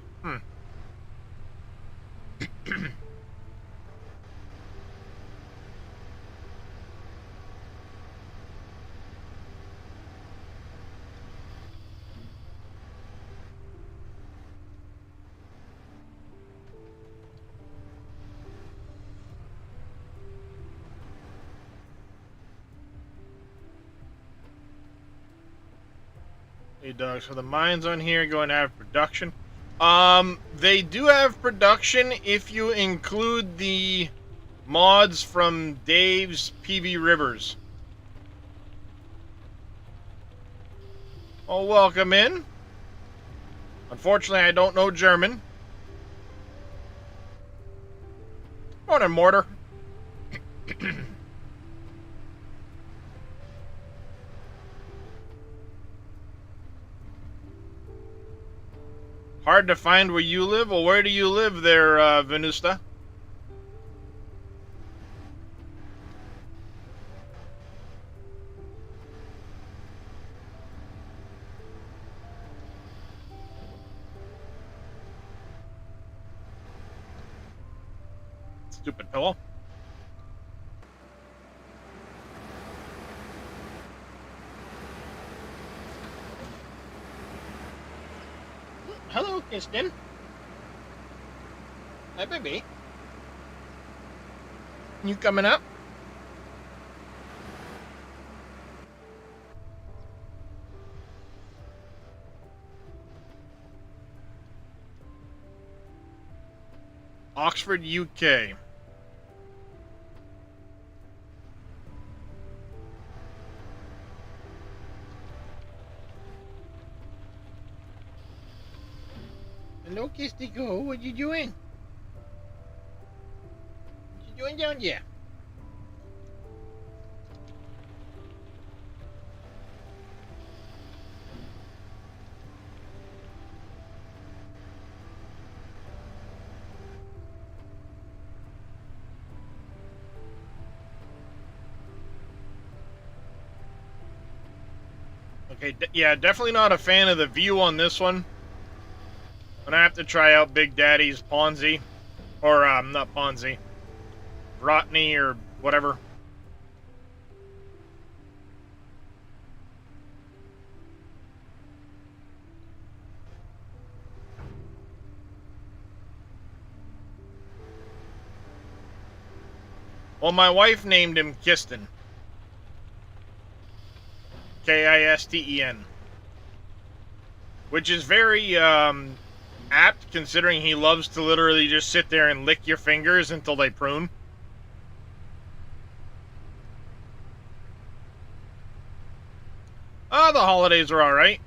Hey, Doug, so the mines on here going to have production? They do have production if you include the mods from Dave's PV Rivers. Oh, welcome in. Unfortunately, I don't know German. Morning, Mortar. Hard to find where you live? Well, where do you live there, Venusta? Stupid pillow. Hello, Kristen. Hi, baby. You coming up? Oxford, UK. Hello, Kistico. What you doing? What you doing down here? Okay, yeah, definitely not a fan of the view on this one. I'm gonna have to try out Big Daddy's Ponzi. Or, not Ponzi. Rotney or whatever. Well, my wife named him Kisten. Kisten. which is very apt considering he loves to literally just sit there and lick your fingers until they prune. The holidays are alright.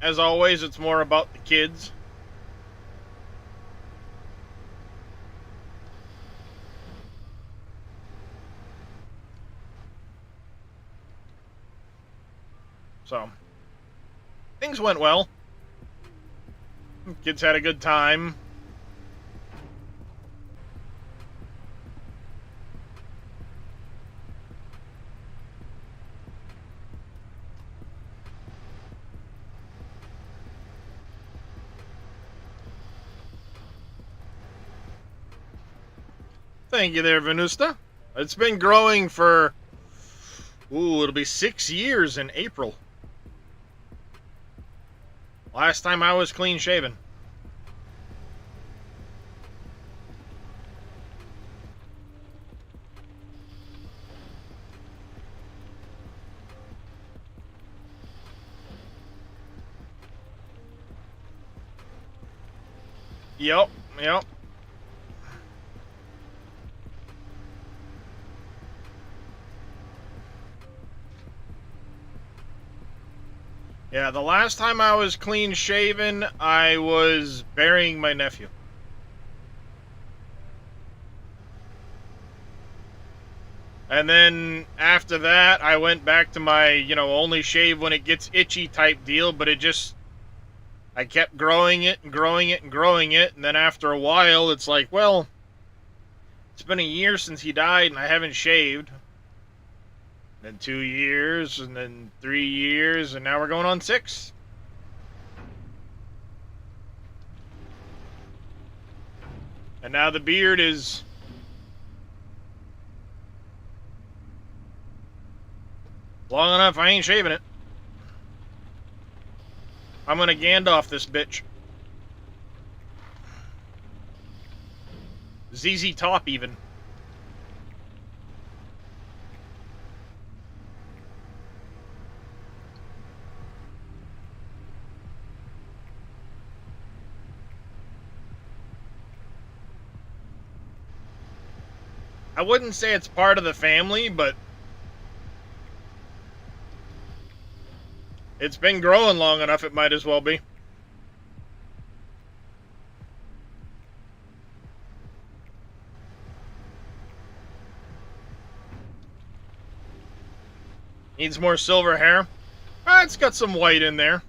As always, it's more about the kids. So, things went well. Kids had a good time. Thank you there, Venusta. It's been growing for, it'll be 6 years in April. Last time I was clean shaven. Yep. Yeah, the last time I was clean shaven, I was burying my nephew. And then after that, I went back to my, only shave when it gets itchy type deal, but I kept growing it and growing it and growing it, and then after a while, it's like, well, it's been a year since he died and I haven't shaved. Then 2 years, and then 3 years, and now we're going on 6. And now the beard is long enough, I ain't shaving it. I'm gonna Gandalf this bitch. ZZ Top, even. I wouldn't say it's part of the family, but it's been growing long enough, it might as well be. Needs more silver hair. It's got some white in there.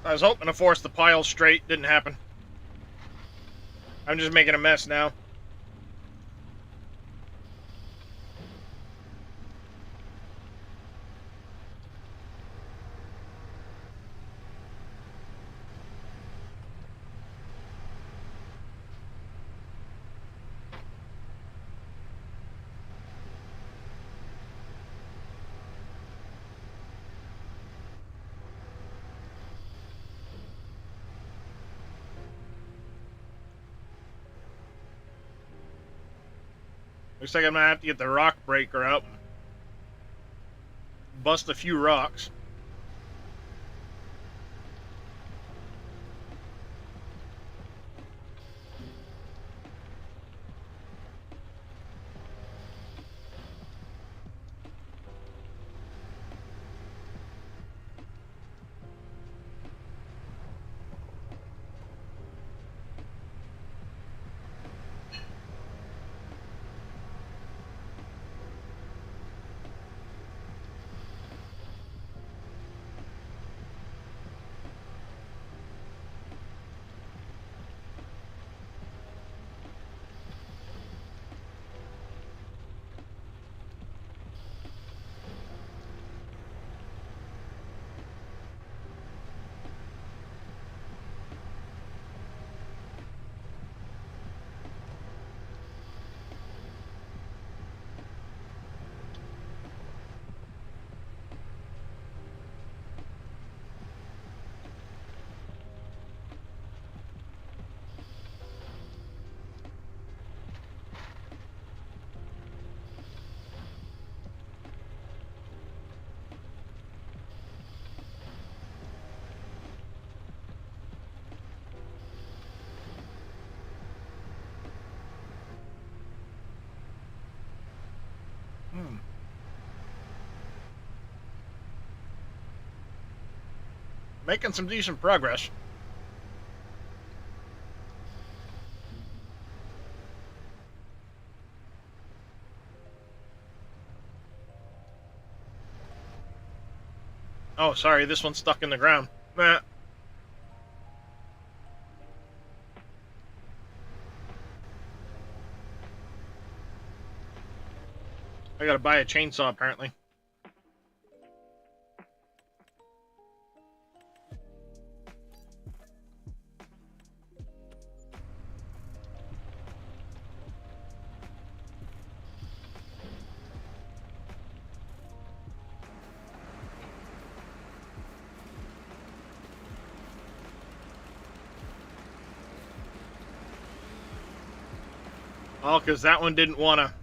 I was hoping to force the pile straight. Didn't happen. I'm just making a mess now. Looks like I'm gonna have to get the rock breaker out and bust a few rocks. Making some decent progress. Oh, sorry, this one's stuck in the ground. Meh. I gotta buy a chainsaw, apparently. Oh, because that one didn't want to.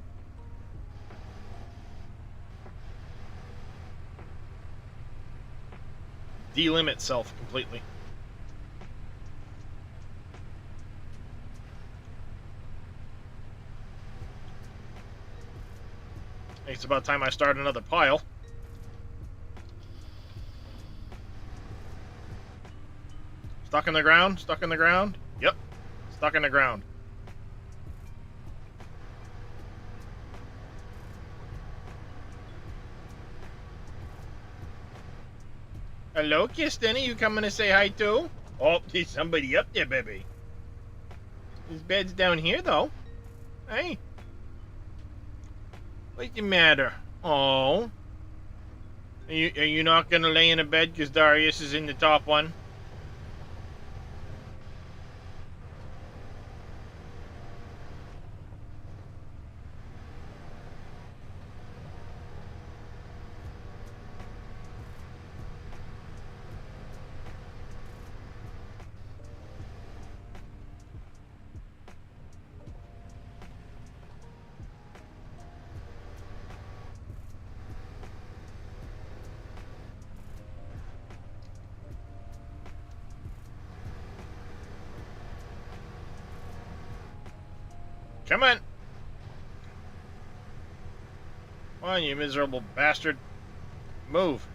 Delimb itself completely. It's about time I start another pile. Stuck in the ground? Stuck in the ground? Yep. Stuck in the ground. Hello, Kirsten. Are you coming to say hi too? Oh, there's somebody up there, baby. His bed's down here, though. Hey. What's the matter? Oh. Are you not gonna lay in a bed because Darius is in the top one? Come on. Come on, you miserable bastard. Move.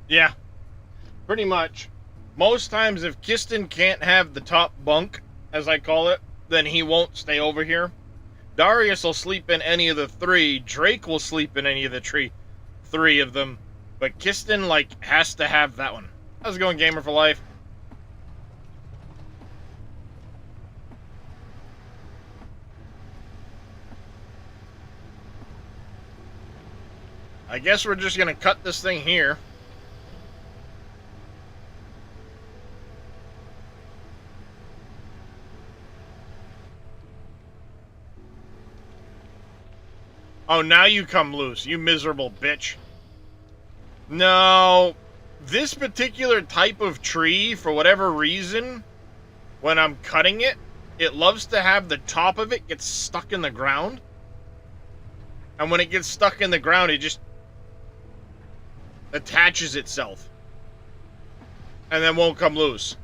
Yeah, pretty much. Most times, if Kiston can't have the top bunk, as I call it, then he won't stay over here. Darius will sleep in any of the three. Drake will sleep in any of the three of them. But Kiston, like, has to have that one. How's it going, Gamer for Life? I guess we're just gonna cut this thing here. Oh, now you come loose, you miserable bitch. No, this particular type of tree, for whatever reason, when I'm cutting it, it loves to have the top of it get stuck in the ground. And when it gets stuck in the ground, it just attaches itself. And then won't come loose.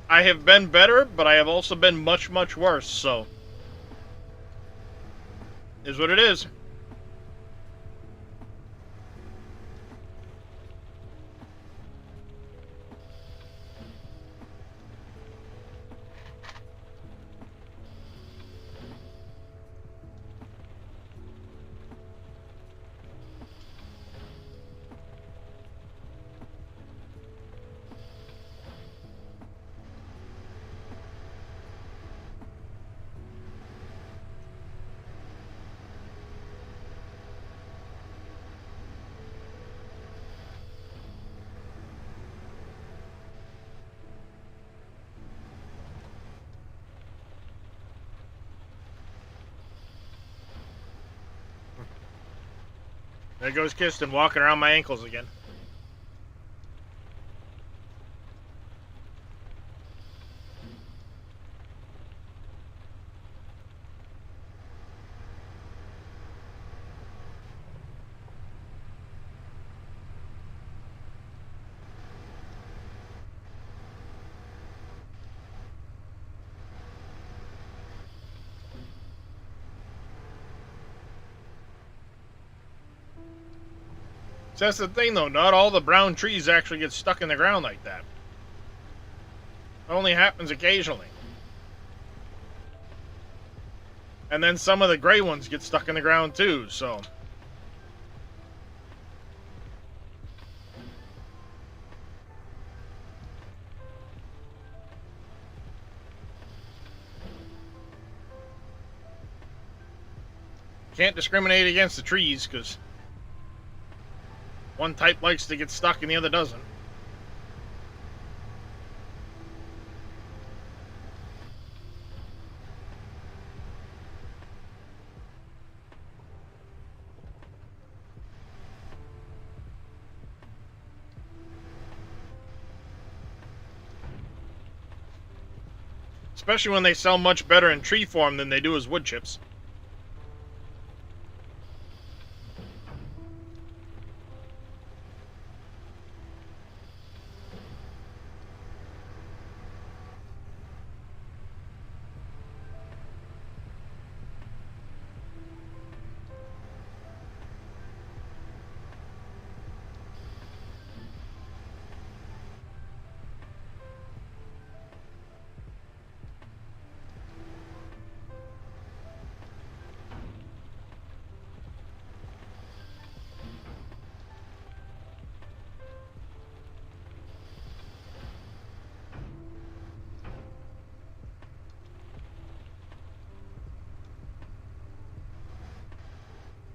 I have been better, but I have also been much, much worse, so. Is what it is. There goes Kirsten walking around my ankles again. So that's the thing, though. Not all the brown trees actually get stuck in the ground like that. It only happens occasionally. And then some of the gray ones get stuck in the ground, too, so... Can't discriminate against the trees, because... one type likes to get stuck and the other doesn't. Especially when they sell much better in tree form than they do as wood chips.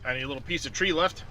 Tiny little piece of tree left.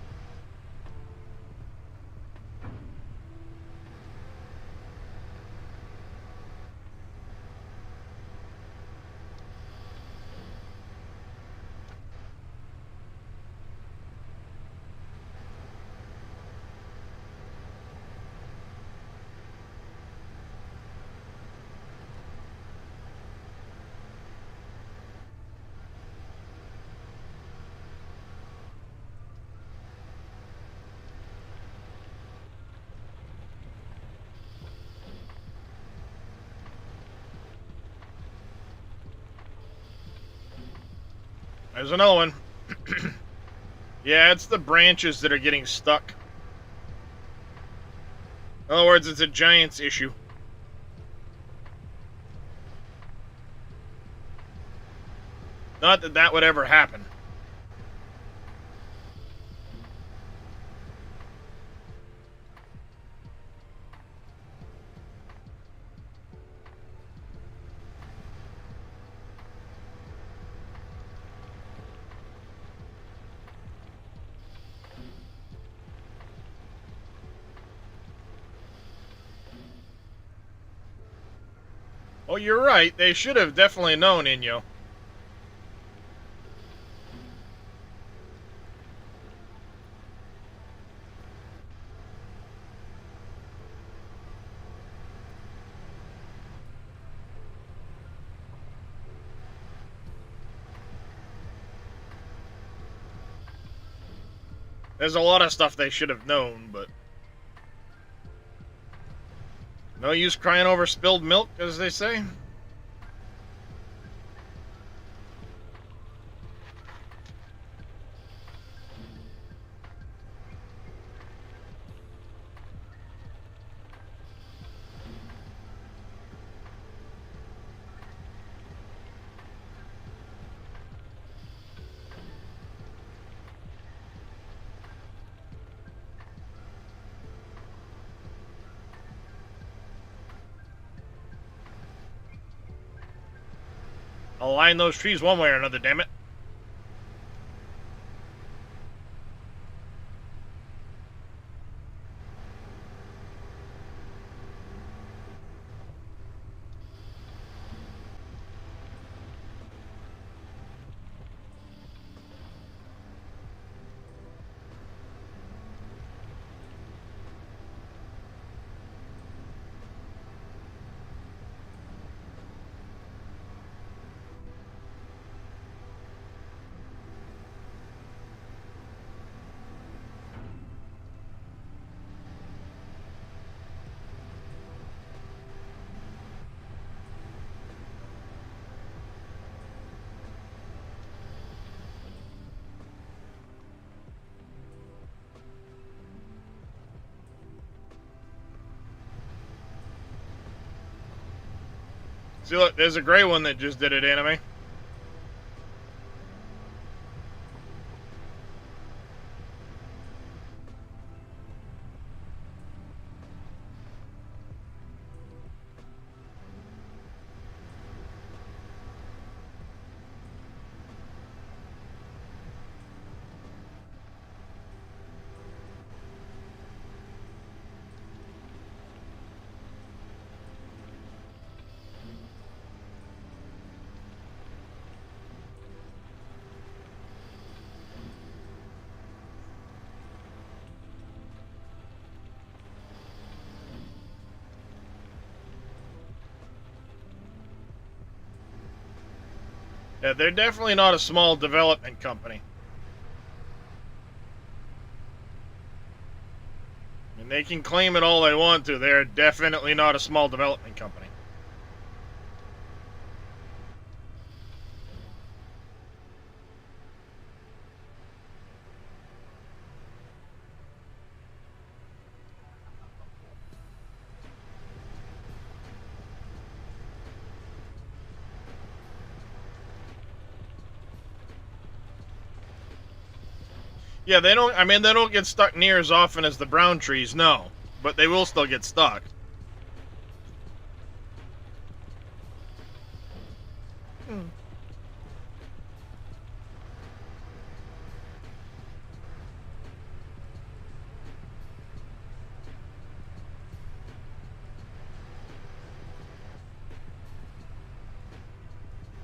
There's another one. Yeah, it's the branches that are getting stuck. In other words, it's a giant's issue. Not that that would ever happen. Oh, you're right. They should have definitely known, Inyo. There's a lot of stuff they should have known, but... no use crying over spilled milk, as they say. I'll line those trees one way or another, damn it. See, look, there's a gray one that just did it, anime. Yeah, they're definitely not a small development company. And they can claim it all they want to. They're definitely not a small development company. Yeah, they don't. I mean, they don't get stuck near as often as the brown trees, no. But they will still get stuck.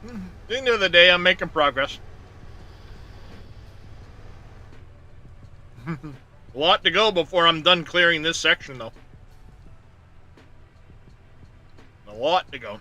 At the end of the day, I'm making progress. A lot to go before I'm done clearing this section, though. A lot to go.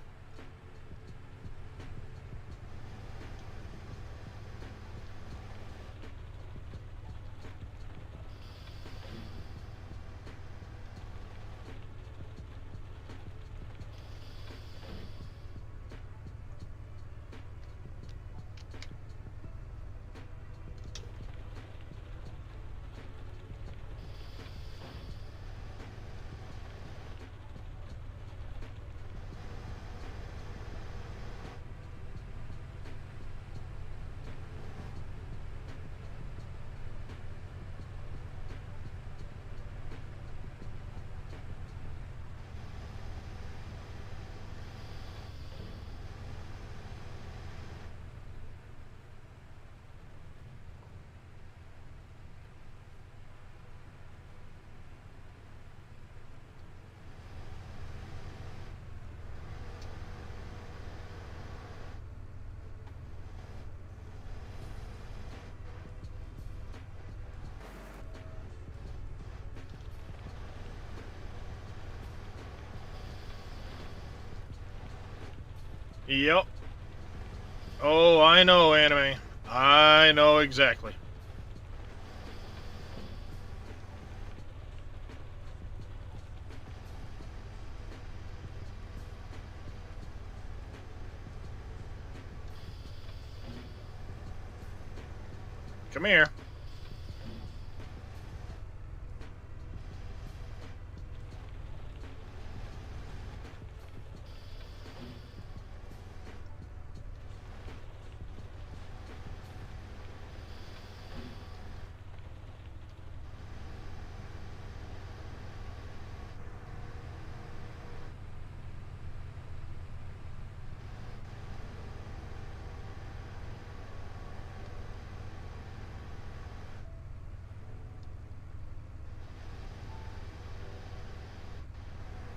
Yep. Oh, I know, anime. I know exactly. Come here.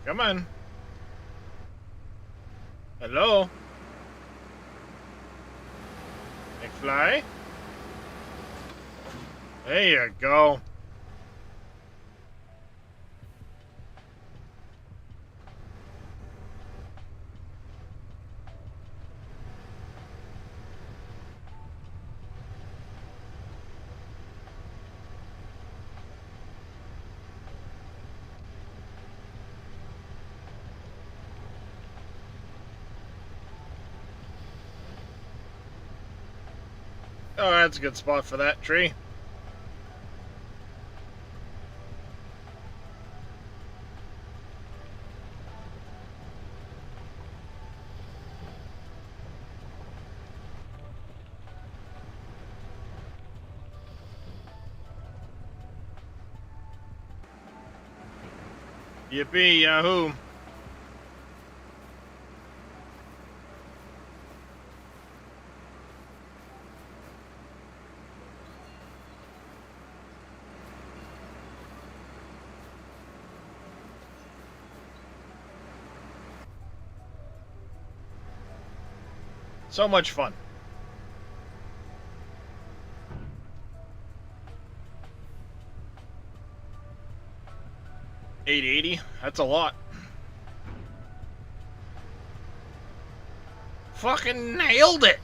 Come on. Hello? McFly? There you go. Oh, that's a good spot for that tree. Yippee, yahoo! So much fun. $880? That's a lot. Fucking nailed it!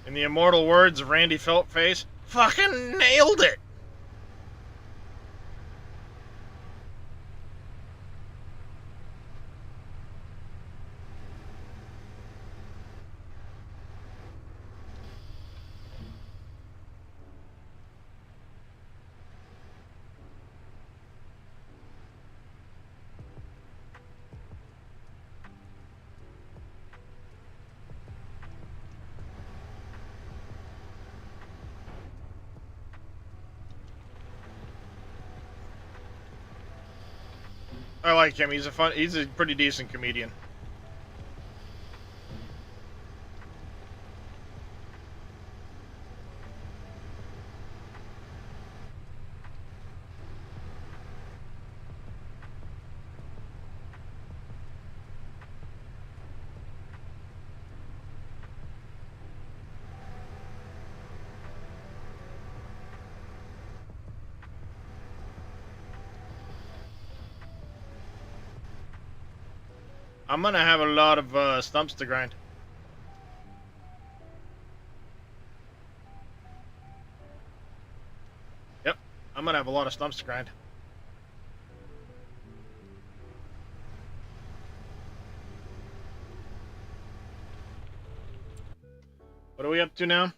In the immortal words of Randy Feltface, fucking nailed it! I like him. He's a pretty decent comedian. I'm gonna have a lot of stumps to grind. Yep, I'm gonna have a lot of stumps to grind. What are we up to now?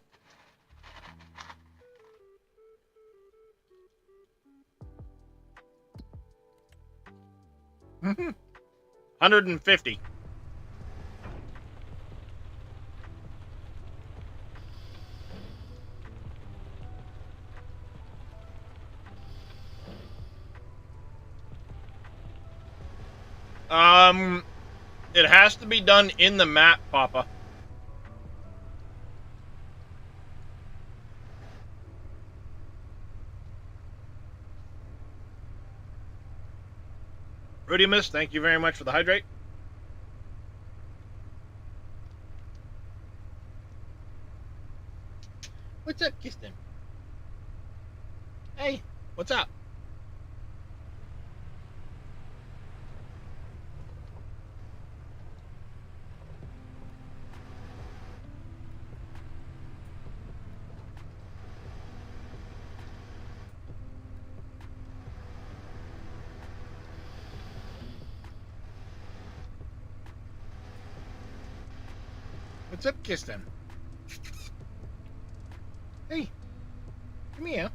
$150. It has to be done in the map, Papa. Rudimus, thank you very much for the hydrate. What's up, Kiston? Hey, what's up? What's up, Kiston? Hey, come here.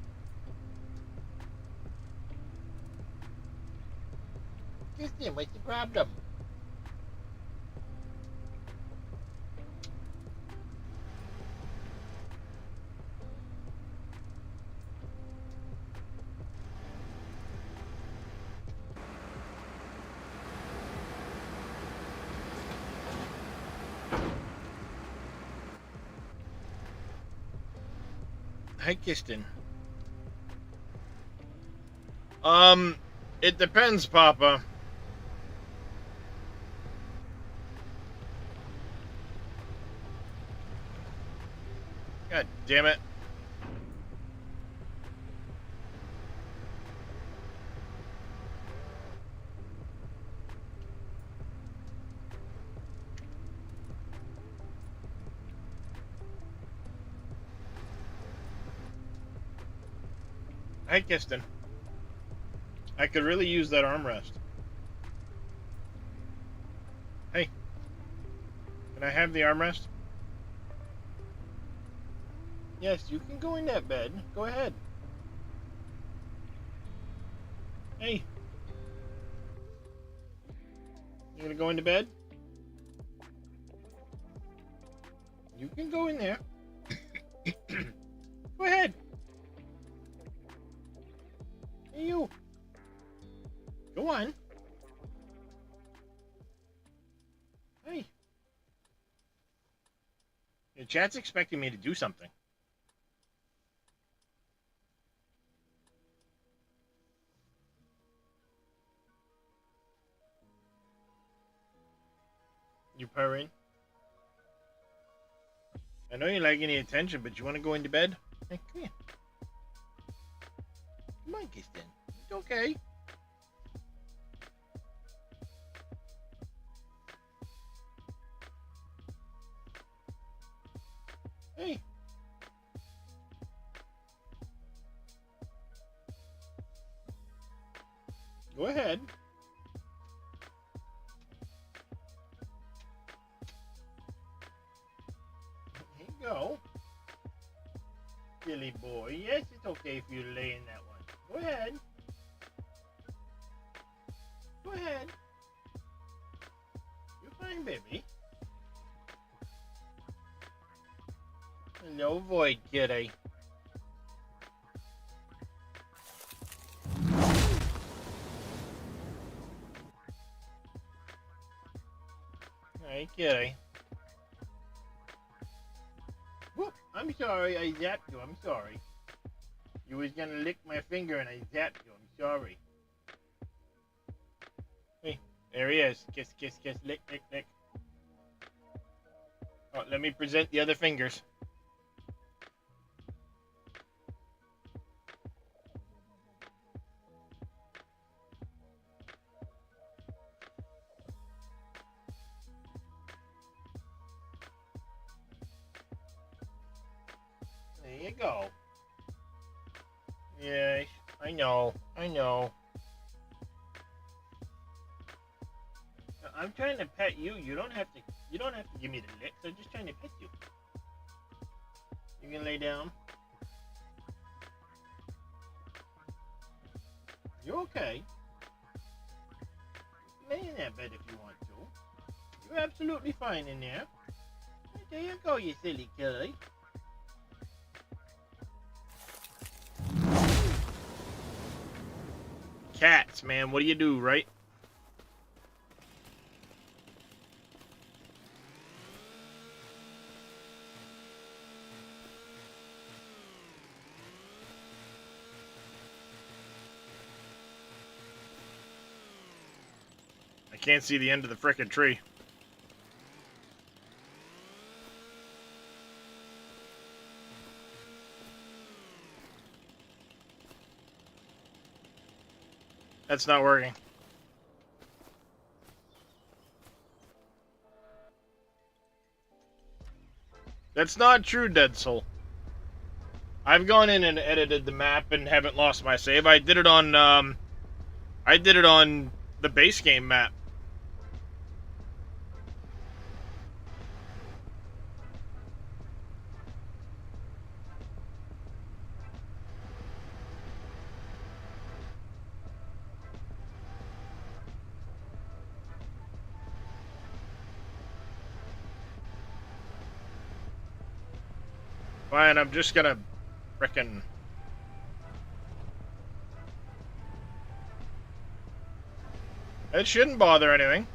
Kiston, what's the problem? Hi, Kiston. It depends, Papa. God damn it. Hi, Kiston. I could really use that armrest. Hey, can I have the armrest? Yes, you can go in that bed. Go ahead. Hey. You gonna go into bed? You can go in there. Go ahead. Hey, you. Go on. Hey. Your chat's expecting me to do something. You purring? I know you like any attention, but you want to go into bed? Hey, come here. Come on, Kristen. It's okay. Hey. Go ahead. Here you go. Silly boy. Yes, it's okay if you lay in that one. Go ahead. Go ahead. You're fine, baby. Hello, Void Kitty. Hey, Kitty. Whoop, I'm sorry, I zapped you. I'm sorry. You was gonna lick my finger and I zapped you. I'm sorry. Hey, there he is. Kiss, kiss, kiss. Lick, lick, lick. Oh, let me present the other fingers. There you go. Yes, I know. I know. I'm trying to pet you. You don't have to. You don't have to give me the licks. I'm just trying to pet you. You can lay down. You're okay. Lay in that bed if you want to. You're absolutely fine in there. There you go, you silly kid. Cats, man. What do you do, right? I can't see the end of the frickin' tree. That's not working. That's not true, Dead Soul. I've gone in and edited the map and haven't lost my save. I did it on the base game map. Fine, I'm just gonna frickin'... It shouldn't bother anything.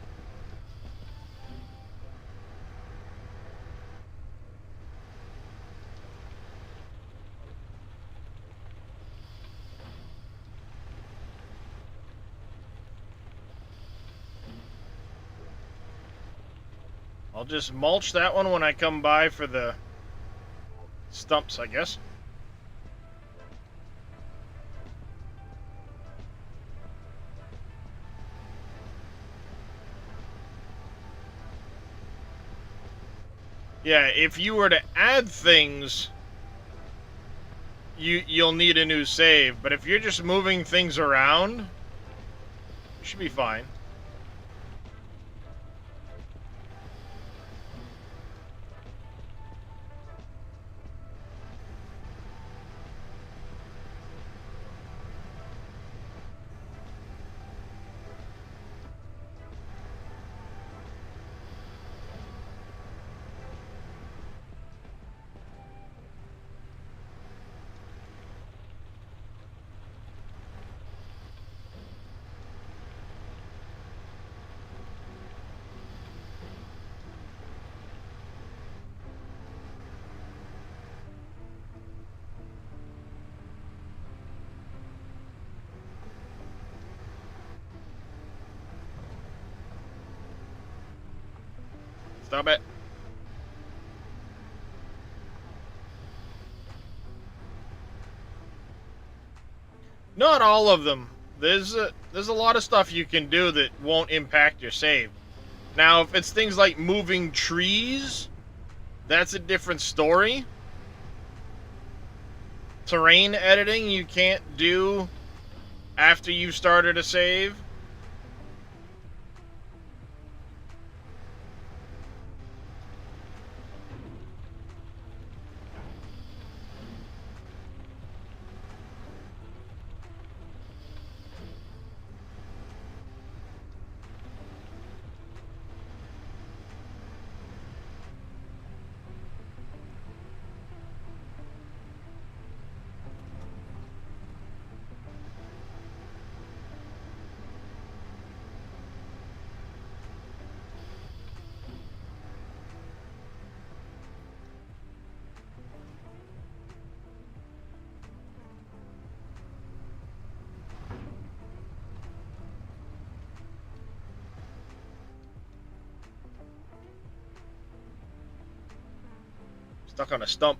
I'll just mulch that one when I come by for the stumps, I guess. Yeah, if you were to add things, you'll need a new save. But if you're just moving things around, you should be fine. Stop it. Not all of them. There's a lot of stuff you can do that won't impact your save. Now, if it's things like moving trees, that's a different story. Terrain editing you can't do after you've started a save. Stuck on a stump.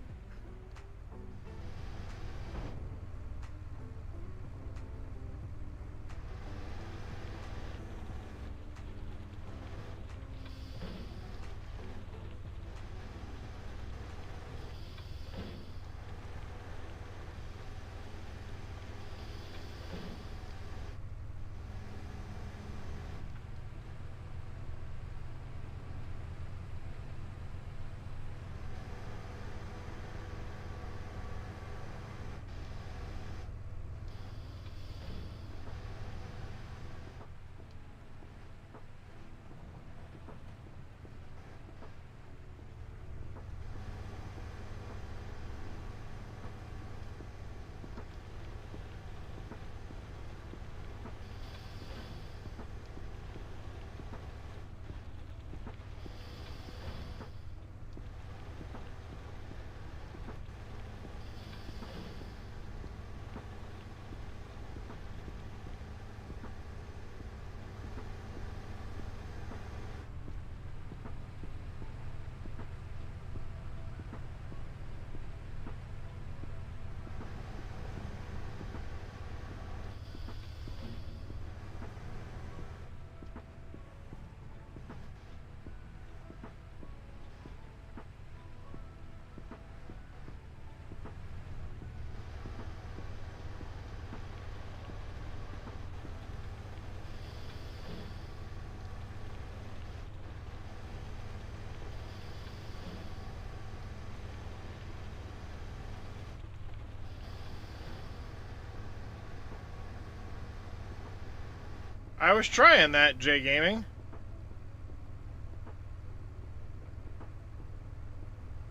I was trying that, J Gaming.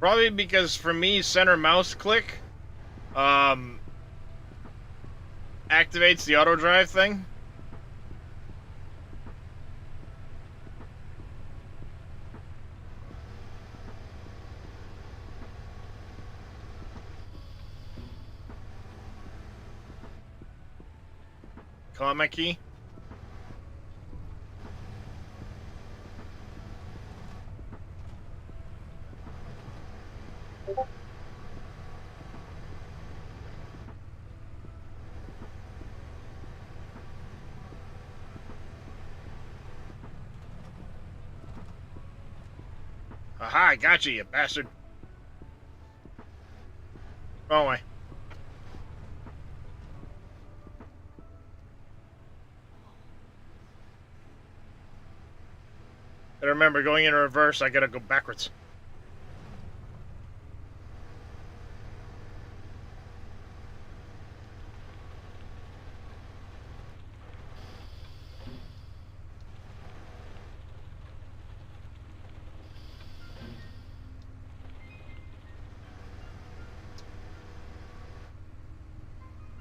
Probably because for me, center mouse click activates the auto drive thing. Comma key. Aha, I got you, you bastard. Wrong way. But remember, going in reverse, I gotta go backwards.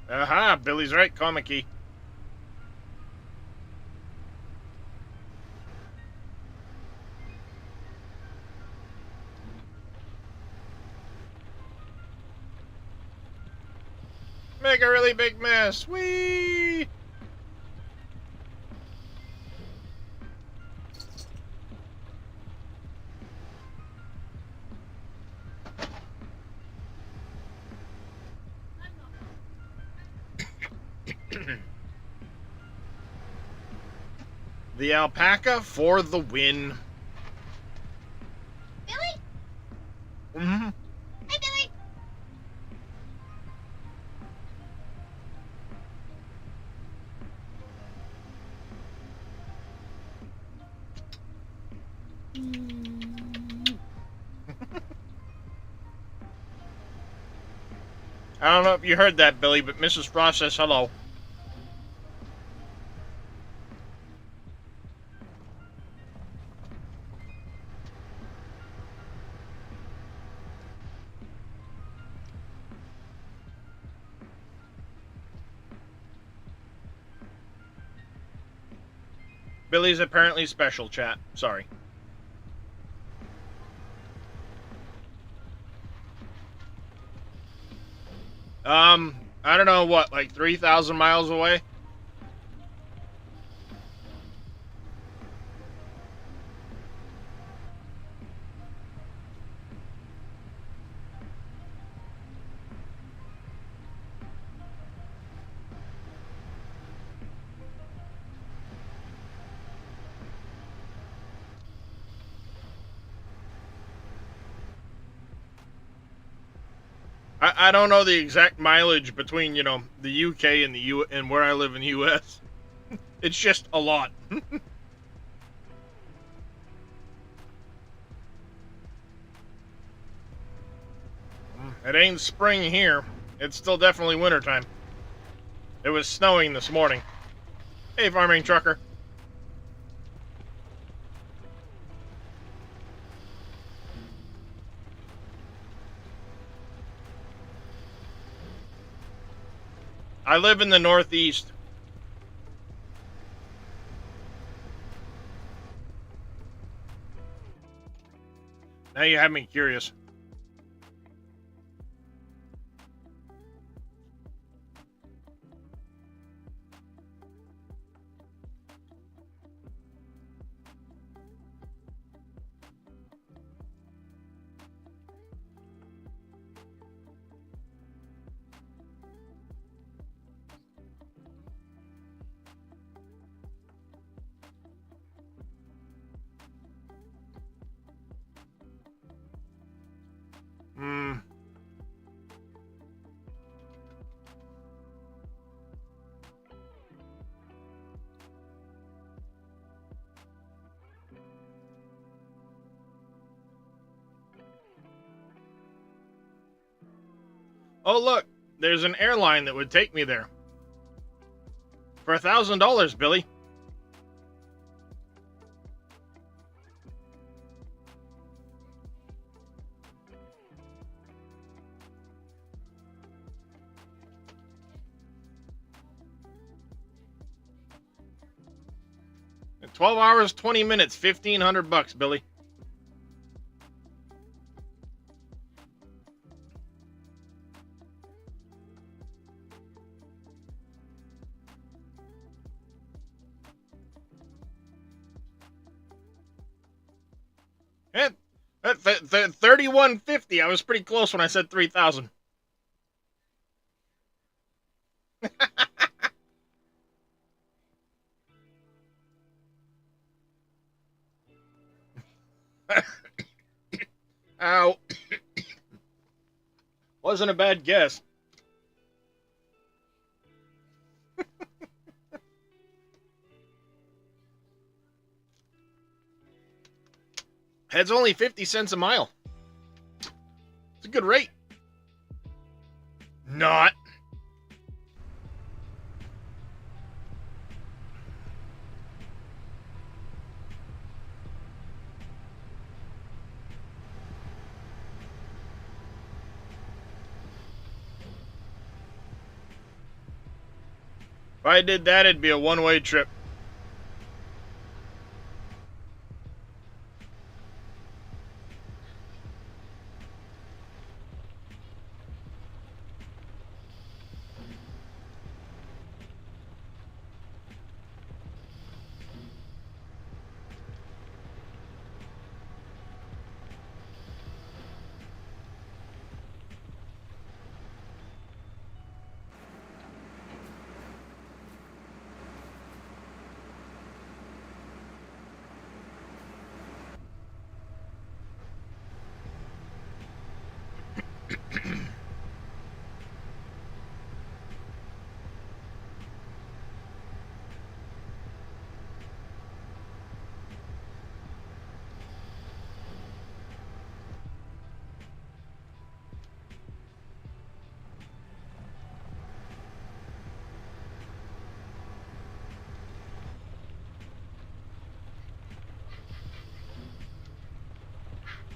Aha, Billy's right, comic key. Make a really big mess. Whee! The alpaca for the win. Billy? Mm-hmm. Hey, Billy. I don't know if you heard that, Billy, but Mrs. Frost says hello. Billy's apparently special, chat. Sorry. I don't know what, like 3,000 miles away? I don't know the exact mileage between, you know, the UK and and where I live in the US. It's just a lot. It ain't spring here. It's still definitely wintertime. It was snowing this morning. Hey, farming trucker. I live in the Northeast. Now you have me curious. Hmm. Oh, look. There's an airline that would take me there. For $1,000, Billy. In 12 hours, 20 minutes, $1,500, Billy. At 3150, I was pretty close when I said 3,000. Ow. Wasn't a bad guess. That's only 50 cents a mile. It's a good rate. Not. If I did that, it'd be a one-way trip.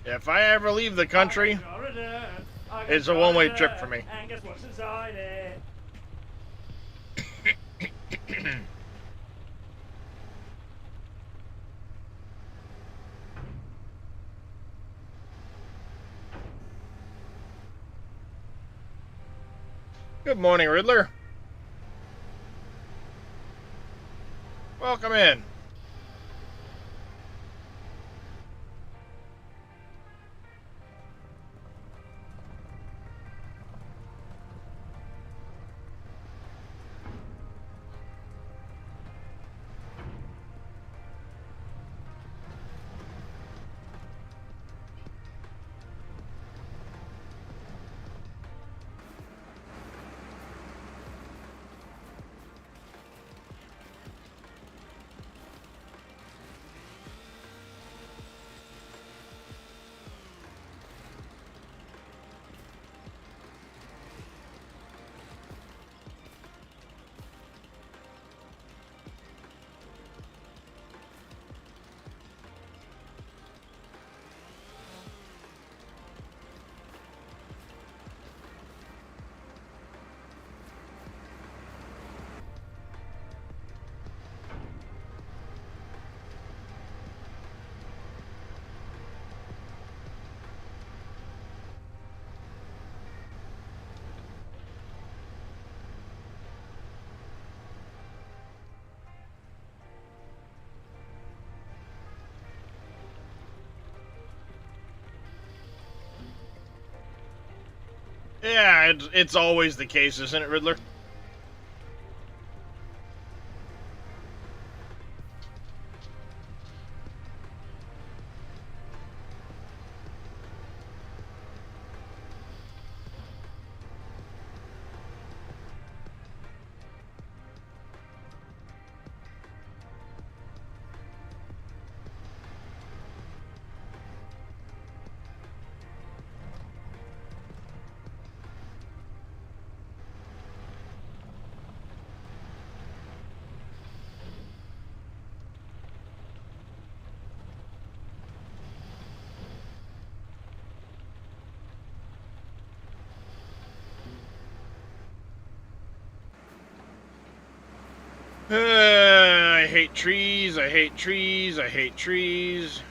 If I ever leave the country, it's a one-way trip for me. And guess what's inside it? Good morning, Riddler. Welcome in. Yeah, it's always the case, isn't it, Riddler? I hate trees, I hate trees, I hate trees.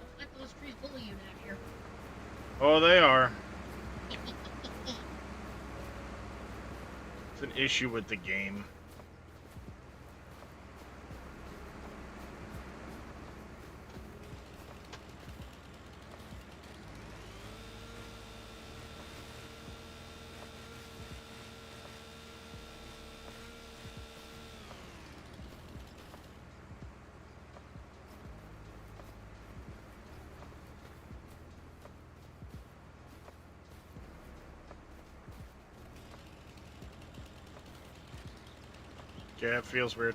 Looks like those trees bully you down here. Oh, they are. It's an issue with the game. Yeah, it feels weird.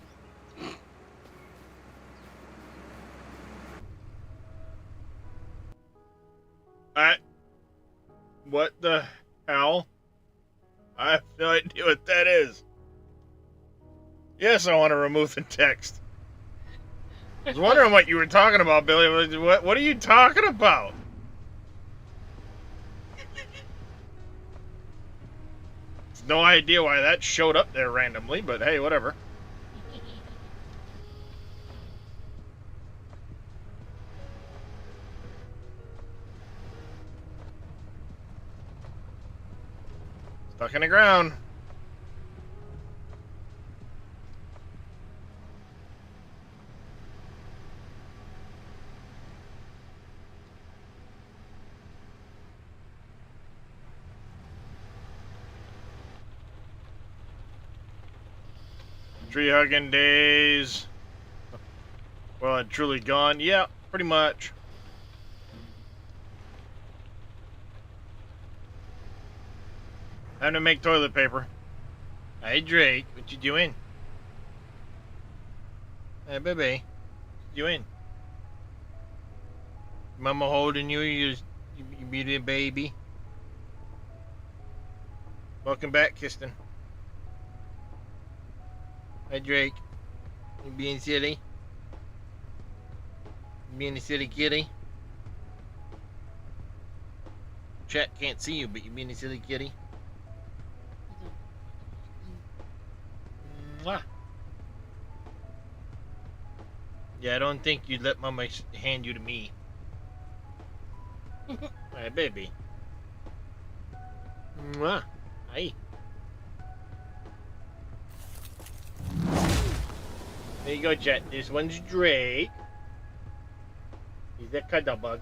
What the hell? I have no idea what that is. Yes, I want to remove the text. I was wondering what you were talking about, Billy. What are you talking about? No idea why that showed up there randomly, but hey, whatever. Stuck in the ground. Tree hugging days. Well, and truly gone. Yeah, pretty much. Time to make toilet paper. Hey, Drake, what you doing? Hey, baby, what you doing? Mama holding you, you beauty baby. Welcome back, Kristen. Hi, Drake. You being silly? Being a silly kitty? Chat can't see you, but you being a silly kitty? Mwah. Yeah, I don't think you'd let Mama hand you to me. Hi, baby. Mwah. Hi. There you go, Chat. This one's Drake. He's a cuddle bug.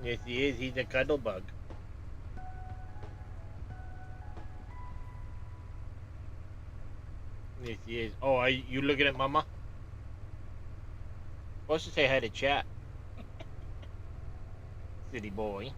Yes, he is. He's a cuddle bug. Yes, he is. Oh, are you looking at Mama? Supposed to say hi to Chat. City boy.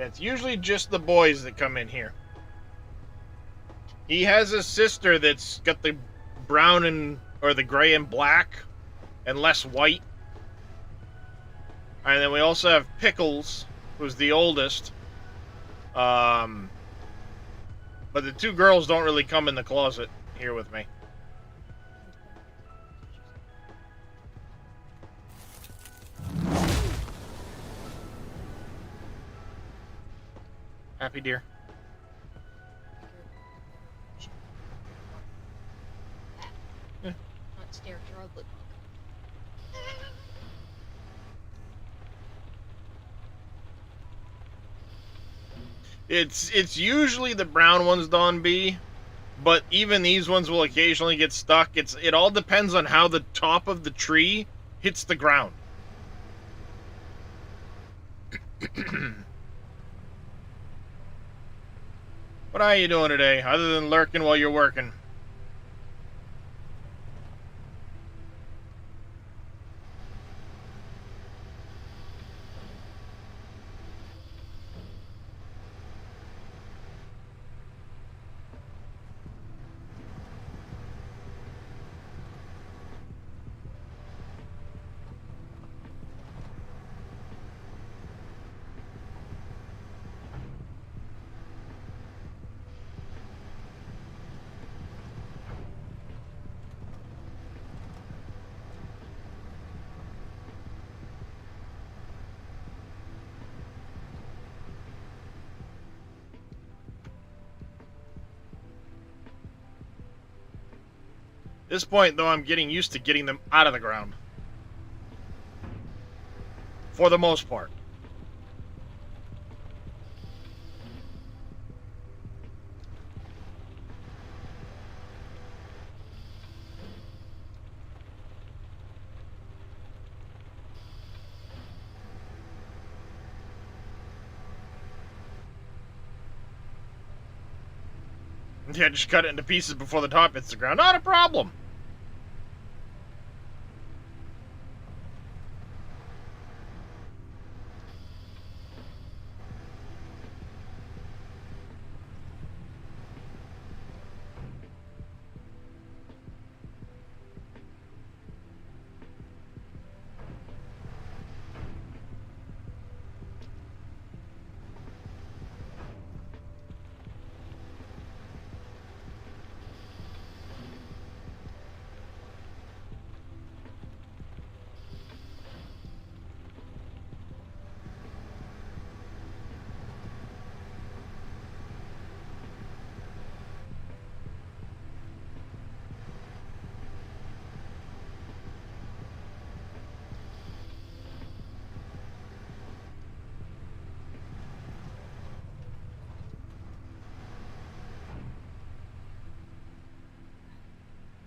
It's usually just the boys that come in here. He has a sister that's got the brown and or the gray and black and less white. And then we also have Pickles, who's the oldest. But the two girls don't really come in the closet here with me. Happy dear. Not stare at your ugly book. It's usually the brown ones, Don B, but even these ones will occasionally get stuck. It all depends on how the top of the tree hits the ground. What are you doing today, other than lurking while you're working? At this point, though, I'm getting used to getting them out of the ground. For the most part. Yeah, just cut it into pieces before the top hits the ground. Not a problem.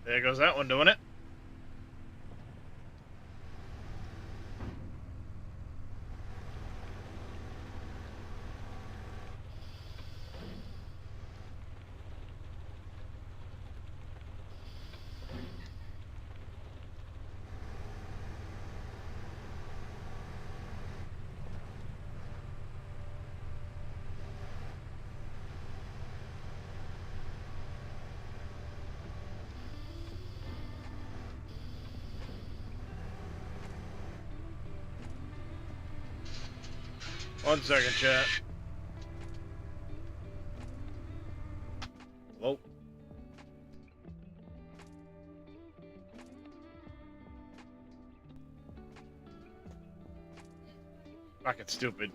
There goes that one doing it. 1 second, chat. Hello? Fucking stupid.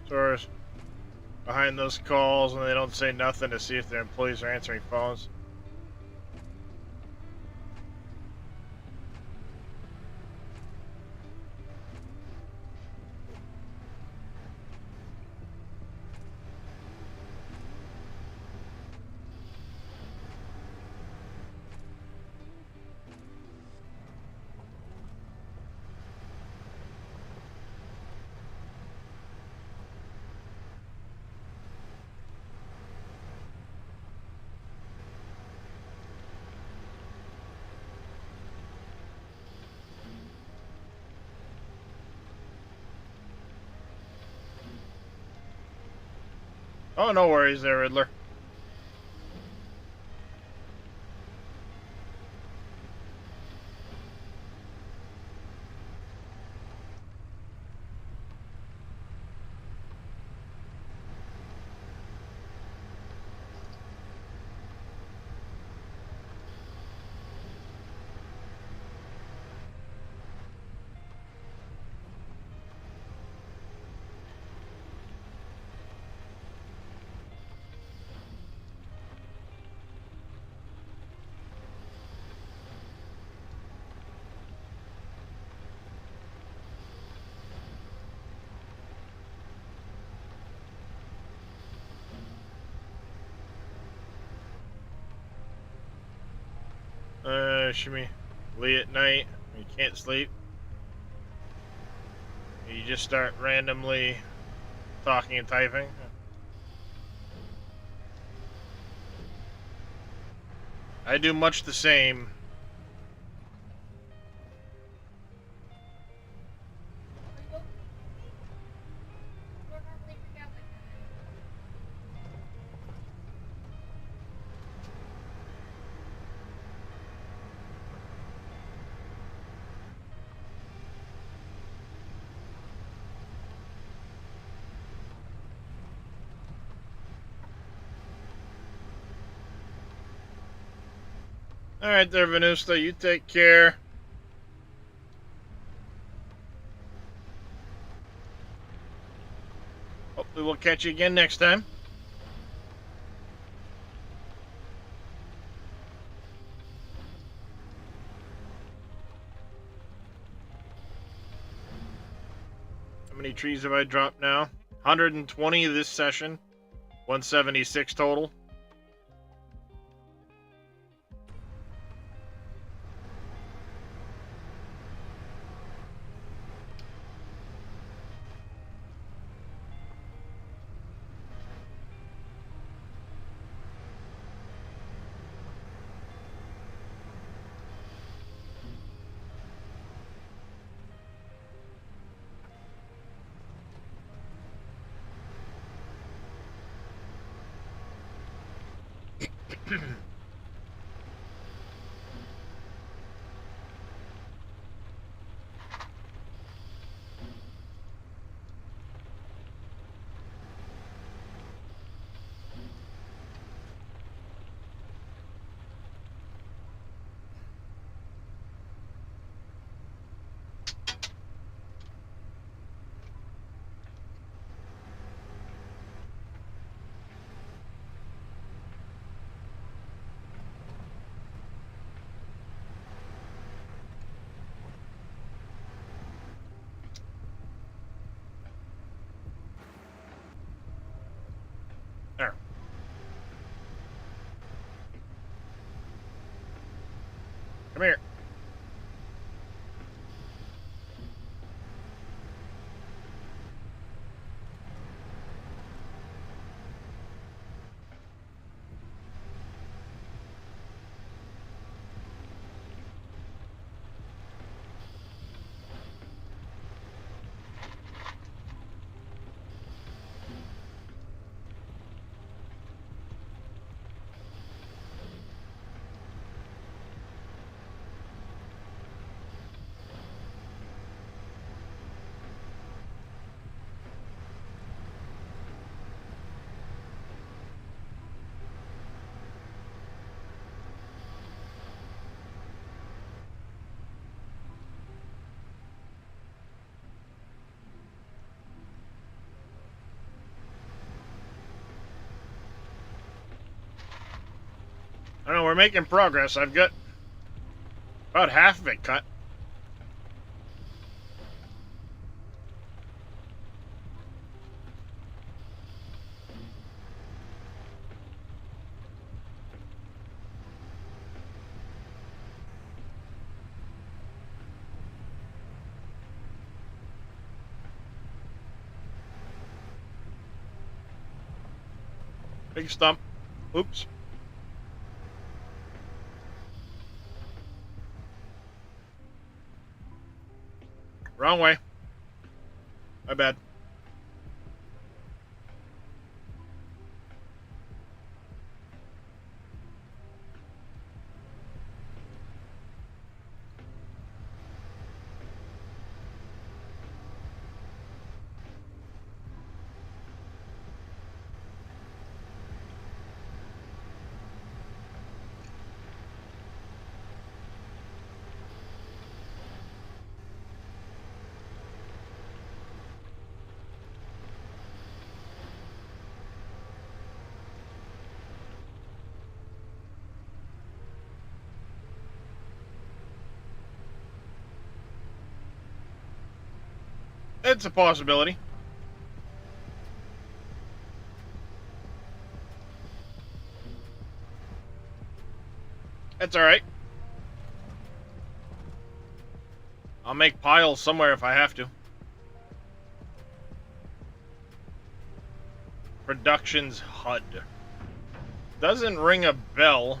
Stores behind those calls and they don't say nothing to see if their employees are answering phones. Oh, no worries there, Riddler. Shimmy, late at night, you can't sleep. You just start randomly talking and typing. I do much the same. Alright there, Venusta, you take care. Hopefully we'll catch you again next time. How many trees have I dropped now? 120 this session. 176 total. There. Come here. I don't know, we're making progress. I've got about half of it cut. Big stump. Oops. Wrong way. My bad. It's a possibility. It's alright. I'll make piles somewhere if I have to. Productions HUD. Doesn't ring a bell.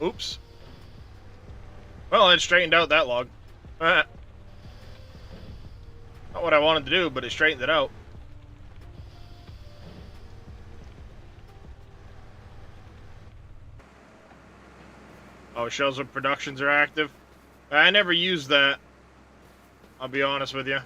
Oops. Well, it straightened out that log. Not what I wanted to do, but it straightened it out. Oh, it shows what productions are active. I never use that. I'll be honest with you.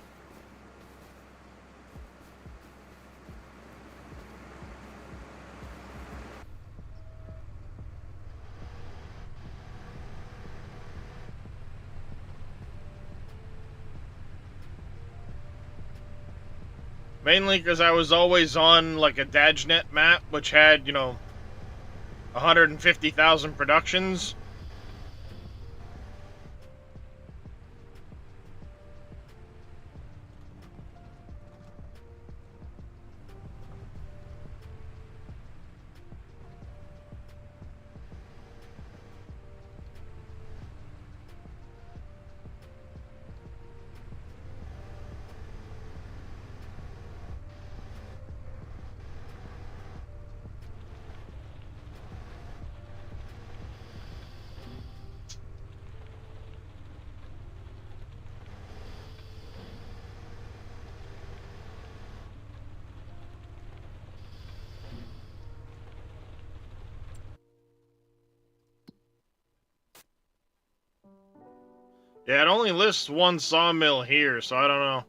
Mainly because I was always on like a DadgeNet map, which had, 150,000 productions. Yeah, it only lists one sawmill here, so I don't know.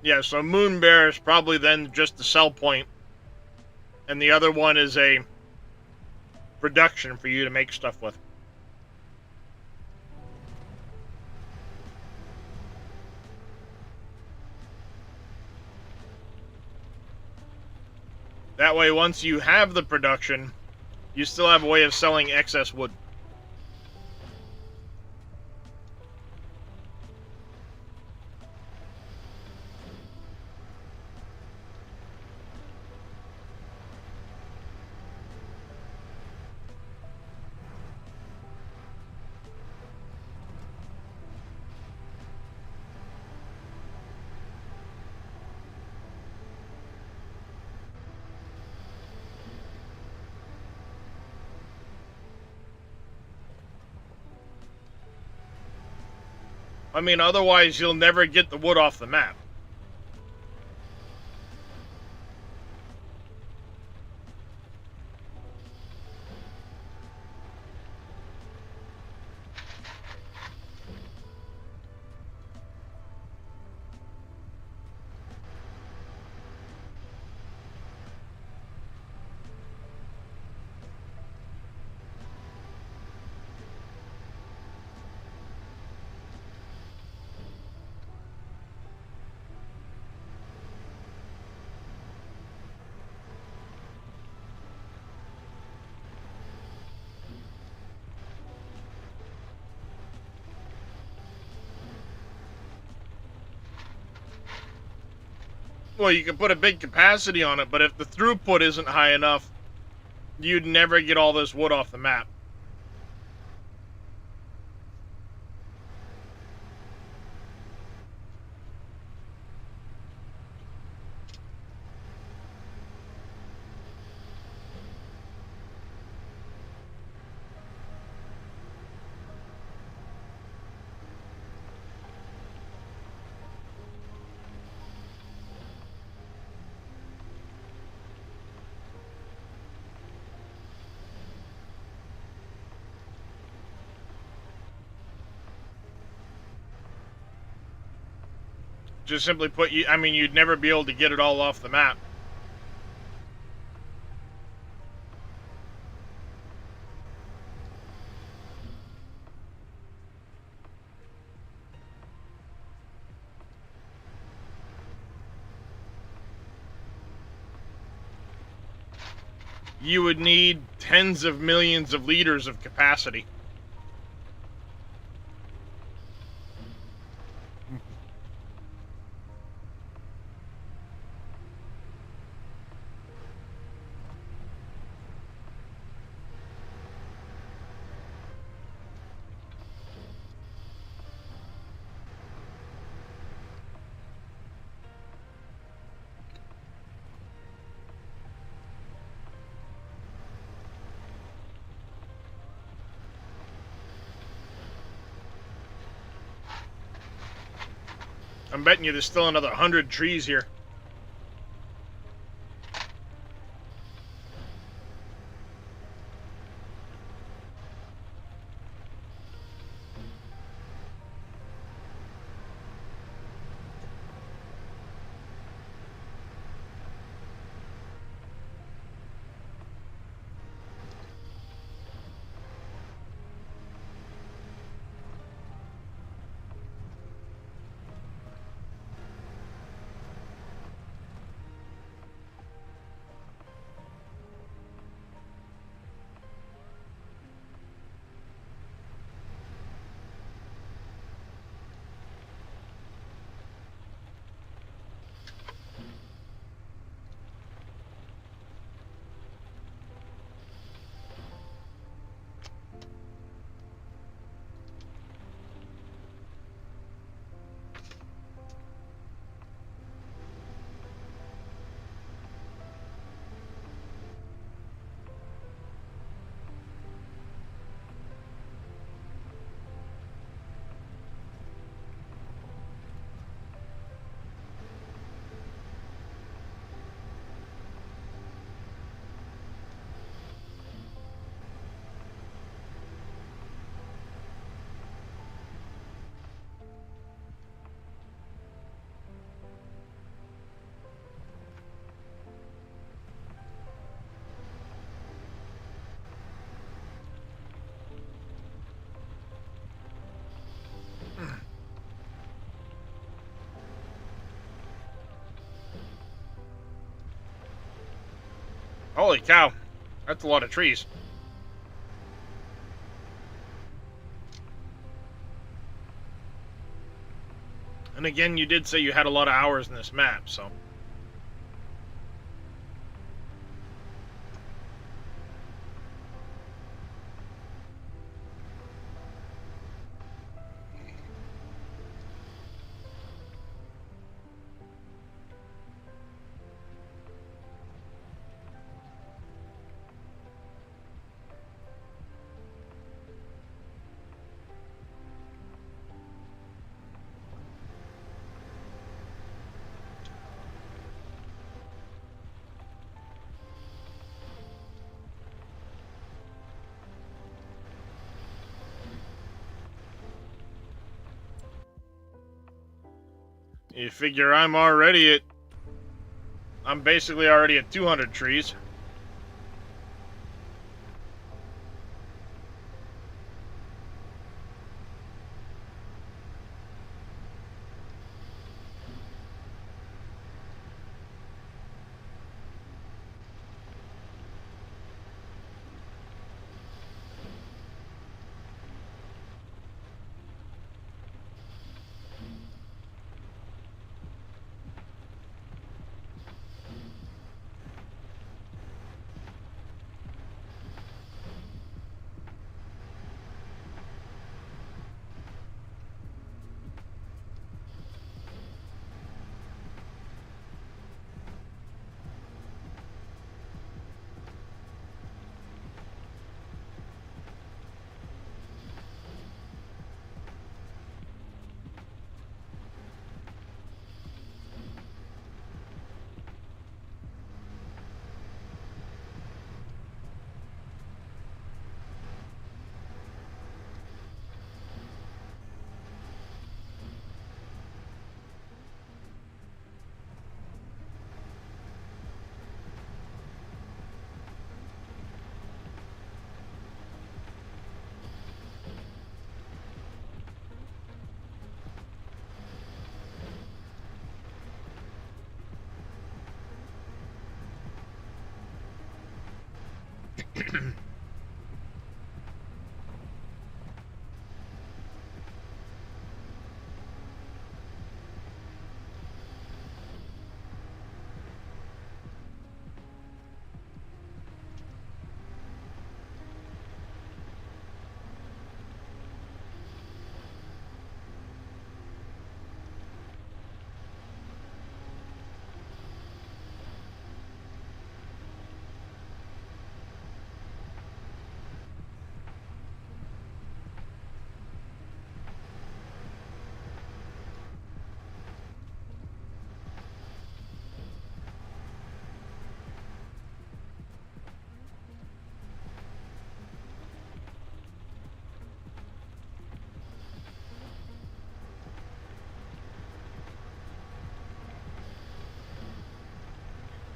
Yeah, so Moon Bear is probably then just the sell point, and the other one is a production for you to make stuff with. That way, once you have the production, you still have a way of selling excess wood. I mean, otherwise you'll never get the wood off the map. Well, you can put a big capacity on it, but if the throughput isn't high enough, you'd never get all this wood off the map. Just simply put, I mean, you'd never be able to get it all off the map. You would need tens of millions of liters of capacity. I'm betting you there's still another 100 trees here. Holy cow. That's a lot of trees. And again, you did say you had a lot of hours in this map, so... You figure I'm basically already at 200 trees.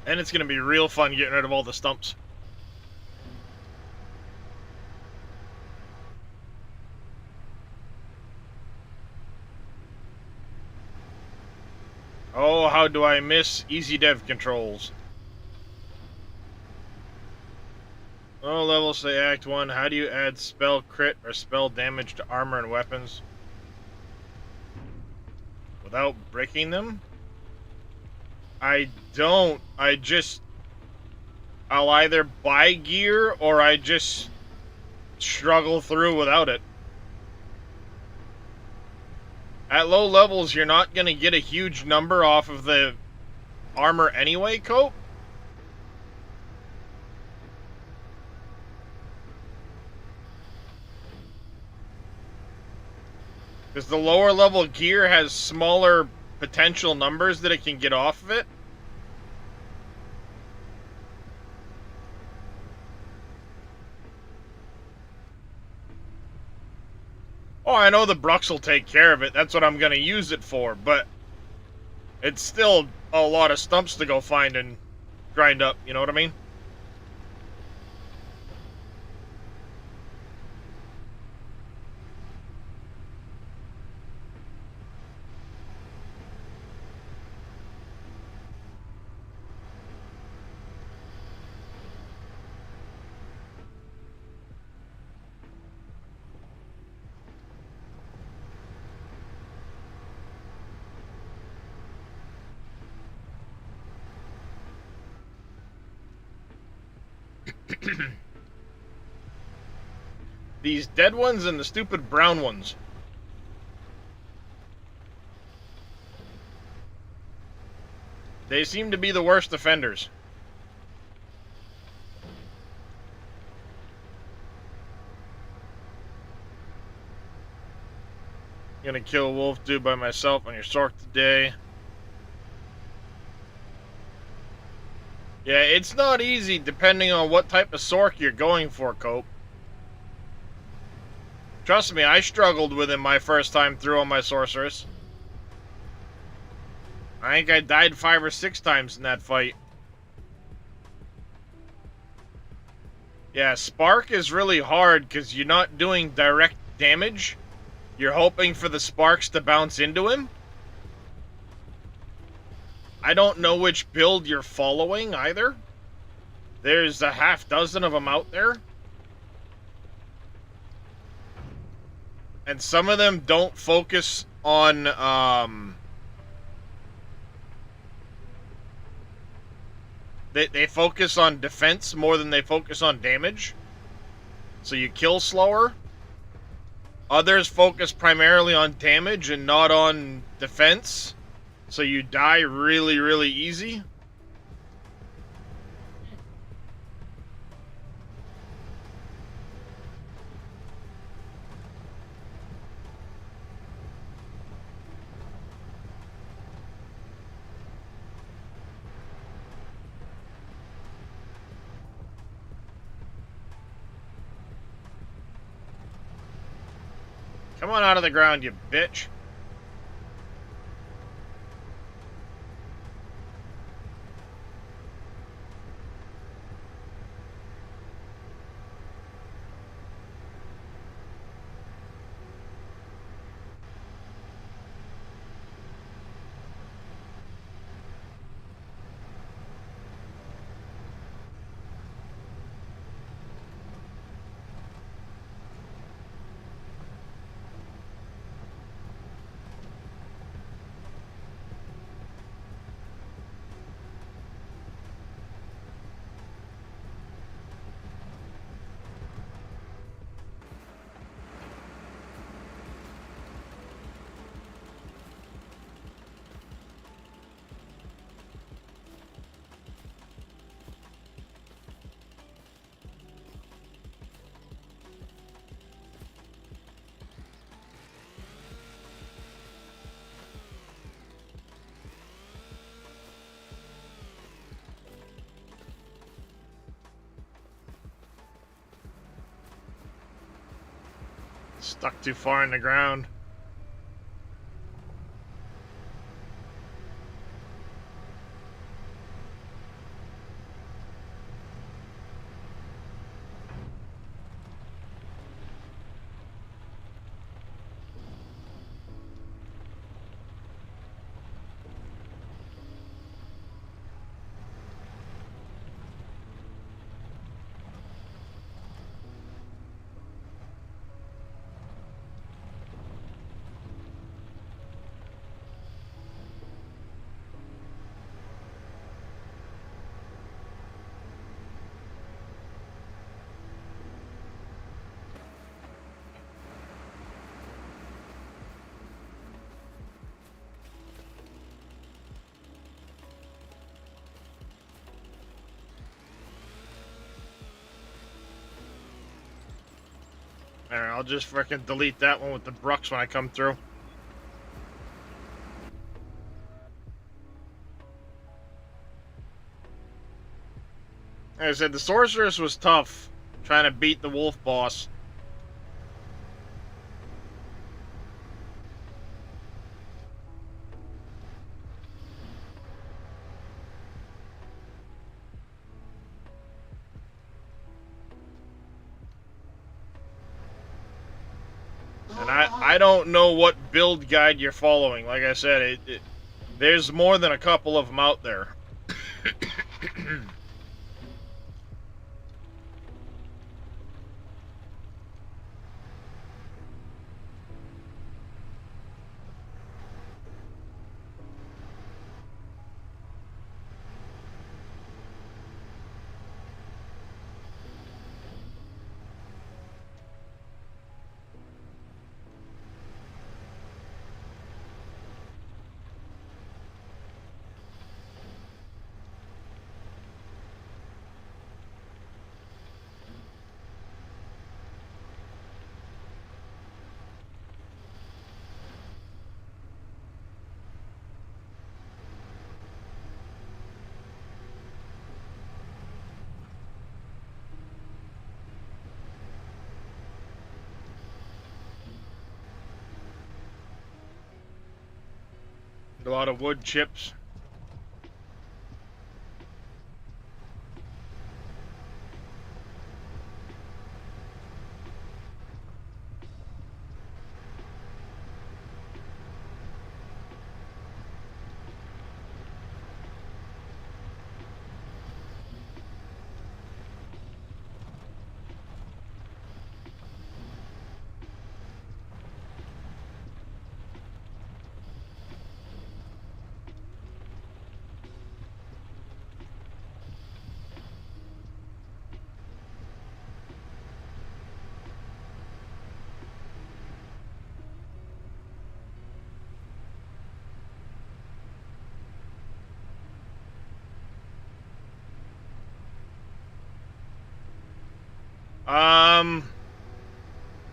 And it's going to be real fun getting rid of all the stumps. Oh, how do I miss easy dev controls? Oh, level say Act 1. How do you add spell crit or spell damage to armor and weapons without breaking them? I don't. I'll either buy gear or I just struggle through without it. At low levels, you're not going to get a huge number off of the armor anyway, Cope. Because the lower level gear has smaller potential numbers that it can get off of it. Oh, I know the Brux will take care of it. That's what I'm going to use it for, but it's still a lot of stumps to go find and grind up, you know what I mean? These dead ones and the stupid brown ones. They seem to be the worst offenders. Gonna kill a wolf dude by myself on your Sork today. Yeah, it's not easy depending on what type of Sork you're going for, Cope. Trust me, I struggled with him my first time through on my Sorceress. I think I died 5 or 6 times in that fight. Yeah, Spark is really hard because you're not doing direct damage. You're hoping for the sparks to bounce into him. I don't know which build you're following either. There's a half dozen of them out there. And some of them don't focus on, They focus on defense more than they focus on damage. So you kill slower. Others focus primarily on damage and not on defense. So you die really, really easy. Come on out of the ground, you bitch. Stuck too far in the ground. Alright, I'll just frickin' delete that one with the Brooks when I come through. Like I said, the Sorceress was tough, trying to beat the Wolf boss. And I don't know what build guide you're following. Like I said, there's more than a couple of them out there. A lot of wood chips.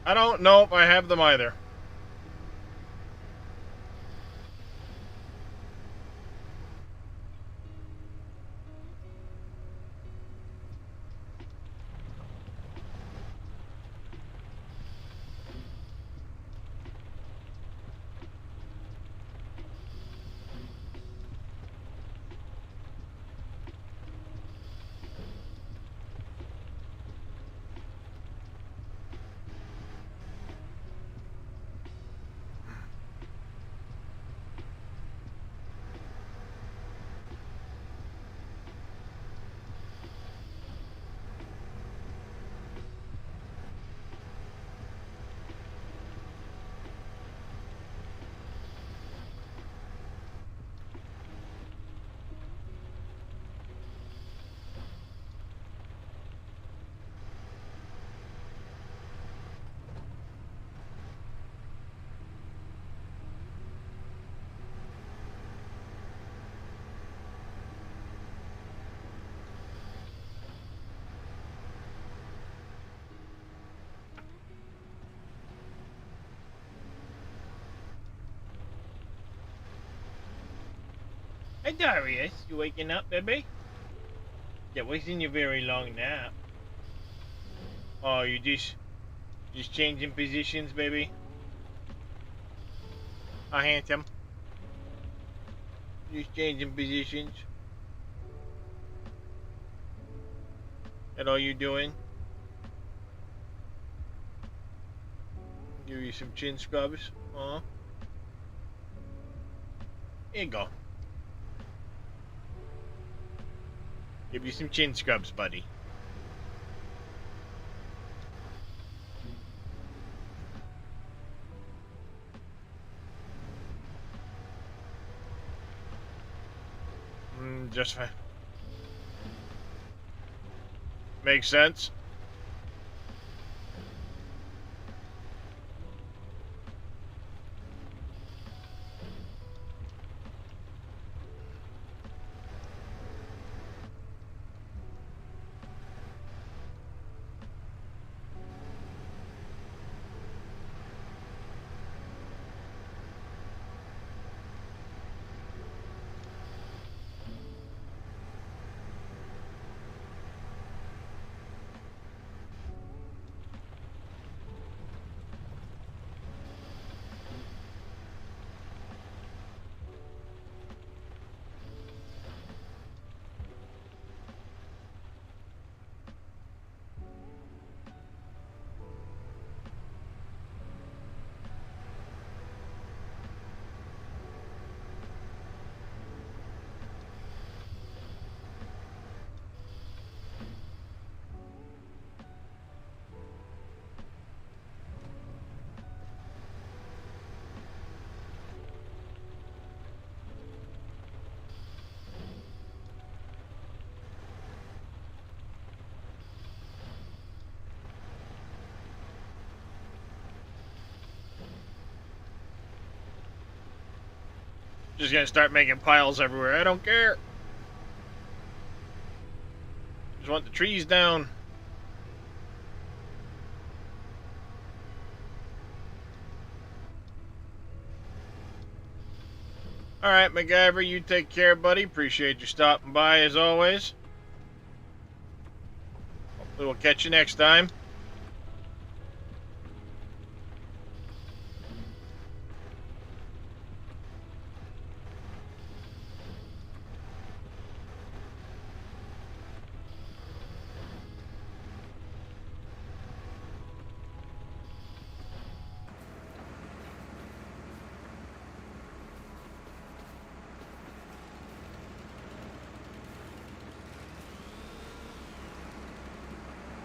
I don't know if I have them either. Hey Darius, you waking up, baby? That wasn't a very long nap. Oh, you just changing positions, baby? Oh, handsome. Just changing positions. That all you doing? Give you some chin scrubs. Here you go. Give you some chin scrubs, buddy. Just fine. Makes sense. Just gonna start making piles everywhere. I don't care. Just want the trees down. Alright, MacGyver, you take care, buddy. Appreciate you stopping by as always. Hopefully we'll catch you next time.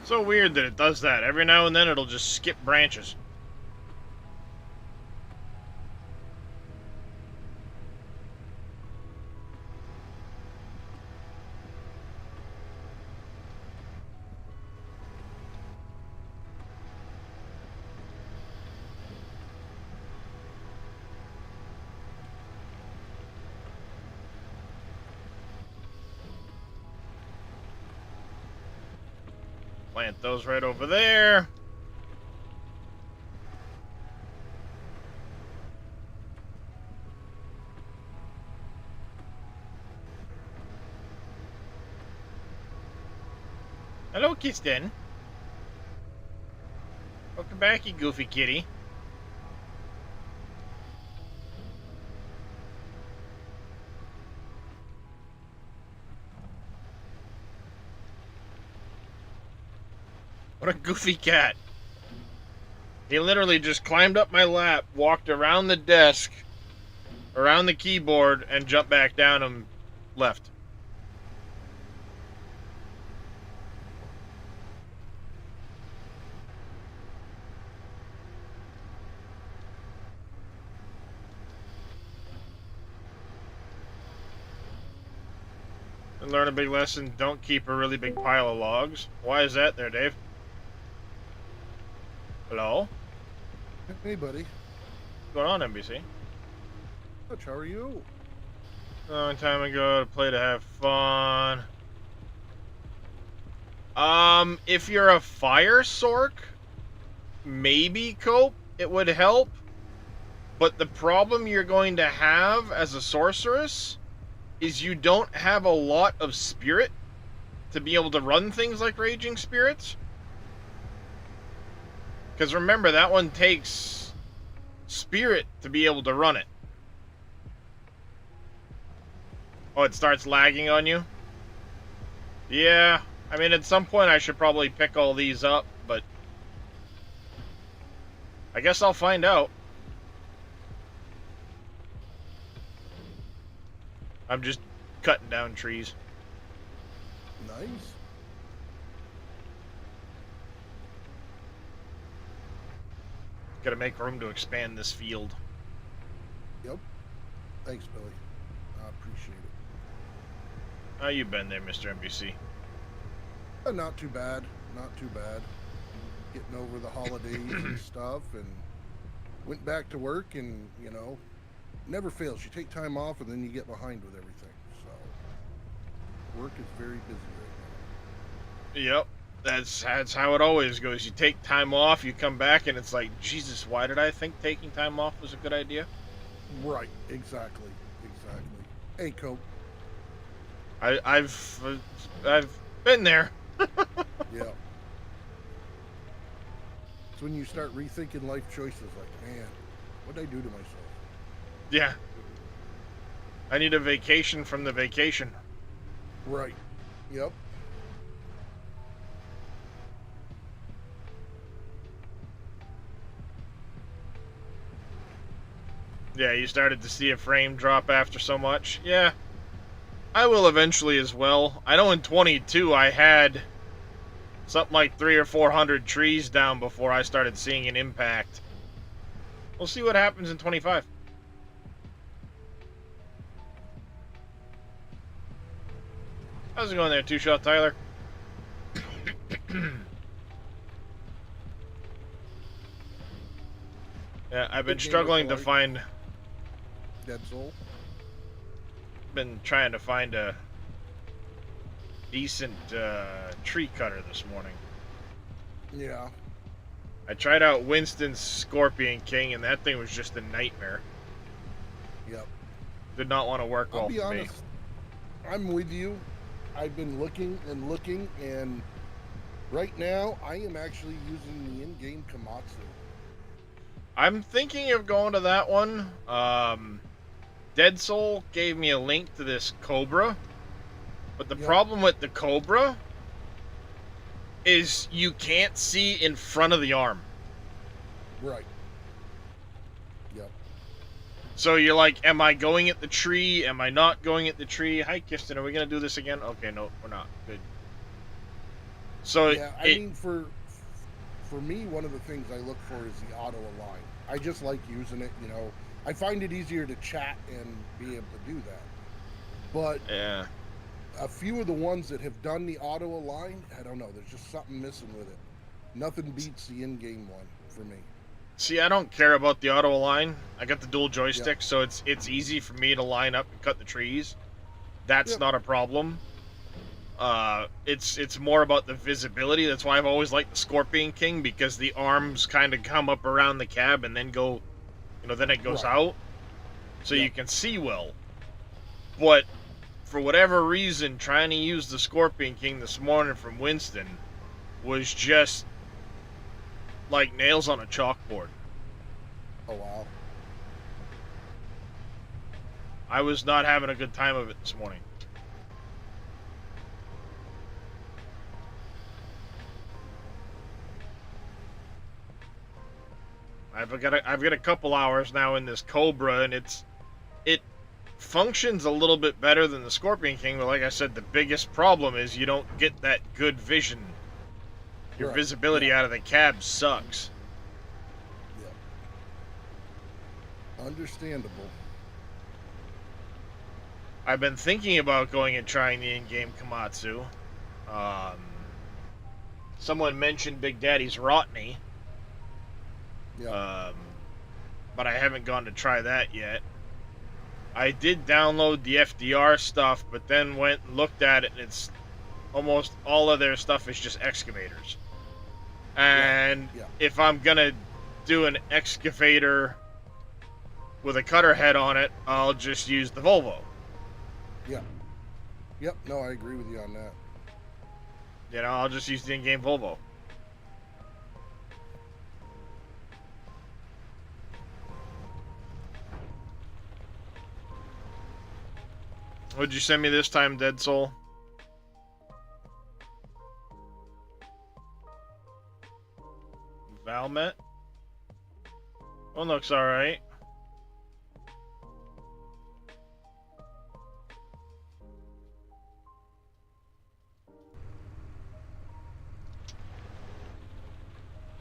So weird that it does that. Every now and then it'll just skip branches. Plant those right over there. Hello, Kisten. Welcome back, you goofy kitty. What a goofy cat. He literally just climbed up my lap, walked around the desk, around the keyboard, and jumped back down and left. And learn a big lesson, don't keep a really big pile of logs. Why is that there, Dave? Hello? Hey, buddy. What's going on, NBC? How are you? A long time ago to play to have fun. If you're a fire sork, maybe cope, it would help. But the problem you're going to have as a sorceress is you don't have a lot of spirit to be able to run things like Raging Spirits. Because remember, that one takes spirit to be able to run it. Oh, it starts lagging on you? Yeah, I mean, at some point I should probably pick all these up, but I guess I'll find out. I'm just cutting down trees. Nice. Gotta make room to expand this field. Yep. Thanks, Billy. I appreciate it. How you been there, Mr. NBC? Not too bad. Not too bad. Getting over the holidays and stuff, and went back to work, and, you know, never fails. You take time off, and then you get behind with everything. So, work is very busy right Yep. That's how it always goes. You take time off, you come back, and it's like, Jesus, why did I think taking time off was a good idea? now. Right. Exactly. Exactly. Hey, Cope. I've been there. Yeah. It's when you start rethinking life choices, like, man, what did I do to myself? Yeah. I need a vacation from the vacation. Right. Yep. Yeah, you started to see a frame drop after so much. Yeah. I will eventually as well. I know in 22 I had something like 300 or 400 trees down before I started seeing an impact. We'll see what happens in 25. How's it going there, Two-Shot Tyler? Yeah, I've been Good game struggling to before. find... Dead Soul. Been trying to find a decent tree cutter this morning. Yeah. I tried out Winston's Scorpion King, and that thing was just a nightmare. Yep. Did not want to work I'll well be for honest. I'm with you. I've been looking, and right now I am actually using the in-game Komatsu. I'm thinking of going to that one. Dead Soul gave me a link to this Cobra, but the Yep. problem with the Cobra is you can't see in front of the arm. Right. Yep. So you're like, am I going at the tree? Am I not going at the tree? Hi, Kirsten, are we going to do this again? Okay, no, we're not. Good. So Yeah, I it, mean, for me, one of the things I look for is the auto align. I just like using it. You know, I find it easier to chat and be able to do that. But yeah. a few of the ones that have done the auto align, I don't know. There's just something missing with it. Nothing beats the in-game one for me. See, I don't care about the auto align. I got the dual Yep. joystick, so it's easy for me to line up and cut the trees. That's Yep. not a problem. It's more about the visibility. That's why I've always liked the Scorpion King, because the arms kind of come up around the cab and then go, then it goes Right. out, so Yep. you can see well. But for whatever reason, trying to use the Scorpion King this morning from Winston was just like nails on a chalkboard. Oh wow. I was not having a good time of it this morning. I've got a couple hours now in this Cobra, and it functions a little bit better than the Scorpion King, but like I said, the biggest problem is you don't get that good vision. Your Right. visibility Yeah. out of the cab sucks. Yeah. Understandable. I've been thinking about going and trying the in-game Komatsu. Um, Someone mentioned Big Daddy's Rotney, Yeah. but I haven't gone to try that yet. I did download the FDR stuff, but then went and looked at it, and it's almost all of their stuff is just excavators. And Yeah. if I'm gonna do an excavator with a cutter head on it, I'll just use the Volvo. Yeah. Yep. No, I agree with you on that. I'll just use the in-game Volvo. What'd you send me this time, Dead Soul? Valmet? One looks alright.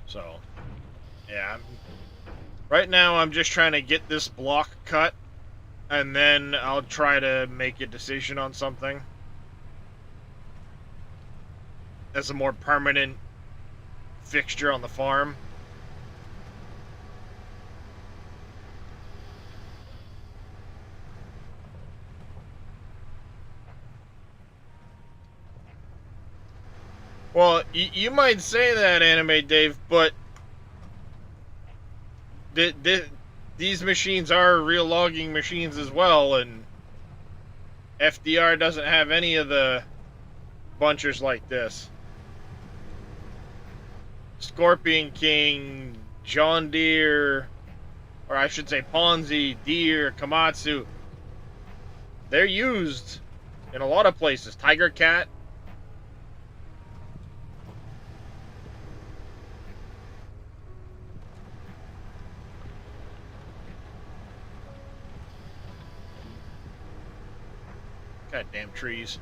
So, yeah. Right now, I'm just trying to get this block cut, and then I'll try to make a decision on something as a more permanent fixture on the farm. Well, you might say that, Anime Dave, but these machines are real logging machines as well, and FDR doesn't have any of the bunchers like this. Scorpion King, John Deere, or I should say Ponzi, Deere, Komatsu, they're used in a lot of places. Tiger Cat. Goddamn trees.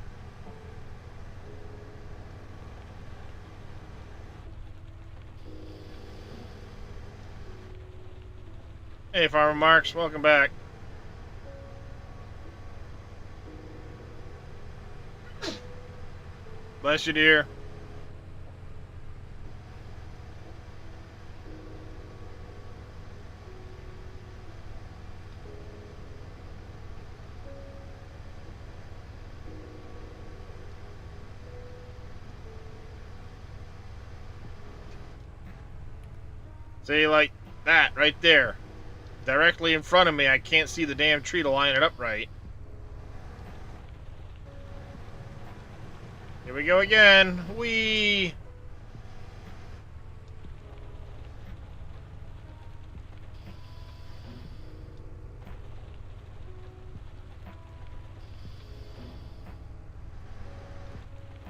Hey, Farmer Marks, welcome back. Bless you, dear. See, like that right there. Directly in front of me, I can't see the damn tree to line it up right. Here we go again. Whee!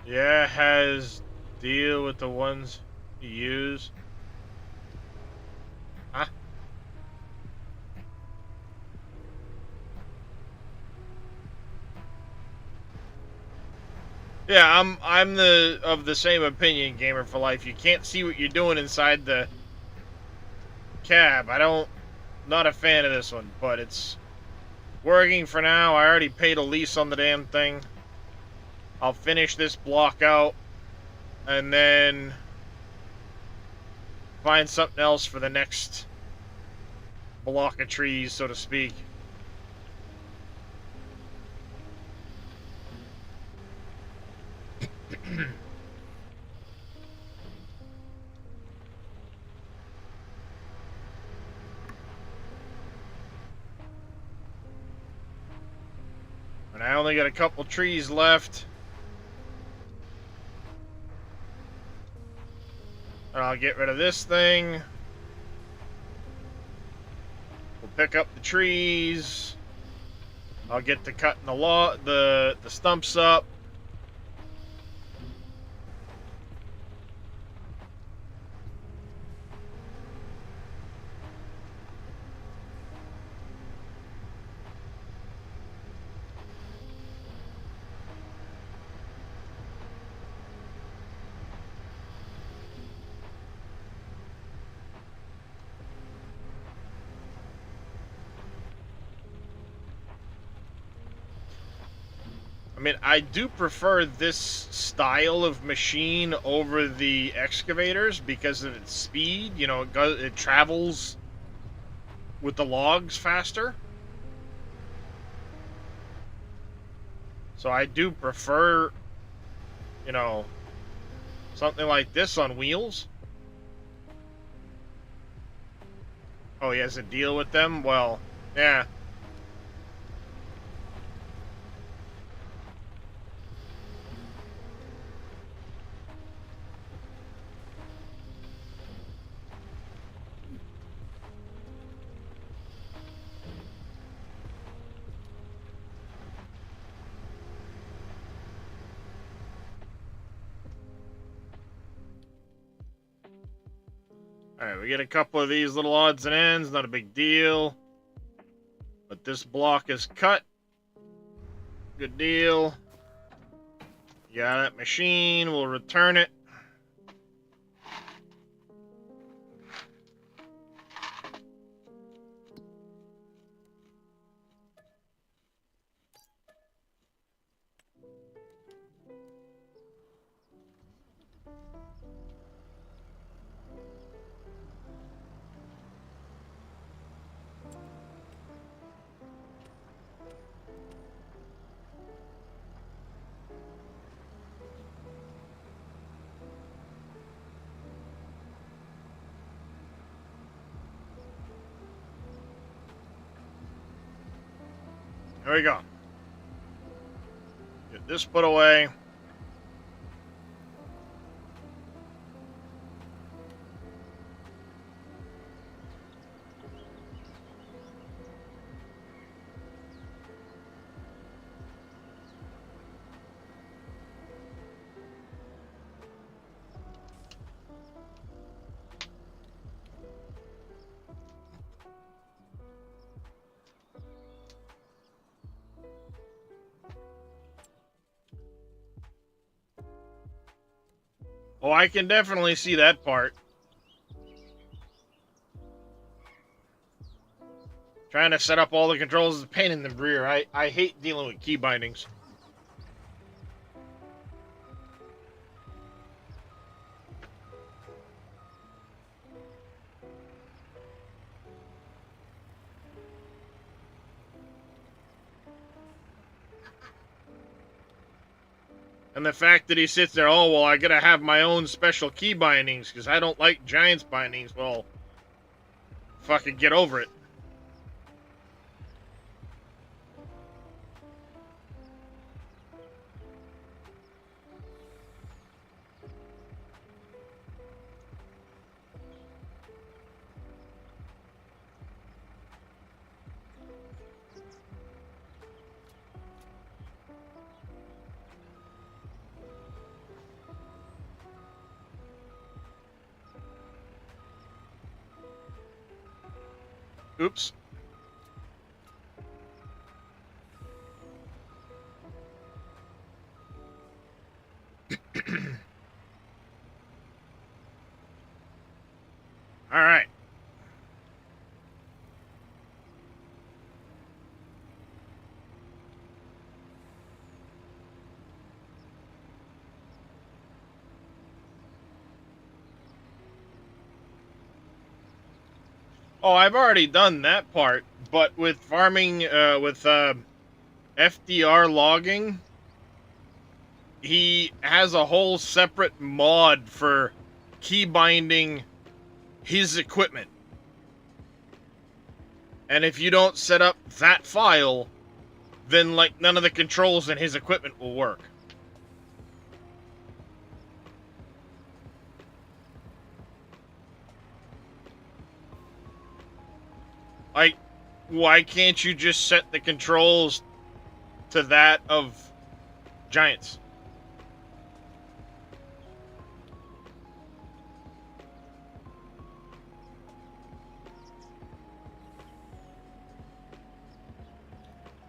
Yeah, has deal with the ones you use. Huh? Yeah, I'm of the same opinion, Gamer for Life. You can't see what you're doing inside the cab. Not a fan of this one, but it's working for now. I already paid a lease on the damn thing. I'll finish this block out and then find something else for the next block of trees, so to speak. And I only got a couple trees left. And I'll get rid of this thing. We'll pick up the trees. I'll get to cutting the stumps up. I mean, I do prefer this style of machine over the excavators because of its speed. You know, it travels with the logs faster. So I do prefer, you know, something like this on wheels. Oh, he has to deal with them? Well, yeah. Alright, we get a couple of these little odds and ends, not a big deal. But this block is cut. Good deal. Yeah, that machine, we'll return it. There we go. Get this put away. Oh, I can definitely see that part. Trying to set up all the controls is a pain in the rear. I hate dealing with key bindings. And the fact that he sits there, oh, well, I gotta have my own special key bindings because I don't like Giants bindings. Well, fucking get over it. Oops. All right. Oh, I've already done that part, but with farming, with FDR logging, he has a whole separate mod for key binding his equipment. And if you don't set up that file, then like none of the controls in his equipment will work. Like, why can't you just set the controls to that of Giants?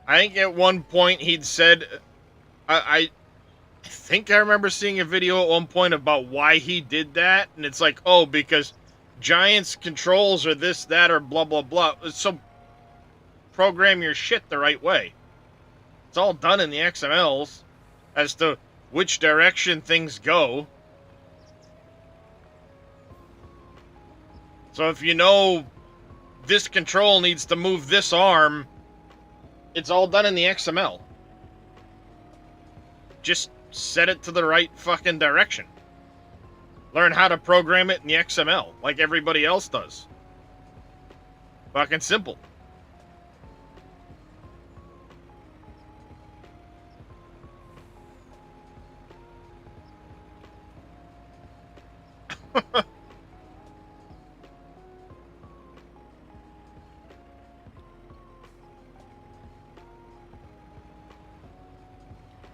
I think at one point he'd said, I think I remember seeing a video at one point about why he did that, and it's like, oh, because Giants controls are this, that, or blah, blah, blah. So program your shit the right way. It's all done in the XMLs as to which direction things go. So if you know this control needs to move this arm, it's all done in the XML. Just set it to the right fucking direction. Learn how to program it in the XML like everybody else does. Fucking simple.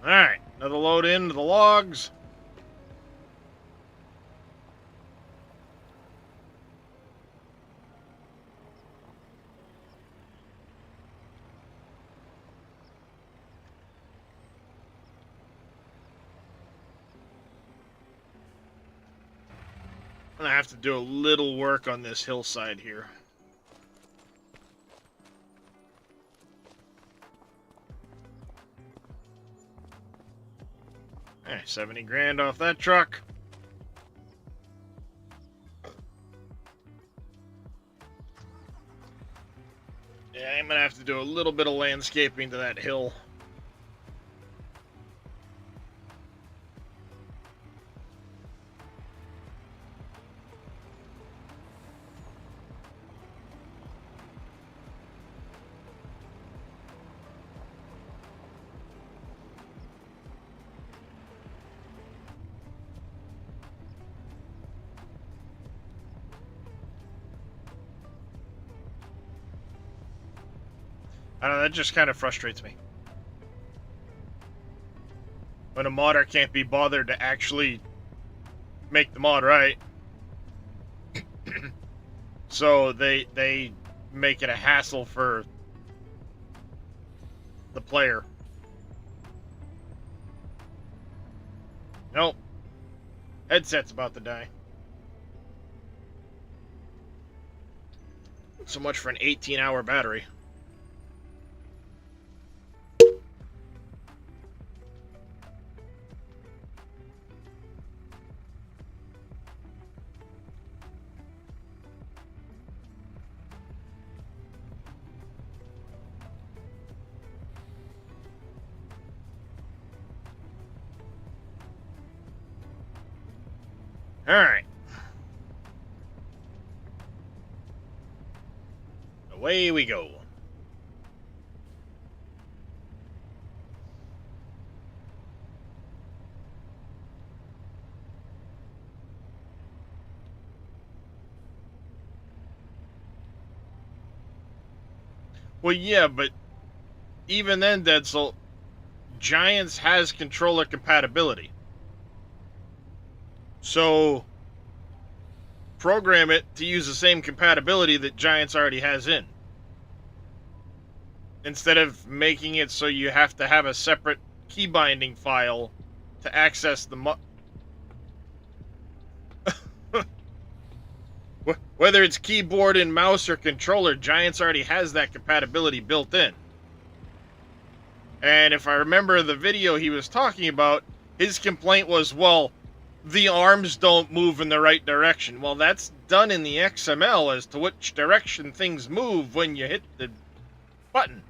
Alright, another load into the logs. I'm gonna have to do a little work on this hillside here. Hey, 70 grand off that truck. Yeah, I'm gonna have to do a little bit of landscaping to that hill. I don't know, that just kind of frustrates me. When a modder can't be bothered to actually make the mod right. So they make it a hassle for the player. Nope. Headset's about to die. So much for an 18-hour battery. Alright. Away we go. Well, yeah, but even then, Dedsel, Giants has controller compatibility. So, program it to use the same compatibility that Giants already has in. Instead of making it so you have to have a separate key binding file to access the Whether it's keyboard and mouse or controller, Giants already has that compatibility built in. And if I remember the video he was talking about, his complaint was, well, the arms don't move in the right direction. Well, that's done in the XML as to which direction things move when you hit the button.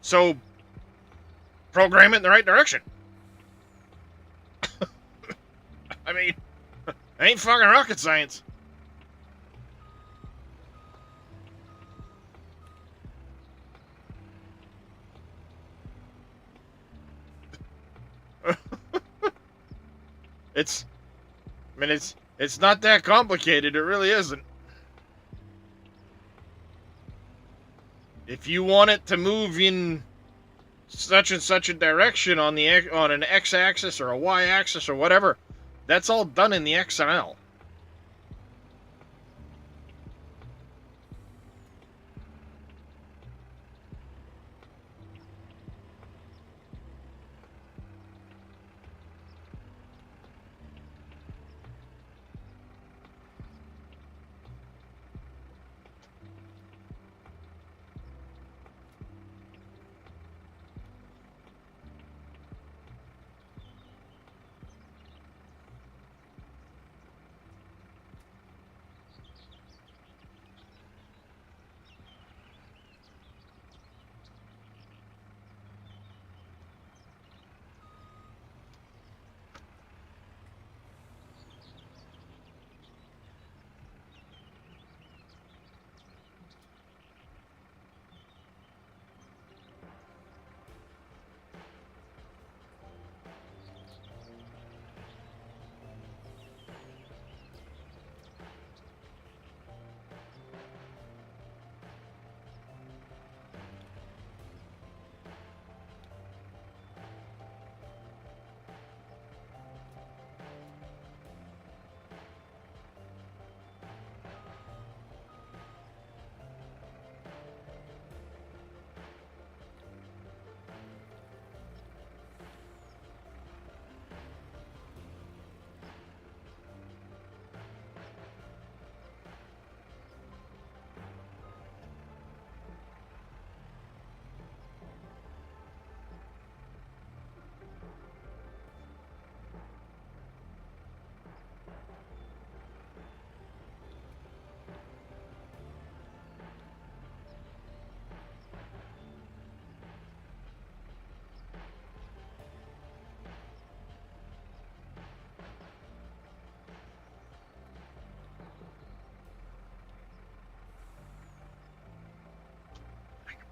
So, program it in the right direction. I mean, ain't fucking rocket science. It's not that complicated. It really isn't. If you want it to move in such and such a direction on an x-axis or a y-axis or whatever, that's all done in the XML.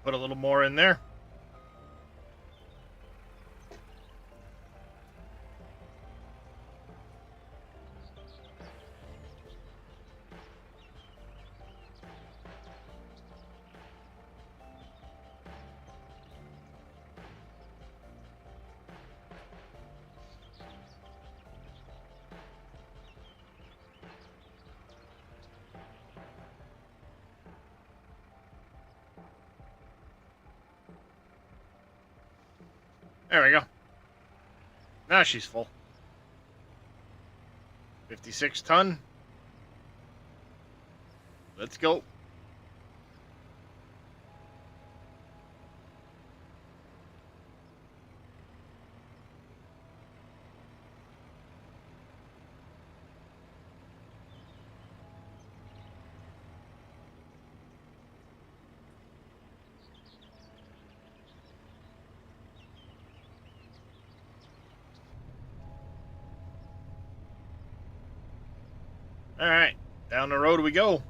Put a little more in there. There we go. Now she's full. 56 ton. Let's go. All right, down the road we go.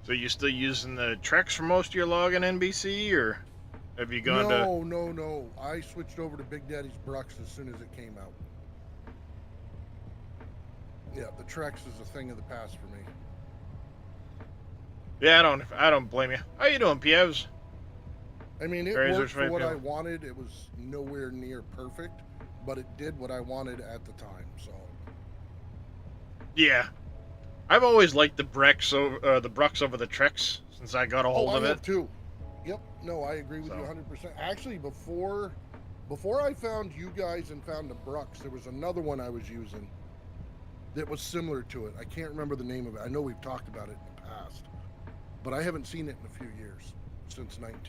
So you still using the Trex for most of your logging NBC, or have you gone to... No. I switched over to Big Daddy's Brux as soon as it came out. Yeah, the Trex is a thing of the past for me. Yeah, I don't blame you. How you doing, Pievs? I mean, it Razor worked for what I Swipe, wanted. It was nowhere near perfect, but it did what I wanted at the time. So yeah. I've always liked the Brux over the Trex since I got a oh, hold I of it. have too. Yep. No, I agree with you So 100%. Actually, before I found you guys and found the Brux, there was another one I was using that was similar to it. I can't remember the name of it. I know we've talked about it in the past, but I haven't seen it in a few years, since 19.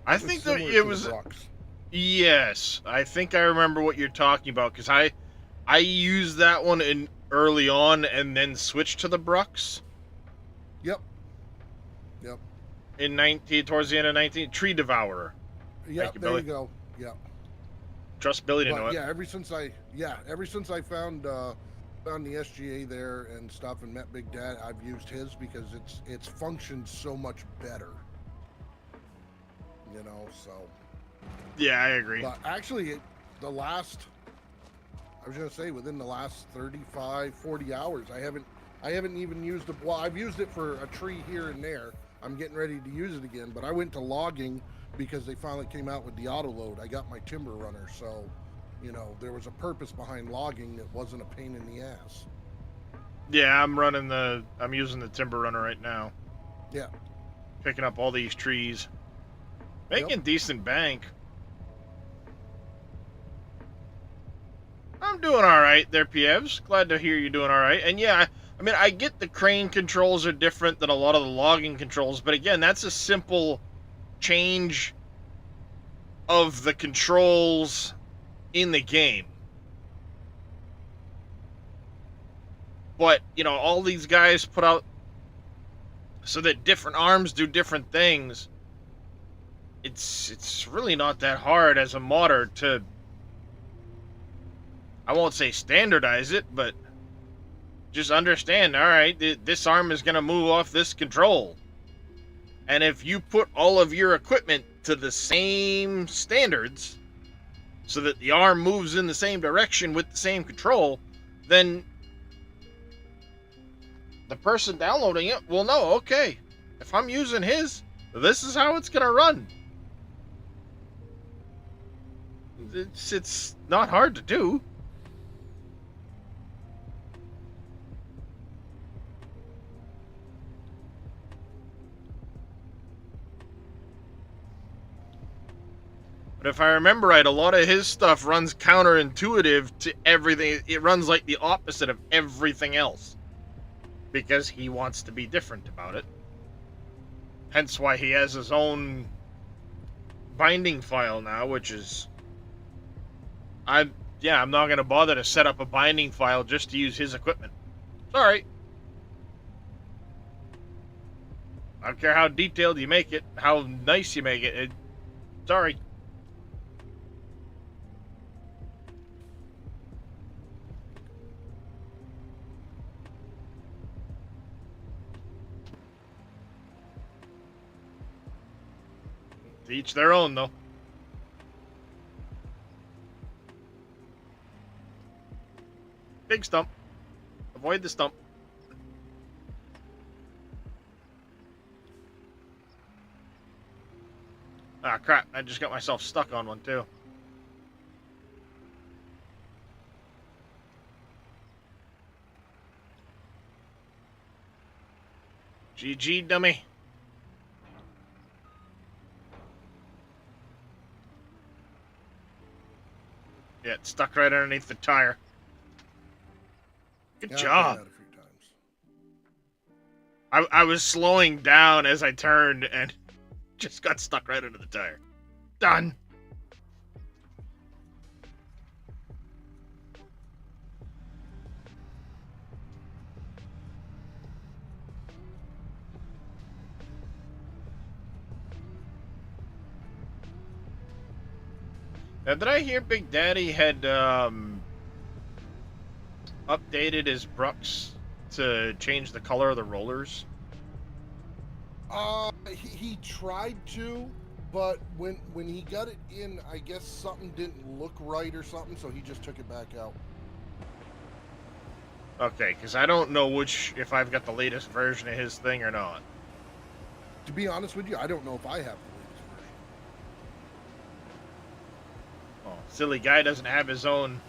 I It was think that similar it to the was Brux. yes. I think I remember what you're talking about because I used that one in early on and then switched to the Brux Yep. Yep. in 19 towards the end of 19. Tree Devourer. Thank Yep. you, There you Billy. go. Yep. Trust Billy to know But it. yeah, ever since I found the SGA there and stuff and met Big Dad, I've used his because it's functioned so much better. You know, so. Yeah, I agree. But actually, the last, I was gonna say, within the last 35, 40 hours, I haven't even used it. Well, I've used it for a tree here and there. I'm getting ready to use it again, but I went to logging because they finally came out with the auto load. I got my timber runner, so you know there was a purpose behind logging that wasn't a pain in the ass. Yeah, I'm using the Timber Runner right now. Yeah. Picking up all these trees. Yep. Making decent bank. I'm doing all right there, Pievs. Glad to hear you're doing all right. And yeah, I mean, I get the crane controls are different than a lot of the logging controls, but again, that's a simple change of the controls in the game. But, you know, all these guys put out so that different arms do different things. It's really not that hard as a modder to, I won't say standardize it, but just understand, all right, this arm is going to move off this control. And if you put all of your equipment to the same standards so that the arm moves in the same direction with the same control, then the person downloading it will know, okay, if I'm using his, this is how it's going to run. It's not hard to do. But if I remember right, a lot of his stuff runs counterintuitive to everything. It runs like the opposite of everything else. Because he wants to be different about it. Hence why he has his own binding file now, which is... I'm not going to bother to set up a binding file just to use his equipment. Sorry. I don't care how detailed you make it, how nice you make it. Sorry. To each their own, though. Big stump. Avoid the stump. Ah, crap. I just got myself stuck on one, too. GG, dummy. Yeah, it's stuck right underneath the tire. Good Yeah, job. I've done that a few times. I was slowing down as I turned and just got stuck right under the tire. Done. Now, did I hear Big Daddy had updated his Brux to change the color of the rollers? He tried to, but when he got it in, I guess something didn't look right or something, so he just took it back out. Okay, because I don't know if I've got the latest version of his thing or not. To be honest with you, I don't know if I have the latest version. Oh, silly guy doesn't have his own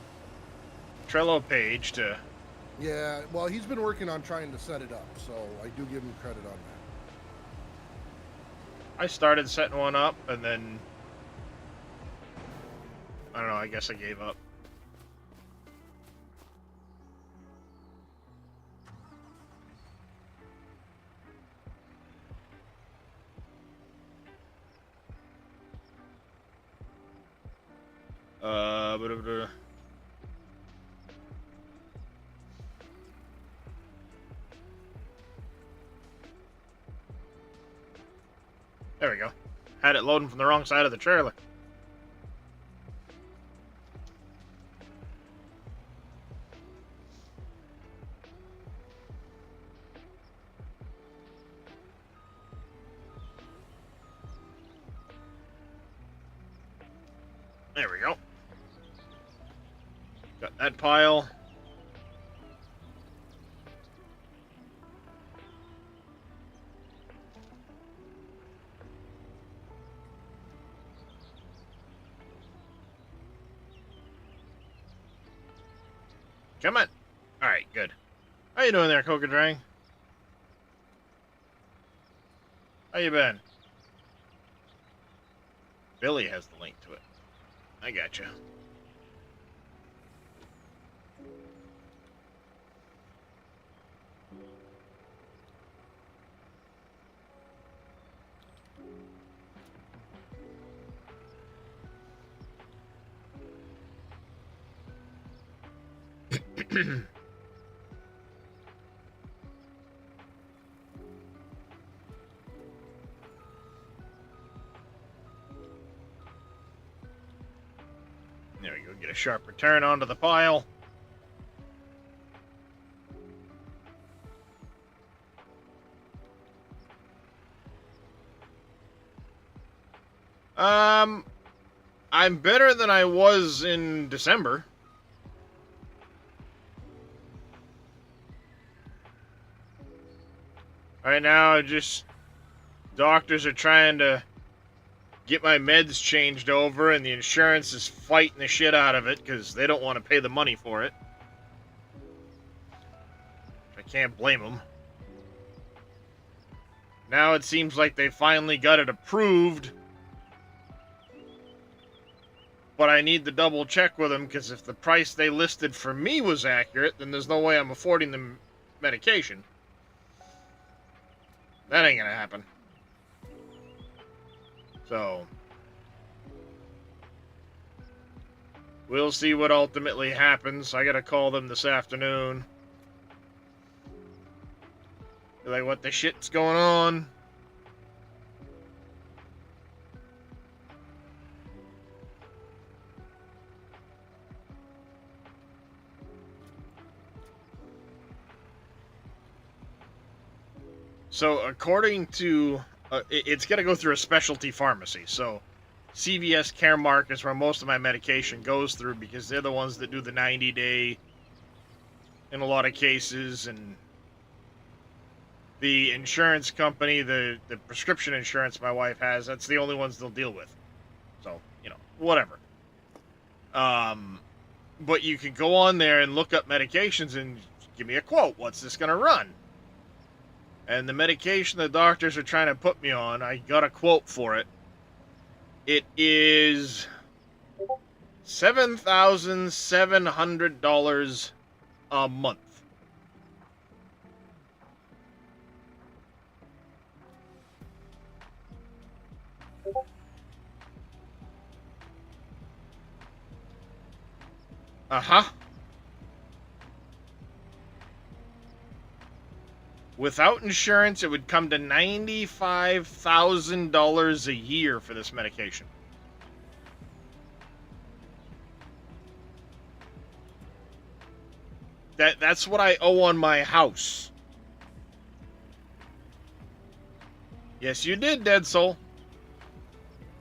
Trello page to... Yeah, well, he's been working on trying to set it up, so I do give him credit on that. I started setting one up, and then... I don't know, I guess I gave up. But... There we go. Had it loading from the wrong side of the trailer. There we go. Got that pile. Come on. Alright, good. How you doing there, Coca-Drang? How you been? Billy has the link to it. I gotcha. There we go, get a sharp return onto the pile. I'm better than I was in December. Right now, doctors are trying to get my meds changed over, and the insurance is fighting the shit out of it because they don't want to pay the money for it. I can't blame them. Now it seems like they finally got it approved, but I need to double check with them because if the price they listed for me was accurate, then there's no way I'm affording the medication. That ain't gonna happen. So, we'll see what ultimately happens. I gotta call them this afternoon. Be like, what the shit's going on? So, according to... it's got to go through a specialty pharmacy. So, CVS Caremark is where most of my medication goes through because they're the ones that do the 90-day in a lot of cases. And the insurance company, the prescription insurance my wife has, that's the only ones they'll deal with. So, whatever. But you can go on there and look up medications and give me a quote. What's this going to run? And the medication the doctors are trying to put me on, I got a quote for it. It is $7,700 a month. Uh-huh. Without insurance, it would come to $95,000 a year for this medication. That's what I owe on my house. Yes, you did, Dead Soul.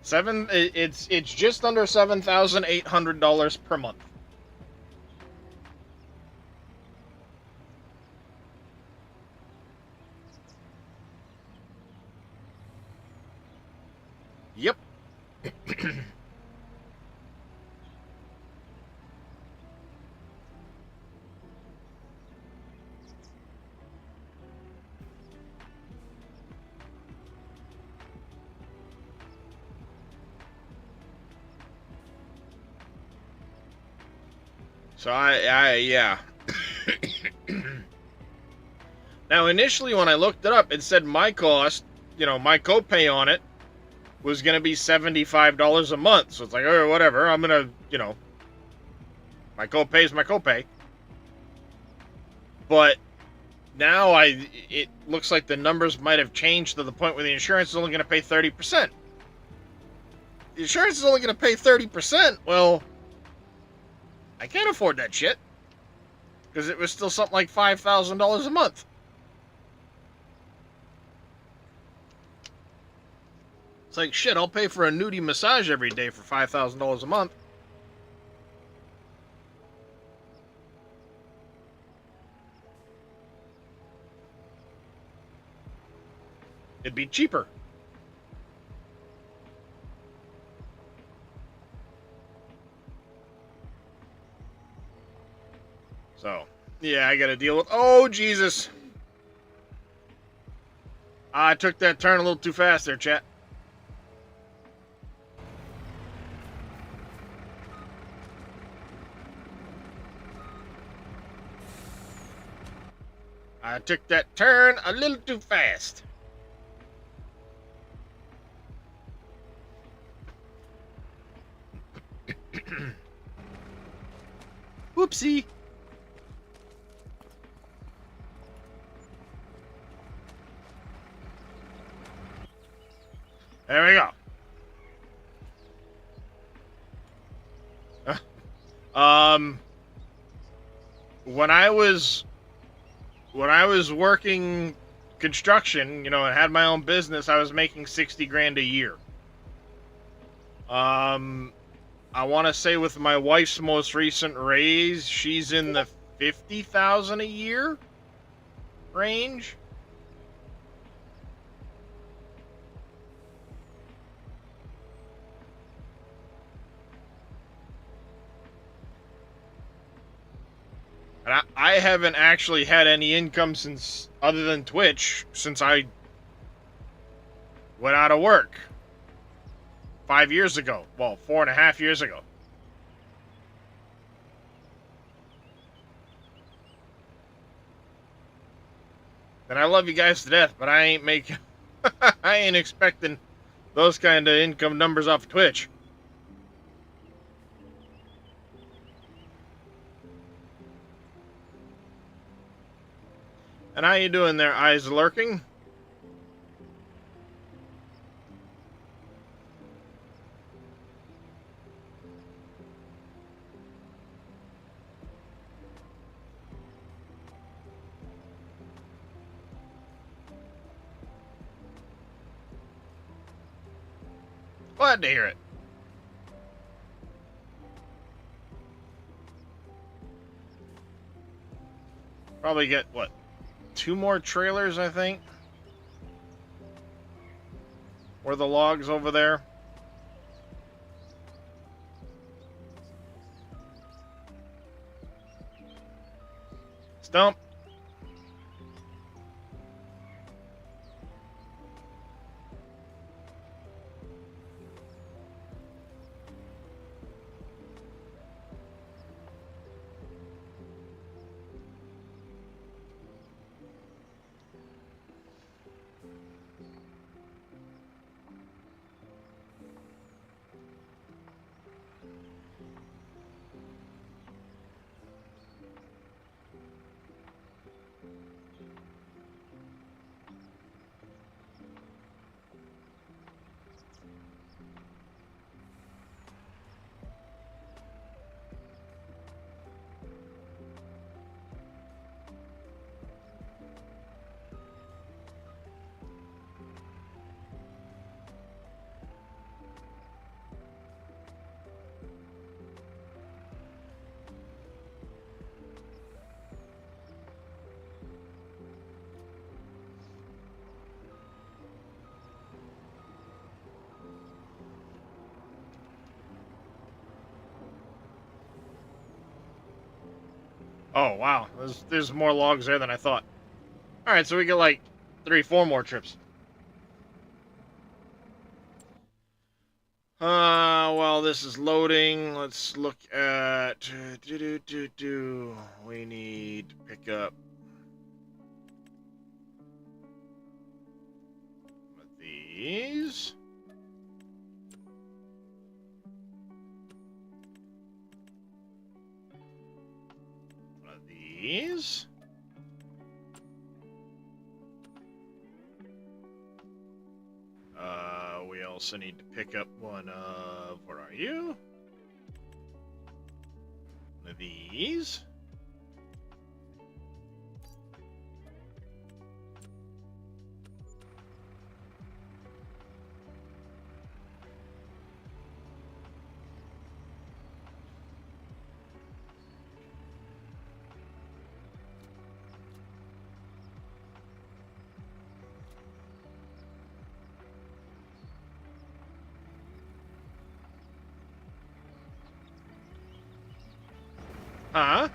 It's just under $7,800 per month. So yeah. Now, initially when I looked it up, it said my cost, my copay on it was going to be $75 a month. So it's like, oh, whatever. I'm going to, my copay is my copay. But now it looks like the numbers might have changed to the point where the insurance is only going to pay 30%. The insurance is only going to pay 30%. Well, I can't afford that shit. Because it was still something like $5,000 a month. It's like, shit, I'll pay for a nudie massage every day for $5,000 a month. It'd be cheaper. So, yeah, I gotta deal with... Oh, Jesus. I took that turn a little too fast there, chat. I took that turn a little too fast. Whoopsie. There we go. When I was working construction, and had my own business, I was making 60 grand a year. I want to say with my wife's most recent raise, she's in the 50,000 a year range. And I haven't actually had any income since, other than Twitch, since I went out of work 5 years ago. Well, 4.5 years ago. And I love you guys to death, but I ain't making... I ain't expecting those kind of income numbers off Twitch. And how you doing there, eyes lurking? Glad to hear it. Probably get, what, 2 more trailers, I think? Where the logs over there? Stump. Oh, wow. There's more logs there than I thought. Alright, so we get like 3-4 more trips. Well, while this is loading, let's look at... We need to pick up... these. One of these. We also need to pick up one of... Where are you? One of these. Huh?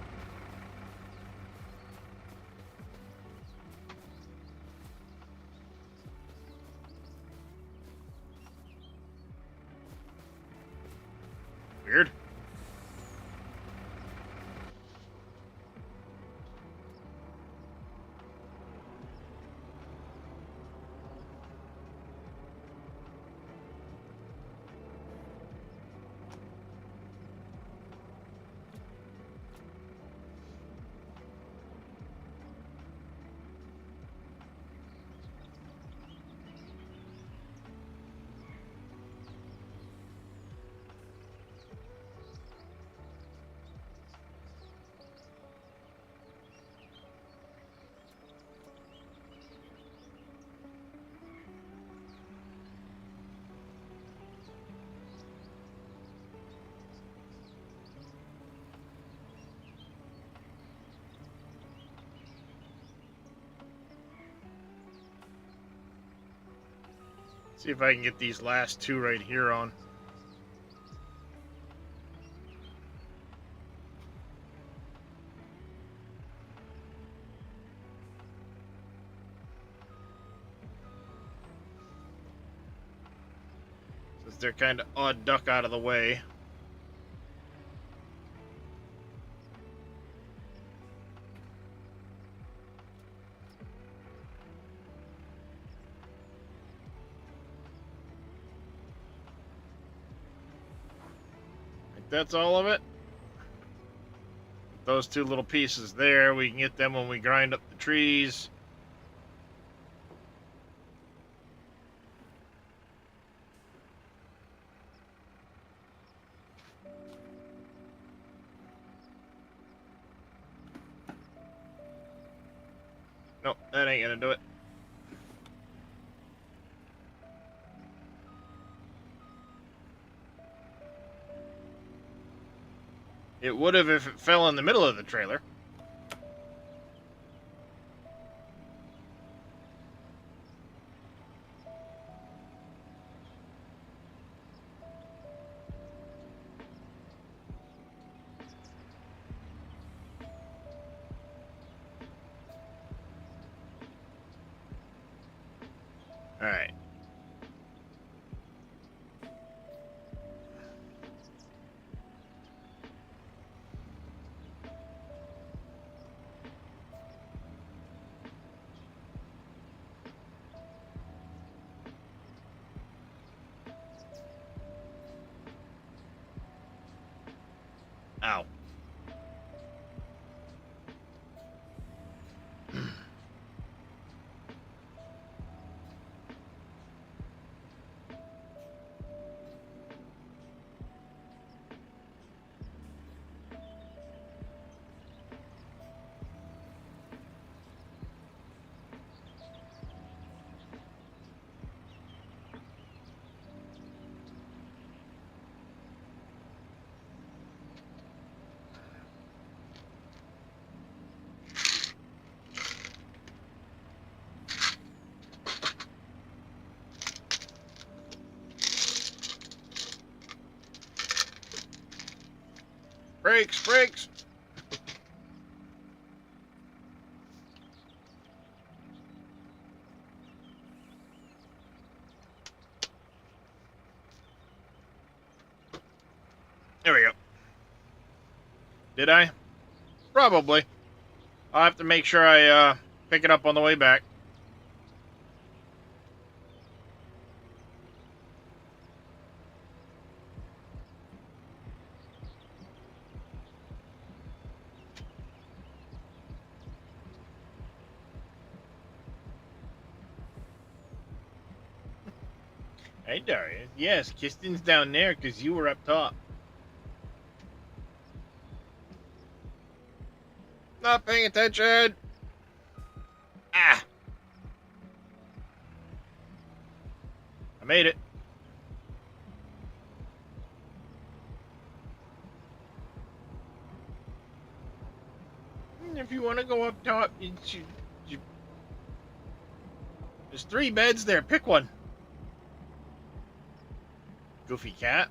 Weird. See if I can get these last two right here on. Since they're kind of odd duck out of the way. That's all of it. Those two little pieces there, we can get them when we grind up the trees. Nope, that ain't gonna do it. It would have if it fell in the middle of the trailer. All right. Ow. Brakes, brakes. There we go. Did I? Probably. I'll have to make sure I pick it up on the way back. Hey, Darius. Yes, Kistin's down there because you were up top. Not paying attention. Ah. I made it. If you want to go up top, there's 3 beds there. Pick one. Goofy cat.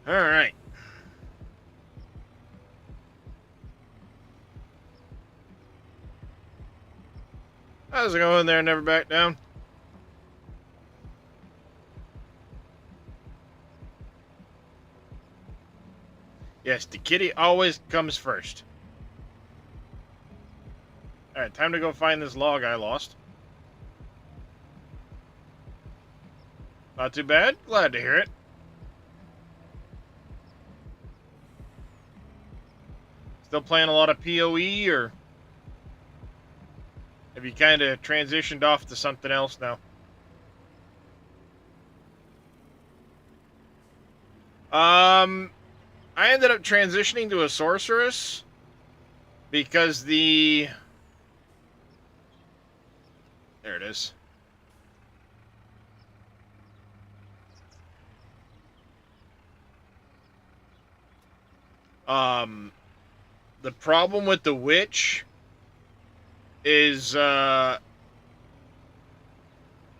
All right. How's it going there? Never back down. Yes, the kitty always comes first. All right, time to go find this log I lost. Not too bad. Glad to hear it. Still playing a lot of PoE, or have you kind of transitioned off to something else now? I ended up transitioning to a sorceress because there it is. The problem with the witch is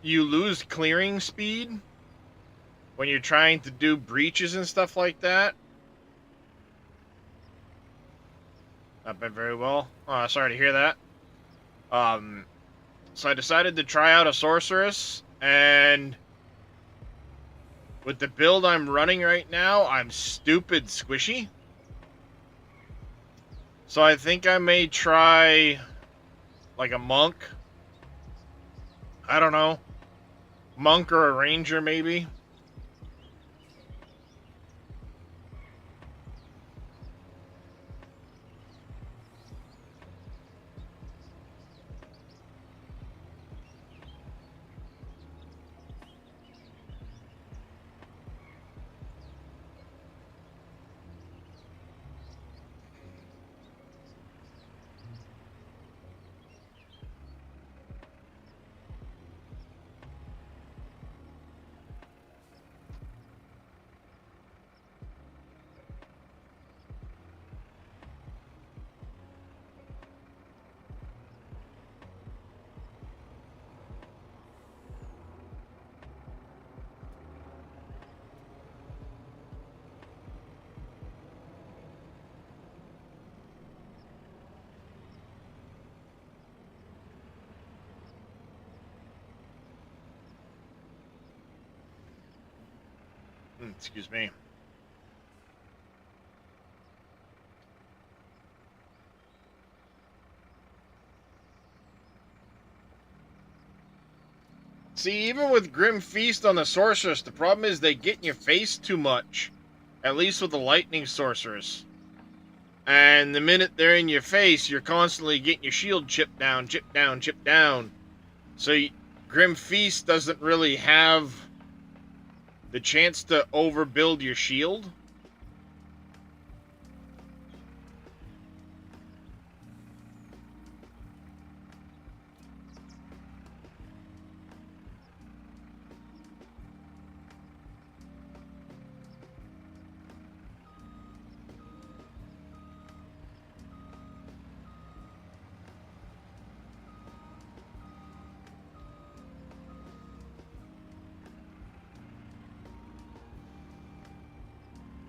you lose clearing speed when you're trying to do breaches and stuff like that. Not been very well. Sorry to hear that. So I decided to try out a sorceress, and with the build I'm running right now, I'm stupid squishy. So I think I may try like a monk. I don't know. Monk or a ranger, maybe. Excuse me. See, even with Grim Feast on the Sorceress, the problem is they get in your face too much. At least with the Lightning Sorceress. And the minute they're in your face, you're constantly getting your shield chipped down, chipped down, chipped down. So Grim Feast doesn't really have the chance to overbuild your shield.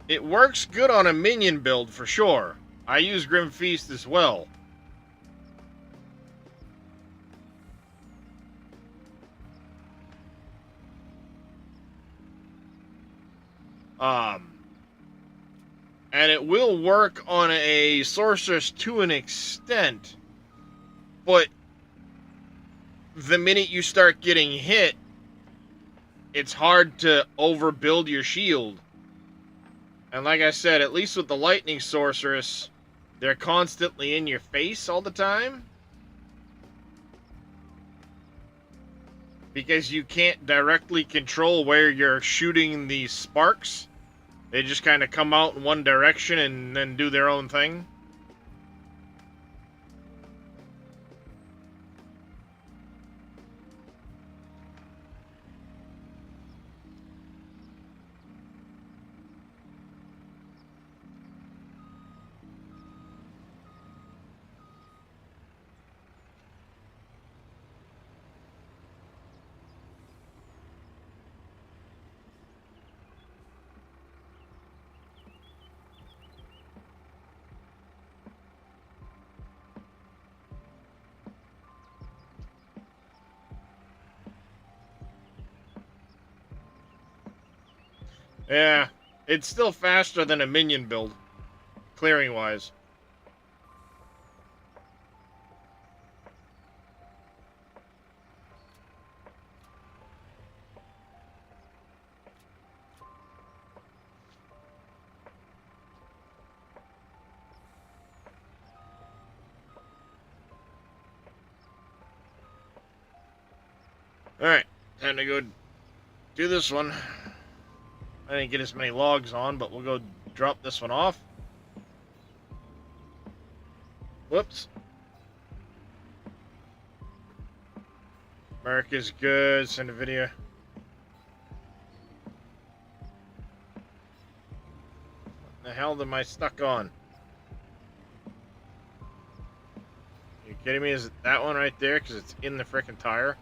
It works good on a minion build for sure. I use Grim Feast as well. And it will work on a sorceress to an extent, but the minute you start getting hit, it's hard to overbuild your shield. And like I said, at least with the lightning sorceress, they're constantly in your face all the time. Because you can't directly control where you're shooting these sparks. They just kind of come out in one direction and then do their own thing. Yeah, it's still faster than a minion build, clearing-wise. Alright, time to go do this one. I didn't get as many logs on, but we'll go drop this one off. Whoops. Mark is good. Send a video. What the hell am I stuck on? You kidding me? Is it that one right there? Because it's in the frickin' tire.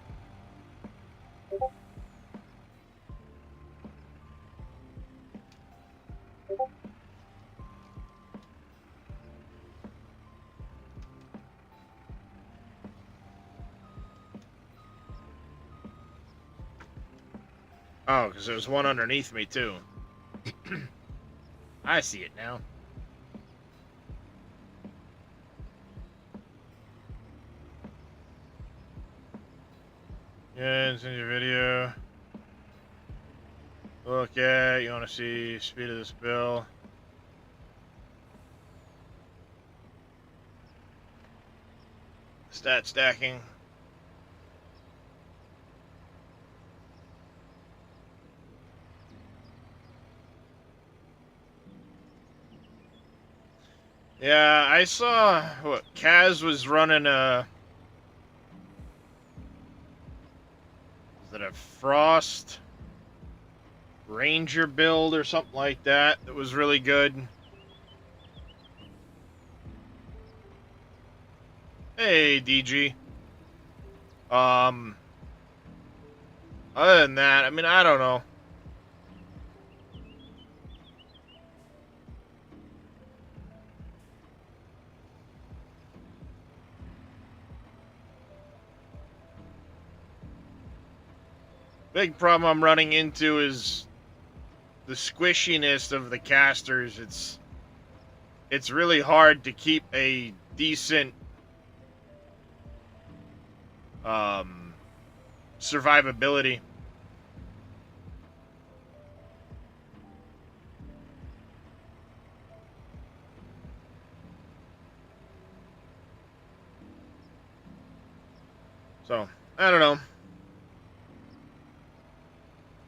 Oh, because there's one underneath me, too. I see it now. Yeah, it's in your video. Look at, you want to see speed of the spill. Stat stacking. Yeah, I saw what Kaz was running a. Was it a Frost Ranger build or something like that? That was really good. Hey, DG. Other than that, I mean, I don't know. Big problem I'm running into is the squishiness of the casters. It's really hard to keep a decent survivability. So, I don't know.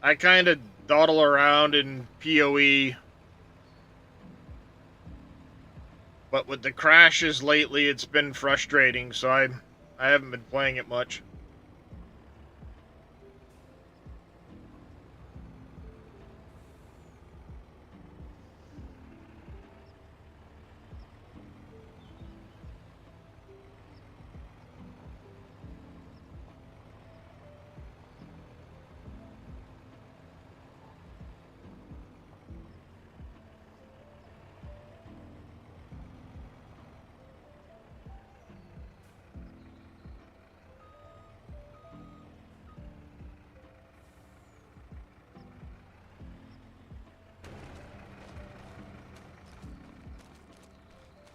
I kind of dawdle around in PoE, but with the crashes lately, it's been frustrating, so I haven't been playing it much.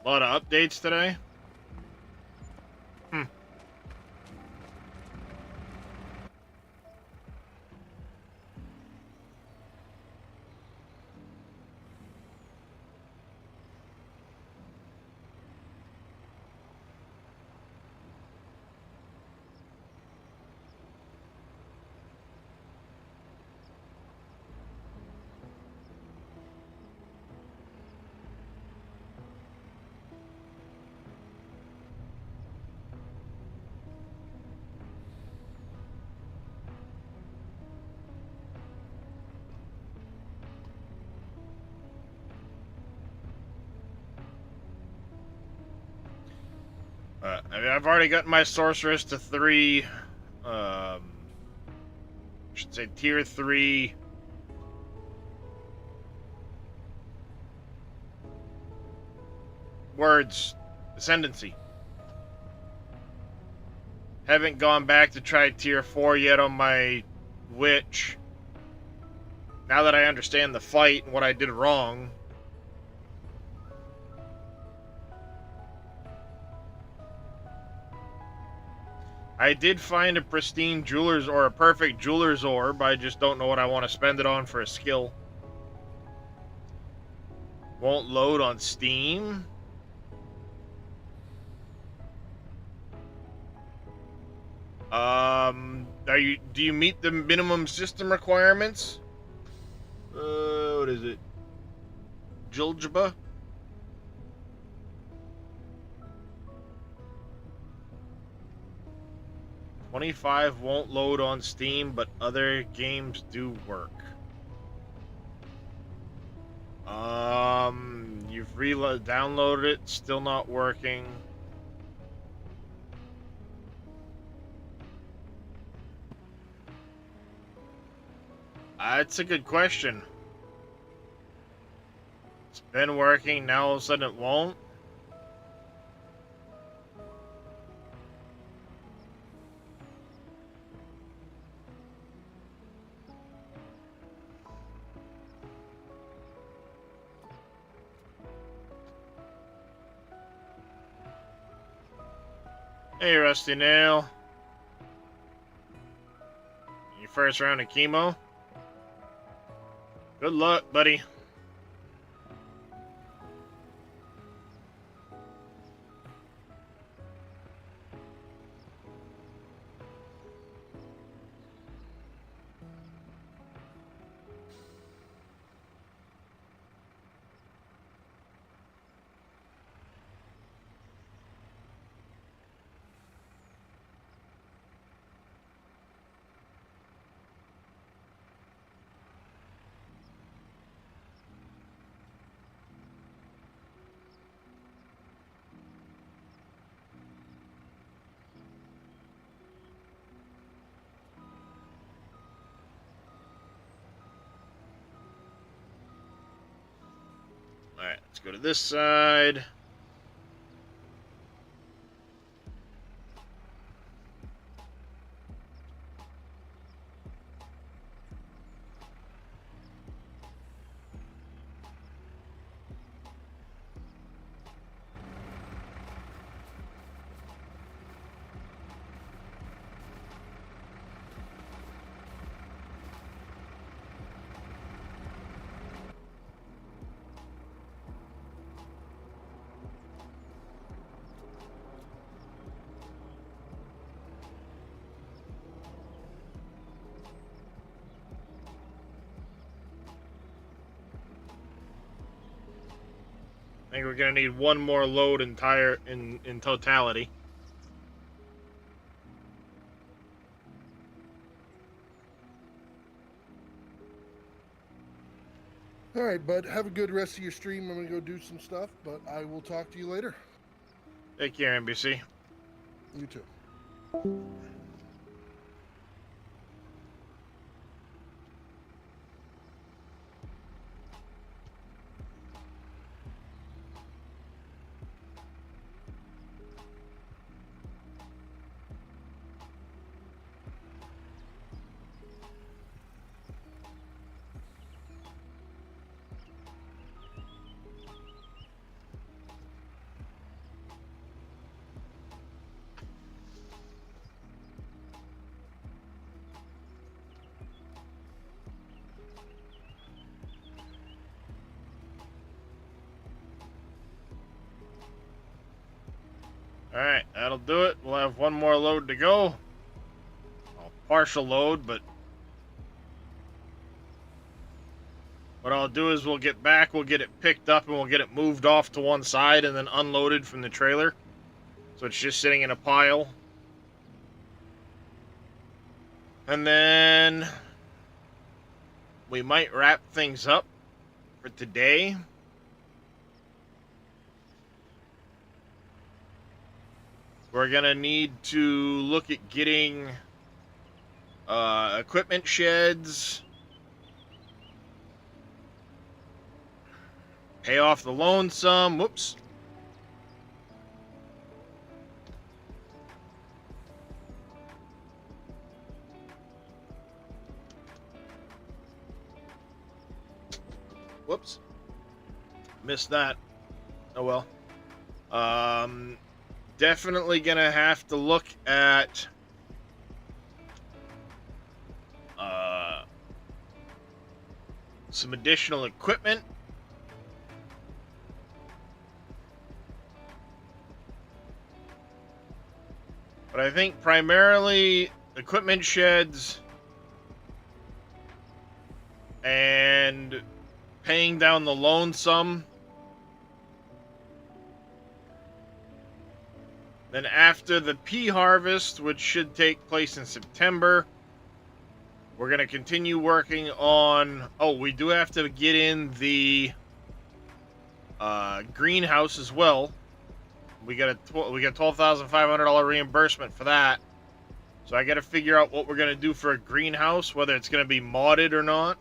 A lot of updates today. I mean, I've already gotten my sorceress to 3. I should say tier 3. Words. Ascendancy. Haven't gone back to try tier 4 yet on my witch. Now that I understand the fight and what I did wrong. I did find a pristine jeweler's or a perfect jeweler's orb. I just don't know what I want to spend it on for a skill. Won't load on Steam. Do you meet the minimum system requirements? What is it? Jiljiba? 25 won't load on Steam, but other games do work. You've downloaded it, still not working. That's a good question. It's been working, now all of a sudden it won't. Hey, Rusty Nail. Your first round of chemo? Good luck, buddy. Alright, let's go to this side. I think we're gonna need one more load in totality. All right, bud. Have a good rest of your stream. I'm gonna go do some stuff, but I will talk to you later. Take care, NBC. You too. Alright, that'll do it. We'll have one more load to go. Well, partial load, but what I'll do is we'll get back, we'll get it picked up, and we'll get it moved off to one side and then unloaded from the trailer. So it's just sitting in a pile. And then we might wrap things up for today. We're gonna need to look at getting equipment sheds, pay off the loan some. Whoops. Whoops. Missed that. Oh well. Definitely gonna have to look at some additional equipment. But I think primarily equipment sheds and paying down the loan some. Then after the pea harvest, which should take place in September, we're going to continue working on... Oh, we do have to get in the greenhouse as well. We got $12,500 reimbursement for that. So I got to figure out what we're going to do for a greenhouse, whether it's going to be modded or not.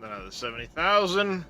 Another 70,000.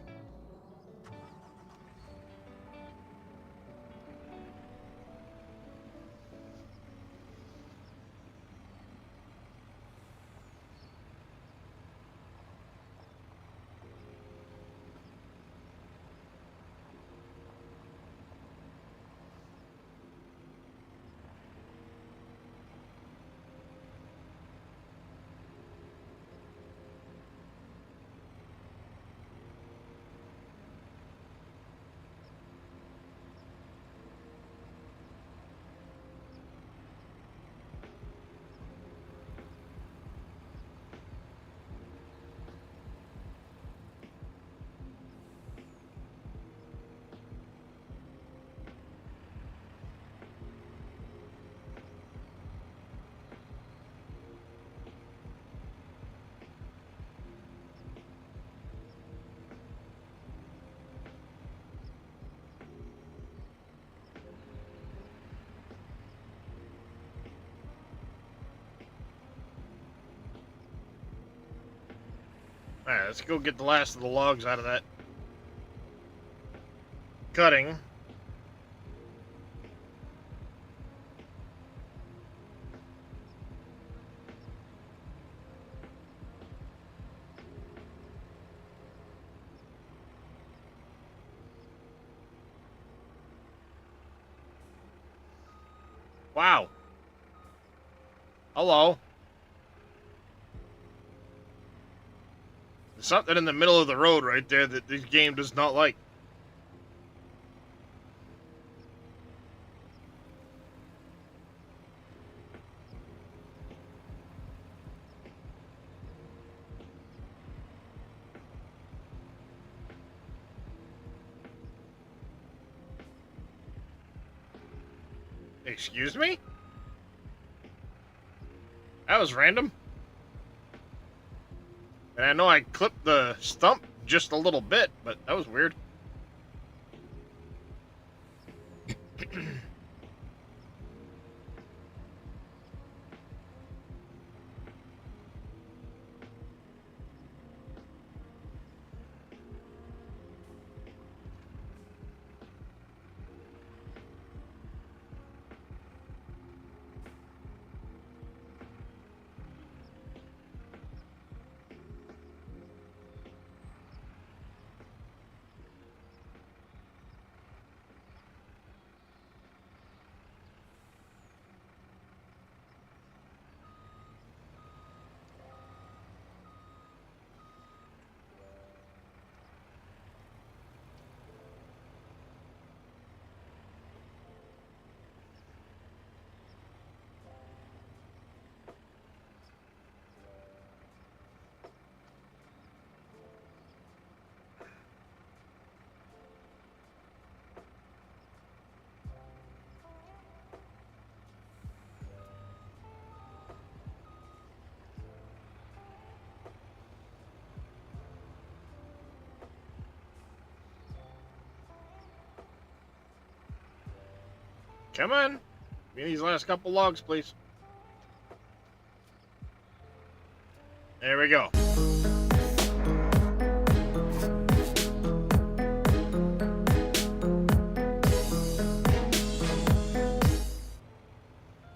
Alright, let's go get the last of the logs out of that cutting. Wow. Hello. There's something in the middle of the road right there that this game does not like. Excuse me? That was random. And I know I clipped the stump just a little bit, but that was weird. Come on. Give me these last couple logs, please. There we go.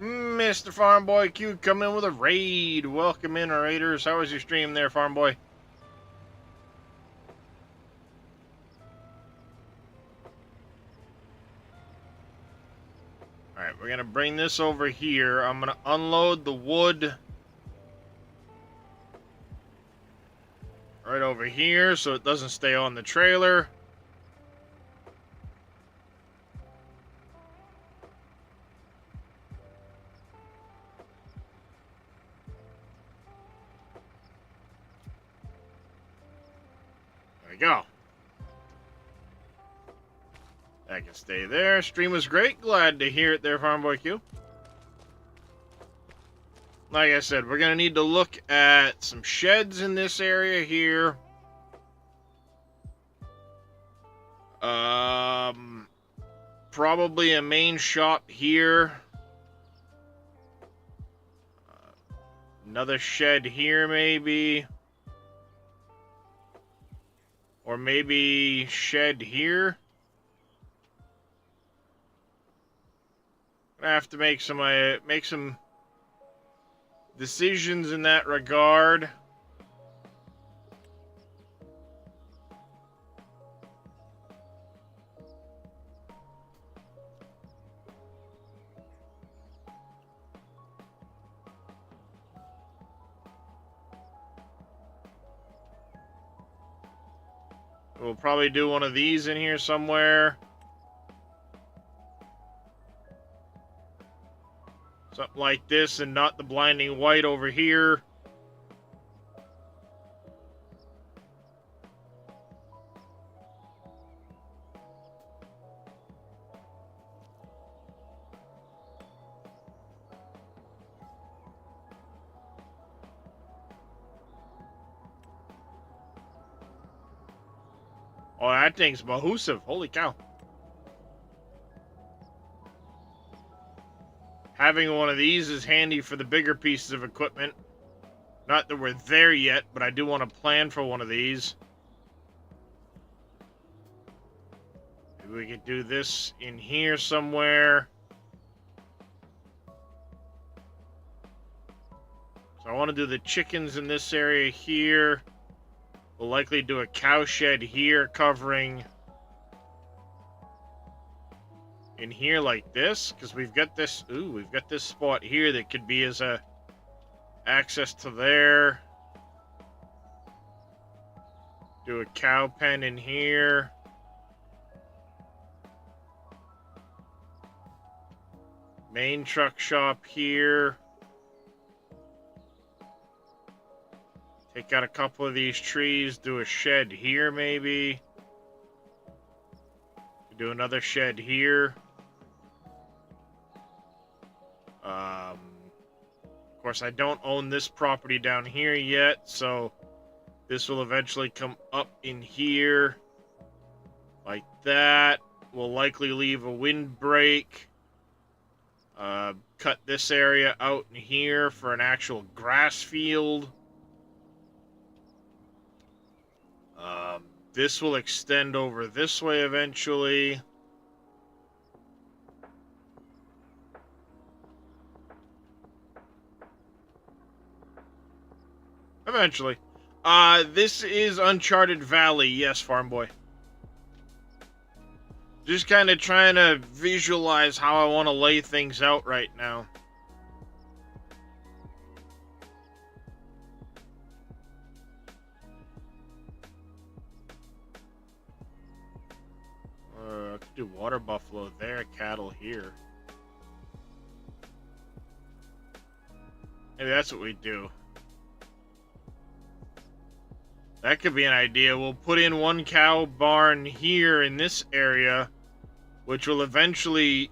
Mr. Farm Boy Q coming in with a raid. Welcome in, raiders. How was your stream there, Farm Boy? Alright, we're going to bring this over here. I'm going to unload the wood right over here so it doesn't stay on the trailer. There we go. That can stay there. Stream was great. Glad to hear it there, Farm Boy Q. Like I said, we're going to need to look at some sheds in this area here. Probably a main shop here. Another shed here, maybe. Or maybe shed here. I have to make some decisions in that regard. We'll probably do one of these in here somewhere. Something like this and not the blinding white over here. Oh, that thing's massive. Holy cow. Having one of these is handy for the bigger pieces of equipment. Not that we're there yet, but I do want to plan for one of these. Maybe we could do this in here somewhere. So I want to do the chickens in this area here. We'll likely do a cow shed here covering in here like this, because we've got this spot here that could be as a access to there. Do a cow pen in here. Main truck shop here. Take out a couple of these trees, do a shed here maybe. Do another shed here. Of course, I don't own this property down here yet, so this will eventually come up in here like that. We'll likely leave a windbreak. Cut this area out in here for an actual grass field. This will extend over this way eventually. Eventually. This is Uncharted Valley. Yes, Farm Boy. Just kind of trying to visualize how I want to lay things out right now. I could do water buffalo there, cattle here. Maybe that's what we do. That could be an idea. We'll put in one cow barn here in this area, which will eventually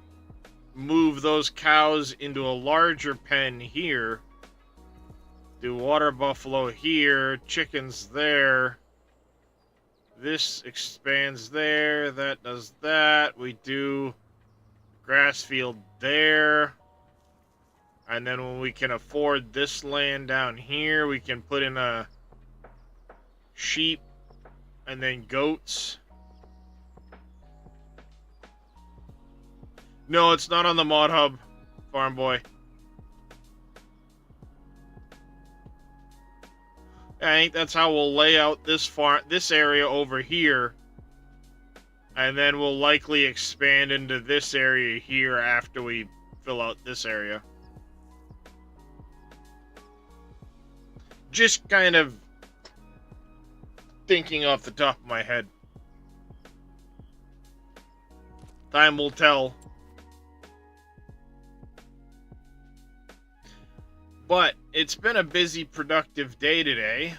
move those cows into a larger pen here. Do water buffalo here, chickens there. This expands there, that does that. We do grass field there. And then when we can afford this land down here, we can put in a sheep and then goats. No, it's not on the mod hub, farm boy. I think that's how we'll lay out this area over here. And then we'll likely expand into this area here after we fill out this area. Just kind of thinking off the top of my head. Time will tell. But it's been a busy, productive day today.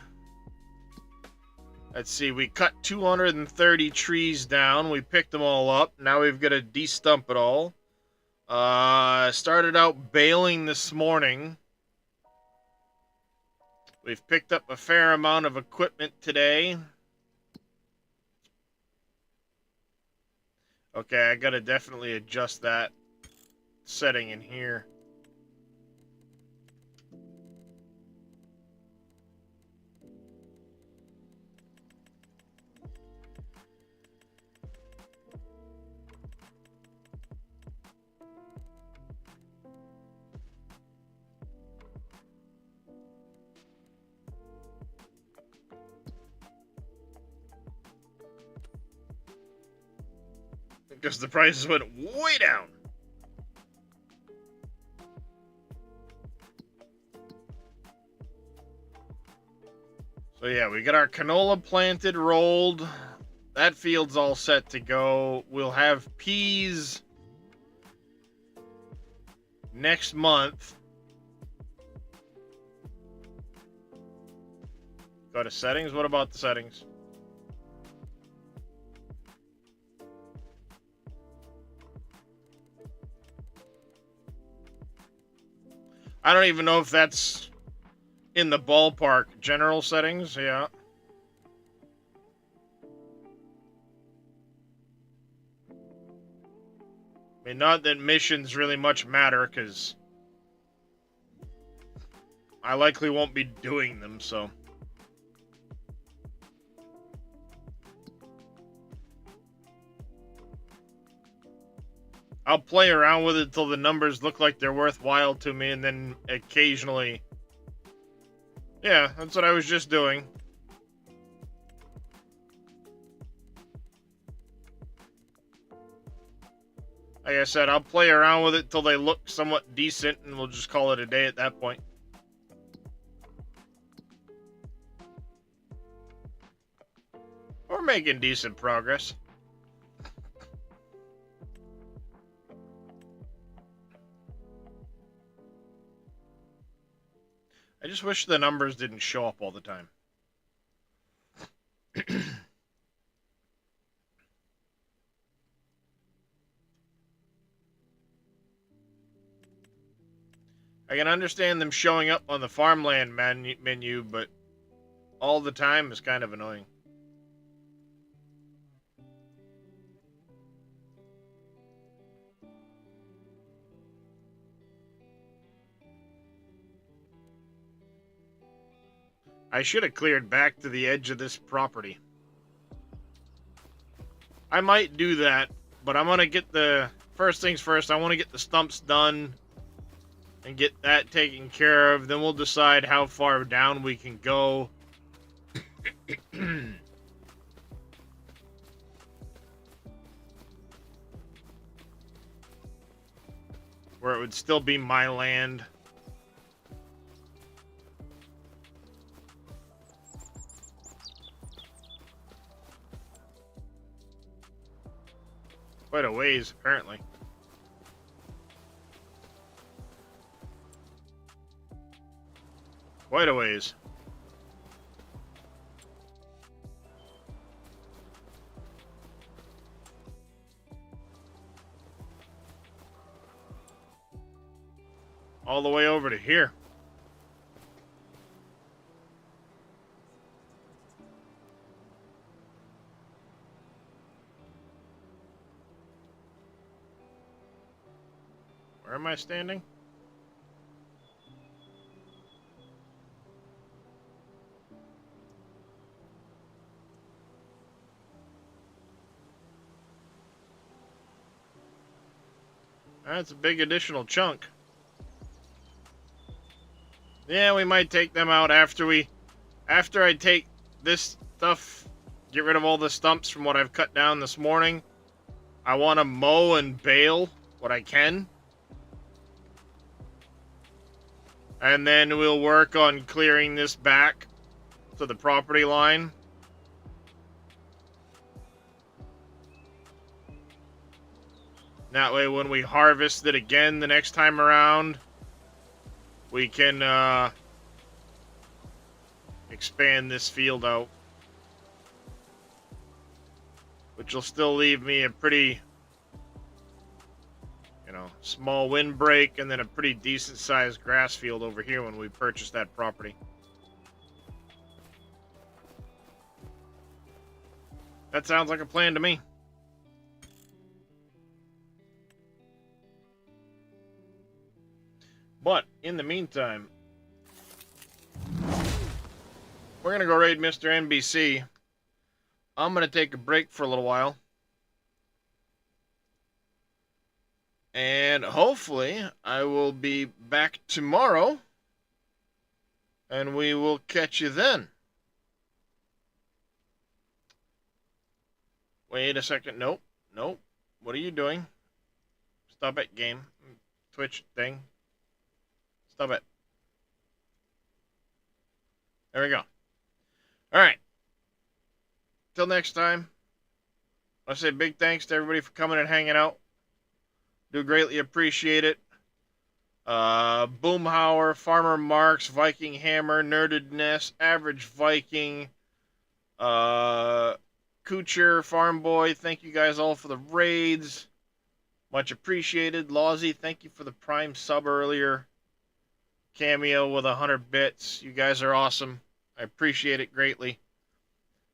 Let's see, we cut 230 trees down. We picked them all up. Now we've got to de-stump it all. Started out baling this morning. We've picked up a fair amount of equipment today. Okay, I gotta definitely adjust that setting in here. Because the prices went way down. So yeah, we got our canola planted, rolled. That field's all set to go. We'll have peas next month. Go to settings. What about the settings? I don't even know if that's in the ballpark. General settings, yeah. I mean, not that missions really much matter, because I likely won't be doing them, so. I'll play around with it till the numbers look like they're worthwhile to me, and then occasionally... Yeah, that's what I was just doing. Like I said, I'll play around with it till they look somewhat decent, and we'll just call it a day at that point. We're making decent progress. I just wish the numbers didn't show up all the time. I can understand them showing up on the farmland menu, but all the time is kind of annoying. I should have cleared back to the edge of this property. I might do that, but I'm going to get the... First things first, I want to get the stumps done and get that taken care of. Then we'll decide how far down we can go. Where it would still be my land. Quite a ways, apparently. Quite a ways. All the way over to here. I standing? That's a big additional chunk. Yeah, we might take them out after I take this stuff, get rid of all the stumps from what I've cut down this morning. I want to mow and bale what I can. And then we'll work on clearing this back to the property line. That way when we harvest it again the next time around, we can expand this field out. Which will still leave me a pretty, small windbreak and then a pretty decent sized grass field over here when we purchase that property. That sounds like a plan to me. But, in the meantime, we're going to go raid Mr. NBC. I'm going to take a break for a little while. And hopefully, I will be back tomorrow. And we will catch you then. Wait a second. Nope. What are you doing? Stop it, game. Twitch thing. Stop it. There we go. Alright. Till next time. I say big thanks to everybody for coming and hanging out. Do greatly appreciate it. Boomhauer, Farmer Marks, Viking Hammer, Nerdedness, Average Viking, Kucher, Farm Boy, thank you guys all for the raids. Much appreciated. Lawsy, thank you for the Prime sub earlier. Cameo with 100 bits. You guys are awesome. I appreciate it greatly.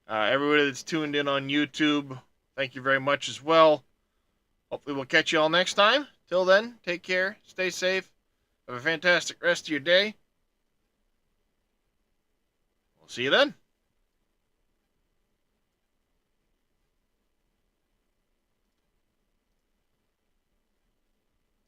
Everybody that's tuned in on YouTube, thank you very much as well. Hopefully we'll catch you all next time. Till then, take care, stay safe, have a fantastic rest of your day. We'll see you then.